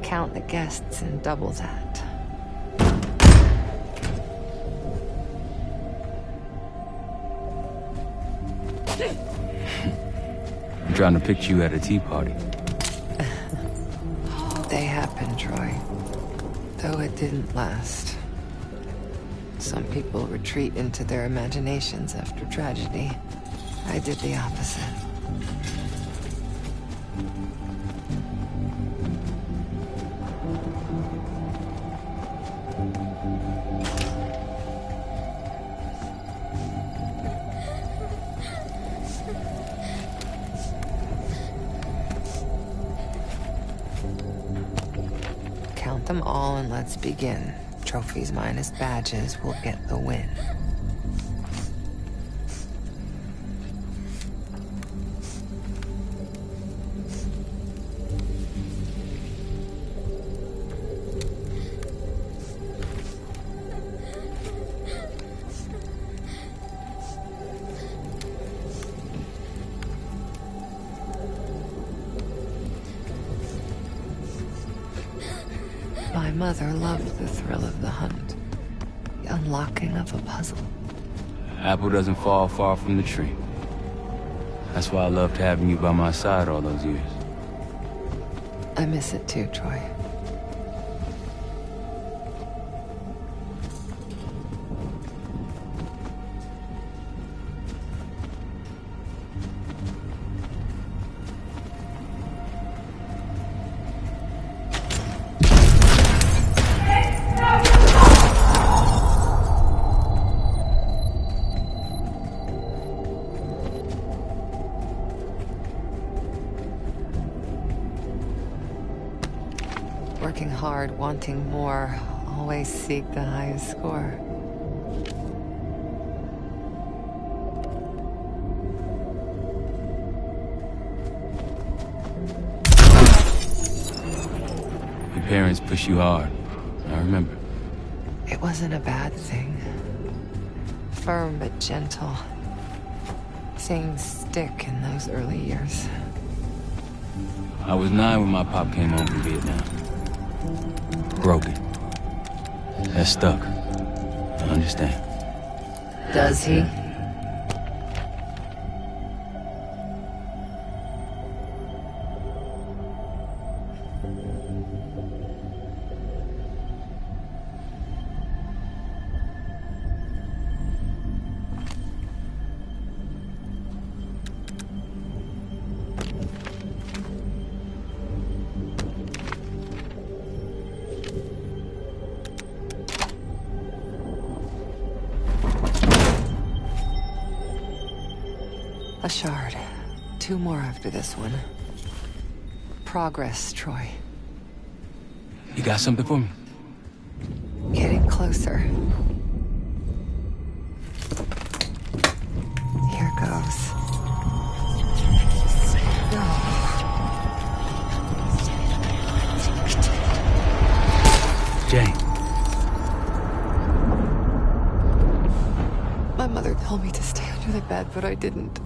Speaker 12: Count the guests and double that.
Speaker 2: I'm trying to picture you at a tea party.
Speaker 12: They happened, Troy. Though it didn't last. Some people retreat into their imaginations after tragedy. I did the opposite. Count them all and let's begin. Trophies minus badges will get the win. My mother loved the thrill of the hunt, the unlocking of a puzzle.
Speaker 2: Apple doesn't fall far from the tree. That's why I loved having you by my side all those years.
Speaker 12: I miss it too, Troy. Working hard, wanting more, always seek the highest score.
Speaker 2: Your parents push you hard. I remember.
Speaker 12: It wasn't a bad thing. Firm but gentle. Things stick in those early years.
Speaker 2: I was 9 when my pop came home from Vietnam. Broken. That stuck. I understand.
Speaker 12: Does he? A shard. 2 more after this one. Progress, Troy.
Speaker 2: You got something for me?
Speaker 12: Getting closer. Here goes.
Speaker 2: Jane.
Speaker 12: My mother told me to stay under the bed, but I didn't.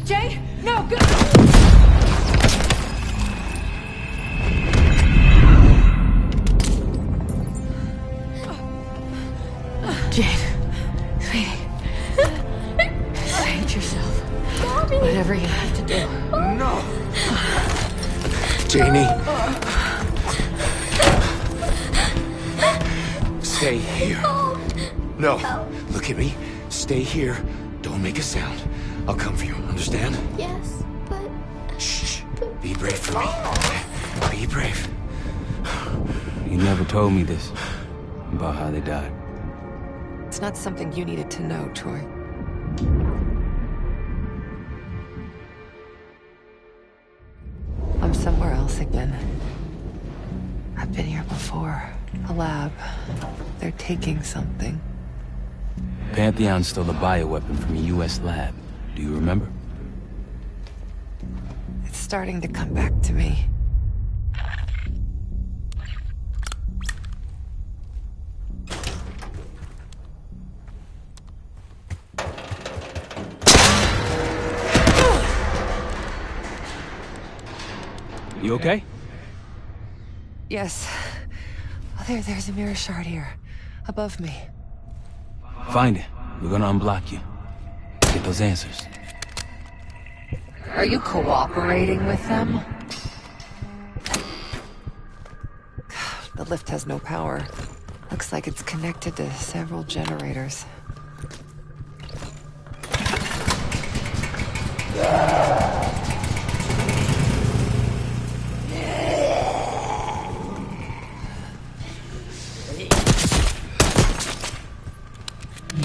Speaker 22: Jay, no, go! Jane, please. Whatever you have to do.
Speaker 19: No! Janie. Stay here. No. Look at me. Stay here. Don't make a sound. I'll come for you, understand?
Speaker 20: Yes, but...
Speaker 19: Shh. Be brave for me. Be brave.
Speaker 2: You never told me this, about how they died.
Speaker 12: It's not something you needed to know, Troy. I'm somewhere else again. I've been here before. A lab. They're taking something.
Speaker 2: Pantheon stole a bioweapon from a U.S. lab. Do you remember?
Speaker 12: It's starting to come back to me.
Speaker 2: You okay?
Speaker 12: Yes. Oh, there's a mirror shard here. Above me.
Speaker 2: Find it. We're gonna unblock you. Get those answers.
Speaker 12: Are you cooperating with them? The lift has no power. Looks like it's connected to several generators.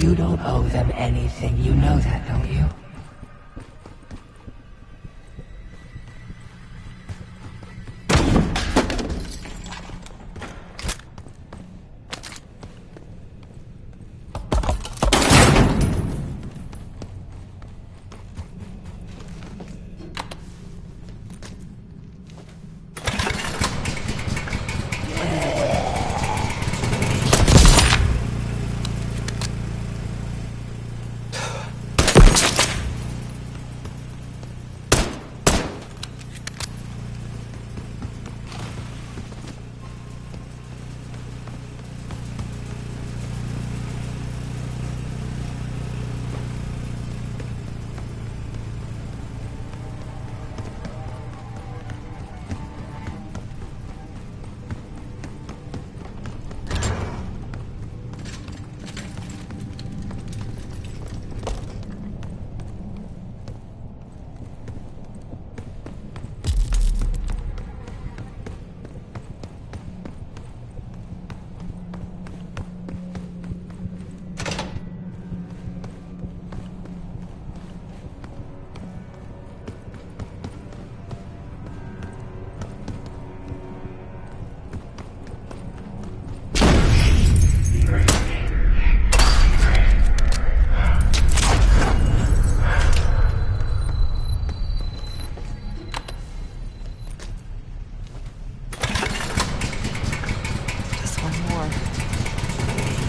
Speaker 12: You don't owe them anything. You know that, don't you?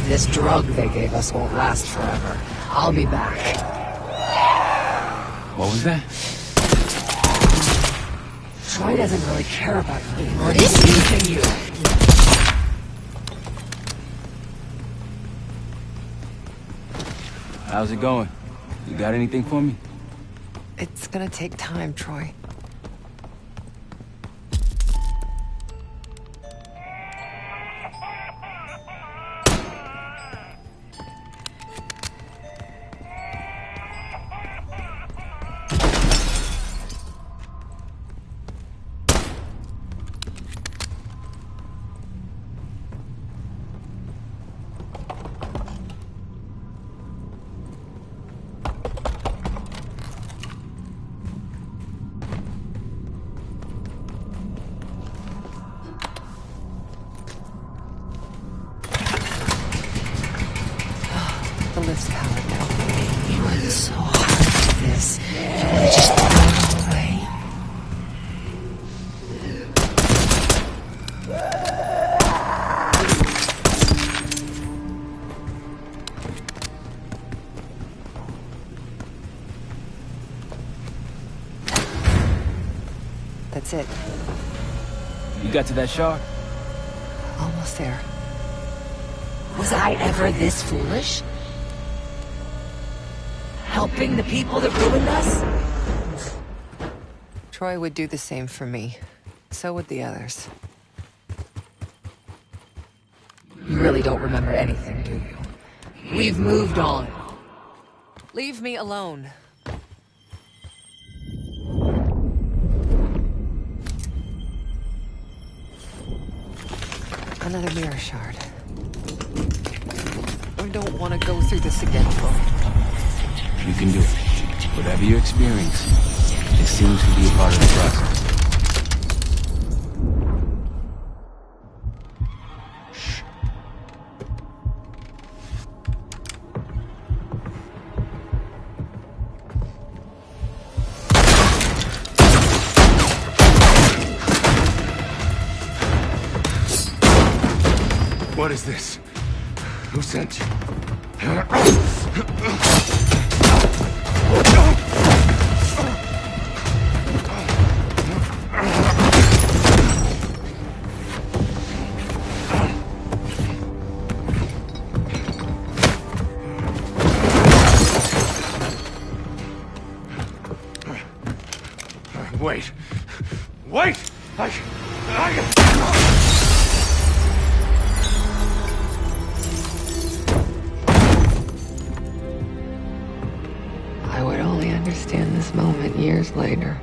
Speaker 12: This drug they gave us won't last forever. I'll be back.
Speaker 2: What was that?
Speaker 12: Troy doesn't really care about you anymore. He's using you.
Speaker 2: How's it going? You got anything for me?
Speaker 12: It's gonna take time, Troy. The lift's powered now. You worked so hard for this. You want to just throw it all away? That's it.
Speaker 2: You got to that shard?
Speaker 12: Almost there.
Speaker 8: Was I ever this foolish? Helping the people that ruined us?
Speaker 12: Troy would do the same for me. So would the others. You really don't remember anything, do you? We've moved on. Leave me alone. Another mirror shard. I don't want to go through this again, Troy.
Speaker 2: You can do it. Whatever you experience, it seems to be a part of the process.
Speaker 19: What is this? Who sent you? Wait! Wait!
Speaker 12: I would only understand this moment years later.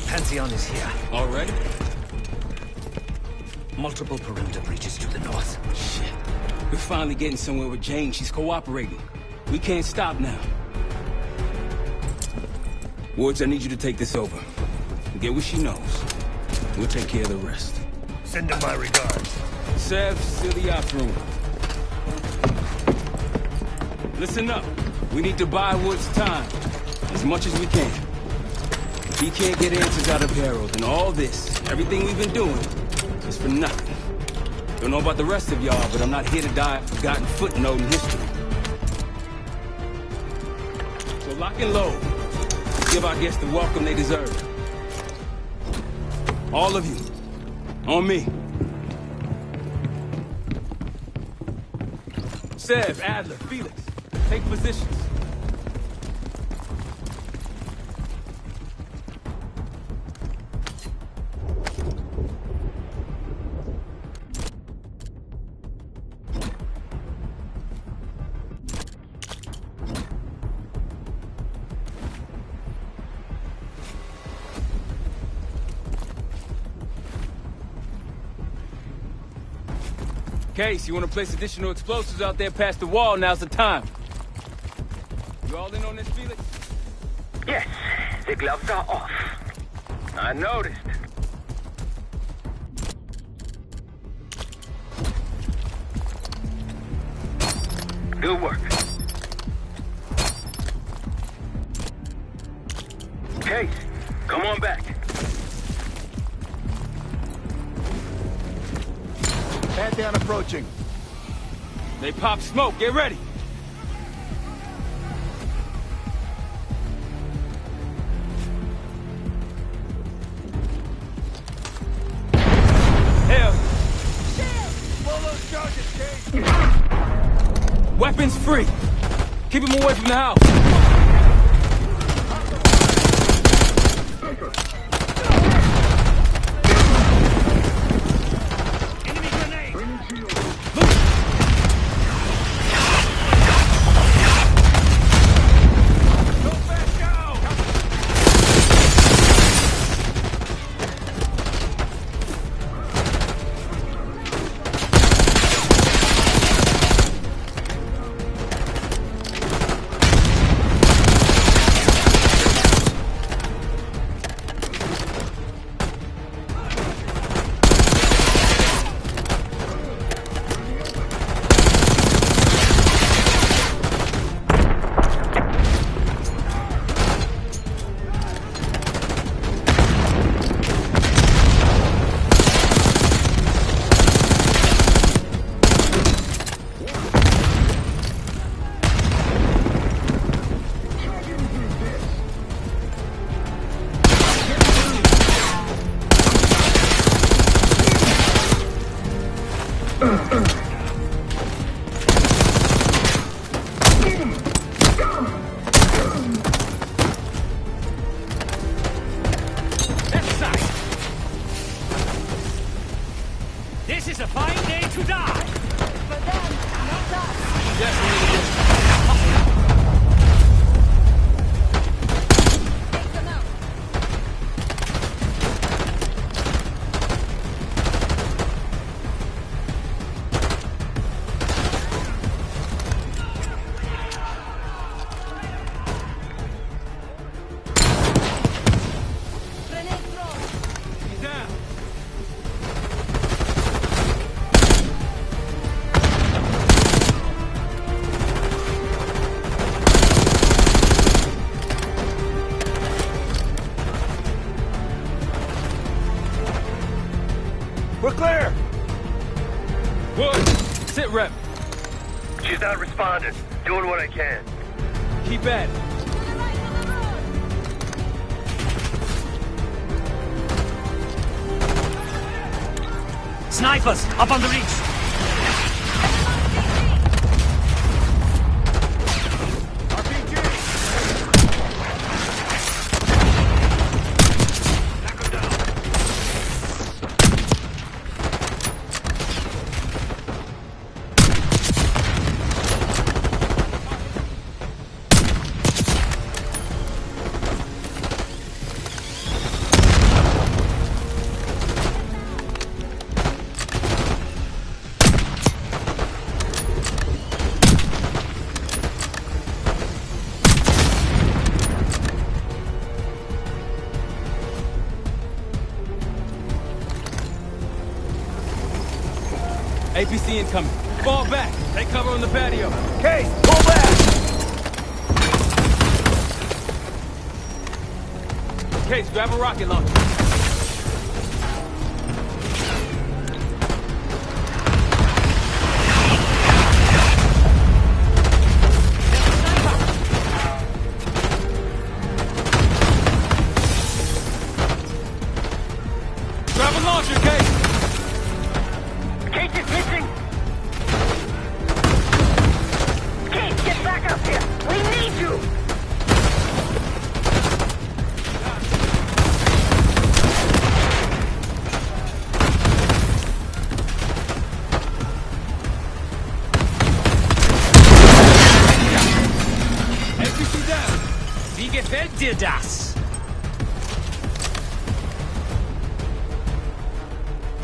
Speaker 9: Pantheon is here.
Speaker 2: Already?
Speaker 9: Multiple perimeter breaches to the north.
Speaker 2: Shit. We're finally getting somewhere with Jane. She's cooperating. We can't stop now. Woods, I need you to take this over. Get what she knows. We'll take care of the rest.
Speaker 11: Send her my regards.
Speaker 2: Sev, seal the yacht room. Listen up. We need to buy Woods time. As much as we can. If he can't get answers out of Harold, then all this, everything we've been doing, is for nothing. Don't know about the rest of y'all, but I'm not here to die a forgotten footnote in history. So lock and load. Give our guests the welcome they deserve. All of you. On me. Sev, Adler, Felix, take positions. Case, you want to place additional explosives out there past the wall, now's the time. You all in on this, Felix?
Speaker 23: Yes, the gloves are off. I noticed. Good work. Case, come on back.
Speaker 6: Pantheon approaching.
Speaker 2: They pop smoke, get ready. Hell.
Speaker 11: Blow those charges, Case.
Speaker 2: Weapons free. Keep them away from the house.
Speaker 14: Wood! Sit rep!
Speaker 11: She's not responding. Doing what I can.
Speaker 14: Keep at it.
Speaker 9: Snipers! Up on the reach!
Speaker 14: APC incoming. Fall back. Take cover on the patio.
Speaker 3: Case, pull back!
Speaker 14: Case, grab a rocket launcher. Grab a launcher, Case!
Speaker 11: Kate is missing! Kate, get back up here! We need you!
Speaker 14: APC down! Wie gefällt dir das?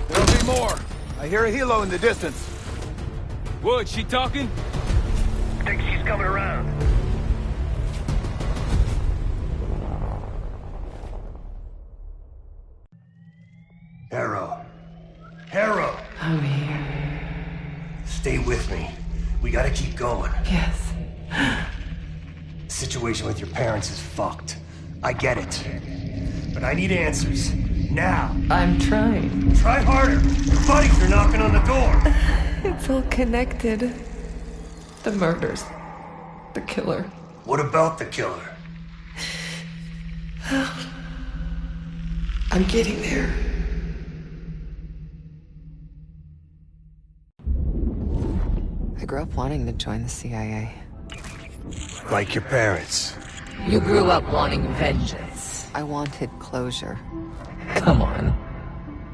Speaker 3: There'll be more. I hear a helo in the distance.
Speaker 14: Wood, she talking?
Speaker 11: Think she's coming around.
Speaker 15: Harrow. Harrow!
Speaker 12: I'm here.
Speaker 15: Stay with me. We gotta keep going.
Speaker 12: Yes.
Speaker 15: The situation with your parents is fucked. I get it. But I need answers. Now.
Speaker 12: I'm trying.
Speaker 15: Try harder. Your buddies are knocking on the door.
Speaker 12: It's all connected. The murders. The killer.
Speaker 15: What about the killer?
Speaker 12: I'm getting there. I grew up wanting to join the CIA.
Speaker 15: Like your parents.
Speaker 12: You grew up wanting vengeance. I wanted closure. Come on.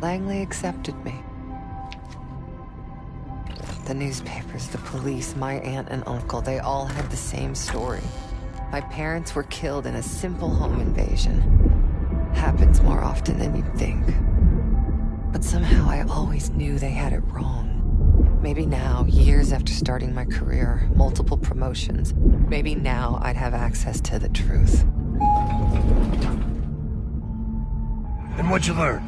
Speaker 12: Langley accepted me. The newspapers, the police, my aunt and uncle, they all had the same story. My parents were killed in a simple home invasion. Happens more often than you'd think. But somehow I always knew they had it wrong. Maybe now, years after starting my career, multiple promotions, maybe now I'd have access to the truth.
Speaker 15: And what'd you learn?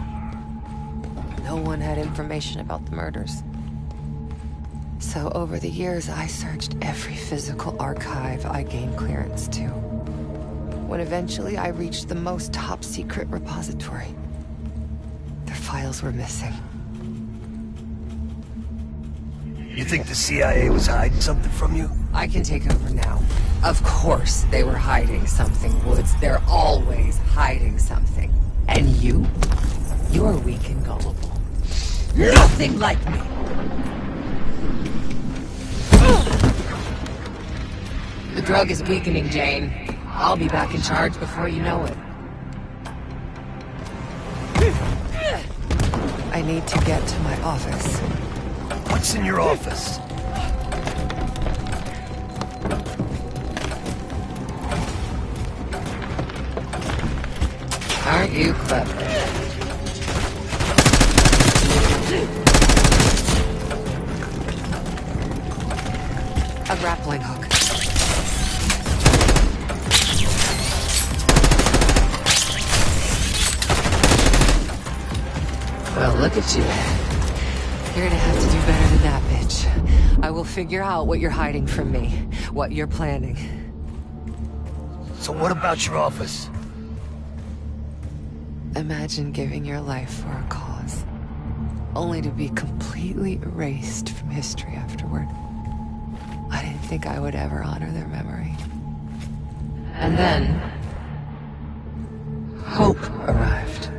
Speaker 12: No one had information about the murders. So over the years, I searched every physical archive I gained clearance to. When eventually I reached the most top-secret repository, their files were missing.
Speaker 15: You think the CIA was hiding something from you?
Speaker 12: I can take over now. Of course they were hiding something, Woods. They're always hiding something. And you? You're weak and gullible. Nothing like me! The drug is weakening, Jane. I'll be back in charge before you know it. I need to get to my office.
Speaker 15: What's in your office?
Speaker 12: Aren't you clever? A grappling hook. Well, look at you. You're gonna have to do better than that, bitch. I will figure out what you're hiding from me, what you're planning.
Speaker 15: So what about your office?
Speaker 12: Imagine giving your life for a cause. only to be completely erased from history afterward. I didn't think I would ever honor their memory. And then, hope arrived.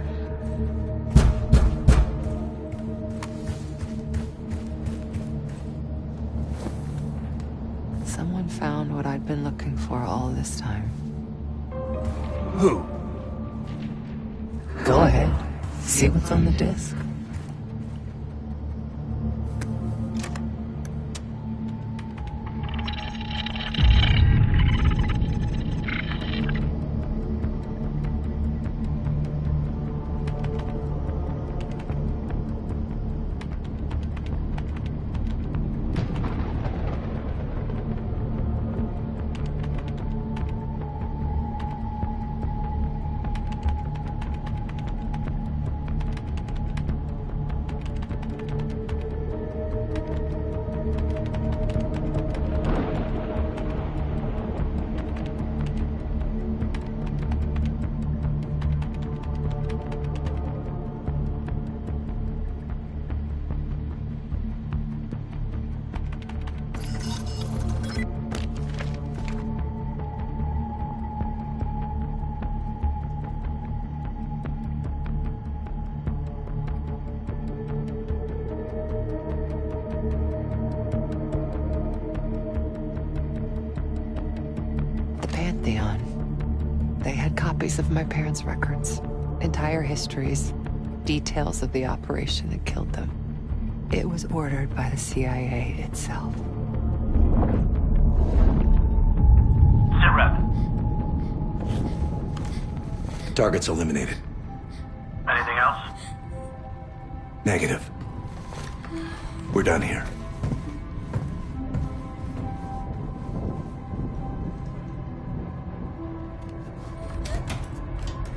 Speaker 12: Someone found what I'd been looking for all this time.
Speaker 15: Who?
Speaker 12: Go ahead. See what's on the disc. They had copies of my parents' records, entire histories, details of the operation that killed them. It was ordered by the CIA itself.
Speaker 11: Sit rep.
Speaker 19: Target's eliminated.
Speaker 11: Anything else?
Speaker 19: Negative. We're done here.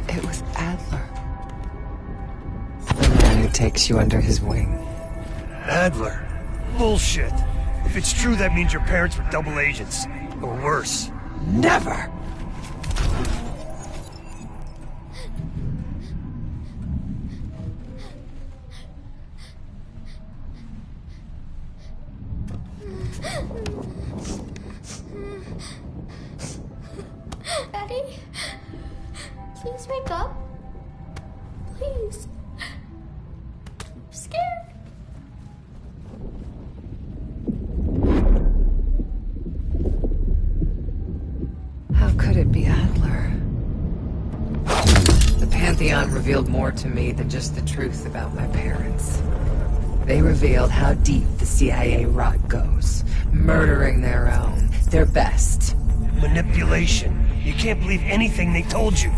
Speaker 12: It was Adler. The man who takes you under his wing.
Speaker 15: Adler? Bullshit. If it's true, that means your parents were double agents. Or worse.
Speaker 12: Never!
Speaker 20: Daddy? Please wake up. Please. I'm scared.
Speaker 12: How could it be Adler? The Pantheon revealed more to me than just the truth about my parents. They revealed how deep the CIA rot goes, murdering their own, their best.
Speaker 15: Manipulation. You can't believe anything they told you.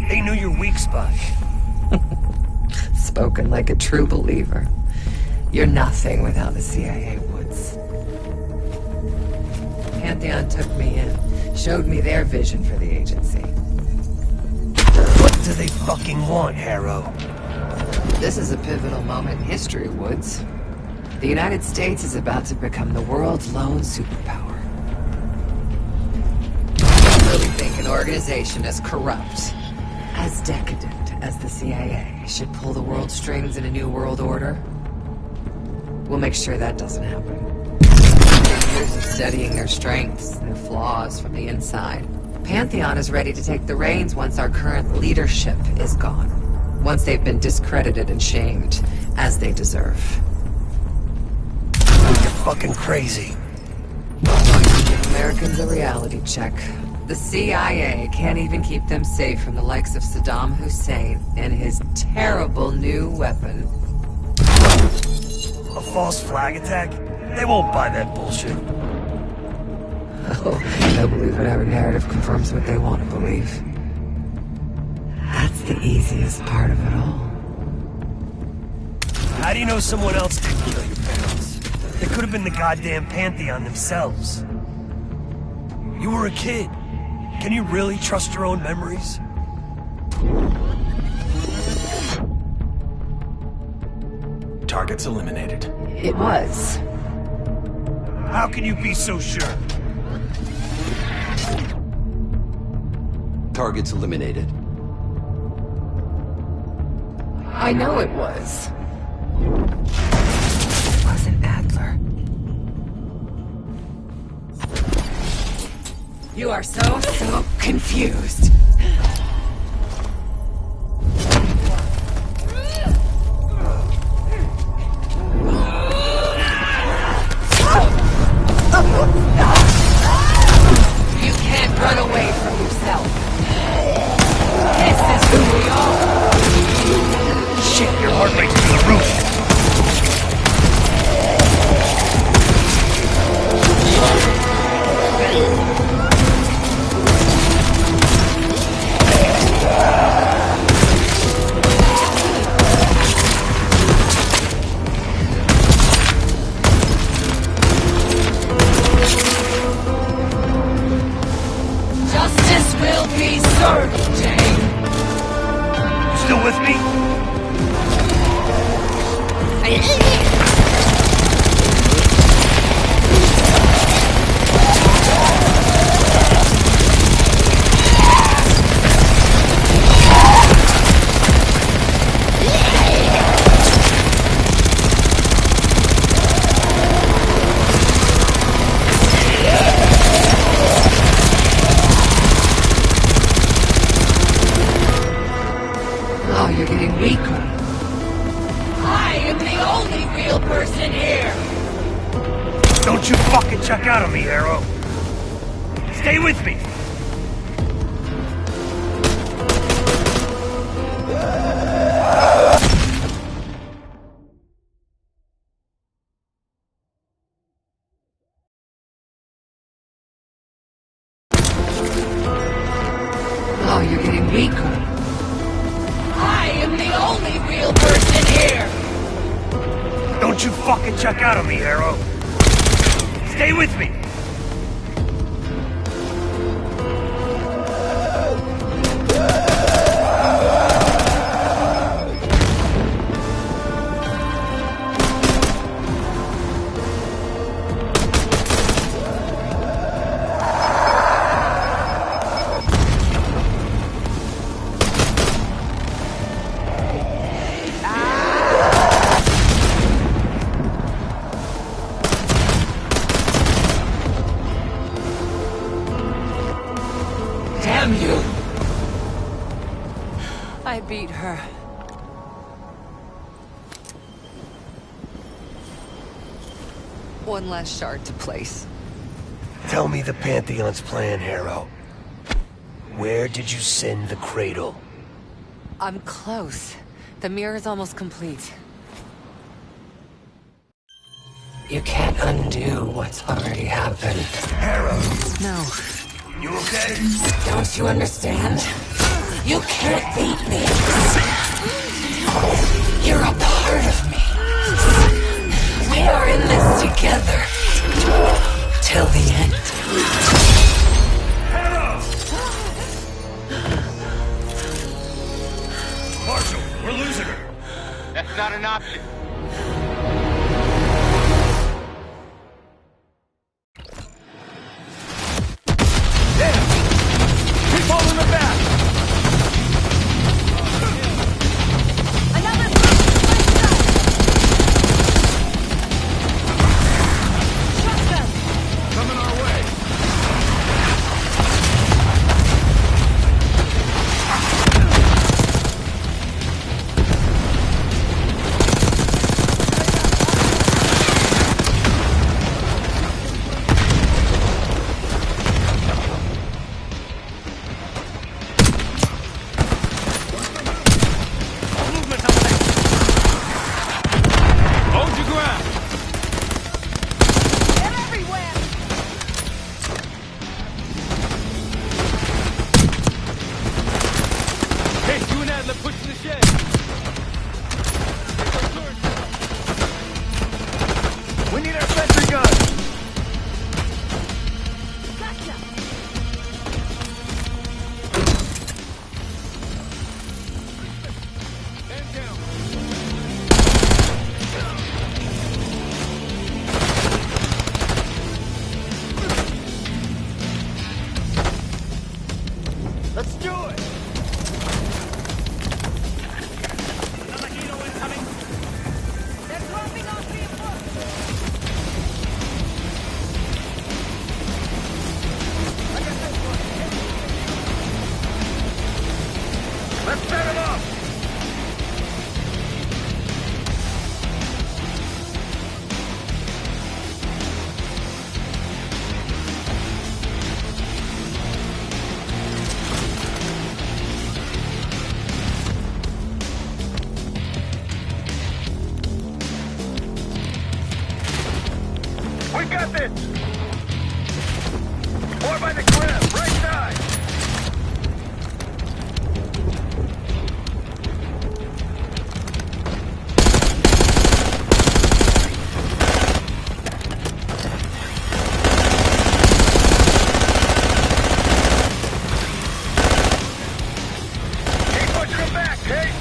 Speaker 15: They knew your weak spot.
Speaker 12: Spoken like a true believer. You're nothing without the CIA, Woods. Pantheon took me in, showed me their vision for the agency.
Speaker 15: What do they fucking want, Harrow?
Speaker 12: This is a pivotal moment in history, Woods. The United States is about to become the world's lone superpower. I really think an organization as corrupt, as decadent as the CIA should pull the world's strings in a new world order. We'll make sure that doesn't happen. Years of studying their strengths and their flaws from the inside. Pantheon is ready to take the reins once our current leadership is gone. Once they've been discredited and shamed, as they deserve.
Speaker 15: You're fucking crazy.
Speaker 12: Give Americans a reality check. The CIA can't even keep them safe from the likes of Saddam Hussein and his terrible new weapon.
Speaker 15: A false flag attack? They won't buy that bullshit.
Speaker 12: Oh, they'll believe whatever narrative confirms what they want to believe. That's the easiest part of it all.
Speaker 15: How do you know someone else didn't kill your parents? They could have been the goddamn Pantheon themselves. You were a kid. Can you really trust your own memories?
Speaker 19: Target's eliminated.
Speaker 12: It was.
Speaker 15: How can you be so sure?
Speaker 19: Target's eliminated.
Speaker 12: I know it was.
Speaker 22: You are so confused. You can't run away from yourself. This is who we are.
Speaker 15: Shit, your heart rate's through the roof.
Speaker 22: Justice will be served, Jane.
Speaker 15: You still with me?
Speaker 22: Oh, you're getting weaker. I am the only real person here.
Speaker 15: Don't you fucking check out on me, Arrow. Stay with me.
Speaker 22: Oh, you're getting weaker. I am the only real person here.
Speaker 15: Don't you fucking check out on me, Arrow. Stay with me.
Speaker 22: Damn you.
Speaker 1: I beat her.
Speaker 12: One last shard to place.
Speaker 15: Tell me the Pantheon's plan, Harrow. Where did you send the cradle?
Speaker 12: I'm close. The mirror's almost complete.
Speaker 22: You can't undo what's already happened.
Speaker 15: Harrow!
Speaker 12: No.
Speaker 15: You okay?
Speaker 22: Don't you understand? You can't beat me. You're a part of me. We are in this together. Till the end.
Speaker 15: Harrow! Marshall, we're losing her.
Speaker 23: That's not an option.
Speaker 3: Keep holding them back! Coming our way. Movement up there. Hold your ground.
Speaker 20: They're everywhere!
Speaker 3: Hey, you and Adler push to the shed. We need our sentry gun.
Speaker 20: Gotcha!
Speaker 3: Stand down. Let's do it. Another helo incoming.
Speaker 20: They're dropping off reinforcements!
Speaker 11: got this! More by the cliff, right side! Keep pushing them back, Kate!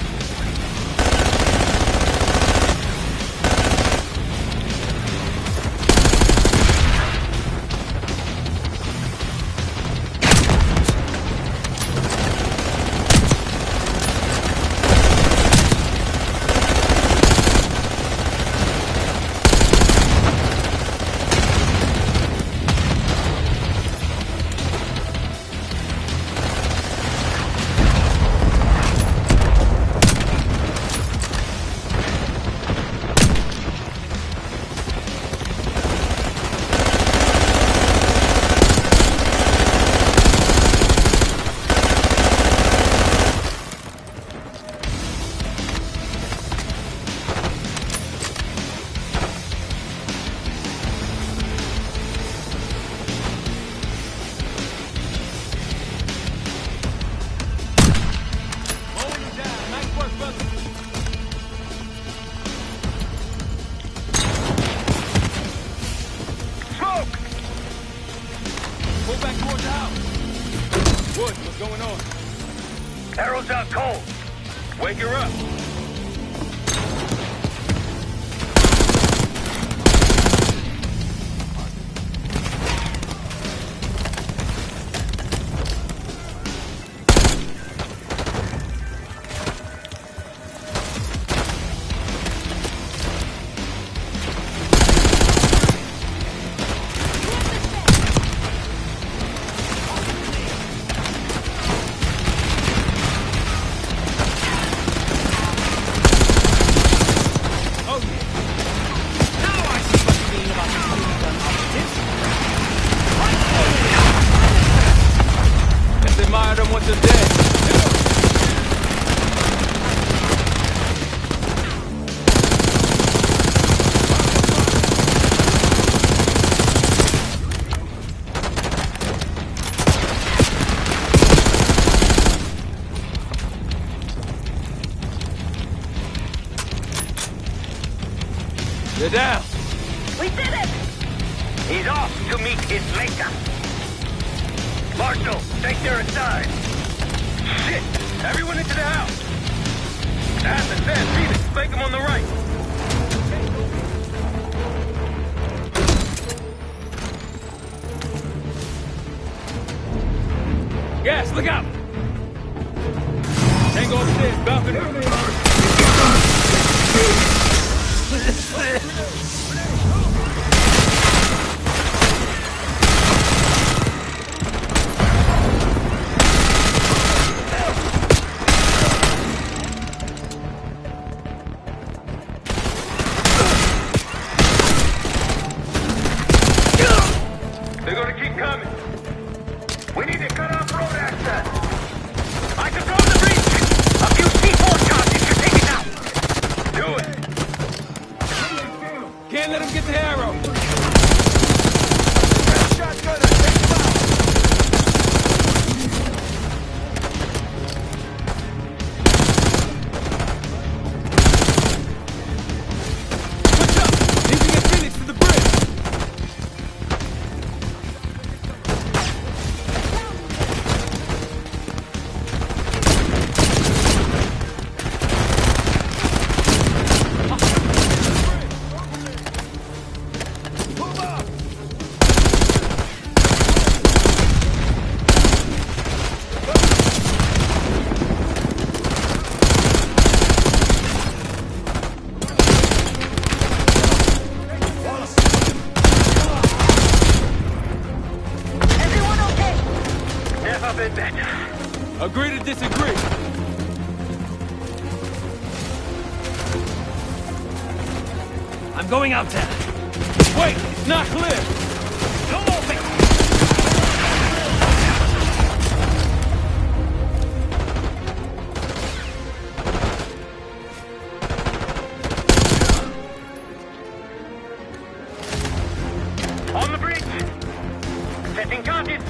Speaker 14: Pull back towards the house. Woods, what's going on?
Speaker 11: Arrow's out cold.
Speaker 14: Wake her up. Admire them once they're dead. They're down.
Speaker 11: We did it! He's off to meet his maker. Marshal, take their aside.
Speaker 14: Shit! Everyone into the house! Athens, Sam, Felix, flank them on the right. Gas, look out! Tango upstairs, balcony. They're gonna keep coming.
Speaker 11: We need to cut off road access. I control the breach. A few C4 charges should take it out.
Speaker 14: Do it. Can't let him get the arrow.
Speaker 11: Shotgunner, take him out.
Speaker 14: What's up? Need to get Phoenix to the bridge. Agree to disagree.
Speaker 15: I'm going out there.
Speaker 14: Wait, it's not clear.
Speaker 15: Don't open.
Speaker 23: On the bridge! Setting targets!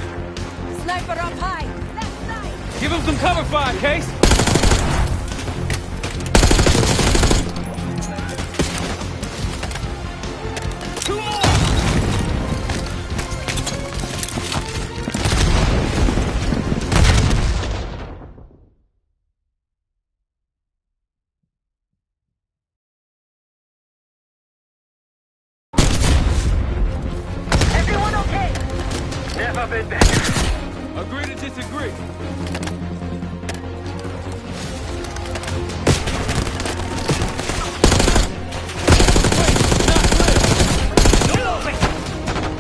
Speaker 22: Sniper up high! Left side!
Speaker 14: Give him some cover fire, Case! Two more!
Speaker 23: Everyone okay? Never been better.
Speaker 14: Agree to disagree.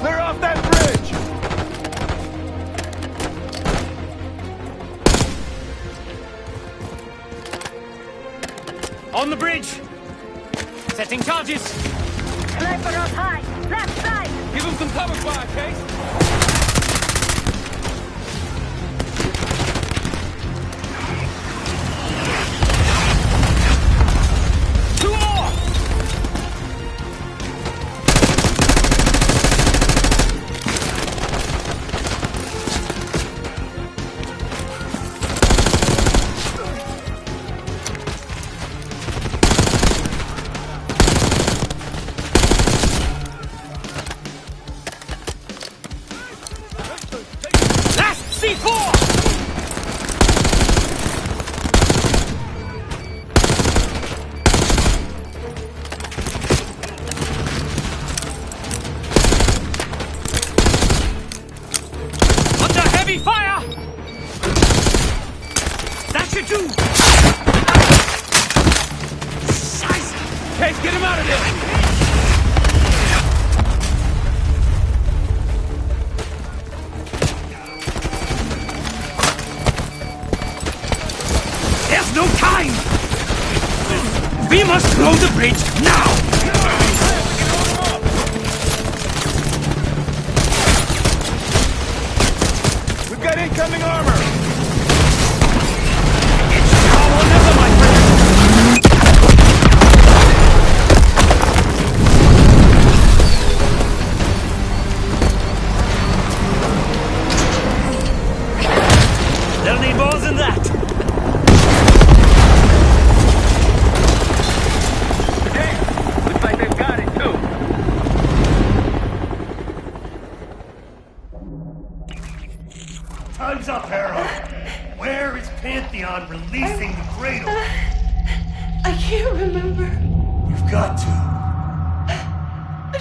Speaker 3: Clear off that bridge!
Speaker 14: On the bridge! Setting charges!
Speaker 23: Sniper up high! Left side!
Speaker 14: Give him some cover fire, Case! Two more! Last C4! Under heavy fire! That should do! Scheiße! Case, get him out of there! There's no time! We must blow the bridge now!
Speaker 3: We've got incoming armor!
Speaker 14: It's now or never, my friend! They'll need more than that! Looks like they've got it, too.
Speaker 15: Time's up, Harrow. Where is Pantheon releasing the cradle?
Speaker 22: I can't remember.
Speaker 15: You've got to.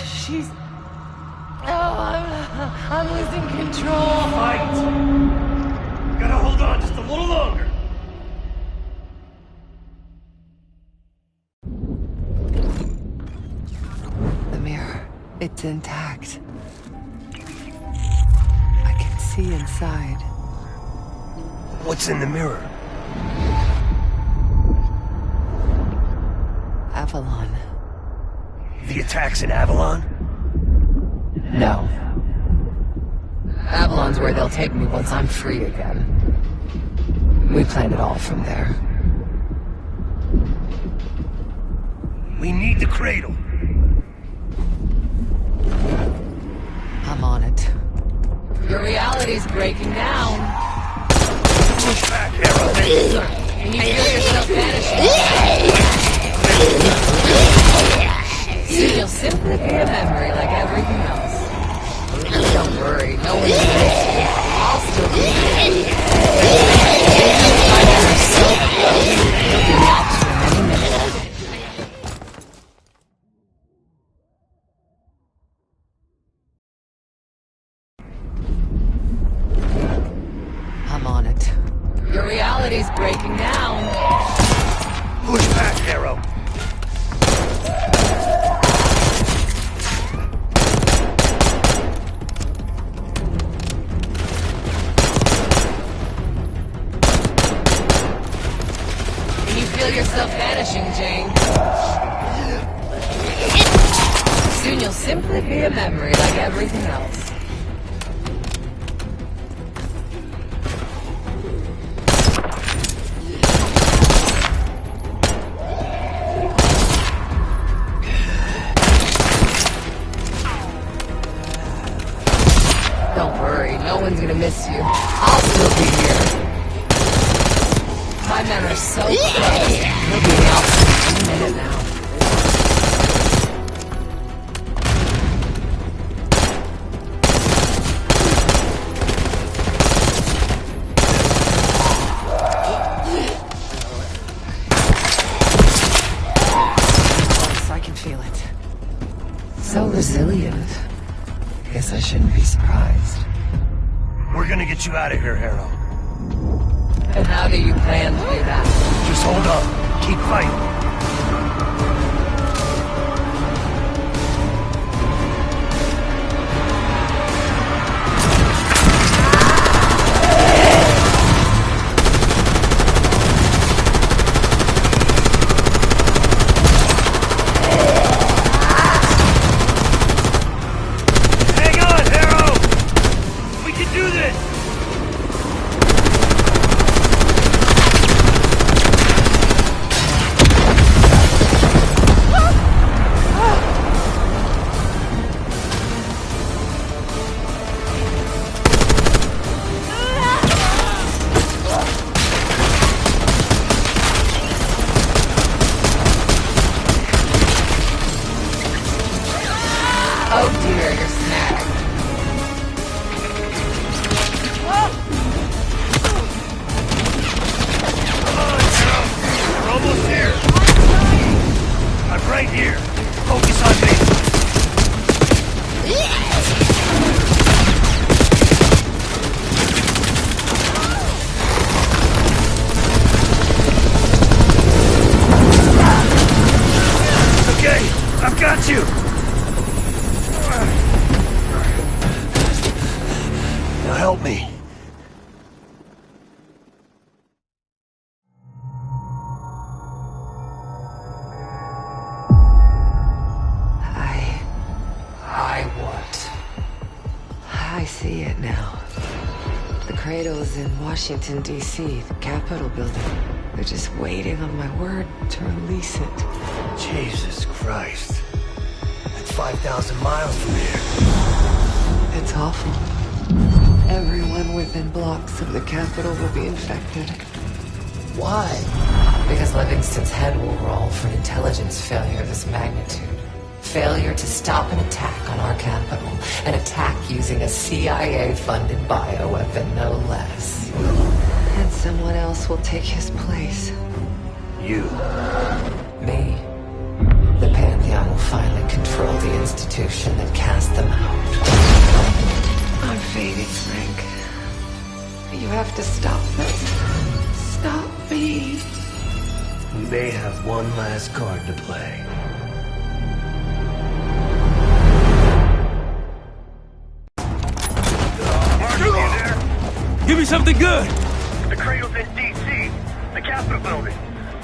Speaker 22: She's... Oh, I'm losing control.
Speaker 15: Fight! Gotta hold on just a little longer.
Speaker 12: The mirror, it's intact. I can see inside.
Speaker 15: What's in the mirror?
Speaker 12: Avalon.
Speaker 15: The attacks in Avalon?
Speaker 12: No. Avalon's where they'll take me once I'm free again. We planned it all from there.
Speaker 15: We need the cradle.
Speaker 12: I'm on it. Your reality's breaking down.
Speaker 15: Push back, Harrow.
Speaker 12: Can you feel yourself vanishing? Soon you'll simply be a memory like everything else. Don't worry, no one's gonna miss you. I'll still be here. You'll be next for many minutes. I'm on it. Your reality's breaking down.
Speaker 15: Push back, Harrow.
Speaker 12: Can you feel yourself vanishing, Jane? Soon you'll simply be a memory like everything else. Don't worry, no one's gonna miss you. I'll still be here. My men are so close. They'll be out in a minute now. I can feel it. So resilient. Guess I shouldn't be surprised.
Speaker 15: We're gonna get you out of here, Harrow.
Speaker 12: And how do you plan to do that?
Speaker 15: Just hold up. Keep fighting. Hang on, Harrow! We can do this!
Speaker 12: Oh dear, you're snagged.
Speaker 15: We're almost here. I'm right here. Focus on me. Okay, I've got you. Now help me.
Speaker 12: I see it now. The cradle's in Washington, D.C., the Capitol building. They're just waiting on my word to release it.
Speaker 15: Jesus Christ. That's 5,000 miles from here.
Speaker 12: It's awful. Everyone within blocks of the Capitol will be infected.
Speaker 15: Why?
Speaker 12: Because Livingston's head will roll for an intelligence failure of this magnitude. Failure to stop an attack on our capital. An attack using a CIA-funded bioweapon, no less. And someone else will take his place.
Speaker 15: You.
Speaker 12: Me. The Pantheon will finally control the institution that cast them out. I'm fading, Frank. You have to stop them. Stop me.
Speaker 15: We may have one last card to play.
Speaker 14: Give me something good!
Speaker 11: The cradle's in D.C., the Capitol building.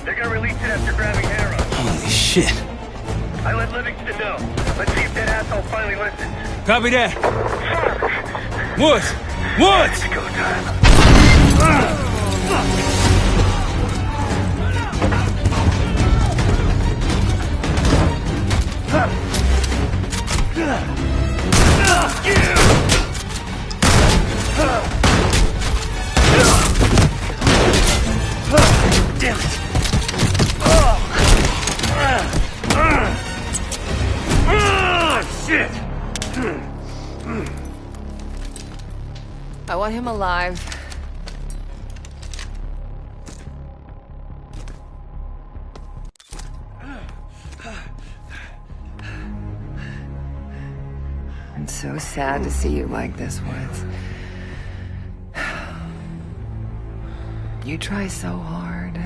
Speaker 11: They're gonna release it after grabbing Harrow.
Speaker 14: Holy shit.
Speaker 11: I let Livingston know. Let's see if that asshole finally listens.
Speaker 14: Copy that. Woods! Woods!
Speaker 11: It's go time.
Speaker 15: Damn it! Shit!
Speaker 12: I want him alive. I'm so sad to see you like this, Woods. You try so hard.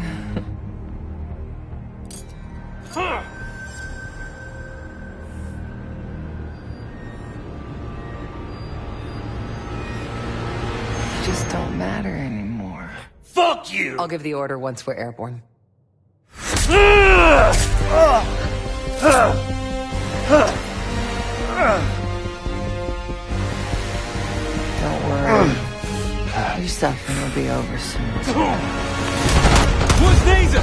Speaker 12: You just don't matter anymore.
Speaker 15: Fuck you!
Speaker 12: I'll give the order once we're airborne. Don't worry. Your suffering will be over soon.
Speaker 14: What's Danger?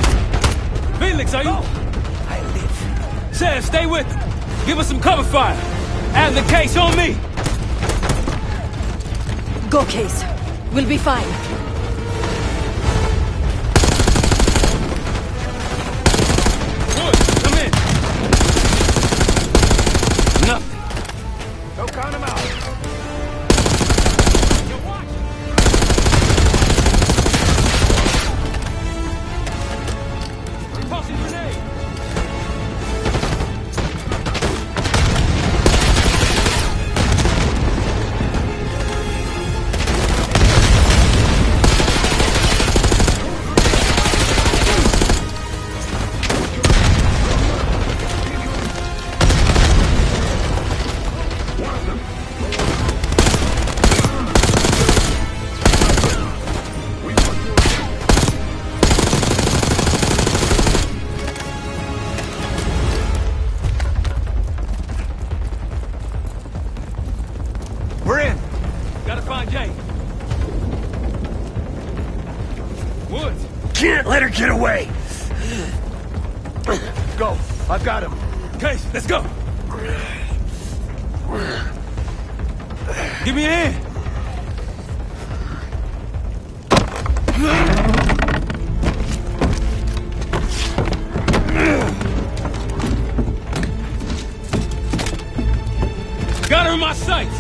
Speaker 14: Felix, are you?
Speaker 15: I live.
Speaker 14: Sam, stay with him. Give us some cover fire. Have the case on me.
Speaker 8: Go, Case. We'll be fine.
Speaker 14: Come in.
Speaker 3: Nothing. Don't count him out.
Speaker 14: Tossing grenade.
Speaker 3: We're in.
Speaker 14: Gotta find Jay. Woods.
Speaker 15: Can't let her get away.
Speaker 3: Go. I've got him.
Speaker 14: Case, let's go. Give me a hand. Got her in my sights.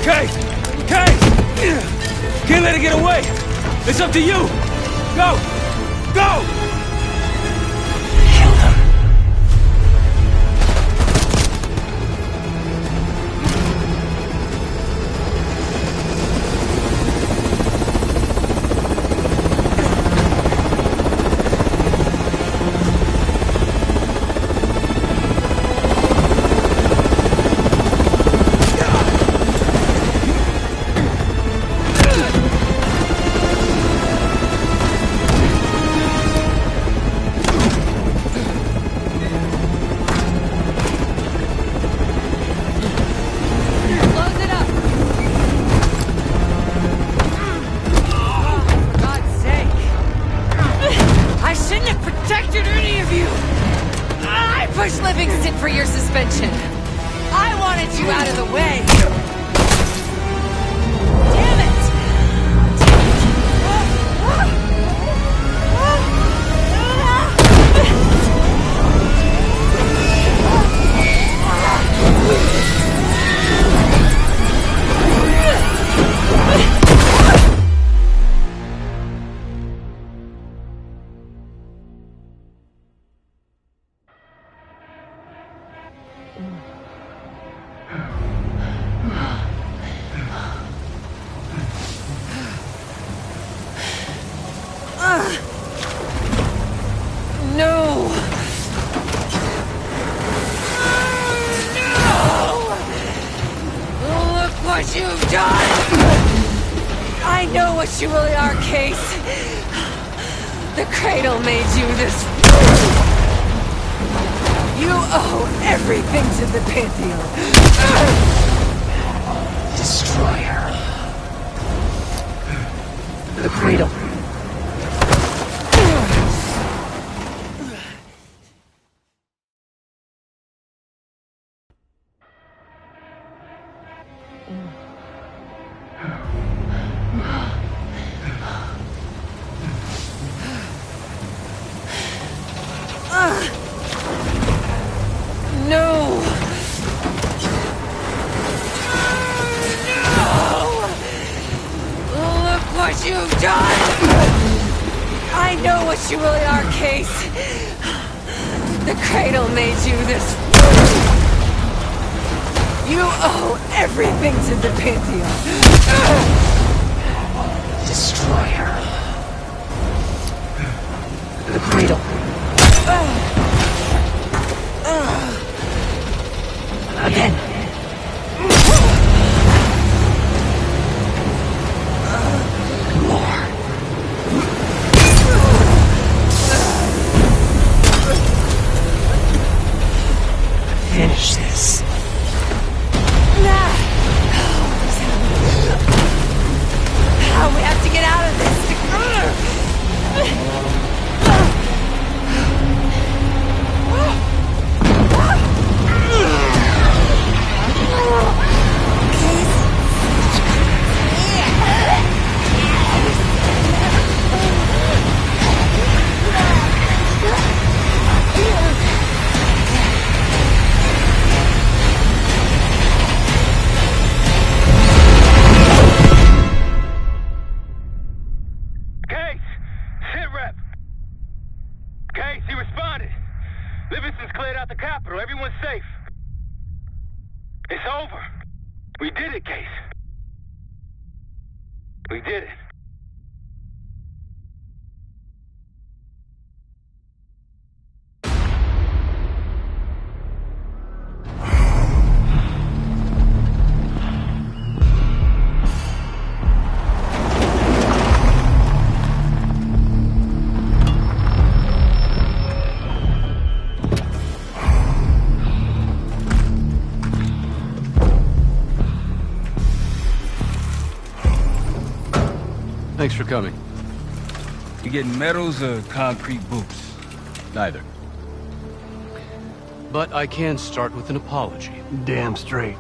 Speaker 14: Case! Case! Can't let her get away! It's up to you! Go! Go!
Speaker 12: For your suspension. I wanted you out of the way. Damn it! No! Look what you've done! I know what you really are, Case. The cradle made you this. You owe everything to the Pantheon.
Speaker 9: Destroy her. The cradle.
Speaker 12: No! Look what you've done! I know what you really are, Case. The cradle made you this. You owe everything to the Pantheon.
Speaker 9: Destroy her. The cradle. Again. More. Finish this.
Speaker 12: We have to get out of this.
Speaker 23: Sit rep. Case, he responded. Livingston's cleared out the capital. Everyone's safe. It's over. We did it, Case. We did it.
Speaker 13: Thanks for coming.
Speaker 2: You getting medals or concrete boots?
Speaker 13: Neither. But I can start with an apology.
Speaker 15: Damn straight.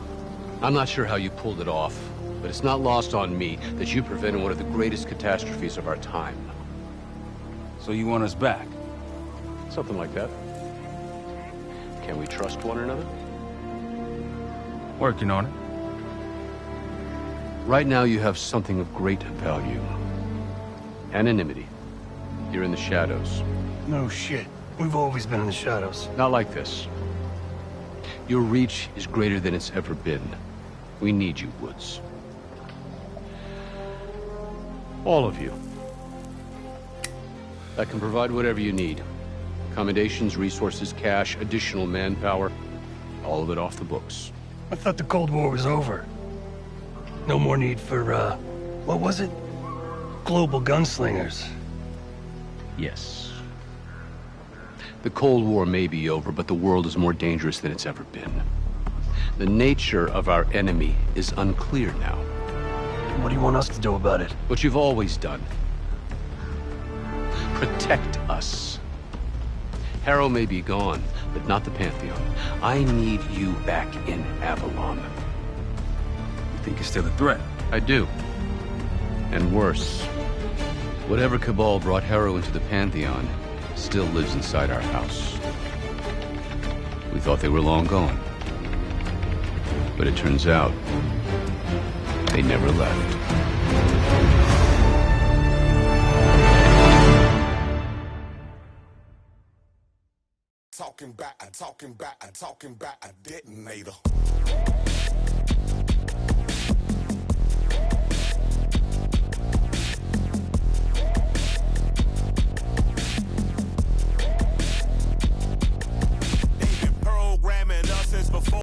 Speaker 13: I'm not sure how you pulled it off, but it's not lost on me that you prevented one of the greatest catastrophes of our time.
Speaker 2: So you want us back?
Speaker 13: Something like that. Can we trust one another?
Speaker 2: Working on it.
Speaker 13: Right now you have something of great value. Anonymity. You're in the shadows.
Speaker 15: No shit. We've always been in the shadows.
Speaker 13: Not like this. Your reach is greater than it's ever been. We need you, Woods. All of you. I can provide whatever you need. Accommodations, resources, cash, additional manpower. All of it off the books.
Speaker 15: I thought the Cold War was over. No more need for, what was it? Global gunslingers.
Speaker 13: Yes. The Cold War may be over, but the world is more dangerous than it's ever been. The nature of our enemy is unclear now.
Speaker 15: What do you want us to do about it?
Speaker 13: What you've always done. Protect us. Harrow may be gone, but not the Pantheon. I need you back in Avalon.
Speaker 2: You think it's still a threat?
Speaker 13: I do. And worse. Whatever cabal brought Harrow into the Pantheon still lives inside our house. We thought they were long gone. But it turns out, they never left.
Speaker 18: Talking back, a detonator.